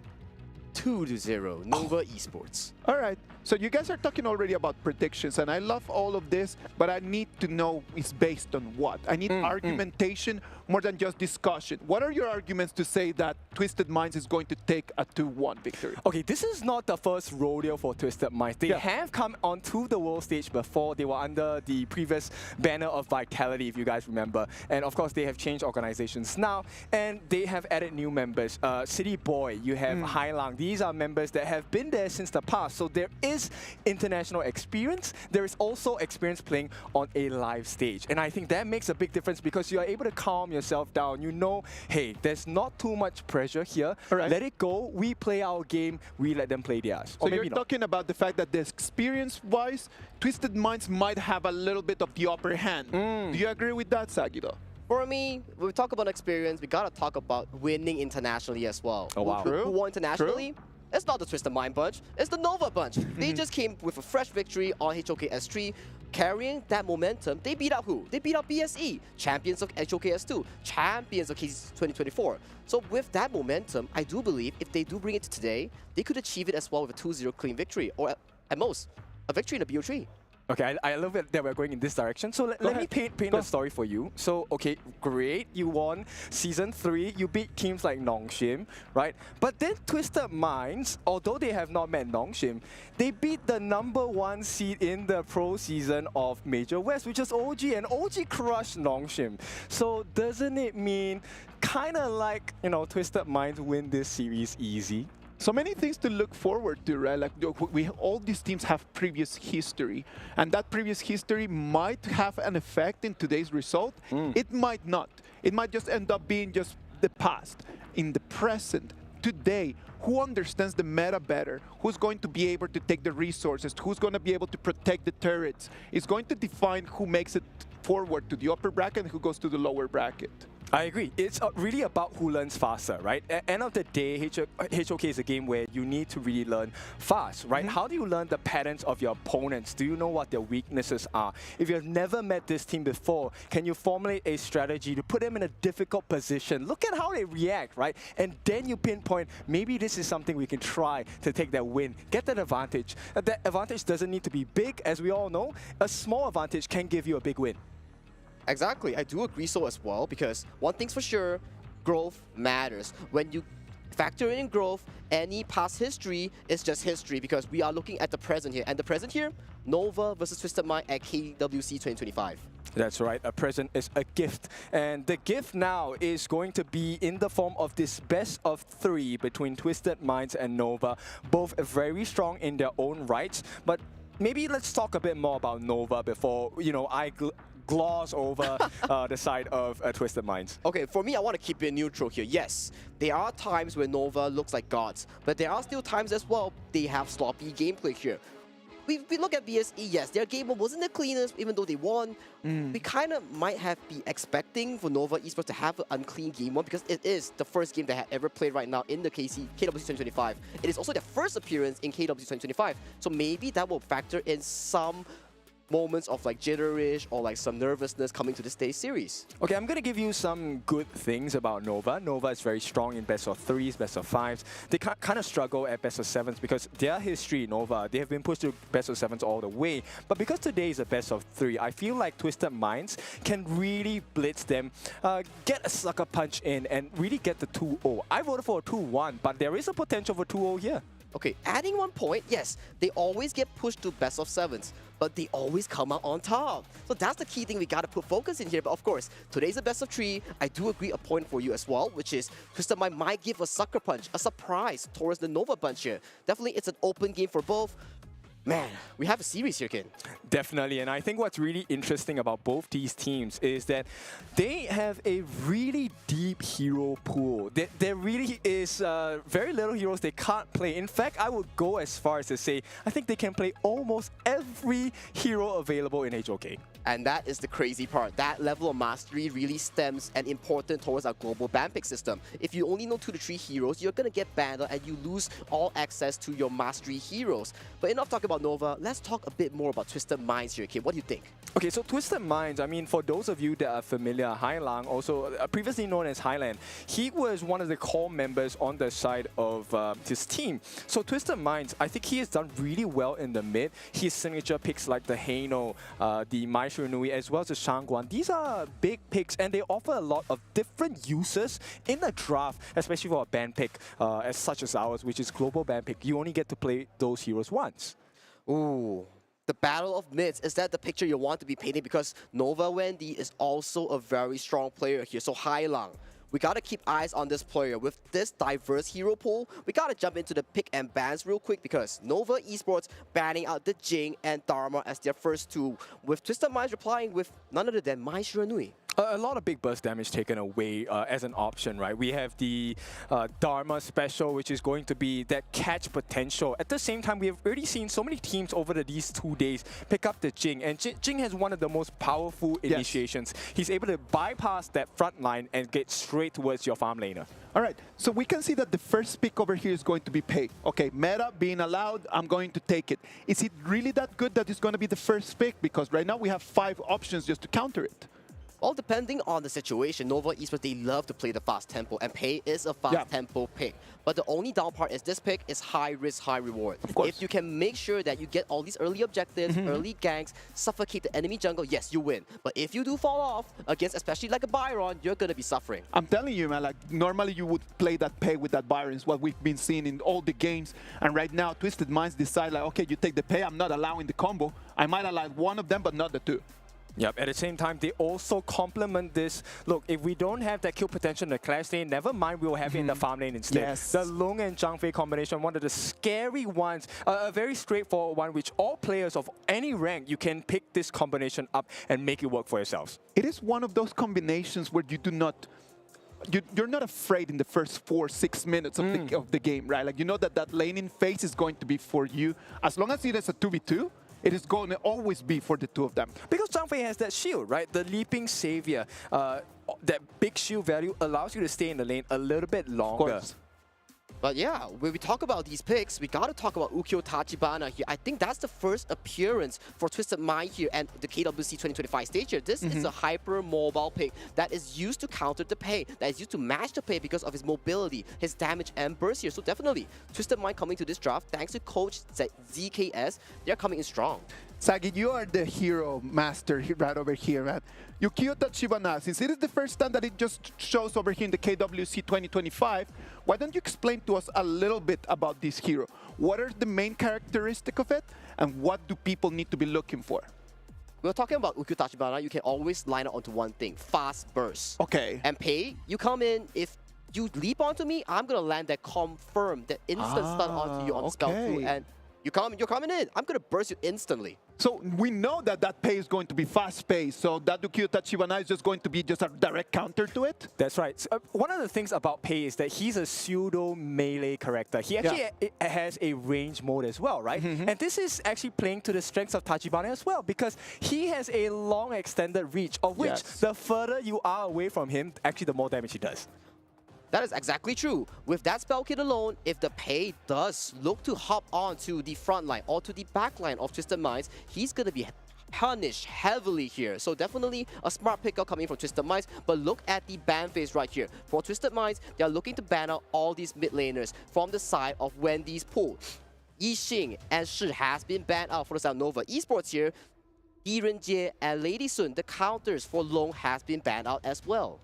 2-0, Nova Esports. All right, so you guys are talking already about predictions, and I love all of this, but I need to know it's based on what? I need argumentation more than just discussion. What are your arguments to say that Twisted Minds is going to take a 2-1 victory? Okay, this is not the first rodeo for Twisted Minds. They have come onto the world stage before. They were under the previous banner of Vitality, if you guys remember. And of course, they have changed organizations now, and they have added new members. City Boy, you have Hailang. These are members that have been there since the past. So there is international experience. There is also experience playing on a live stage. And I think that makes a big difference, because you are able to calm yourself down. You know, hey, there's not too much pressure here. Let it go. We play our game. We let them play theirs. So you're talking about the fact that the experience-wise, Twisted Minds might have a little bit of the upper hand. Do you agree with that, Sagido? For me, when we talk about experience, we gotta talk about winning internationally as well. Oh, wow. Who won internationally? It's not the Twisted Mind bunch, it's the Nova bunch. They just came with a fresh victory on HOK S3, carrying that momentum. They beat out who? They beat out BSE, champions of HOK S2, champions of KC 2024. So with that momentum, I do believe if they do bring it to today, they could achieve it as well with a 2-0 clean victory, or at most, a victory in the BO3. Okay, I love it that we're going in this direction. So let me paint the story for you. So, okay, great. You won Season 3. You beat teams like Nongshim, right? But then Twisted Minds, although they have not met Nongshim, they beat the #1 seed in the pro season of Major West, which is OG, and OG crushed Nongshim. So doesn't it mean kind of like, you know, Twisted Minds win this series easy? So many things to look forward to, right? Like all these teams have previous history, and that previous history might have an effect in today's result. It might not. It might just end up being just the past. In the present, today, who understands the meta better? Who's going to be able to take the resources? Who's going to be able to protect the turrets? It's going to define who makes it forward to the upper bracket and who goes to the lower bracket. I agree. It's really about who learns faster, right? At the end of the day, HOK is a game where you need to really learn fast, right? How do you learn the patterns of your opponents? Do you know what their weaknesses are? If you've never met this team before, can you formulate a strategy to put them in a difficult position? Look at how they react, right? And then you pinpoint, maybe this is something we can try to take that win, get that advantage. That advantage doesn't need to be big, as we all know. A small advantage can give you a big win. Exactly, I do agree so as well, because one thing's for sure, growth matters. When you factor in growth, any past history is just history, because we are looking at the present here. And the present here, Nova versus Twisted Mind at KWC 2025. That's right, a present is a gift. And the gift now is going to be in the form of this best of 3 between Twisted Minds and Nova. Both very strong in their own rights, but maybe let's talk a bit more about Nova before, I gloss over the side of Twisted Minds. Okay, for me, I want to keep it neutral here. Yes, there are times where Nova looks like gods, but there are still times as well they have sloppy gameplay here. We look at BSE, yes, their game wasn't the cleanest, even though they won. We kind of might have been expecting for Nova Esports to have an unclean game one, because it is the first game they have ever played right now in the KWC 2025. It is also their first appearance in KWC 2025, so maybe that will factor in some moments of like jitterish or like some nervousness coming to this day's series. Okay, I'm going to give you some good things about Nova. Nova is very strong in best of 3s, best of 5s. They kind of struggle at best of 7s because their history, Nova, they have been pushed to best of 7s all the way. But because today is a best of 3, I feel like Twisted Minds can really blitz them, get a sucker punch in, and really get the 2-0. I voted for a 2-1, but there is a potential for 2-0 here. Okay, adding 1 point, yes, they always get pushed to best of 7s, but they always come out on top. So that's the key thing we gotta put focus in here. But of course, today's a best of 3. I do agree a point for you as well, which is Twisted Mind might give a sucker punch, a surprise towards the Nova bunch here. Definitely, it's an open game for both. Man, we have a series here, Ken. Definitely, and I think what's really interesting about both these teams is that they have a really deep hero pool. There really is very little heroes they can't play. In fact, I would go as far as to say, I think they can play almost every hero available in HOK. And that is the crazy part. That level of mastery really stems and important towards our global ban pick system. If you only know 2 to 3 heroes, you're gonna get banned and you lose all access to your mastery heroes. But enough talking about Nova, let's talk a bit more about Twisted Minds here, Kim. What do you think? Okay, so Twisted Minds, I mean, for those of you that are familiar, Hai Lang, also previously known as Highland, he was one of the core members on the side of his team. So Twisted Minds, I think he has done really well in the mid. His signature picks like the Heino, the Mai Shunui, as well as the Shangguan. These are big picks and they offer a lot of different uses in the draft, especially for a ban pick as such as ours, which is global ban pick. You only get to play those heroes once. Ooh. The battle of mids, is that the picture you want to be painting? Because Nova Wendy is also a very strong player here. So Hai Lang, we got to keep eyes on this player. With this diverse hero pool, we got to jump into the pick and bans real quick, because Nova Esports banning out the Jing and Dharma as their first 2, with Twisted Minds replying with none other than Mai Shiranui. A lot of big burst damage taken away as an option, right? We have the Dharma special, which is going to be that catch potential. At the same time, we have already seen so many teams over these 2 days pick up the Jing, and Jing has one of the most powerful initiations. He's able to bypass that front line and get straight towards your farm laner. All right, so we can see that the first pick over here is going to be Pei. Okay, meta being allowed, I'm going to take it. Is it really that good that it's going to be the first pick? Because right now we have 5 options just to counter it. Well, depending on the situation, Nova Esports, they love to play the fast tempo, and Pei is a fast tempo pick. But the only down part is this pick is high risk, high reward. If you can make sure that you get all these early objectives, early ganks, suffocate the enemy jungle, yes, you win. But if you do fall off against, especially like a Byron, you're going to be suffering. I'm telling you, man, like normally you would play that Pei with that Byron, is what we've been seeing in all the games. And right now, Twisted Minds decide like, okay, you take the Pei, I'm not allowing the combo. I might allow one of them, but not the 2. Yep, at the same time, they also complement this. Look, if we don't have that kill potential in the clash lane, never mind, we'll have it in the farm lane instead. Yes. The Lung and Zhang Fei combination, one of the scary ones, a very straightforward one, which all players of any rank, you can pick this combination up and make it work for yourselves. It is one of those combinations where you do not... You're not afraid in the first 4-6 minutes of the game, right? Like, you know that laning phase is going to be for you. As long as it is a 2v2, it is going to always be for the 2 of them. Because Zhang Fei has that shield, right? The Leaping Savior. that big shield value allows you to stay in the lane a little bit longer. But yeah, when we talk about these picks, we gotta talk about Ukyo Tachibana here. I think that's the first appearance for Twisted Mind here and the KWC 2025 stage here. This is a hyper mobile pick that is used to counter the pay, that is used to match the pay because of his mobility, his damage and burst here. So definitely, Twisted Mind coming to this draft, thanks to Coach ZKS, they're coming in strong. Sagi, you are the hero master right over here, man. Ukyo Tachibana, since it is the first time that it just shows over here in the KWC 2025, why don't you explain to us a little bit about this hero? What are the main characteristics of it, and what do people need to be looking for? We're talking about Ukyo Tachibana, you can always line up onto one thing, fast burst. Okay. And pay, you come in, if you leap onto me, I'm gonna land that confirm, that instant stun onto you on Scout 2, and you're coming in, I'm gonna burst you instantly. So we know that that pay is going to be fast-paced, so that Ukyo Tachibana is just going to be just a direct counter to it? That's right. So, one of the things about Pei is that he's a pseudo melee character. He actually has a range mode as well, right? And this is actually playing to the strengths of Tachibana as well, because he has a long extended reach, of which the further you are away from him, actually the more damage he does. That is exactly true. With that spell kit alone, if the Pei does look to hop onto the front line or to the back line of Twisted Minds, he's going to be punished heavily here. So definitely a smart pickup coming from Twisted Minds, but look at the ban phase right here. For Twisted Minds, they are looking to ban out all these mid laners from the side of Wendy's pool. Yixing and Shi has been banned out for the side of Nova Esports here. Yi Renjie and Lady Sun, the counters for Long has been banned out as well.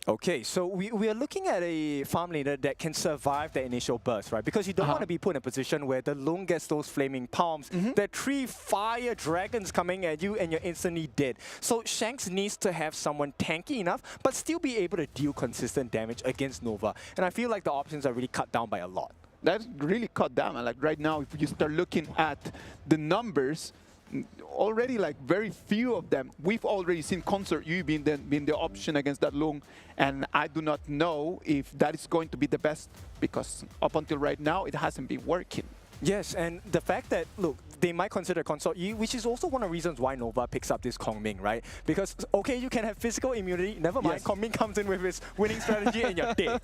Okay, so we are looking at a farm laner that can survive the initial burst, right? Because you don't want to be put in a position where the Lung gets those flaming palms, there are 3 fire dragons coming at you and you're instantly dead. So Shanks needs to have someone tanky enough, but still be able to deal consistent damage against Nova. And I feel like the options are really cut down by a lot. That's really cut down. Like right now, if you start looking at the numbers, already like very few of them. We've already seen Consort Yu being the option against that Lung, and I do not know if that is going to be the best, because up until right now it hasn't been working. Yes, and the fact that, look, they might consider Consort Yi, which is also one of the reasons why Nova picks up this Kong Ming, right? Because, okay, you can have physical immunity, never mind, Kong Ming comes in with his winning strategy and you're dead.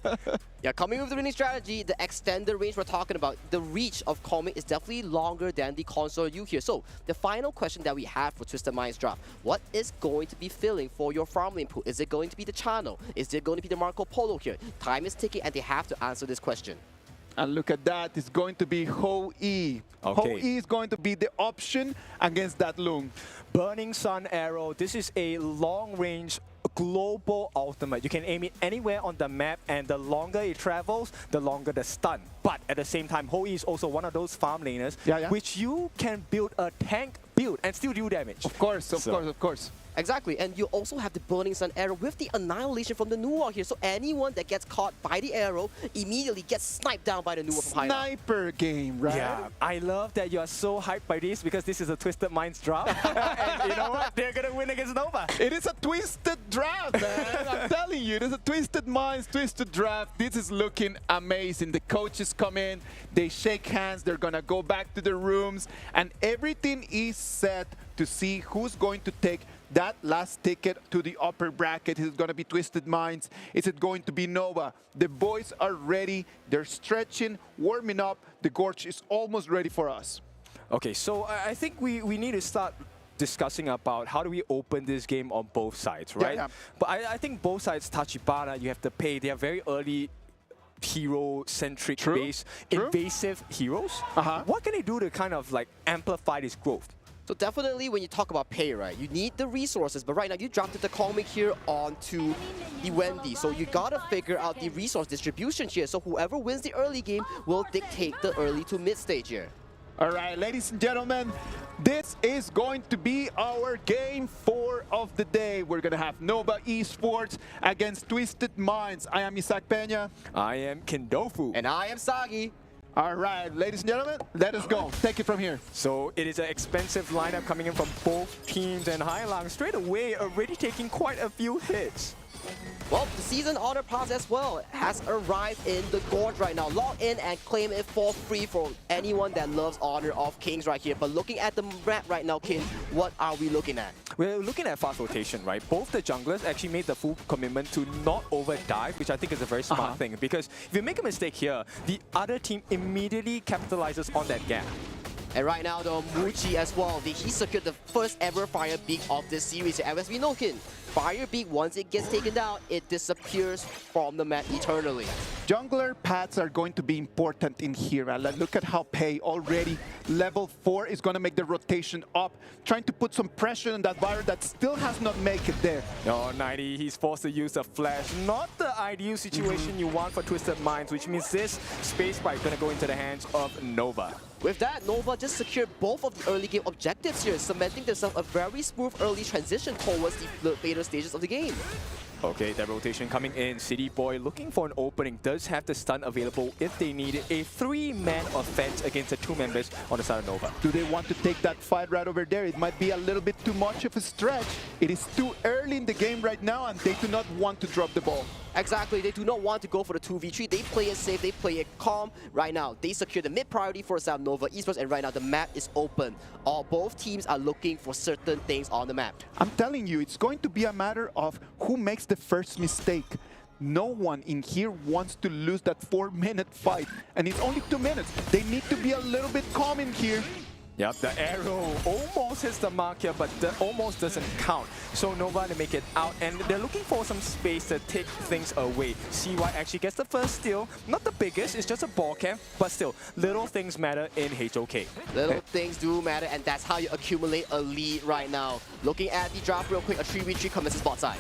Yeah, coming with the winning strategy, the extended range we're talking about, the reach of Kong Ming is definitely longer than the Consort Yu here. So, the final question that we have for Twisted Minds draft, what is going to be filling for your farm lane pool? Is it going to be the channel? Is it going to be the Marco Polo here? Time is ticking and they have to answer this question. And look at that, it's going to be Ho-E. Ho-E is going to be the option against that Lung. Burning Sun Arrow, this is a long-range global ultimate. You can aim it anywhere on the map, and the longer it travels, the longer the stun. But at the same time, Ho-E is also one of those farm laners which you can build a tank build and still do damage. Of course, of course. Exactly, and you also have the Burning Sun Arrow with the Annihilation from the Nuwa here. So anyone that gets caught by the arrow immediately gets sniped down by the Nuwa from high. Sniper game, right? Yeah, I love that you are so hyped by this, because this is a Twisted Minds draft. And you know what? They're going to win against Nova. It is a twisted draft, man. I'm telling you, it is a Twisted Minds, twisted draft. This is looking amazing. The coaches come in, they shake hands, they're going to go back to their rooms, and everything is set to see who's going to take that last ticket to the upper bracket. Is it going to be Twisted Minds? Is it going to be Nova? The boys are ready. They're stretching, warming up. The Gorge is almost ready for us. Okay, so I think we need to start discussing about how do we open this game on both sides, right? But I think both sides, Tachibana, you have to pay. They are very early hero-centric base, invasive heroes. What can they do to kind of like amplify this growth? So definitely when you talk about pay, right, you need the resources, but right now you drafted the Kong Ming here onto the Wendy, so you gotta figure out the resource distribution here, so whoever wins the early game will dictate the early to mid stage here. All right, ladies and gentlemen, this is going to be our game 4 of the day. We're gonna have Nova Esports against Twisted Minds. I am Isaac Peña. I am Kendofu. And I am Sagi. All right, ladies and gentlemen, let us go. Take it from here. So it is an expensive lineup coming in from both teams, and Hai Lang straight away already taking quite a few hits. Well, the season honor pass as well has arrived in the Gorge right now. Log in and claim it for free for anyone that loves Honor of Kings right here. But looking at the map right now, Kin, what are we looking at? We're looking at fast rotation, right? Both the junglers actually made the full commitment to not over-dive, which I think is a very smart thing. Because if you make a mistake here, the other team immediately capitalizes on that gap. And right now, though, Muji as well, he secured the first ever Fire Beak of this series. And as we know, Kin, Fire Beak, once it gets taken down, it disappears from the map eternally. Jungler paths are going to be important in here. Look at how Pei already level 4 is going to make the rotation up, trying to put some pressure on that Byron that still has not made it there. Oh, 90, he's forced to use a flash. Not the ideal situation you want for Twisted Minds, which means this space spike going to go into the hands of Nova. With that, Nova just secured both of the early game objectives here, cementing themselves a very smooth early transition towards the later stages of the game. Okay, that rotation coming in. City Boy looking for an opening, does have the stun available if they need it. A 3-man offense against the 2 members on the side of Nova. Do they want to take that fight right over there? It might be a little bit too much of a stretch. It is too early in the game right now, and they do not want to drop the ball. Exactly, they do not want to go for the 2v3. They play it safe, they play it calm. Right now, they secure the mid priority for Sam Nova Esports, and right now the map is open. Both teams are looking for certain things on the map. I'm telling you, it's going to be a matter of who makes the first mistake. No one in here wants to lose that 4-minute fight, and it's only 2 minutes. They need to be a little bit calm in here. Yep, the arrow almost hits the mark here, but the almost doesn't count. So Nova to make it out, and they're looking for some space to take things away. CY actually gets the first steal. Not the biggest, it's just a ball camp, but still, little things matter in HOK. Little things do matter, and that's how you accumulate a lead right now. Looking at the draft real quick, a 3v3 commences bot side.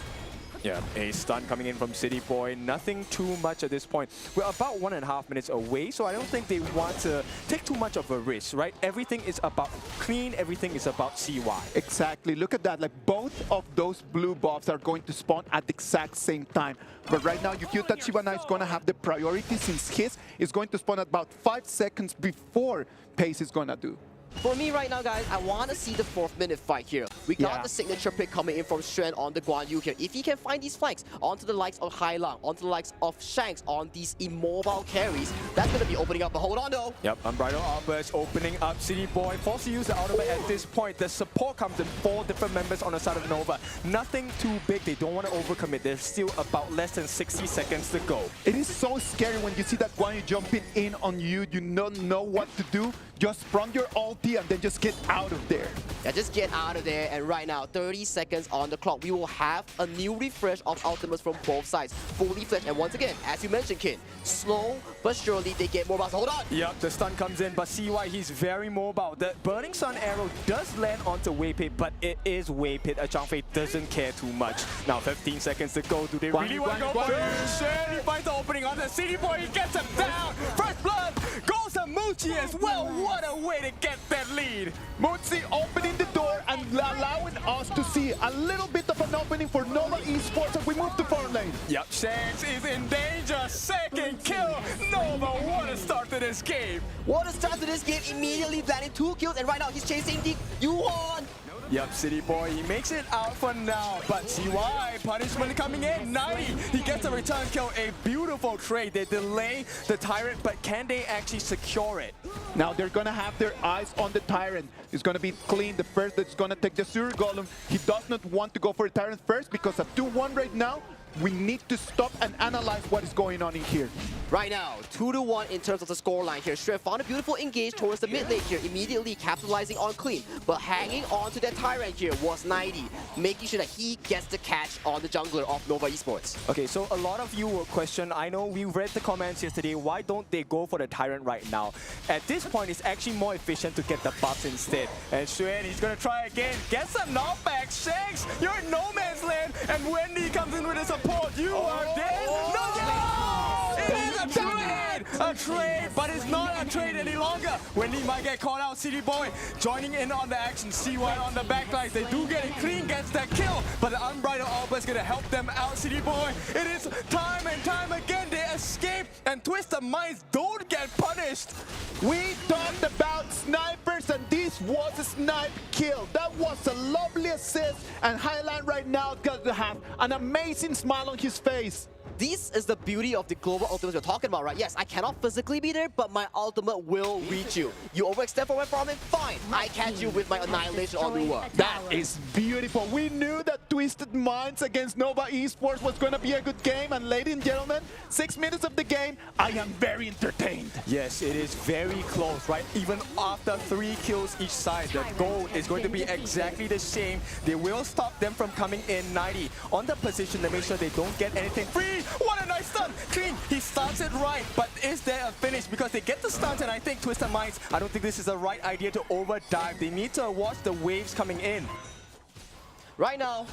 Yeah, a stun coming in from City Boy. Nothing too much at this point. We're about 1.5 minutes away, so I don't think they want to take too much of a risk, right? Everything is about clean, everything is about CY. Exactly. Look at that. Like, both of those blue buffs are going to spawn at the exact same time. But right now, Yukio Tachibana is going to have the priority since his is going to spawn at about 5 seconds before Pace is going to do. For me right now, guys, I want to see the 4th-minute fight here. We got the signature pick coming in from Shrew on the Guan Yu here. If he can find these flanks onto the likes of Hai Lang, onto the likes of Shanks, on these immobile carries, that's going to be opening up. But hold on, though. Yep, Unbridled Outburst opening up. City Boy forced to use the ultimate at this point. The support comes in 4 different members on the side of Nova. Nothing too big. They don't want to overcommit. There's still about less than 60 seconds to go. It is so scary when you see that Guan Yu jumping in on you. You don't know what to do. Just run your ulti and then just get out of there. Yeah, just get out of there. And right now, 30 seconds on the clock. We will have a new refresh of ultimates from both sides. Fully fledged. And once again, as you mentioned, Kin, slow but surely they get more buffs. Hold on. Yep, the stun comes in, but CY, he's very mobile. The Burning Sun arrow does land onto Weipei, but it is Weipei. Zhangfei doesn't care too much. Now 15 seconds to go. Do they really want to go for it? Shen, he finds the opening on the City Boy. He gets him down. First blood goes to Muji as well. What a way to get that lead. Muji opening the door and allowing us to see a little bit of an opening for Nova Esports as we move to 4 lane. Yep, Shanks is in danger. Second kill. Nova, what a start to this game. What a start to this game. Immediately planning 2 kills, and right now he's chasing the Yuan. Yep, City Boy, he makes it out for now, but CY, punishment coming in, 90, he gets a return kill, a beautiful trade. They delay the Tyrant, but can they actually secure it? Now they're gonna have their eyes on the Tyrant. It's gonna be clean, the first that's gonna take the Sur Golem. He does not want to go for the Tyrant first because at 2-1 right now, we need to stop and analyze what is going on in here. Right now, 2-1 in terms of the scoreline here. Shrew found a beautiful engage towards the mid lane here, immediately capitalizing on clean. But hanging on to that Tyrant here was 90, making sure that he gets the catch on the jungler of Nova Esports. Okay, so a lot of you will question, I know we read the comments yesterday, why don't they go for the Tyrant right now? At this point, it's actually more efficient to get the buffs instead. And Shrew, he's gonna try again, gets a knockback. Shanks, you're in no man's land, and Wendy comes in with a support. You are dead. No! It is a trade! A trade, but it's not a trade any longer. Wendy might get caught out. City Boy joining in on the action. CY on the backline. They do get it clean, gets that kill, but the Unbridled Outburst is gonna help them out. City Boy, it is time and time again. They escape, and Twisted Minds don't get punished. We talked about snipers, and this was a snipe kill. That was a lovely assist, and Highline right now got to have an amazing smile on his face. This is the beauty of the global ultimates we're talking about, right? Yes, I cannot physically be there, but my ultimate will reach you. You overextend for my farming? Fine. I catch you with my annihilation on Lua. That is beautiful. We knew that Twisted Minds against Nova Esports was going to be a good game, and ladies and gentlemen, 6 minutes of the game, I am very entertained. Yes, it is very close, right? Even after 3 kills each side, the goal is going to be exactly the same. They will stop them from coming in 90 on the position to make sure they don't get anything free. What a nice stun! Clean! He starts it right, but is there a finish? Because they get the stuns, and I think Twisted Minds, I don't think this is the right idea to overdive. They need to watch the waves coming in. Right now,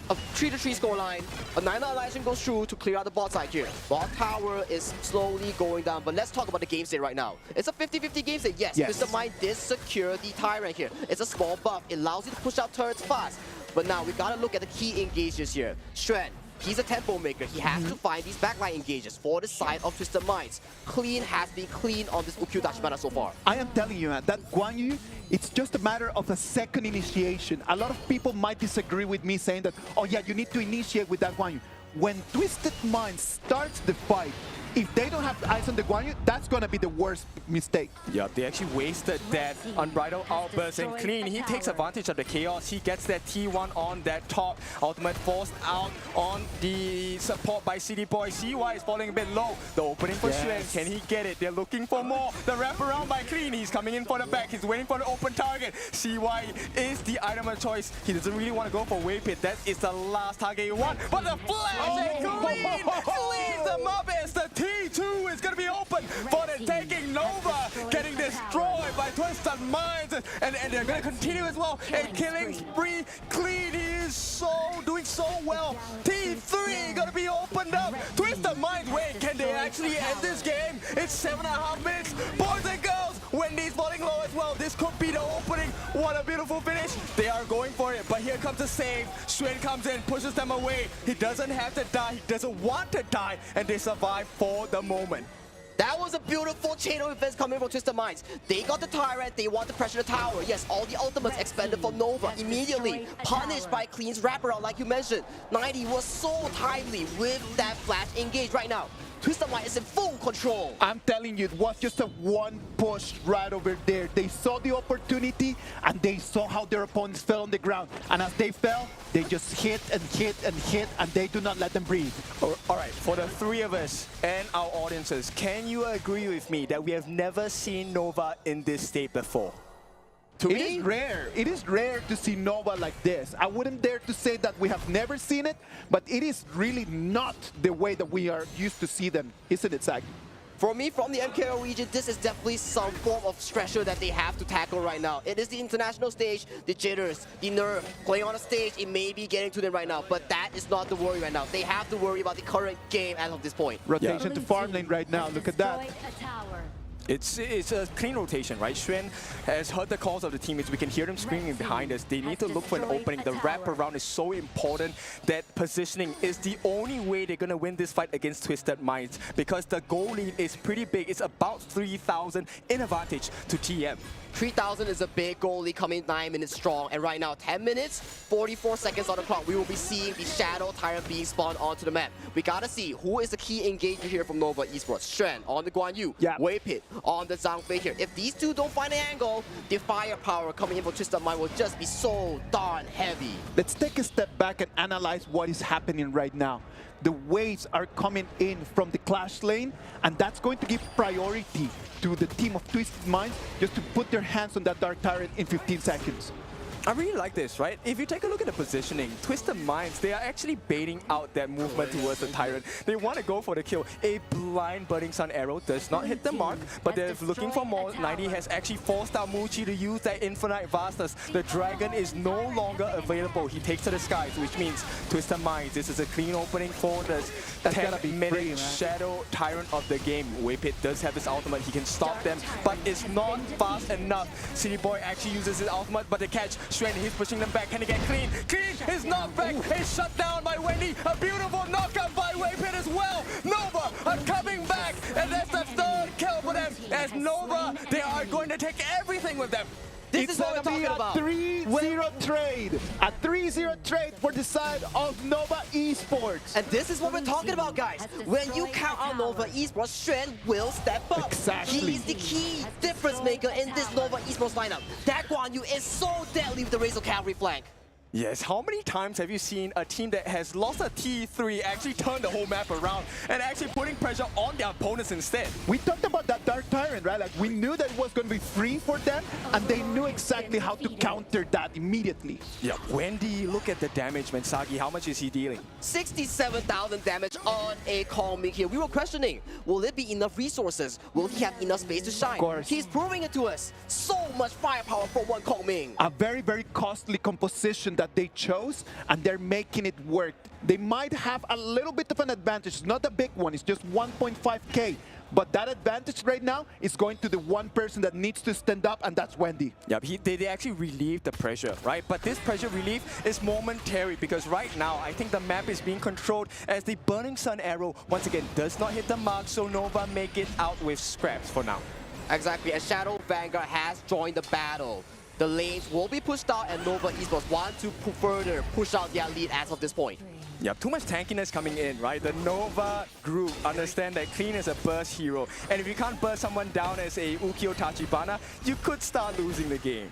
a 3-3 scoreline. A 9 annihilation goes through to clear out the bot side here. Bot tower is slowly going down, but let's talk about the game state right now. It's a 50-50 game state. Yes, Twisted Mind did secure the Tyrant here. It's a small buff. It allows you to push out turrets fast. But now we gotta look at the key engages here. Shrew. He's a tempo maker. He has to find these backline engages for the side of Twisted Minds. Clean has been clean on this Ukyu Dashimana so far. I am telling you, man, that Guan Yu, it's just a matter of a second initiation. A lot of people might disagree with me saying that, oh yeah, you need to initiate with that Guan Yu. When Twisted Minds starts the fight, if they don't have eyes on the Guan Yu, that's going to be the worst mistake. Yeah, they actually wasted that unbridled outburst, and Clean, he takes advantage of the chaos. He gets that T1 on that top. Ultimate forced out on the support by CD Boy. CY is falling a bit low. The opening for Shrew, can he get it? They're looking for more. The wraparound by Clean, he's coming in for the back. He's waiting for the open target. CY is the item of choice. He doesn't really want to go for Wave Pit. That is the last target you want. But the flash, and Clean cleans them up as the T2 is going to be open for the taking. Nova getting destroyed by Twisted Minds, and they're going to continue as well. A killing spree. Clean, he is doing so well. T3 going to be opened up. Twisted Minds, wait, can they actually end this game? It's 7.5 minutes. Boys and girls, Wendy's falling low as well. This could be the opening. What a beautiful finish. They are going for it, but here comes the save. Shrew comes in, pushes them away. He doesn't have to die. He doesn't want to die, and they survive for the moment. That was a beautiful chain of events coming from Twisted Minds. They got the Tyrant, they want to pressure the tower. Yes, all the ultimates expended for Nova immediately. Punished by Clean's wraparound, like you mentioned. 90 was so timely with that flash engage right now. Twisted Mind is in full control. I'm telling you, it was just a one push right over there. They saw the opportunity, and they saw how their opponents fell on the ground. And as they fell, they just hit and hit and hit, and they do not let them breathe. All right, for the 3 of us and our audiences, can you agree with me that we have never seen Nova in this state before? It is rare. It is rare to see Nova like this. I wouldn't dare to say that we have never seen it, but it is really not the way that we are used to see them, isn't it, Zach? For me, from the MKO region, this is definitely some form of stressor that they have to tackle right now. It is the international stage, the jitters, the nerve. Playing on a stage, it may be getting to them right now, but that is not the worry right now. They have to worry about the current game as of this point. Rotation to farm lane right now. Look at that. It's a clean rotation, right? Shrew has heard the calls of the teammates. We can hear them screaming behind us. They need to look for an opening. The wraparound is so important that positioning is the only way they're going to win this fight against Twisted Minds, because the goal lead is pretty big. It's about 3,000 in advantage to TM. 3,000 is a big goal lead coming 9 minutes strong, and right now 10 minutes, 44 seconds on the clock. We will be seeing the Shadow Tyrant being spawned onto the map. We gotta see who is the key engager here from Nova Esports. Shrew on the Guan Yu, Wave Pit on the Zhang Fei here. If these two don't find an angle, the firepower coming in from Twisted Mind will just be so darn heavy. Let's take a step back and analyze what is happening right now. The waves are coming in from the clash lane, and that's going to give priority to the team of Twisted Minds just to put their hands on that Dark Tyrant in 15 seconds. I really like this, right? If you take a look at the positioning, Twisted Minds, they are actually baiting out that movement towards the Tyrant. They want to go for the kill. A blind Burning Sun arrow does not hit the mark, but they're looking for more. 90 has actually forced out Muchi to use that infinite vastness. The dragon is no longer available. He takes to the skies, which means Twisted Minds, this is a clean opening for this 10-minute Shadow Tyrant of the game. Wave Pit does have his ultimate. He can stop them, but it's not fast enough. City Boy actually uses his ultimate, but the catch, Shrew, he's pushing them back. Can he get clean? Clean is knocked back. It's shut down by Wendy. A beautiful knockout by Waypit as well. Nova are coming back, and that's the third kill for them. As Nova, they are going to take everything with them. This is what we're talking about. 3-0 trade. A 3-0 trade for the side of Nova Esports. And this is what we're talking about, guys. When you count out Nova Esports, Shrew will step up. Exactly. He's the key difference maker in this Nova Esports lineup. That Guan Yu is so deadly with the Razor Cavalry flank. Yes, how many times have you seen a team that has lost a T3 actually turn the whole map around and actually putting pressure on their opponents instead? We talked about that Dark Tyrant, right? Like, we knew that it was going to be free for them, and they knew exactly how to counter that immediately. Yeah, Wendy, look at the damage, man. Sagi, how much is he dealing? 67,000 damage on a Calming here. We were questioning, will it be enough resources? Will he have enough space to shine? Of course. He's proving it to us. So much firepower for one Calming. A very, very costly composition that they chose, and they're making it work. They might have a little bit of an advantage. It's not a big one, it's just 1.5k. But that advantage right now is going to the one person that needs to stand up, and that's Wendy. Yeah, they actually relieve the pressure, right? But this pressure relief is momentary because right now, I think the map is being controlled as the Burning Sun arrow, once again, does not hit the mark, so Nova make it out with scraps for now. Exactly, and Shadow Vanguard has joined the battle. The lanes will be pushed out, and Nova Esports want to further push out their lead as of this point. Yeah, too much tankiness coming in, right? The Nova group understand that Clean is a burst hero, and if you can't burst someone down as a Ukyo Tachibana, you could start losing the game.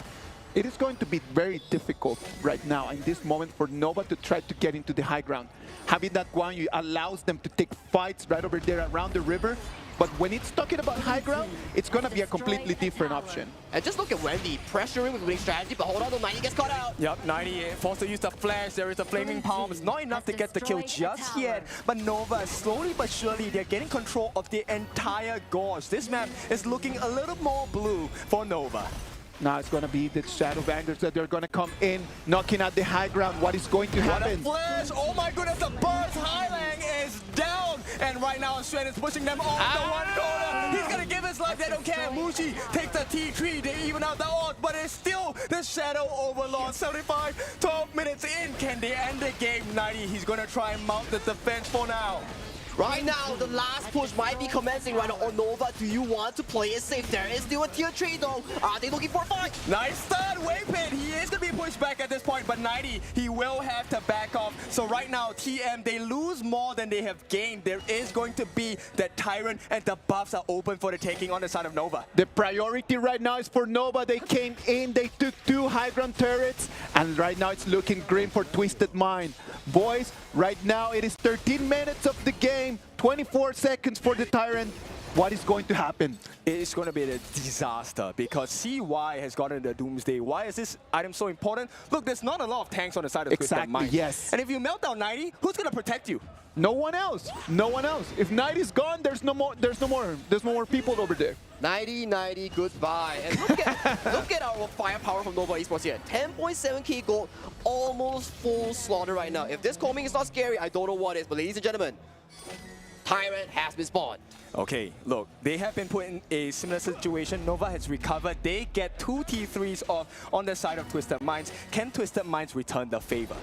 It is going to be very difficult right now in this moment for Nova to try to get into the high ground. Having that Guan Yu allows them to take fights right over there around the river. But when it's talking about high ground, it's going to be a completely different option. And just look at Wendy pressuring with winning strategy, but hold on, the 90 gets caught out. Yep, 90 forced to use the flash. There is a flaming palm. It's not enough to get the kill just yet. But Nova, slowly but surely, they're getting control of the entire gorge. This map is looking a little more blue for Nova. Now it's going to be the Shadow Vanguards that they're going to come in, knocking at the high ground. What is going to happen? What a flash! Oh my goodness, the burst Highlang is down! And right now, Shrew is pushing them off the one corner. He's going to give his life, they don't care. Mushi takes the T3, they even out the odd, but it's still the Shadow Overlord. 75, 12 minutes in. Can they end the game? 90, he's going to try and mount the defense for now. Right now, the last push might be commencing right now. On Nova, do you want to play it safe? There is still a tier 3 though. Are they looking for a fight? Nice start, Waypit. He is to be pushed back at this point, but 90, he will have to back off. So right now, TM, they lose more than they have gained. There is going to be that Tyrant, and the buffs are open for the taking on the side of Nova. The priority right now is for Nova. They came in, they took 2 high ground turrets, and right now it's looking grim for Twisted Mind. Boys, right now it is 13 minutes of the game. 24 seconds for the Tyrant. What is going to happen? It's going to be a disaster because CY has gotten the Doomsday. Why is this item so important? Look, there's not a lot of tanks on the side of Twisted Mind. Yes. And if you melt down 90, who's going to protect you? No one else. No one else. If 90's gone, there's no more people over there. 90, goodbye. And look at our firepower from Nova Esports here. 10.7k gold, almost full slaughter right now. If this Calming is not scary, I don't know what is. But ladies and gentlemen, Tyrant has been spawned. Okay, look, they have been put in a similar situation. Nova has recovered. They get 2 T3s off on the side of Twisted Minds. Can Twisted Minds return the favor?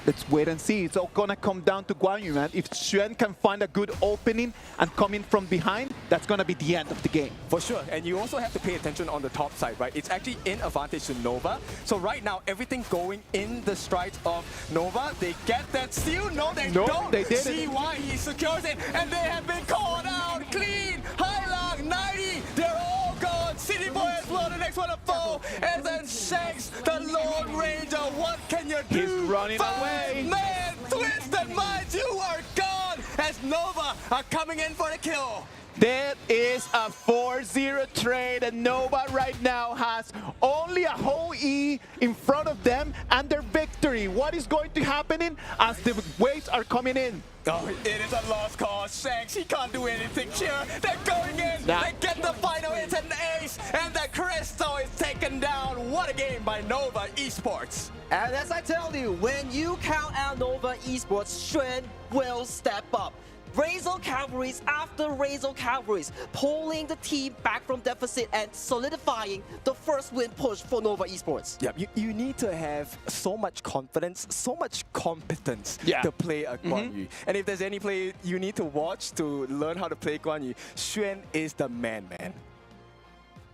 Let's wait and see. It's all gonna come down to Guan Yu, man. If Shrew can find a good opening and come in from behind, that's gonna be the end of the game. For sure, and you also have to pay attention on the top side, right? It's actually in advantage to Nova. So right now, everything going in the strides of Nova. They get that steal. No, they don't. They didn't. See why he secures it, and they have been called out. Clean, Highlang, 90, they're all gone. City Boy as well, the next one to fall. And then Shanks, the Lone Ranger. What can you do? He's running away. Man, Twisted Minds, you are gone as Nova are coming in for the kill. That is a 4-0 trade, and Nova right now has only a whole E in front of them and their victory. What is going to happen as the waves are coming in? Oh, it is a lost cause. Shanks, he can't do anything here. They're going in. They get the final. It's an ace, and the Crystal is taken down. What a game by Nova Esports. And as I tell you, when you count out Nova Esports, Shrew will step up. Razor Cavalries after Razor Cavalries, pulling the team back from deficit and solidifying the first win push for Nova Esports. Yeah, you need to have so much confidence, so much competence to play a Guan Yu. And if there's any play you need to watch to learn how to play Guan Yu, Xuan is the man.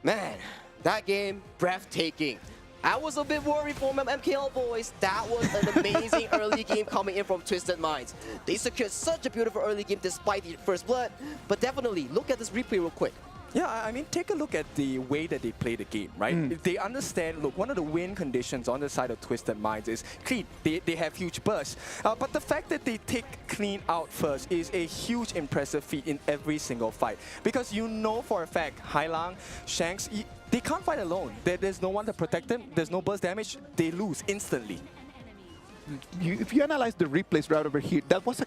Man, that game, breathtaking. I was a bit worried for MKL boys. That was an amazing early game coming in from Twisted Minds. They secured such a beautiful early game despite the first blood. But definitely, look at this replay real quick. Yeah, I mean, take a look at the way that they play the game, right? They understand, look, one of the win conditions on the side of Twisted Minds is clean. They have huge bursts. But the fact that they take clean out first is a huge impressive feat in every single fight. Because you know for a fact, Hailang, Shanks, they can't fight alone. There's no one to protect them. There's no burst damage. They lose instantly. If you analyze the replays right over here, that was a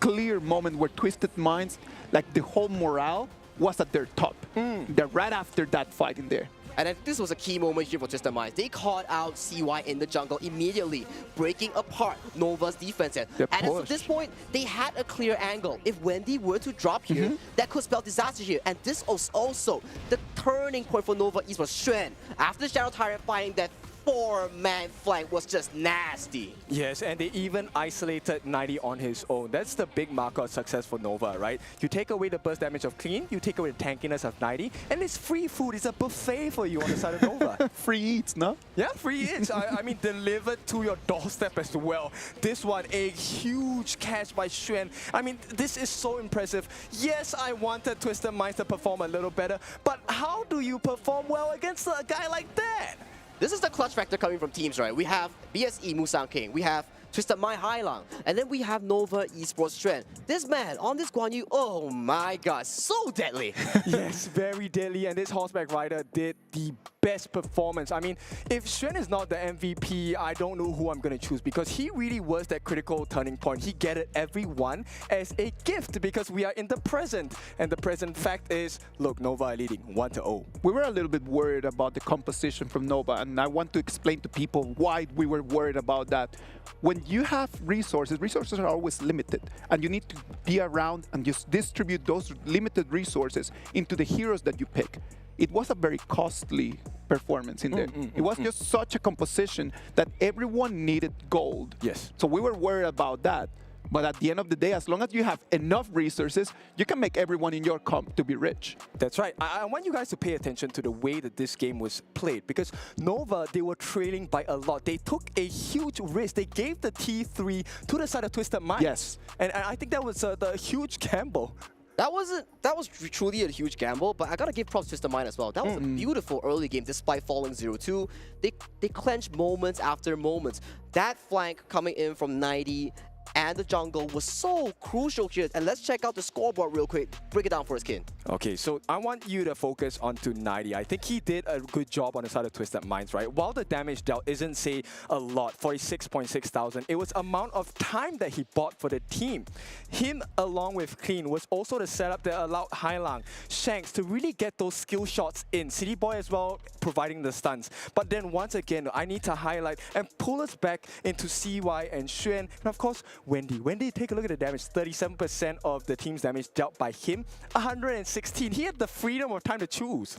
clear moment where Twisted Minds, like the whole morale, was at their top. They're right after that fight in there. And then this was a key moment here for Twisted Minds. They called out CY in the jungle immediately, breaking apart Nova's defense. And at this point, they had a clear angle. If Wendy were to drop here, that could spell disaster here. And this was also the turning point for Nova Esports. Xuan, after the Shadow Tyrant fighting that 4-man flank was just nasty. Yes, and they even isolated 90 on his own. That's the big marker of success for Nova, right? You take away the burst damage of Clean, you take away the tankiness of 90, and it's free food. It's a buffet for you on the side of Nova. Free eats, no? Yeah, free eats. I mean, delivered to your doorstep as well. This one, a huge catch by Xuan. I mean, this is so impressive. Yes, I wanted Twisted Minds to perform a little better, but how do you perform well against a guy like that? This is the clutch factor coming from teams, right? We have BSE Musang King, we have Twisted Mind Hailang, and then we have Nova Esports Xuan. This man on this Guan Yu, oh my god, so deadly. Yes, very deadly, and this horseback rider did the best performance. I mean, if Xuan is not the MVP, I don't know who I'm going to choose, because he really was that critical turning point. He gathered everyone as a gift because we are in the present. And the present fact is, look, Nova are leading 1-0. We were a little bit worried about the composition from Nova, and I want to explain to people why we were worried about that. When you have resources are always limited, and you need to be around and just distribute those limited resources into the heroes that you pick. It was a very costly performance in there. It was just such a composition that everyone needed gold. Yes. So we were worried about that. But at the end of the day, as long as you have enough resources, you can make everyone in your comp to be rich. That's right. I want you guys to pay attention to the way that this game was played, because Nova, they were trailing by a lot. They took a huge risk. They gave the T3 to the side of Twisted Minds. Yes. And I think that was the huge gamble. That was truly a huge gamble, but I gotta give props to Twisted Mind as well. That was a beautiful early game despite falling 0-2. They clenched moments after moments. That flank coming in from 90 and the jungle was so crucial here. And let's check out the scoreboard real quick. Break it down for us, Kin. Okay, so I want you to focus onto 90. I think he did a good job on the side of Twisted Minds, right? While the damage dealt isn't, say, a lot, 46.6 thousand, it was amount of time that he bought for the team. Him, along with Clean, was also the setup that allowed Hailang, Shanks to really get those skill shots in. City Boy as well, providing the stuns. But then once again, I need to highlight and pull us back into CY and Xuan. And of course, Wendy, take a look at the damage. 37% of the team's damage dealt by him. 116. He had the freedom of time to choose.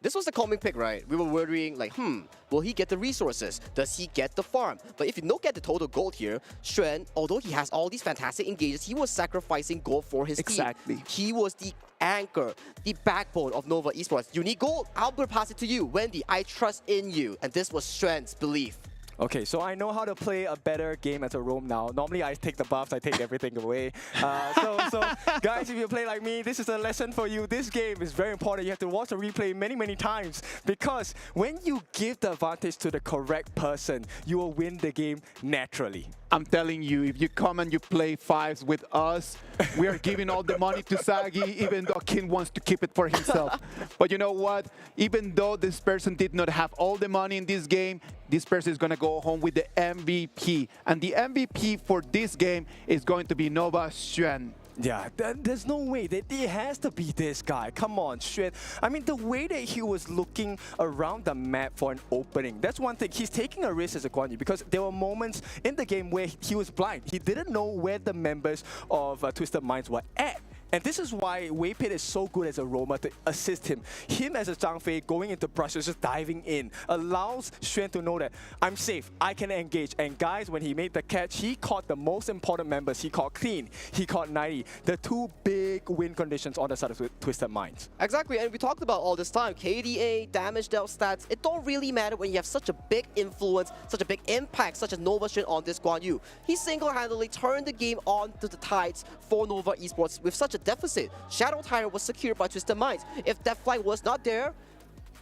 This was the calming pick, right? We were worrying like, will he get the resources? Does he get the farm? But if you look at the total gold here, Xuan, although he has all these fantastic engages, he was sacrificing gold for his team. He was the anchor, the backbone of Nova Esports. You need gold? I'll pass it to you. Wendy, I trust in you. And this was Xuan's belief. Okay, so I know how to play a better game as a roam now. Normally I take the buffs, I take everything away. So guys, if you play like me, this is a lesson for you. This game is very important. You have to watch the replay many times, because when you give the advantage to the correct person, you will win the game naturally. I'm telling you, if you come and you play fives with us, we are giving all the money to Sagi, even though Kin wants to keep it for himself. But you know what? Even though this person did not have all the money in this game, this person is going to go home with the MVP. And the MVP for this game is going to be Nova Xuan. Yeah, there's no way. It has to be this guy. Come on, Shrew. I mean, the way that he was looking around the map for an opening, that's one thing. He's taking a risk as a Guan Yu because there were moments in the game where he was blind. He didn't know where the members of Twisted Minds were at. And this is why Wei Pit is so good as a roamer to assist him. Him as a Zhang Fei going into brushes, just diving in, allows Xuan to know that I'm safe, I can engage. And guys, when he made the catch, he caught the most important members. He caught Clean, he caught 90, the two big win conditions on the side of Twisted Minds. Exactly, and we talked about all this time, KDA, damage dealt stats, it don't really matter when you have such a big influence, such a big impact, such as Nova Xuan on this Guan Yu. He single-handedly turned the game on to the tides for Nova Esports with such a deficit. Shadow Tire was secured by Twisted Minds. If that flag was not there,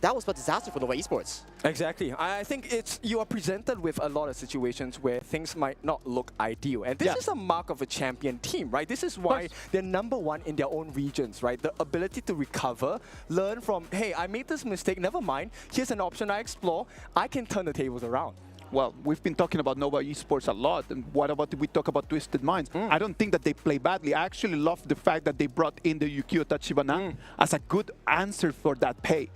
that was a disaster for Nova Esports. Exactly. I think you are presented with a lot of situations where things might not look ideal. And this is a mark of a champion team, right? This is why they're #1 in their own regions, right? The ability to recover, learn from, hey, I made this mistake, never mind. Here's an option I explore. I can turn the tables around. Well, we've been talking about Nova Esports a lot, and what about if we talk about Twisted Minds? I don't think that they play badly. I actually love the fact that they brought in the Yukio Tachibana as a good answer for that pay.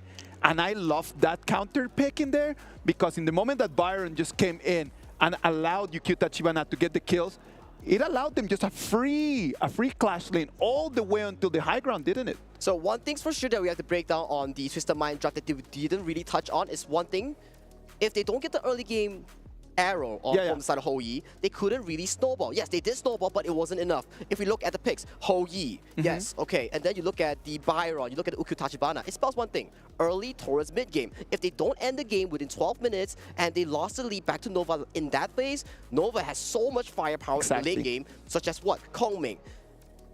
And I love that counter pick in there, because in the moment that Byron just came in and allowed Yukio Tachibana to get the kills, it allowed them just a free clash lane all the way until the high ground, didn't it? So one thing's for sure that we have to break down on the Twisted Mind draft that they didn't really touch on is one thing. If they don't get the early game arrow from the side of Ho Yi, they couldn't really snowball. Yes, they did snowball, but it wasn't enough. If we look at the picks, Ho Yi, yes, okay. And then you look at the Byron, you look at the Ukyu Tachibana, it spells one thing, early towards mid-game. If they don't end the game within 12 minutes and they lost the lead back to Nova in that phase, Nova has so much firepower in the late game, such as what? Kongming,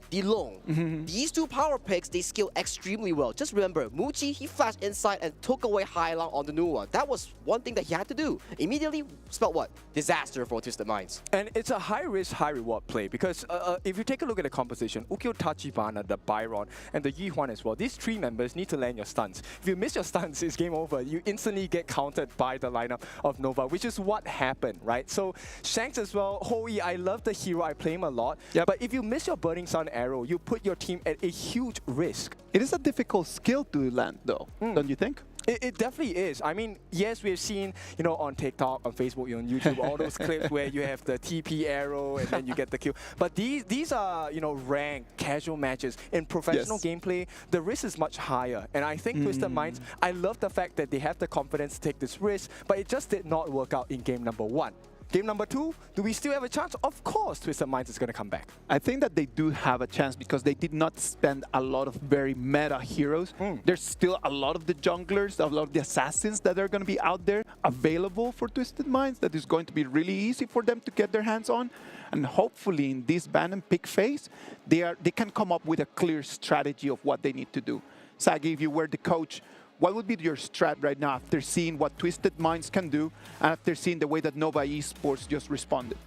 Dilong. These two power picks, they scale extremely well. Just remember, Muchi, he flashed inside and took away Hailang on the new one. That was one thing that he had to do. Immediately spelled what? Disaster for Twisted Minds. And it's a high-risk, high-reward play because if you take a look at the composition, Ukyo Tachibana, the Byron, and the Yi Huan as well, these three members need to land your stuns. If you miss your stuns, it's game over. You instantly get countered by the lineup of Nova, which is what happened, right? So Shanks as well, Hoi, I love the hero, I play him a lot, but if you miss your Burning Sun arrow, you put your team at a huge risk. It is a difficult skill to land though, don't you think? It definitely is. I mean, yes, we've seen, you know, on TikTok, on Facebook, on YouTube, all those clips where you have the TP arrow and then you get the kill. But these are, you know, ranked, casual matches. In professional gameplay, the risk is much higher. And I think Twisted Minds, I love the fact that they have the confidence to take this risk, but it just did not work out in game #1. Game #2, do we still have a chance? Of course, Twisted Minds is going to come back. I think that they do have a chance because they did not spend a lot of very meta heroes. There's still a lot of the junglers, a lot of the assassins that are going to be out there available for Twisted Minds that is going to be really easy for them to get their hands on. And hopefully in this ban and pick phase, they can come up with a clear strategy of what they need to do. Sagi, if you were the coach, what would be your strat right now after seeing what Twisted Minds can do and after seeing the way that Nova Esports just responded?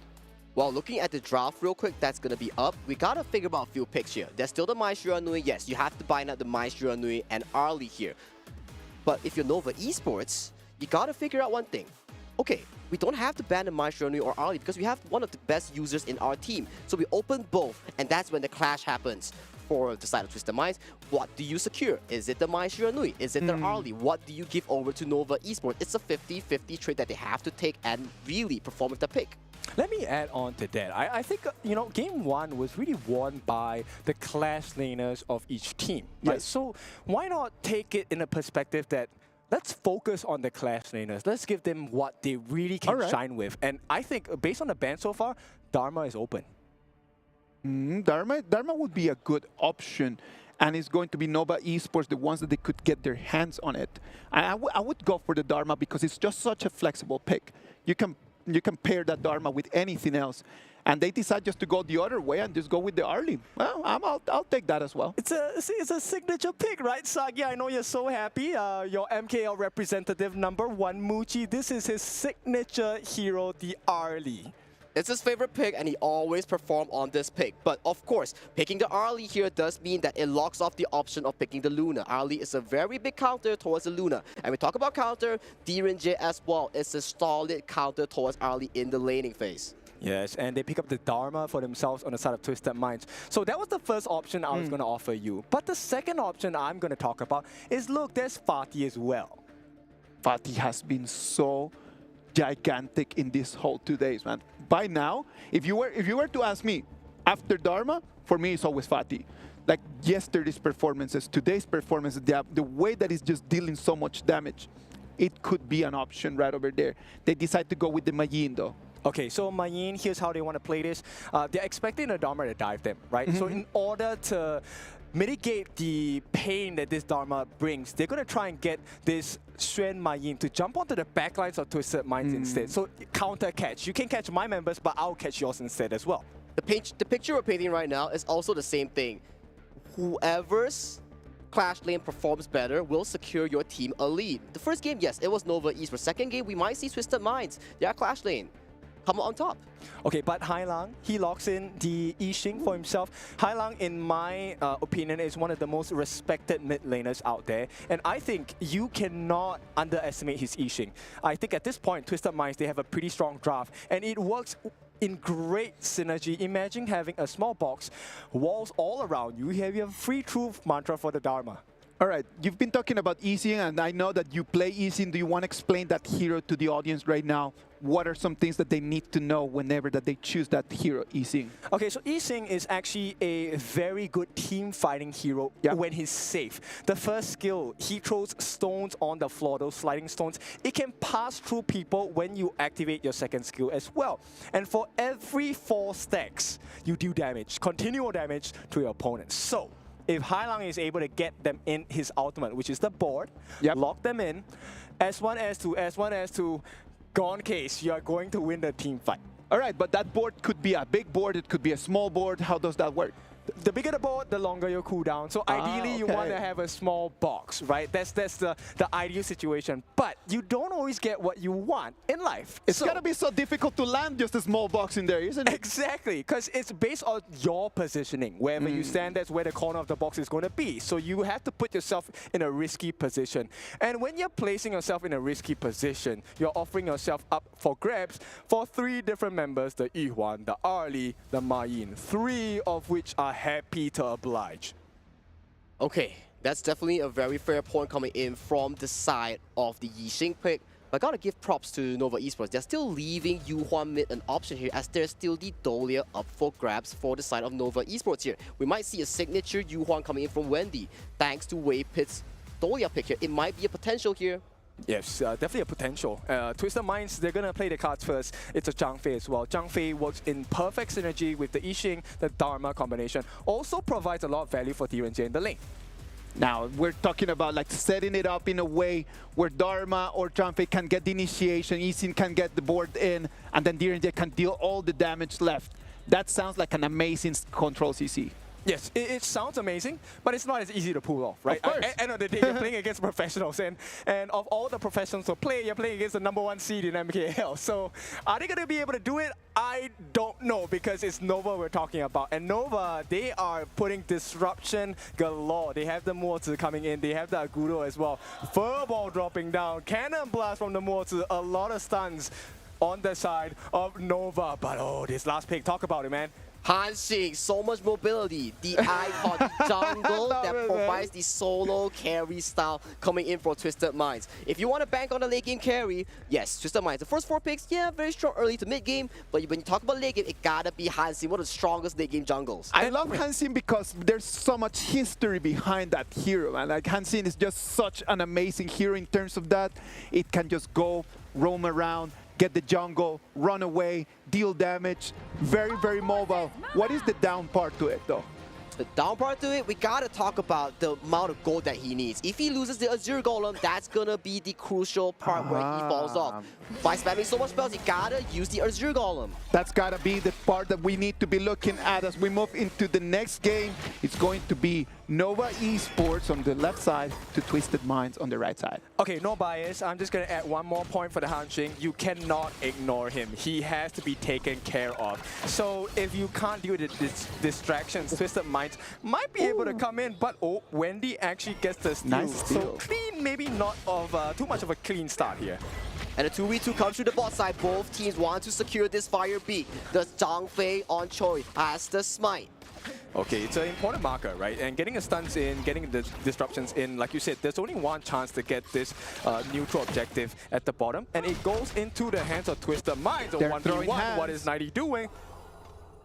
Well, looking at the draft real quick, that's going to be up. We got to figure out a few picks here. There's still the Maestro Nui. Yes, you have to bind out the Maestro Nui and Arlie here. But if you're Nova Esports, you got to figure out one thing. Okay, we don't have to ban the Maestro Nui or Arlie because we have one of the best users in our team. So we open both, and that's when the clash happens. For the side of Twisted Minds, what do you secure? Is it the Maestro Nui? Is it the Arlie? What do you give over to Nova Esports? It's a 50-50 trade that they have to take and really perform with the pick. Let me add on to that. I think, you know, game 1 was really won by the clash laners of each team. Right? Yes. So why not take it in a perspective that let's focus on the clash laners. Let's give them what they really can shine with. And I think based on the ban so far, Dharma is open. Dharma would be a good option, and it's going to be Nova Esports, the ones that they could get their hands on it. I would go for the Dharma because it's just such a flexible pick. You can pair that Dharma with anything else, and they decide just to go the other way and just go with the Arlie. Well, I'll take that as well. It's a signature pick, right, Sagi? I know you're so happy. Your MKL representative #1, Muchi, this is his signature hero, the Arlie. It's his favorite pick, and he always performs on this pick. But of course, picking the Arlie here does mean that it locks off the option of picking the Luna. Arlie is a very big counter towards the Luna. And we talk about counter, D-Rin J as well is a solid counter towards Arlie in the laning phase. Yes, and they pick up the Dharma for themselves on the side of Twisted Minds. So that was the first option I was going to offer you. But the second option I'm going to talk about is, look, there's Fatih as well. Fatih has been so gigantic in this whole 2 days, man. By now, if you were to ask me after Dharma, for me it's always Fatih. Like yesterday's performances, today's performances, the way that he's just dealing so much damage, it could be an option right over there. They decide to go with the Majin though. Okay, so Mayin, here's how they want to play this. They're expecting the Dharma to dive them, right? So in order to mitigate the pain that this Dharma brings, they're going to try and get this Xuan Mayin to jump onto the backlines of Twisted Minds instead. So counter catch. You can catch my members, but I'll catch yours instead as well. The picture we're painting right now is also the same thing. Whoever's Clash lane performs better will secure your team a lead. The first game, yes, it was Nova Esports. Second game, we might see Twisted Minds. They are Clash lane. Come on top. Okay, but Hai Lang, he locks in the Yixing for himself. Hai Lang, in my opinion, is one of the most respected mid laners out there. And I think you cannot underestimate his Yixing. I think at this point, Twisted Minds, they have a pretty strong draft. And it works in great synergy. Imagine having a small box, walls all around you. You have a free truth mantra for the Dharma. All right, you've been talking about Yixing, and I know that you play Yixing. Do you want to explain that hero to the audience right now? What are some things that they need to know whenever that they choose that hero, Yixing? Okay, so Yixing is actually a very good team fighting hero when he's safe. The first skill, he throws stones on the floor, those sliding stones. It can pass through people when you activate your second skill as well. And for every 4 stacks, you deal damage, continual damage to your opponent. So if Hai Lang is able to get them in his ultimate, which is the board, lock them in, S1, S2, S1, S2, gone case, you are going to win the team fight. All right, but that board could be a big board, it could be a small board. How does that work? The bigger the board, the longer your cooldown. So ideally, you want to have a small box, right? That's the ideal situation. But you don't always get what you want in life. It's going to be so difficult to land just a small box in there, isn't it? Exactly, because it's based on your positioning. Wherever you stand, that's where the corner of the box is going to be. So you have to put yourself in a risky position. And when you're placing yourself in a risky position, you're offering yourself up for grabs for 3 different members, the Yuan, the Arlie, the Mayin, 3 of which are happy to oblige. Okay, that's definitely a very fair point coming in from the side of the Yixing pick. But I gotta give props to Nova Esports. They're still leaving Yuhuan mid an option here, as there's still the Dolia up for grabs for the side of Nova Esports here. We might see a signature Yuhuan coming in from Wendy, thanks to Waypit's Dolia pick here. It might be a potential here. Yes, definitely a potential. Twisted Minds, they're going to play the cards first. It's a Zhang Fei as well. Zhang Fei works in perfect synergy with the Yixing, the Dharma combination. Also provides a lot of value for DRNJ in the lane. Now, we're talking about like setting it up in a way where Dharma or Zhang Fei can get the initiation, Yixing can get the board in, and then DRNJ can deal all the damage left. That sounds like an amazing control CC. Yes, it sounds amazing, but it's not as easy to pull off, right? Of course. At the end of the day, you're playing against professionals, and of all the professionals who play, you're playing against the #1 seed in MKL. So are they going to be able to do it? I don't know, because it's Nova we're talking about. And Nova, they are putting disruption galore. They have the Mozi coming in, they have the Agudo as well. Furball dropping down, Cannon Blast from the Mozi, a lot of stuns on the side of Nova. But oh, this last pick, talk about it, man. Hansing, so much mobility. The icon, the jungle that provides the solo carry style coming in for Twisted Minds. If you want to bank on the late game carry, yes, Twisted Minds. The first 4 picks, yeah, very strong early to mid game, but when you talk about late game, it gotta be Hansing, one of the strongest late game jungles. I love Hansing because there's so much history behind that hero, and like Hansing is just such an amazing hero in terms of that. It can just go, roam around, get the jungle, run away, deal damage. Very, very mobile. What is the down part to it, though? The down part to it, we gotta talk about the amount of gold that he needs. If he loses the Azure Golem, that's gonna be the crucial part where he falls off. By spamming so much spells, he gotta use the Azure Golem. That's gotta be the part that we need to be looking at as we move into the next game. It's going to be Nova Esports on the left side to Twisted Minds on the right side. Okay, no bias. I'm just going to add one more point for the Hansing. You cannot ignore him. He has to be taken care of. So if you can't deal with the distractions, Twisted Minds might be able to come in, but oh, Wendy actually gets the steal. Nice steal. So clean, maybe not of too much of a clean start here. And a 2v2 comes through the bot side. Both teams want to secure this fire beat. The Zhang Fei on Choi as the smite. Okay, it's an important marker, right? And getting the stuns in, getting the disruptions in, like you said, there's only one chance to get this neutral objective at the bottom. And it goes into the hands of Twisted Minds. They're 1v1. What is 90 doing?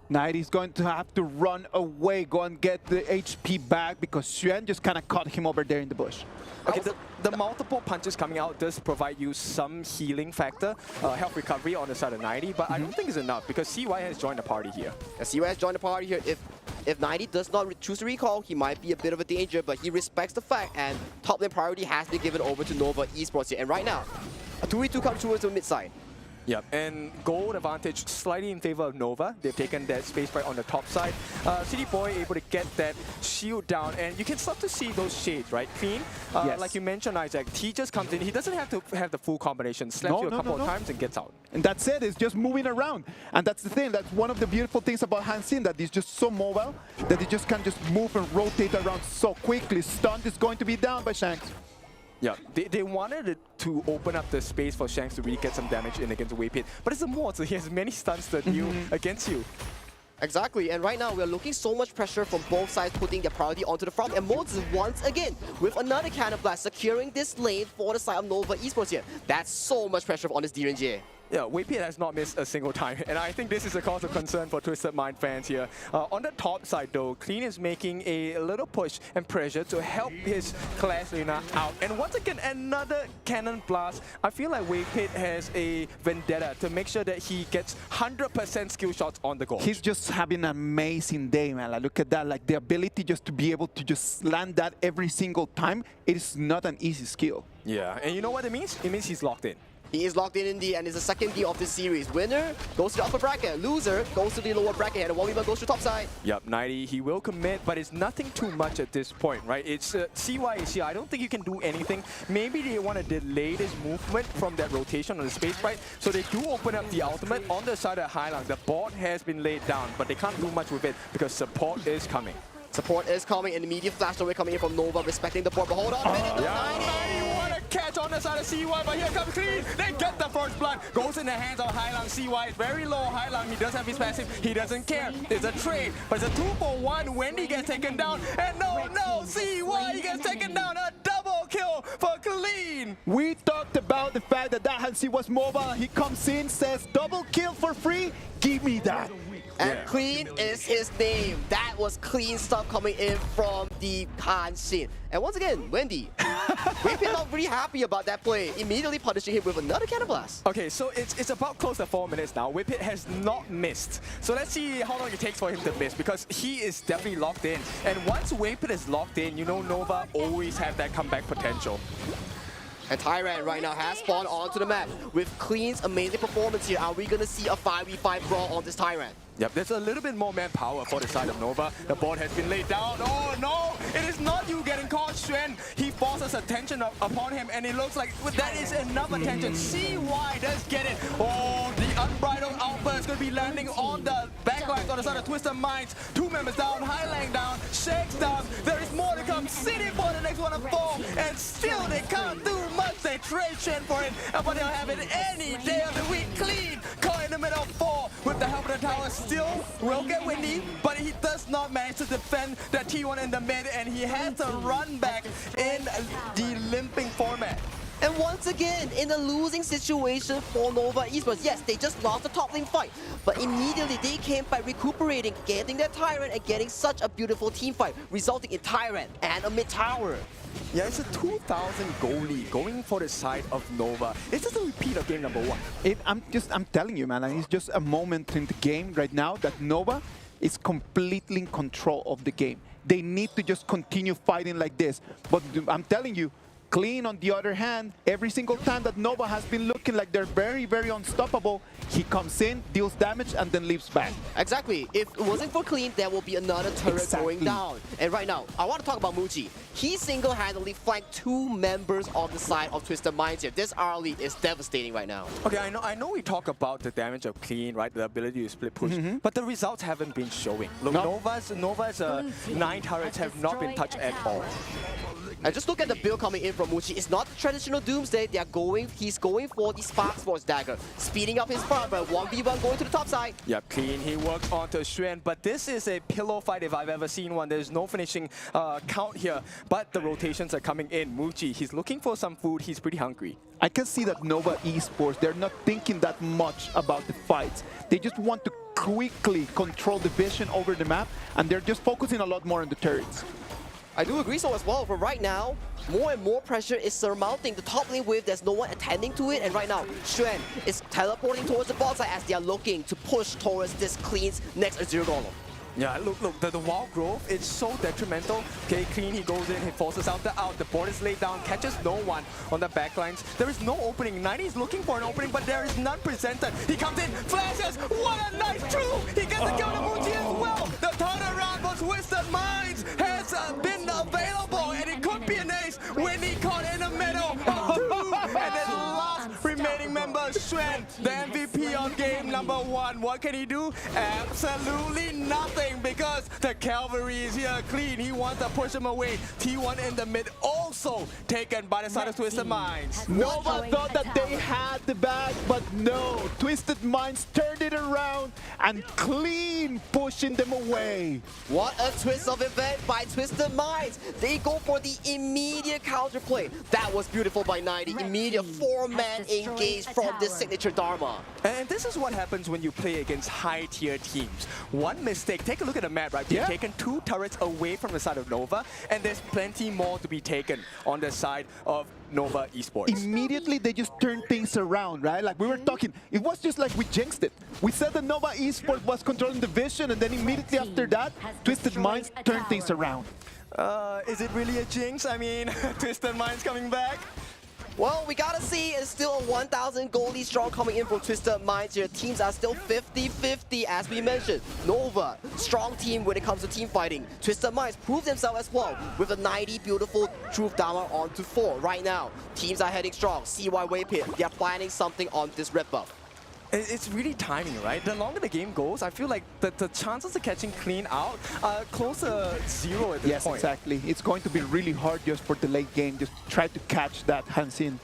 90 is going to have to run away, go and get the HP back because Xuan just kind of caught him over there in the bush. Okay, the multiple punches coming out does provide you some healing factor, health recovery on the side of 90, but I don't think it's enough because CY has joined the party here. CY has joined the party here. If 90 does not choose to recall, he might be a bit of a danger, but he respects the fact, and top lane priority has been given over to Nova Esports here. And right now, a 2v2 comes towards the mid side. Yep, and gold advantage slightly in favor of Nova. They've taken that space right on the top side. City Boy able to get that shield down, and you can start to see those shades, right? Clean, yes. Like you mentioned, Isaac, T just comes in. He doesn't have to have the full combination. Slaps you a couple of times and gets out. And that's it, it's just moving around. And that's the thing, that's one of the beautiful things about Hansin, that he's just so mobile, that he just can just move and rotate around so quickly. Stunt is going to be down by Shanks. Yeah, they wanted it to open up the space for Shanks to really get some damage in against Waypit. But it's a mod, so he has many stunts to deal against you. Exactly, and right now we're looking so much pressure from both sides putting their priority onto the front, and Mods once again with another cannon blast securing this lane for the side of Nova Esports here. That's so much pressure on this DRNG. Yeah, Waypit has not missed a single time, and I think this is a cause of concern for Twisted Mind fans here. On the top side though, Clean is making a little push and pressure to help his Clash Luna out. And once again, another cannon blast. I feel like Waypit has a vendetta to make sure that he gets 100% skill shots on the goal. He's just having an amazing day, man. Like, look at that, like the ability just to be able to just land that every single time. It is not an easy skill. Yeah, and you know what it means? It means he's locked in. He is locked in indeed, and is the second D of this series. Winner goes to the upper bracket, loser goes to the lower bracket, and 1v1 goes to top side. Yep, 90, he will commit, but it's nothing too much at this point, right? It's CY is here. I don't think you can do anything. Maybe they want to delay this movement from that rotation on the space right, so they do open up the ultimate on the side of Highland. The board has been laid down, but they can't do much with it because support is coming. Support is coming, and immediate flash away coming in from Nova, respecting the board, but hold on a minute, 90 want to catch on the side of CY, but here comes Clean. They get the first blood. Goes in the hands of Highland. CY is very low. Highland, he does have his passive. He doesn't care. It's a trade, but it's a 2-for-1. Wendy gets taken down, and no, CY gets taken down. A double kill for Clean. We talked about the fact that Hansi was mobile. He comes in, says double kill for free. Give me that. And Clean is his name. That was clean stuff coming in from the Hansin. And once again, Wendy, we've been not really happy about that play, immediately punishing him with another cannon blast. Okay, so it's about close to 4 minutes now. Whippet has not missed. So let's see how long it takes for him to miss, because he is definitely locked in. And once Whippet is locked in, you know Nova always have that comeback potential. And Tyrant right now has spawned onto the map. With Clean's amazing performance here, are we going to see a 5v5 brawl on this Tyrant? Yep, there's a little bit more manpower for the side of Nova. The board has been laid down. Oh no! It is not you getting caught, Xuan. He forces attention upon him, and it looks like that is enough attention. CY does get it. Oh, the unbridled alpha is going to be landing on the backlines on the side of Twisted Minds. 2 members down, Highline down, Shakes down. There is more to come. City for the next one of 4, and still they can't do much. They trade Shen for it, but they'll have it any day of the week. Clean, caught in the middle of 4 with the help of the tower. Still will get Windy, but he does not manage to defend that T1 in the mid, and he has to run back in the limping format. And once again, in a losing situation for Nova Esports. Yes, they just lost the top lane fight, but immediately they came by recuperating, getting their Tyrant, and getting such a beautiful team fight, resulting in Tyrant and a mid tower. Yeah, it's a 2,000 goal lead going for the side of Nova. It's just a repeat of game number 1. I'm telling you, man, it's just a moment in the game right now that Nova is completely in control of the game. They need to just continue fighting like this. But I'm telling you, Clean, on the other hand, every single time that Nova has been looking like they're very, very unstoppable, he comes in, deals damage, and then leaves back. Exactly. If it wasn't for Clean, there will be another turret going down. And right now, I want to talk about Muji. He single-handedly flanked 2 members on the side of Twisted Minds here. This early is devastating right now. Okay, I know we talk about the damage of Clean, right? The ability to split push, but the results haven't been showing. Look, Nova's 9 turrets have not been touched at all. And just look at the build coming in from Muchi. It's not the traditional Doomsday. He's going for the Spark Sports Dagger, speeding up his farm, but 1v1 going to the top side. Yeah, clean. He works onto Shrew, but this is a pillow fight if I've ever seen one. There's no finishing count here, but the rotations are coming in. Muchi, he's looking for some food. He's pretty hungry. I can see that Nova Esports, they're not thinking that much about the fights. They just want to quickly control the vision over the map, and they're just focusing a lot more on the turrets. I do agree so as well, but right now, more and more pressure is surmounting the top lane wave. There's no one attending to it, and right now, Shrew is teleporting towards the bot side as they are looking to push towards this Clean's next Azure Golem. Yeah, look, the wall growth, it's so detrimental. Okay, clean, he goes in, he forces out the board is laid down, catches no one on the backlines. There is no opening. 90 is looking for an opening, but there is none presented. He comes in, flashes, what a nice true! He gets the kill to Muchi as well! The turnaround for Twisted Minds has been available, and it could be an ace when he caught in the middle of two. And then last remaining member, Shrew, the MVP on game number 1. What can he do? Absolutely nothing, because the cavalry is here. Clean, he wants to push him away. T1 in the mid also taken by the side of Twisted Minds. Nova thought that they had the bag, but no. Twisted Minds turned it around and Clean pushing them away. What a twist of event by Twisted Minds. They go for the immediate counterplay. That was beautiful by 90. Immediate 4-man engage from this signature Dharma. And this is what happens when you play against high-tier teams. One mistake, take a look at the map, right? They've taken 2 turrets away from the side of Nova, and there's plenty more to be taken on the side of Nova Esports. Immediately, they just turned things around, right? Like we were talking, it was just like we jinxed it. We said that Nova Esports was controlling the vision, and then immediately after that, Twisted Minds turned things around. Is it really a jinx? I mean, Twisted Minds coming back? Well, we gotta see. It's still a 1,000 goalie strong coming in from Twisted Minds here. Teams are still 50-50, as we mentioned. Nova, strong team when it comes to team fighting. Twisted Minds proved themselves as well with a 90 beautiful Truth Dharma onto 4 right now. Teams are heading strong. CY Waypit, they're planning something on this red buff. It's really timing, right? The longer the game goes, I feel like the chances of catching Clean out are close to 0 at this point. Yes, exactly. It's going to be really hard just for the late game. Just try to catch that Hansin.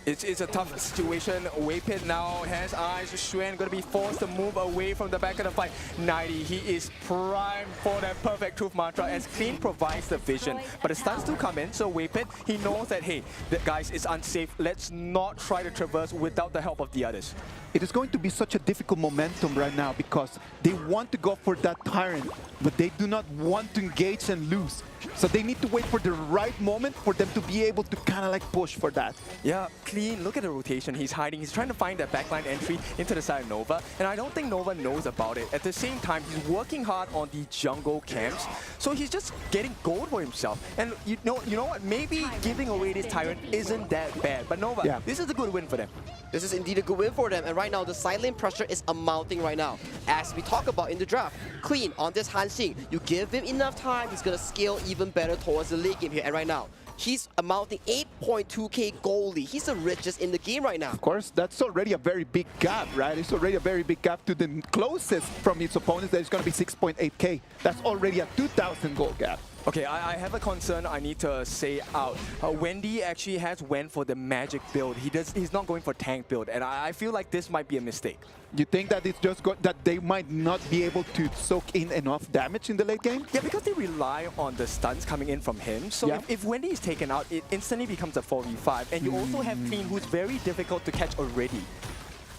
It's a tough situation. Waypit now has eyes. Shrew going to be forced to move away from the back of the fight. 90, he is primed for that perfect truth mantra as Clean provides the vision. But the stuns do come in, so Waypit, he knows that, hey, guys, it's unsafe. Let's not try to traverse without the help of the others. It is going to be such a difficult momentum right now because they want to go for that Tyrant, but they do not want to engage and lose. So they need to wait for the right moment for them to be able to kind of like push for that. Yeah, Clean, look at the rotation. He's hiding. He's trying to find that backline entry into the side of Nova, and I don't think Nova knows about it. At the same time, he's working hard on the jungle camps, so he's just getting gold for himself. And you know what? Maybe giving away this Tyrant isn't that bad. But Nova, this is a good win for them. This is indeed a good win for them, and right now the side lane pressure is amounting right now. As we talk about in the draft, Clean on this Hanxing, you give him enough time, he's gonna scale even better towards the late game here. And right now, he's amounting 8.2k goalie. He's the richest in the game right now. Of course, that's already a very big gap, right? It's already a very big gap to the closest from his opponents. That is going to be 6.8k. That's already a 2,000 goal gap. Okay, I have a concern I need to say out. Wendy actually has went for the magic build. He's not going for tank build, and I feel like this might be a mistake. You think that it's just that they might not be able to soak in enough damage in the late game? Yeah, because they rely on the stuns coming in from him. So if Wendy is taken out, it instantly becomes a 4v5. And you also have Clean, who's very difficult to catch already.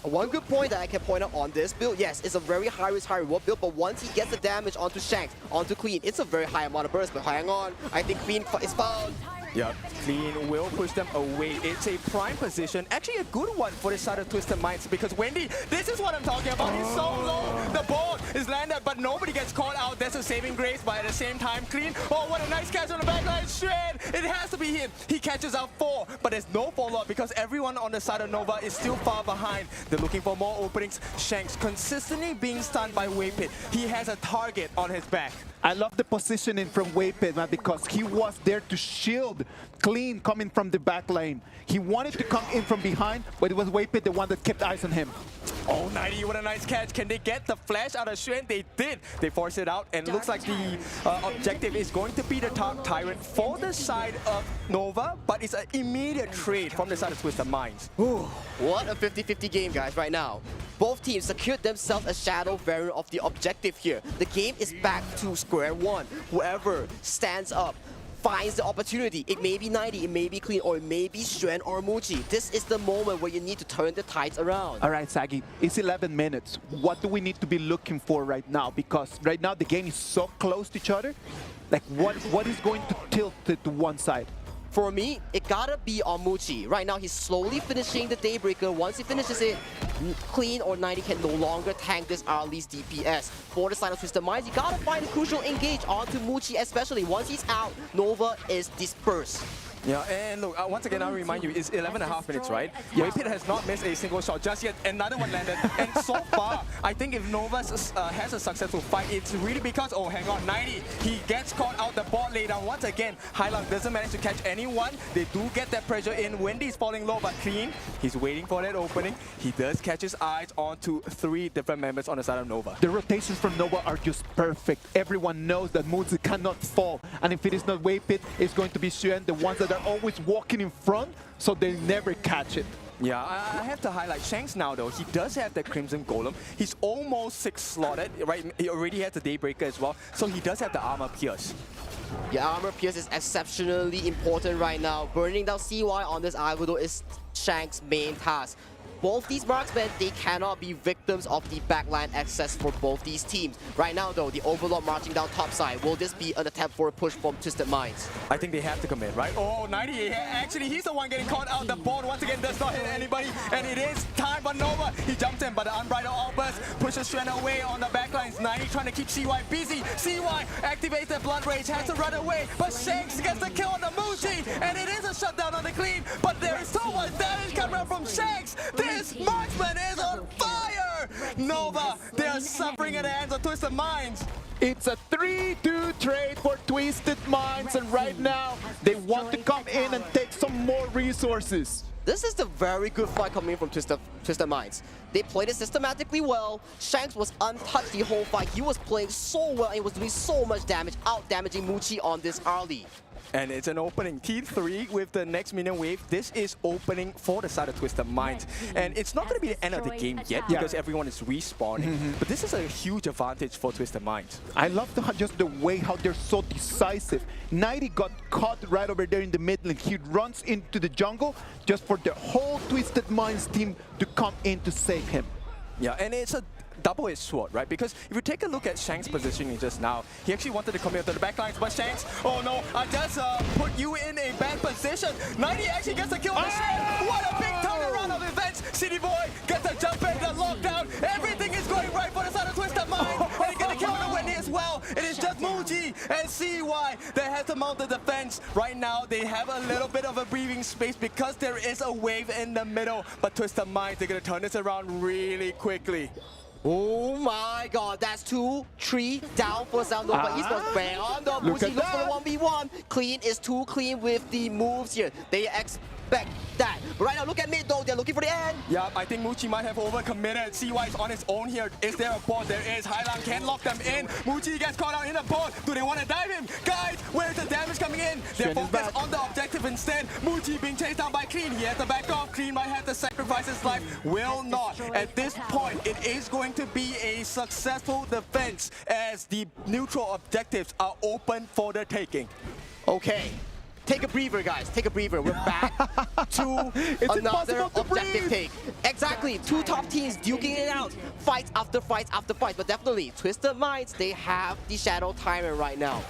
One good point that I can point out on this build, yes, it's a very high risk, high reward build, but once he gets the damage onto Shanks, onto Clean, it's a very high amount of burst, but hang on, I think Clean is found. Yeah, Clean will push them away. It's a prime position, actually a good one for the side of Twisted Minds, because Wendy, this is what I'm talking about, he's so low, the ball is landed, but nobody gets caught out. That's a saving grace, but at the same time, Clean, oh, what a nice catch on the backline, Shred, it has to be him. He catches out 4, but there's no follow-up because everyone on the side of Nova is still far behind. They're looking for more openings. Shanks consistently being stunned by Waypit. He has a target on his back. I love the positioning from Waypit, man, because he was there to shield Clean coming from the back lane. He wanted to come in from behind, but it was Waypit the one that kept eyes on him. Oh, 90, what a nice catch. Can they get the flash out of Shrew? They did. They forced it out, and it looks like the objective is going to be the top Tyrant for the side of Nova, but it's an immediate trade from the side of Twisted Minds. What a 50-50 game, guys, right now. Both teams secured themselves a shadow variant of the objective here. The game is back to square one. Whoever stands up finds the opportunity. It may be 90, it may be Clean, or it may be Shrew or Muji. This is the moment where you need to turn the tides around. All right, Sagi, it's 11 minutes. What do we need to be looking for right now? Because right now the game is so close to each other. Like, what is going to tilt it to one side? For me, it gotta be on Muji. Right now, he's slowly finishing the Daybreaker. Once he finishes it, Clean or 90 can no longer tank this Arlie's DPS. For the side of Twisted Minds, you gotta find a crucial engage onto Muji, especially. Once he's out, Nova is dispersed. Yeah, and look, once again, I'll remind you, it's 11.5 minutes, right? Waypit has not missed a single shot just yet. Another one landed. And so far, I think if Nova has a successful fight, it's really because, oh, hang on, 90, he gets caught out the bot later. Once again, Highland doesn't manage to catch anyone. They do get that pressure in. Wendy's falling low, but Clean, he's waiting for that opening. He does catch his eyes onto 3 different members on the side of Nova. The rotations from Nova are just perfect. Everyone knows that Muzi cannot fall. And if it is not Waypit, it's going to be Shrew, the ones that are always walking in front, so they never catch it. Yeah, I have to highlight Shanks now though. He does have the Crimson Golem. He's almost 6 slotted, right? He already has the Daybreaker as well, so he does have the Armor Pierce. Yeah, Armor Pierce is exceptionally important right now. Burning down CY on this Algodo is Shank's main task. Both these marksmen, they cannot be victims of the backline access for both these teams. Right now, though, the Overlord marching down top side. Will this be an attempt for a push from Twisted Minds? I think they have to commit, right? Oh, 90, actually, he's the one getting caught out. The board, once again, does not hit anybody. And it is time for Nova. He jumps in, but the Unbridled Outburst pushes Shrew away on the backlines. 90 trying to keep CY busy. CY activates the Blood Rage, has to run away. But Shanks gets the kill on the Muji. And it is a shutdown on the Clean. But there is so much damage coming out from Shanks. This marksman is on fire! Nova, they are suffering at the hands of Twisted Minds. It's a 3-2 trade for Twisted Minds, and right now they want to come in and take some more resources. This is the very good fight coming from Twisted Minds. They played it systematically well. Shanks was untouched the whole fight. He was playing so well and was doing so much damage, out-damaging Muji on this Arlie. And it's an opening. T3 with the next minion wave. This is opening for the side of Twisted Minds. And it's not going to be the end of the game yet because everyone is respawning. But this is a huge advantage for Twisted Minds. I love just the way how they're so decisive. 90 got caught right over there in the mid lane. He runs into the jungle just for the whole Twisted Minds team to come in to save him. Yeah, and it's a double-edged sword, right? Because if you take a look at Shanks' positioning just now, he actually wanted to commit to the backlines, but Shanks, oh no, I just put you in a bad position. 90 actually gets a kill on the Shrew. What a big turnaround of events. City Boy gets a jump in, the lockdown. Everything is going right for the side of Twisted Minds. And he gets a kill on the Wendy as well. It is just Muji and CY that has to mount the defense. Right now, they have a little bit of a breathing space because there is a wave in the middle. But Twisted Minds, they're going to turn this around really quickly. Oh my god, that's 2-3 down for Nova Esports. Bang on the Muji, looks for the 1v1. Clean is too clean with the moves here. They expect that. But right now, look at mid though, they're looking for the end. Yeah, I think Muji might have overcommitted. CY is on his own here. Is there a board? There is. Highland can lock them in. Muji gets caught out in the board. Do they want to dive him? Guys, where's the damage coming in? They're focused on the objective instead. Muji being chased down by Clean. He has to back off. Clean might have to sacrifice his life. Will not. At this point, it is going to be a successful defense as the neutral objectives are open for the taking. Okay. Take a breather, guys. Take a breather. We're back to another objective take. Exactly. 2 top teams duking it out. Fights after fights after fights. But definitely, Twisted Minds, they have the Shadow Tyrant right now.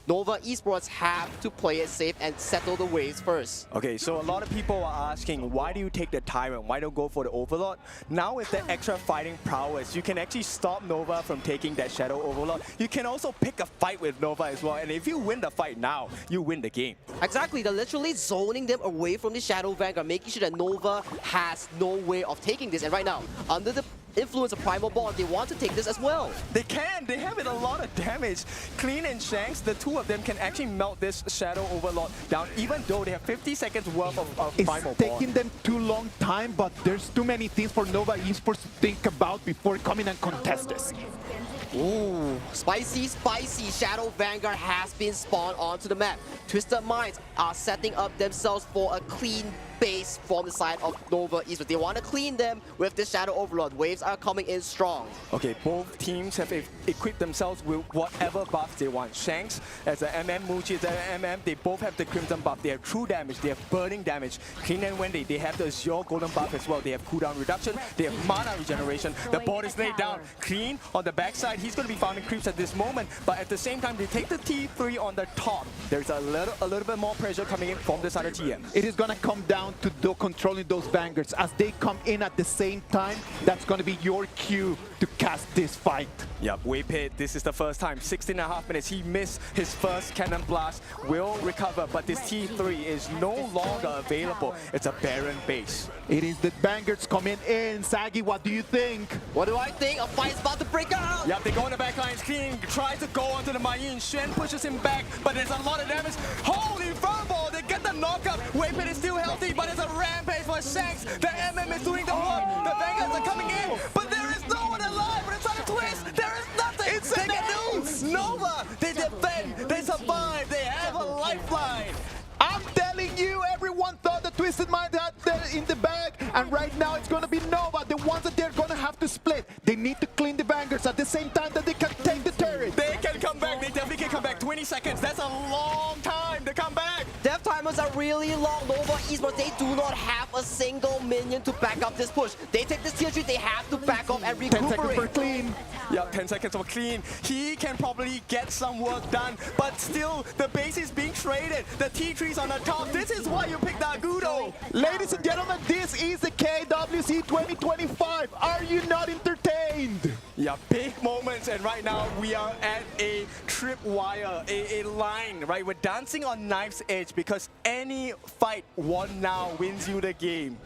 Nova Esports have to play it safe and settle the waves first. Okay, so a lot of people are asking, why do you take the Tyrant? Why don't go for the Overlord? Now with the extra fighting prowess, you can actually stop Nova from taking that Shadow Overlord. You can also pick a fight with Nova as well, and if you win the fight now, you win the game. Exactly, they're literally zoning them away from the Shadow Vanguard, making sure that Nova has no way of taking this. And right now, under the influence a Primal Bond. They want to take this as well. They can. They have it a lot of damage. Clean and Shanks, the two of them can actually melt this Shadow Overlord down, even though they have 50 seconds worth of Primal It's taking them too long time, but there's too many things for Nova Esports to think about before coming and contest this. Ooh, spicy. Shadow Vanguard has been spawned onto the map. Twisted Minds are setting up themselves for a clean base from the side of Nova Esports. They want to clean them with the Shadow Overlord. Waves are coming in strong. Okay, both teams have equipped themselves with whatever buffs they want. Shanks as an MM, Muji as an MM, they both have the Crimson buff. They have true damage, they have burning damage. Clean and Wendy, they have the Azure Golden buff as well. They have cooldown reduction, they have mana regeneration. The board is laid down. Clean on the backside, he's going to be founding creeps at this moment, but at the same time, they take the T3 on the top. There's a little bit more pressure coming in from the side of TM. It is going to come down to controlling those Vanguards. As they come in at the same time, that's going to be your cue to cast this fight. Yep, Waypit, this is the first time. 16.5 minutes, he missed his first cannon blast. Will recover, but this T3 is no longer available. It's a barren base. It is the Vanguards coming in. Saggy, what do you think? What do I think? A fight is about to break out! Yep, they go in the back lines. Clean tries to go onto the Mayin. Shen pushes him back, but there's a lot of damage. Holy fireball! They get the knockup. Waypit is still healthy, but it's a rampage for Shanks. The MM is doing the work. The Vanguards are coming in, but there is no one alive. But it's on a twist. There is nothing they can do. Nova, they defend, they survive, they have a lifeline. I'm telling you, everyone thought the Twisted Mind had that in the bag, and right now it's going to be Nova, the ones that they're going to have to split. They need to clean the Vanguards at the same time that they can take the turret. They can come back, they definitely can come back. 20 seconds, that's a long time to come back. Death timers are really long. Nova Esports, they do not have a single minion to back up this push. They take this tier 3, they have to back off and recuperate. 10 seconds for Clean. Yep, 10 seconds for Clean. He can probably get some work done, but still, the base is being traded. The T3's on the top. This is why you picked Agudo. Ladies and gentlemen, this is the KWC 2025. Are you not entertained? Yeah, big moments, and right now we are at a tripwire, a line, right? We're dancing on knife's edge because any fight won now wins you the game.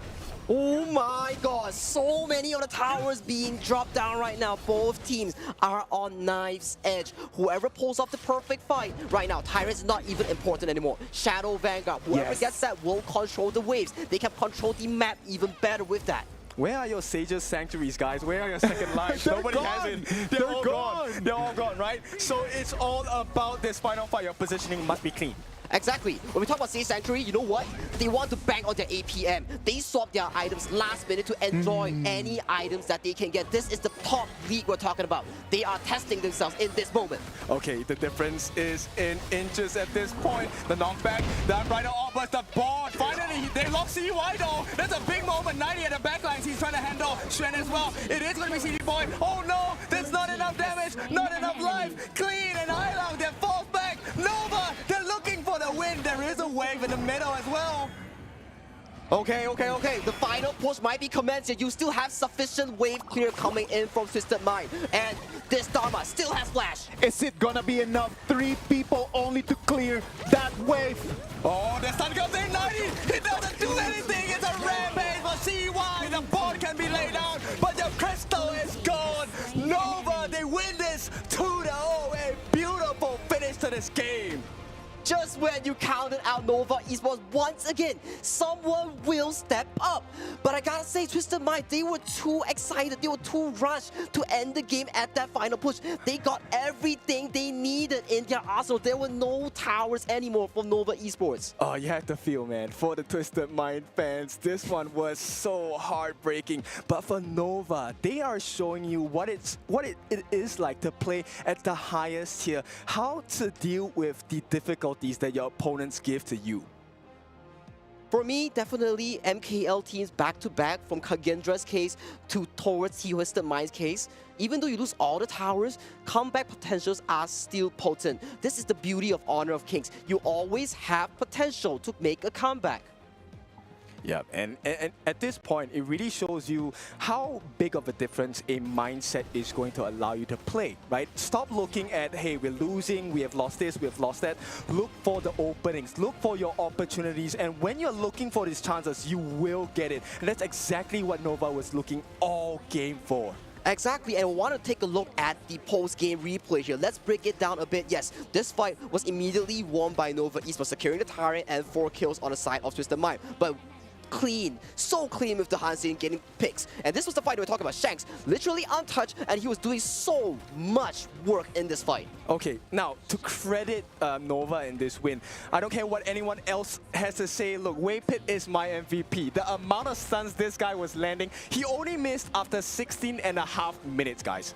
Oh my god, so many of the towers being dropped down right now. Both teams are on knife's edge. Whoever pulls off the perfect fight right now, Tyrant is not even important anymore. Shadow Vanguard, whoever gets that will control the waves. They can control the map even better with that. Where are your Sage's Sanctuaries, guys? Where are your second lives? Nobody has it. They're all gone. They're all gone, right? So it's all about this final fight. Your positioning must be clean. Exactly. When we talk about Sage Sanctuary, you know what? They want to bank on their APM. They swap their items last minute to enjoy any items that they can get. This is the top league we're talking about. They are testing themselves in this moment. Okay, the difference is in inches at this point. The knockback, that rider offers the board. Finally, they lock CY though. That's a big moment. 90 at the backlines. He's trying to handle Shen as well. It is going to be CD Boy. Oh no, there's not enough damage, not enough life. Clean and Islang, they're falls back. Nova, they're looking for the win. There is a wave in the middle as well. Okay. The final push might be commenced. You still have sufficient wave clear coming in from Twisted Mind. And this Dharma still has flash. Is it gonna be enough? 3 people only to clear that wave. Oh, the stun comes in 90. He doesn't do anything. It's a rampage for CY. The board can be laid out, but the crystal is gone. Nova, they win this 2-0. A beautiful finish to this game. Just when you counted out Nova Esports once again, someone will step up. But I gotta say, Twisted Mind, they were too excited, they were too rushed to end the game at that final push. They got everything they needed in their arsenal. There were no towers anymore from Nova Esports. Oh, you have to feel, man, for the Twisted Mind fans, this one was so heartbreaking. But for Nova, they are showing you what it is like to play at the highest tier, how to deal with the difficulties that your opponents give to you. For me, definitely MKL teams back-to-back from Kagendra's case to towards Twisted Mind's case. Even though you lose all the towers, comeback potentials are still potent. This is the beauty of Honor of Kings. You always have potential to make a comeback. Yeah, and at this point, it really shows you how big of a difference a mindset is going to allow you to play, right? Stop looking at, hey, we're losing, we have lost this, we have lost that. Look for the openings, look for your opportunities, and when you're looking for these chances, you will get it. And that's exactly what Nova was looking all game for. Exactly, and I want to take a look at the post-game replay here. Let's break it down a bit. Yes, this fight was immediately won by Nova Esports, securing the Tyrant and 4 kills on the side of Twisted Mind. But clean, so clean with the Hansen getting picks. And this was the fight we were talking about. Shanks, literally untouched, and he was doing so much work in this fight. Okay, now to credit Nova in this win, I don't care what anyone else has to say. Look, Waypit is my MVP. The amount of stuns this guy was landing, he only missed after 16.5 minutes, guys.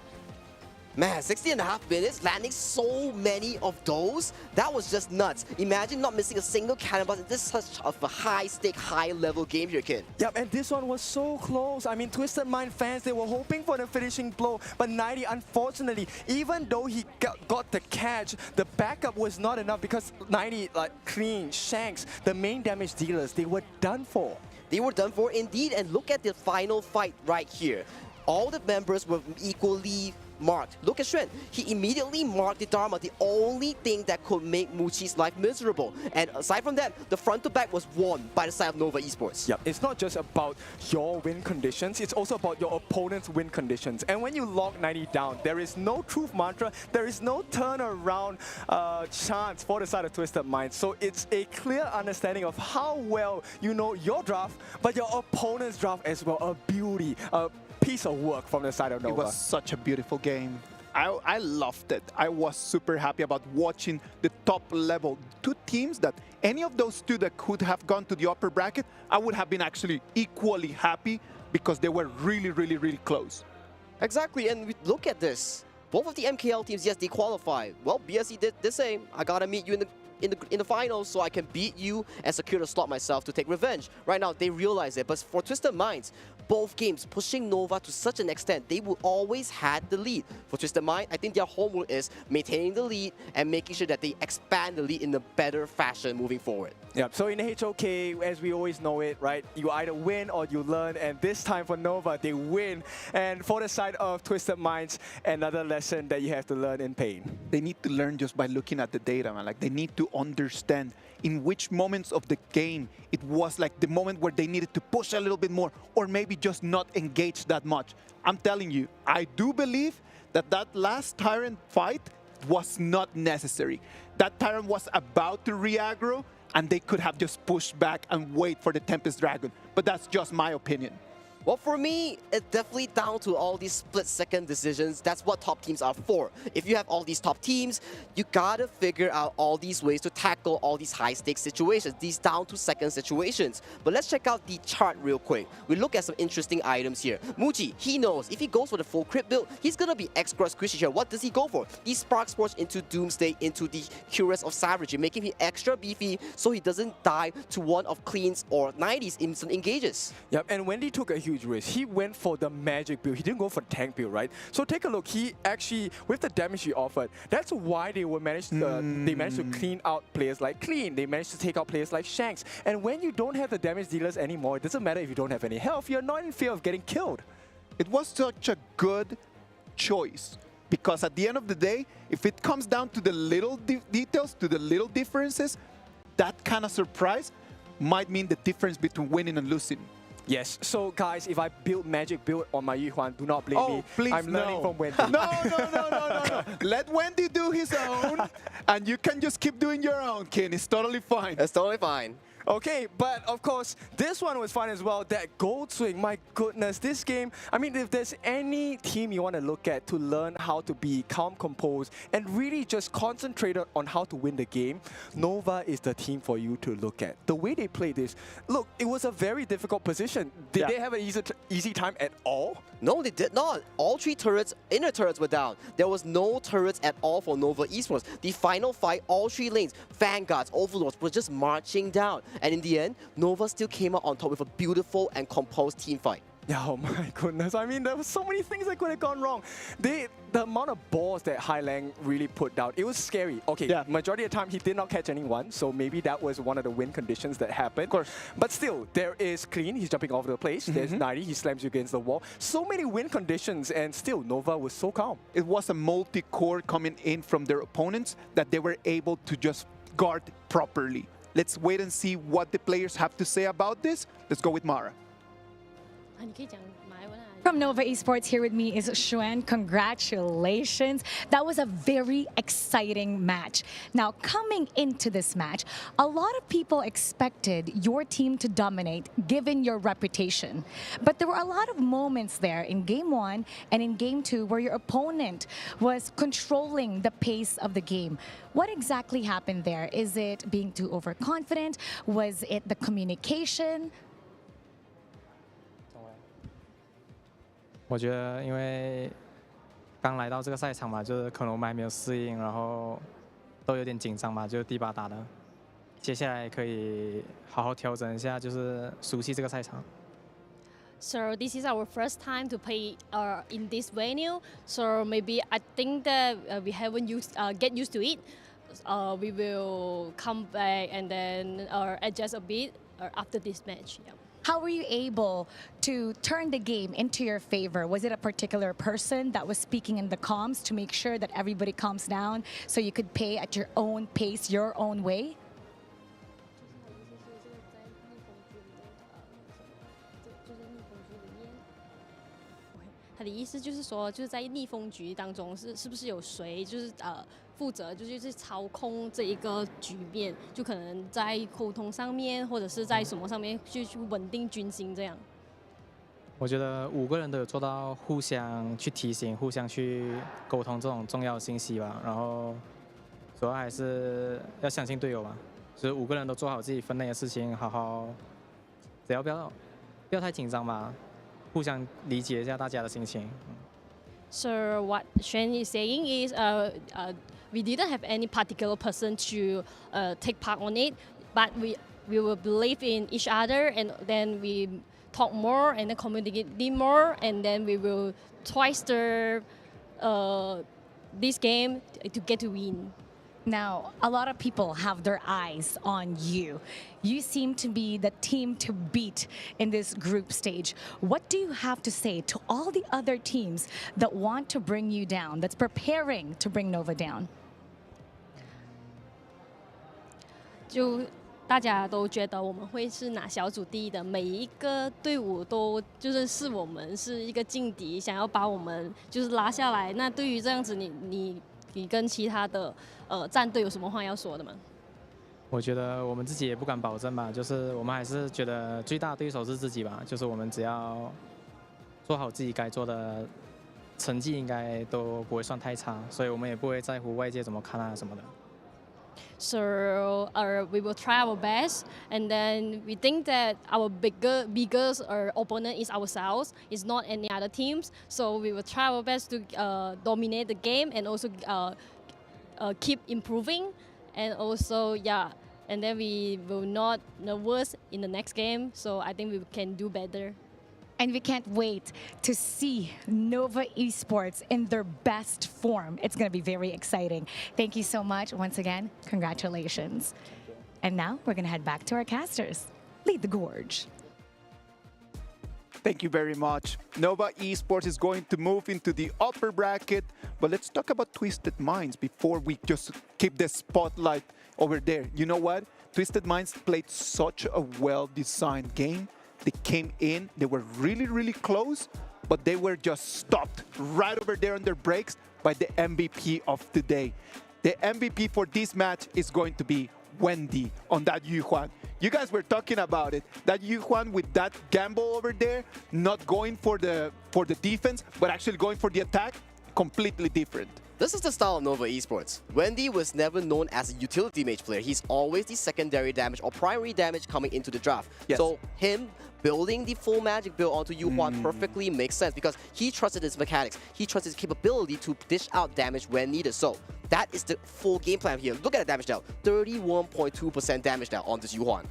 Man, 60.5 minutes, landing so many of those, that was just nuts. Imagine not missing a single cannonball in this such of a high-stake, high-level game here, kid. Yep, and this one was so close. I mean, Twisted Mind fans, they were hoping for the finishing blow, but 90, unfortunately, even though he got the catch, the backup was not enough because 90, like Clean, Shanks, the main damage dealers, they were done for. They were done for indeed, and look at the final fight right here. All the members were equally marked. Look at Shrew. He immediately marked the Dharma, the only thing that could make Muchi's life miserable. And aside from that, the front to back was won by the side of Nova Esports. Yep, it's not just about your win conditions, it's also about your opponent's win conditions. And when you lock 90 down, there is no truth mantra, there is no turnaround chance for the side of Twisted Mind. So it's a clear understanding of how well you know your draft, but your opponent's draft as well. A beauty, a piece of work from the side of Nova. It was such a beautiful game. I loved it. I was super happy about watching the top level. 2 teams that any of those 2 that could have gone to the upper bracket, I would have been actually equally happy because they were really, really, really close. Exactly, and look at this. Both of the MKL teams, yes, they qualified. Well, BSE did the same. I gotta meet you in the finals so I can beat you and secure the slot myself to take revenge. Right now, they realize it, but for Twisted Minds, both games pushing Nova to such an extent, they will always had the lead. For Twisted Mind, I think their homework is maintaining the lead and making sure that they expand the lead in a better fashion moving forward. Yeah, so in the HOK, as we always know it, right, you either win or you learn, and this time for Nova, they win. And for the side of Twisted Minds, another lesson that you have to learn in pain. They need to learn just by looking at the data, man. Like, they need to understand in which moments of the game it was like the moment where they needed to push a little bit more or maybe just not engage that much. I'm telling you, I do believe that that last Tyrant fight was not necessary. That Tyrant was about to re-aggro and they could have just pushed back and wait for the Tempest Dragon. But that's just my opinion. Well, for me, it's definitely down to all these split-second decisions. That's what top teams are for. If you have all these top teams, you gotta figure out all these ways to tackle all these high-stakes situations, these down-to-second situations. But let's check out the chart real quick. We look at some interesting items here. Muji, he knows if he goes for the full crit build, he's gonna be extra squishy here. What does he go for? He Spark Sports into Doomsday, into the Curious of Savagery, making him extra beefy so he doesn't die to one of Clean's or 90's instant engages. Yep, and Wendy took a huge risk. He went for the magic build. He didn't go for tank build, right? So take a look. He actually, with the damage he offered, that's why they were managed to clean out players like Clean. They managed to take out players like Shanks. And when you don't have the damage dealers anymore, it doesn't matter if you don't have any health. You're not in fear of getting killed. It was such a good choice because at the end of the day, if it comes down to the little details, to the little differences, that kind of surprise might mean the difference between winning and losing. Yes, so guys, if I build magic build on my Yuhuan, do not blame me. Please, I'm learning from Wendy. No. Let Wendy do his own, and you can just keep doing your own, Ken. It's totally fine. It's totally fine. Okay, but of course, this one was fun as well. That gold swing, my goodness, this game, I mean, if there's any team you want to look at to learn how to be calm, composed, and really just concentrate on how to win the game, Nova is the team for you to look at. The way they played this, look, it was a very difficult position. Did they have an easy time at all? No, they did not. All 3 turrets, inner turrets were down. There was no turrets at all for Nova Esports. The final fight, all 3 lanes, Vanguards, Overlords were just marching down. And in the end, Nova still came out on top with a beautiful and composed team fight. Yeah, oh my goodness. I mean, there were so many things that could have gone wrong. The amount of balls that Hai Lang really put down, it was scary. Okay, yeah. Majority of the time he did not catch anyone, so maybe that was one of the win conditions that happened. Of course. But still, there is clean, he's jumping all over the place. There's 90, he slams you against the wall. So many win conditions, and still, Nova was so calm. It was a multi-core coming in from their opponents that they were able to just guard properly. Let's wait and see what the players have to say about this. Let's go with Mara. From Nova Esports, here with me is Shrew. Congratulations. That was a very exciting match. Now, coming into this match, a lot of people expected your team to dominate, given your reputation. But there were a lot of moments there in Game 1 and in Game 2 where your opponent was controlling the pace of the game. What exactly happened there? Is it being too overconfident? Was it the communication? 我觉得，因为刚来到这个赛场嘛，就是可能我们还没有适应，然后都有点紧张嘛，就是第8打的。接下来可以好好调整一下，就是熟悉这个赛场。So this is our first time to play in this venue. So maybe I think that we haven't get used to it. We will come back and then adjust a bit after this match. Yeah. How were you able to turn the game into your favor? Was it a particular person that was speaking in the comms to make sure that everybody calms down so you could play at your own pace, your own way? 他的意思就是说，就是在逆风局当中，是不是有谁就是负责就是操控这一个局面，就可能在沟通上面，或者是在什么上面去稳定军心这样。我觉得5个人都有做到互相去提醒、互相去沟通这种重要信息吧。然后主要还是要相信队友吧，就是5个人都做好自己分内的事情，好好，只要不要太紧张吧。 互相理解一下大家的心情。So what Shen is saying is, we didn't have any particular person to take part on it, but we will believe in each other, and then we talk more and then communicate more, and then we will try to this game to get to win. Now, a lot of people have their eyes on you. You seem to be the team to beat in this group stage. What do you have to say to all the other teams that want to bring you down, that's preparing to bring Nova down? 就大家都觉得我们会是拿小组第1的，每一个队伍都就是我们是一个劲敌，想要把我们就是拉下来。那对于这样子，你跟其他的战队有什么话要说的吗？我觉得我们自己也不敢保证吧，就是我们还是觉得最大的对手是自己吧，就是我们只要做好自己该做的，成绩应该都不会算太差，所以我们也不会在乎外界怎么看啊什么的。 So we will try our best, and then we think that our biggest opponent is ourselves. It's not any other teams. So we will try our best to dominate the game and also keep improving, and also and then we will not nervous in the next game. So I think we can do better. And we can't wait to see Nova Esports in their best form. It's going to be very exciting. Thank you so much. Once again, congratulations. And now we're going to head back to our casters. Lead the gorge. Thank you very much. Nova Esports is going to move into the upper bracket, but let's talk about Twisted Minds before we just keep the spotlight over there. You know what? Twisted Minds played such a well-designed game. They came in, they were really, really close, but they were just stopped right over there on their breaks by the MVP of the day. The MVP for this match is going to be Wendy on that Yuhuan. You guys were talking about it. That Yuhuan with that gamble over there, not going for the defense, but actually going for the attack, completely different. This is the style of Nova Esports. Wendy was never known as a utility mage player. He's always the secondary damage or primary damage coming into the draft. Yes. So him building the full magic build onto Yuhuan perfectly makes sense because he trusted his mechanics. He trusted his capability to dish out damage when needed. So that is the full game plan here. Look at the damage now. 31.2% damage now on this Yuhuan.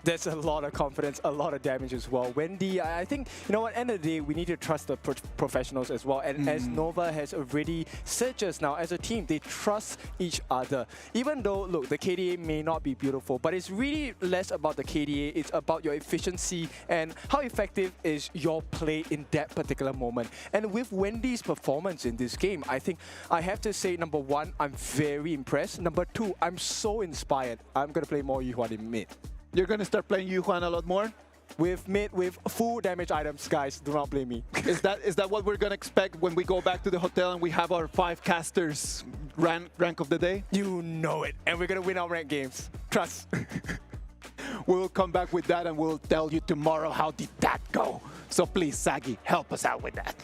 That's a lot of confidence, a lot of damage as well. Wendy, I think, you know what, end of the day, we need to trust the professionals as well. And as Nova has already said just now, as a team, they trust each other. Even though, look, the KDA may not be beautiful, but it's really less about the KDA. It's about your efficiency and how effective is your play in that particular moment. And with Wendy's performance in this game, I think I have to say, number one, I'm very impressed. Number two, I'm so inspired. I'm going to play more Yuhuan in mid. You're going to start playing Yuhuan a lot more? With mid, with full damage items, guys. Do not blame me. Is that what we're going to expect when we go back to the hotel and we have our 5 casters rank of the day? You know it. And we're going to win our ranked games. Trust. We'll come back with that and we'll tell you tomorrow how did that go. So please, Sagi, help us out with that.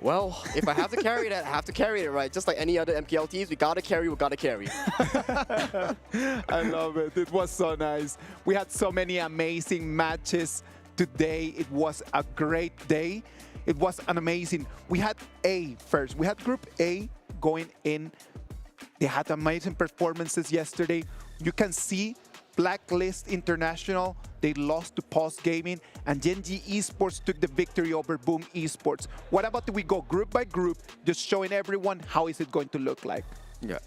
Well, if I have to carry that, I have to carry it, right? Just like any other MKL teams, we gotta carry, we gotta carry. I love it. It was so nice. We had so many amazing matches today. It was a great day. It was an amazing. We had A first. We had Group A going in. They had amazing performances yesterday. You can see Blacklist International, they lost to Pulse Gaming, and Genji Esports took the victory over Boom Esports. What about we go group by group, just showing everyone how is it going to look like? Yeah.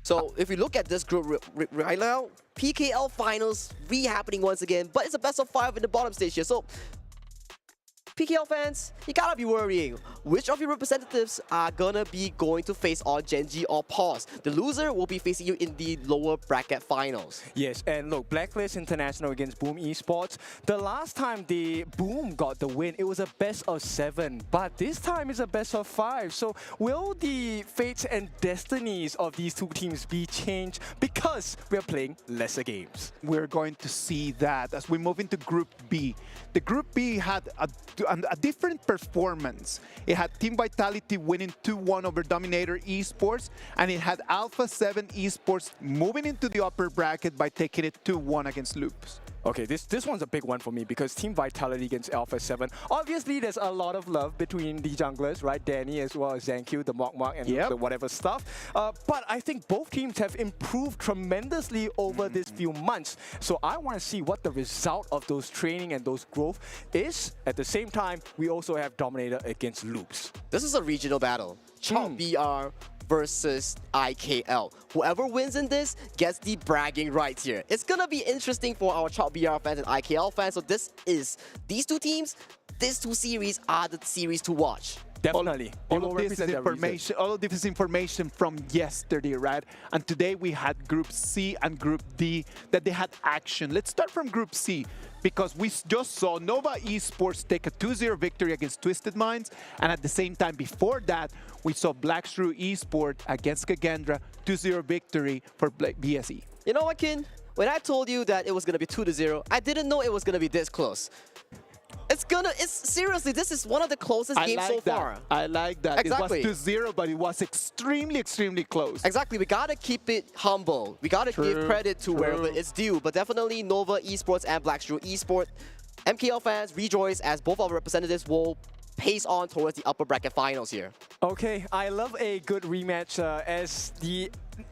So if we look at this group right now, PKL Finals re-happening once again, but it's a best of 5 in the bottom stage here. So PKL fans, you gotta be worrying. Which of your representatives are gonna be going to face on Genji or Pulse? The loser will be facing you in the lower bracket finals. Yes, and look, Blacklist International against Boom Esports. The last time the Boom got the win, it was a best of 7, but this time it's a best of 5. So will the fates and destinies of these two teams be changed because we're playing lesser games? We're going to see that as we move into Group B. The Group B had a different performance. It had Team Vitality winning 2-1 over Dominator Esports, and it had Alpha 7 Esports moving into the upper bracket by taking it 2-1 against Loops. Okay, this one's a big one for me because Team Vitality against Alpha 7. Obviously, there's a lot of love between the junglers, right? Danny as well as Zankyu, the Mok Mok, and the whatever stuff. But I think both teams have improved tremendously over these few months. So I want to see what the result of those training and those growth is. At the same time, we also have Dominator against Loops. This is a regional battle. Chalk BR versus IKL. Whoever wins in this gets the bragging rights here. It's gonna be interesting for our Chalk BR fans and IKL fans. So these two teams, these two series are the series to watch. Definitely. All of this is information from yesterday, right? And today we had Group C and Group D that they had action. Let's start from Group C, because we just saw Nova Esports take a 2-0 victory against Twisted Minds, and at the same time before that, we saw Shrew Esport against Kagendra, 2-0 victory for BSE. You know what, Kin? When I told you that it was going to be 2-0, I didn't know it was going to be this close. Seriously, this is one of the closest games so far. I like that. Exactly. It was 2-0, but it was extremely close. Exactly. We gotta keep it humble. We gotta give credit to wherever it's due. But definitely Nova Esports and Shrew Esport. MKL fans, rejoice as both our representatives will pace on towards the upper bracket finals here. Okay, I love a good rematch as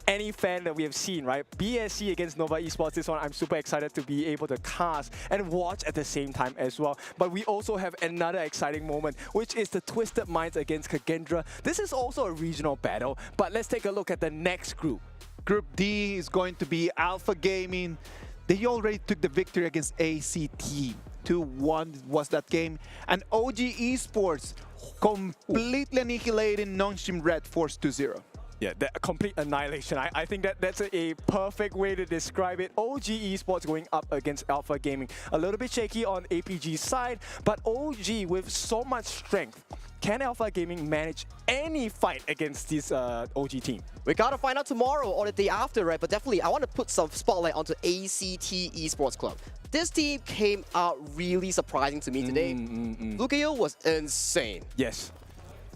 any fan that we have seen, right? BSC against Nova Esports, this one I'm super excited to be able to cast and watch at the same time as well. But we also have another exciting moment, which is the Twisted Minds against Kagendra. This is also a regional battle, but let's take a look at the next group. Group D is going to be Alpha Gaming. They already took the victory against ACT. 2-1 was that game. And OG Esports completely annihilating Nongshim RedForce 2-0. Yeah, that complete annihilation. I think that's a perfect way to describe it. OG Esports going up against Alpha Gaming. A little bit shaky on APG's side, but OG with so much strength. Can Alpha Gaming manage any fight against this OG team? We gotta find out tomorrow or the day after, right? But definitely, I want to put some spotlight onto ACT Esports Club. This team came out really surprising to me today. Lucayo was insane. Yes.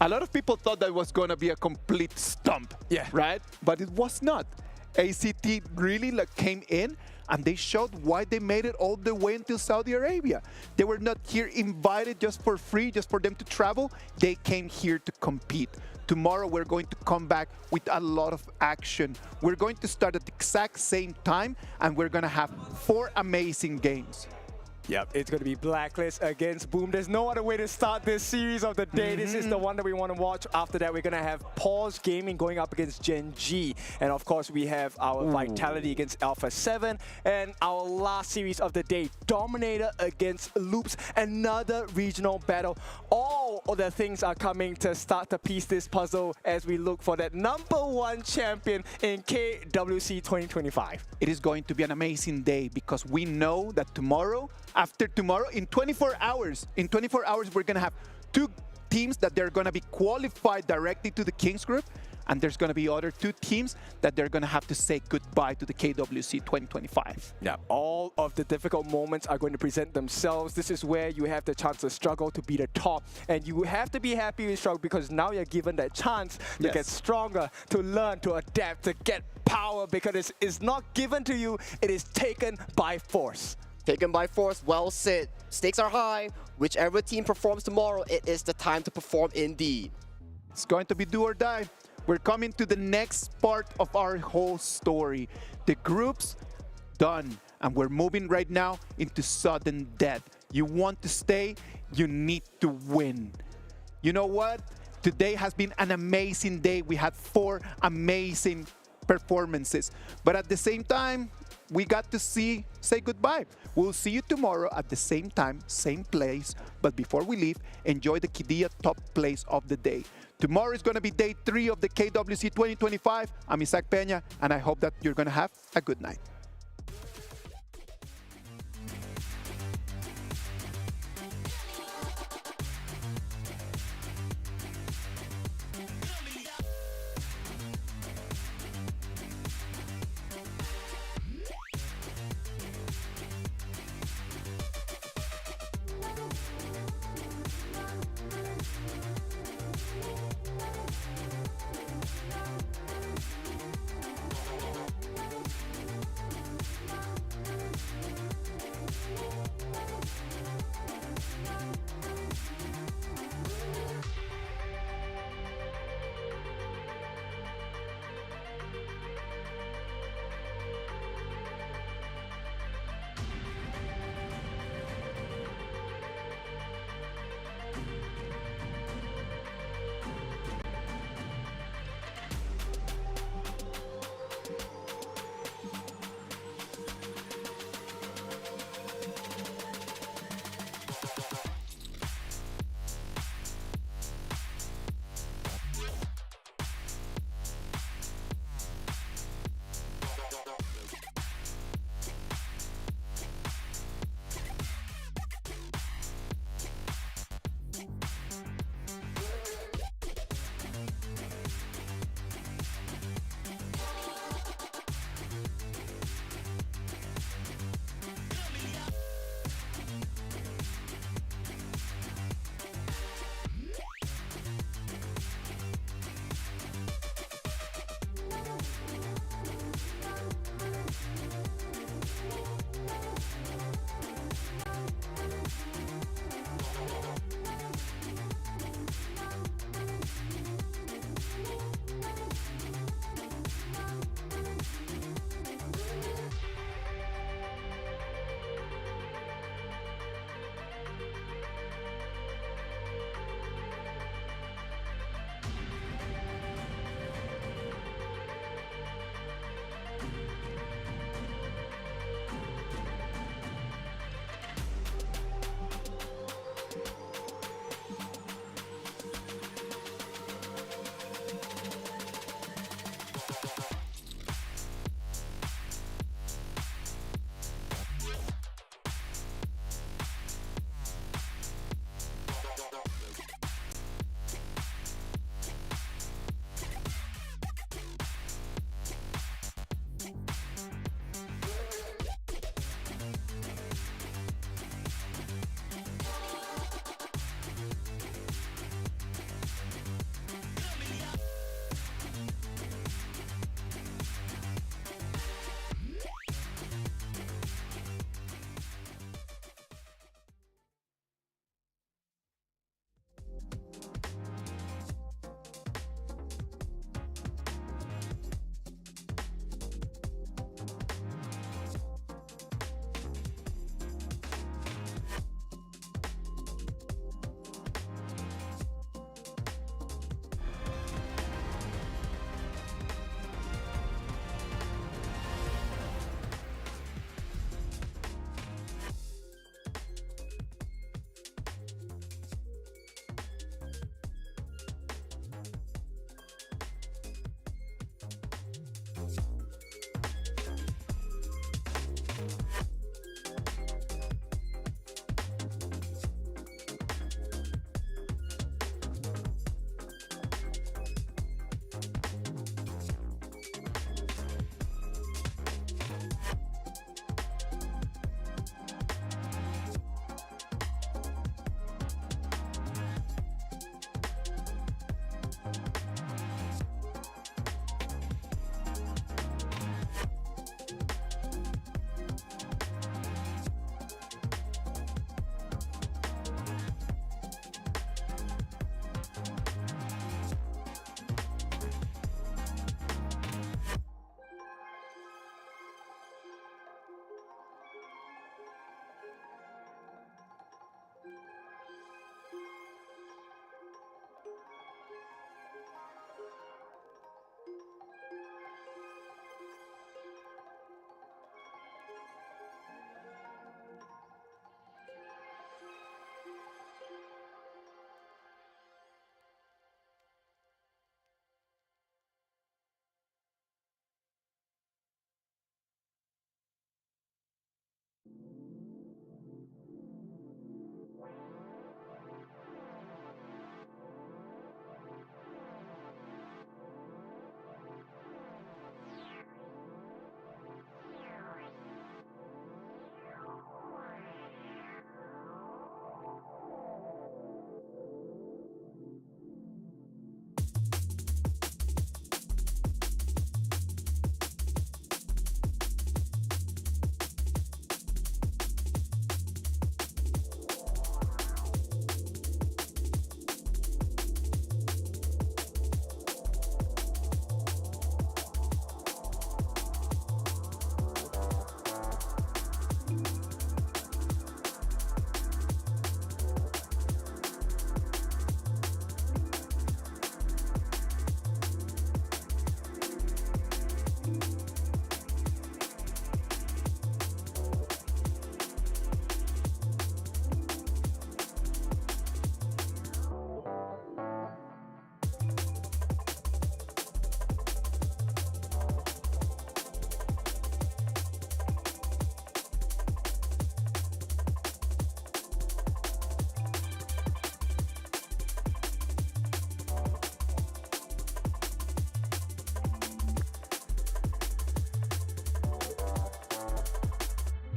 A lot of people thought that was going to be a complete stump, right? But it was not. ACT really came in and they showed why they made it all the way until Saudi Arabia. They were not here invited just for free, just for them to travel. They came here to compete, tomorrow we're going to come back with a lot of action. We're going to start at the exact same time, and we're going to have 4 amazing games. Yep, it's going to be Blacklist against Boom. There's no other way to start this series of the day. This is the one that we want to watch. After that, we're going to have Pause Gaming going up against Gen G. And of course, we have our Vitality against Alpha 7. And our last series of the day, Dominator against Loops. Another regional battle. All of the things are coming to start to piece this puzzle as we look for that #1 champion in KWC 2025. It is going to be an amazing day because we know that tomorrow, after tomorrow, in 24 hours, we're going to have 2 teams that they're going to be qualified directly to the Kings Group, and there's going to be other 2 teams that they're going to have to say goodbye to the KWC 2025. Yeah, all of the difficult moments are going to present themselves. This is where you have the chance to struggle to be the top, and you have to be happy with struggle because now you're given that chance to get stronger, to learn, to adapt, to get power, because it's not given to you, it is taken by force. Taken by force, well said. Stakes are high. Whichever team performs tomorrow, it is the time to perform indeed. It's going to be do or die. We're coming to the next part of our whole story. The groups done, and we're moving right now into sudden death. You want to stay, you need to win. You know what? Today has been an amazing day. We had 4 amazing performances, but at the same time, we got to say goodbye. We'll see you tomorrow at the same time, same place. But before we leave, enjoy the Qiddiya top place of the day. Tomorrow is going to be day 3 of the KWC 2025. I'm Isaac Peña, and I hope that you're going to have a good night.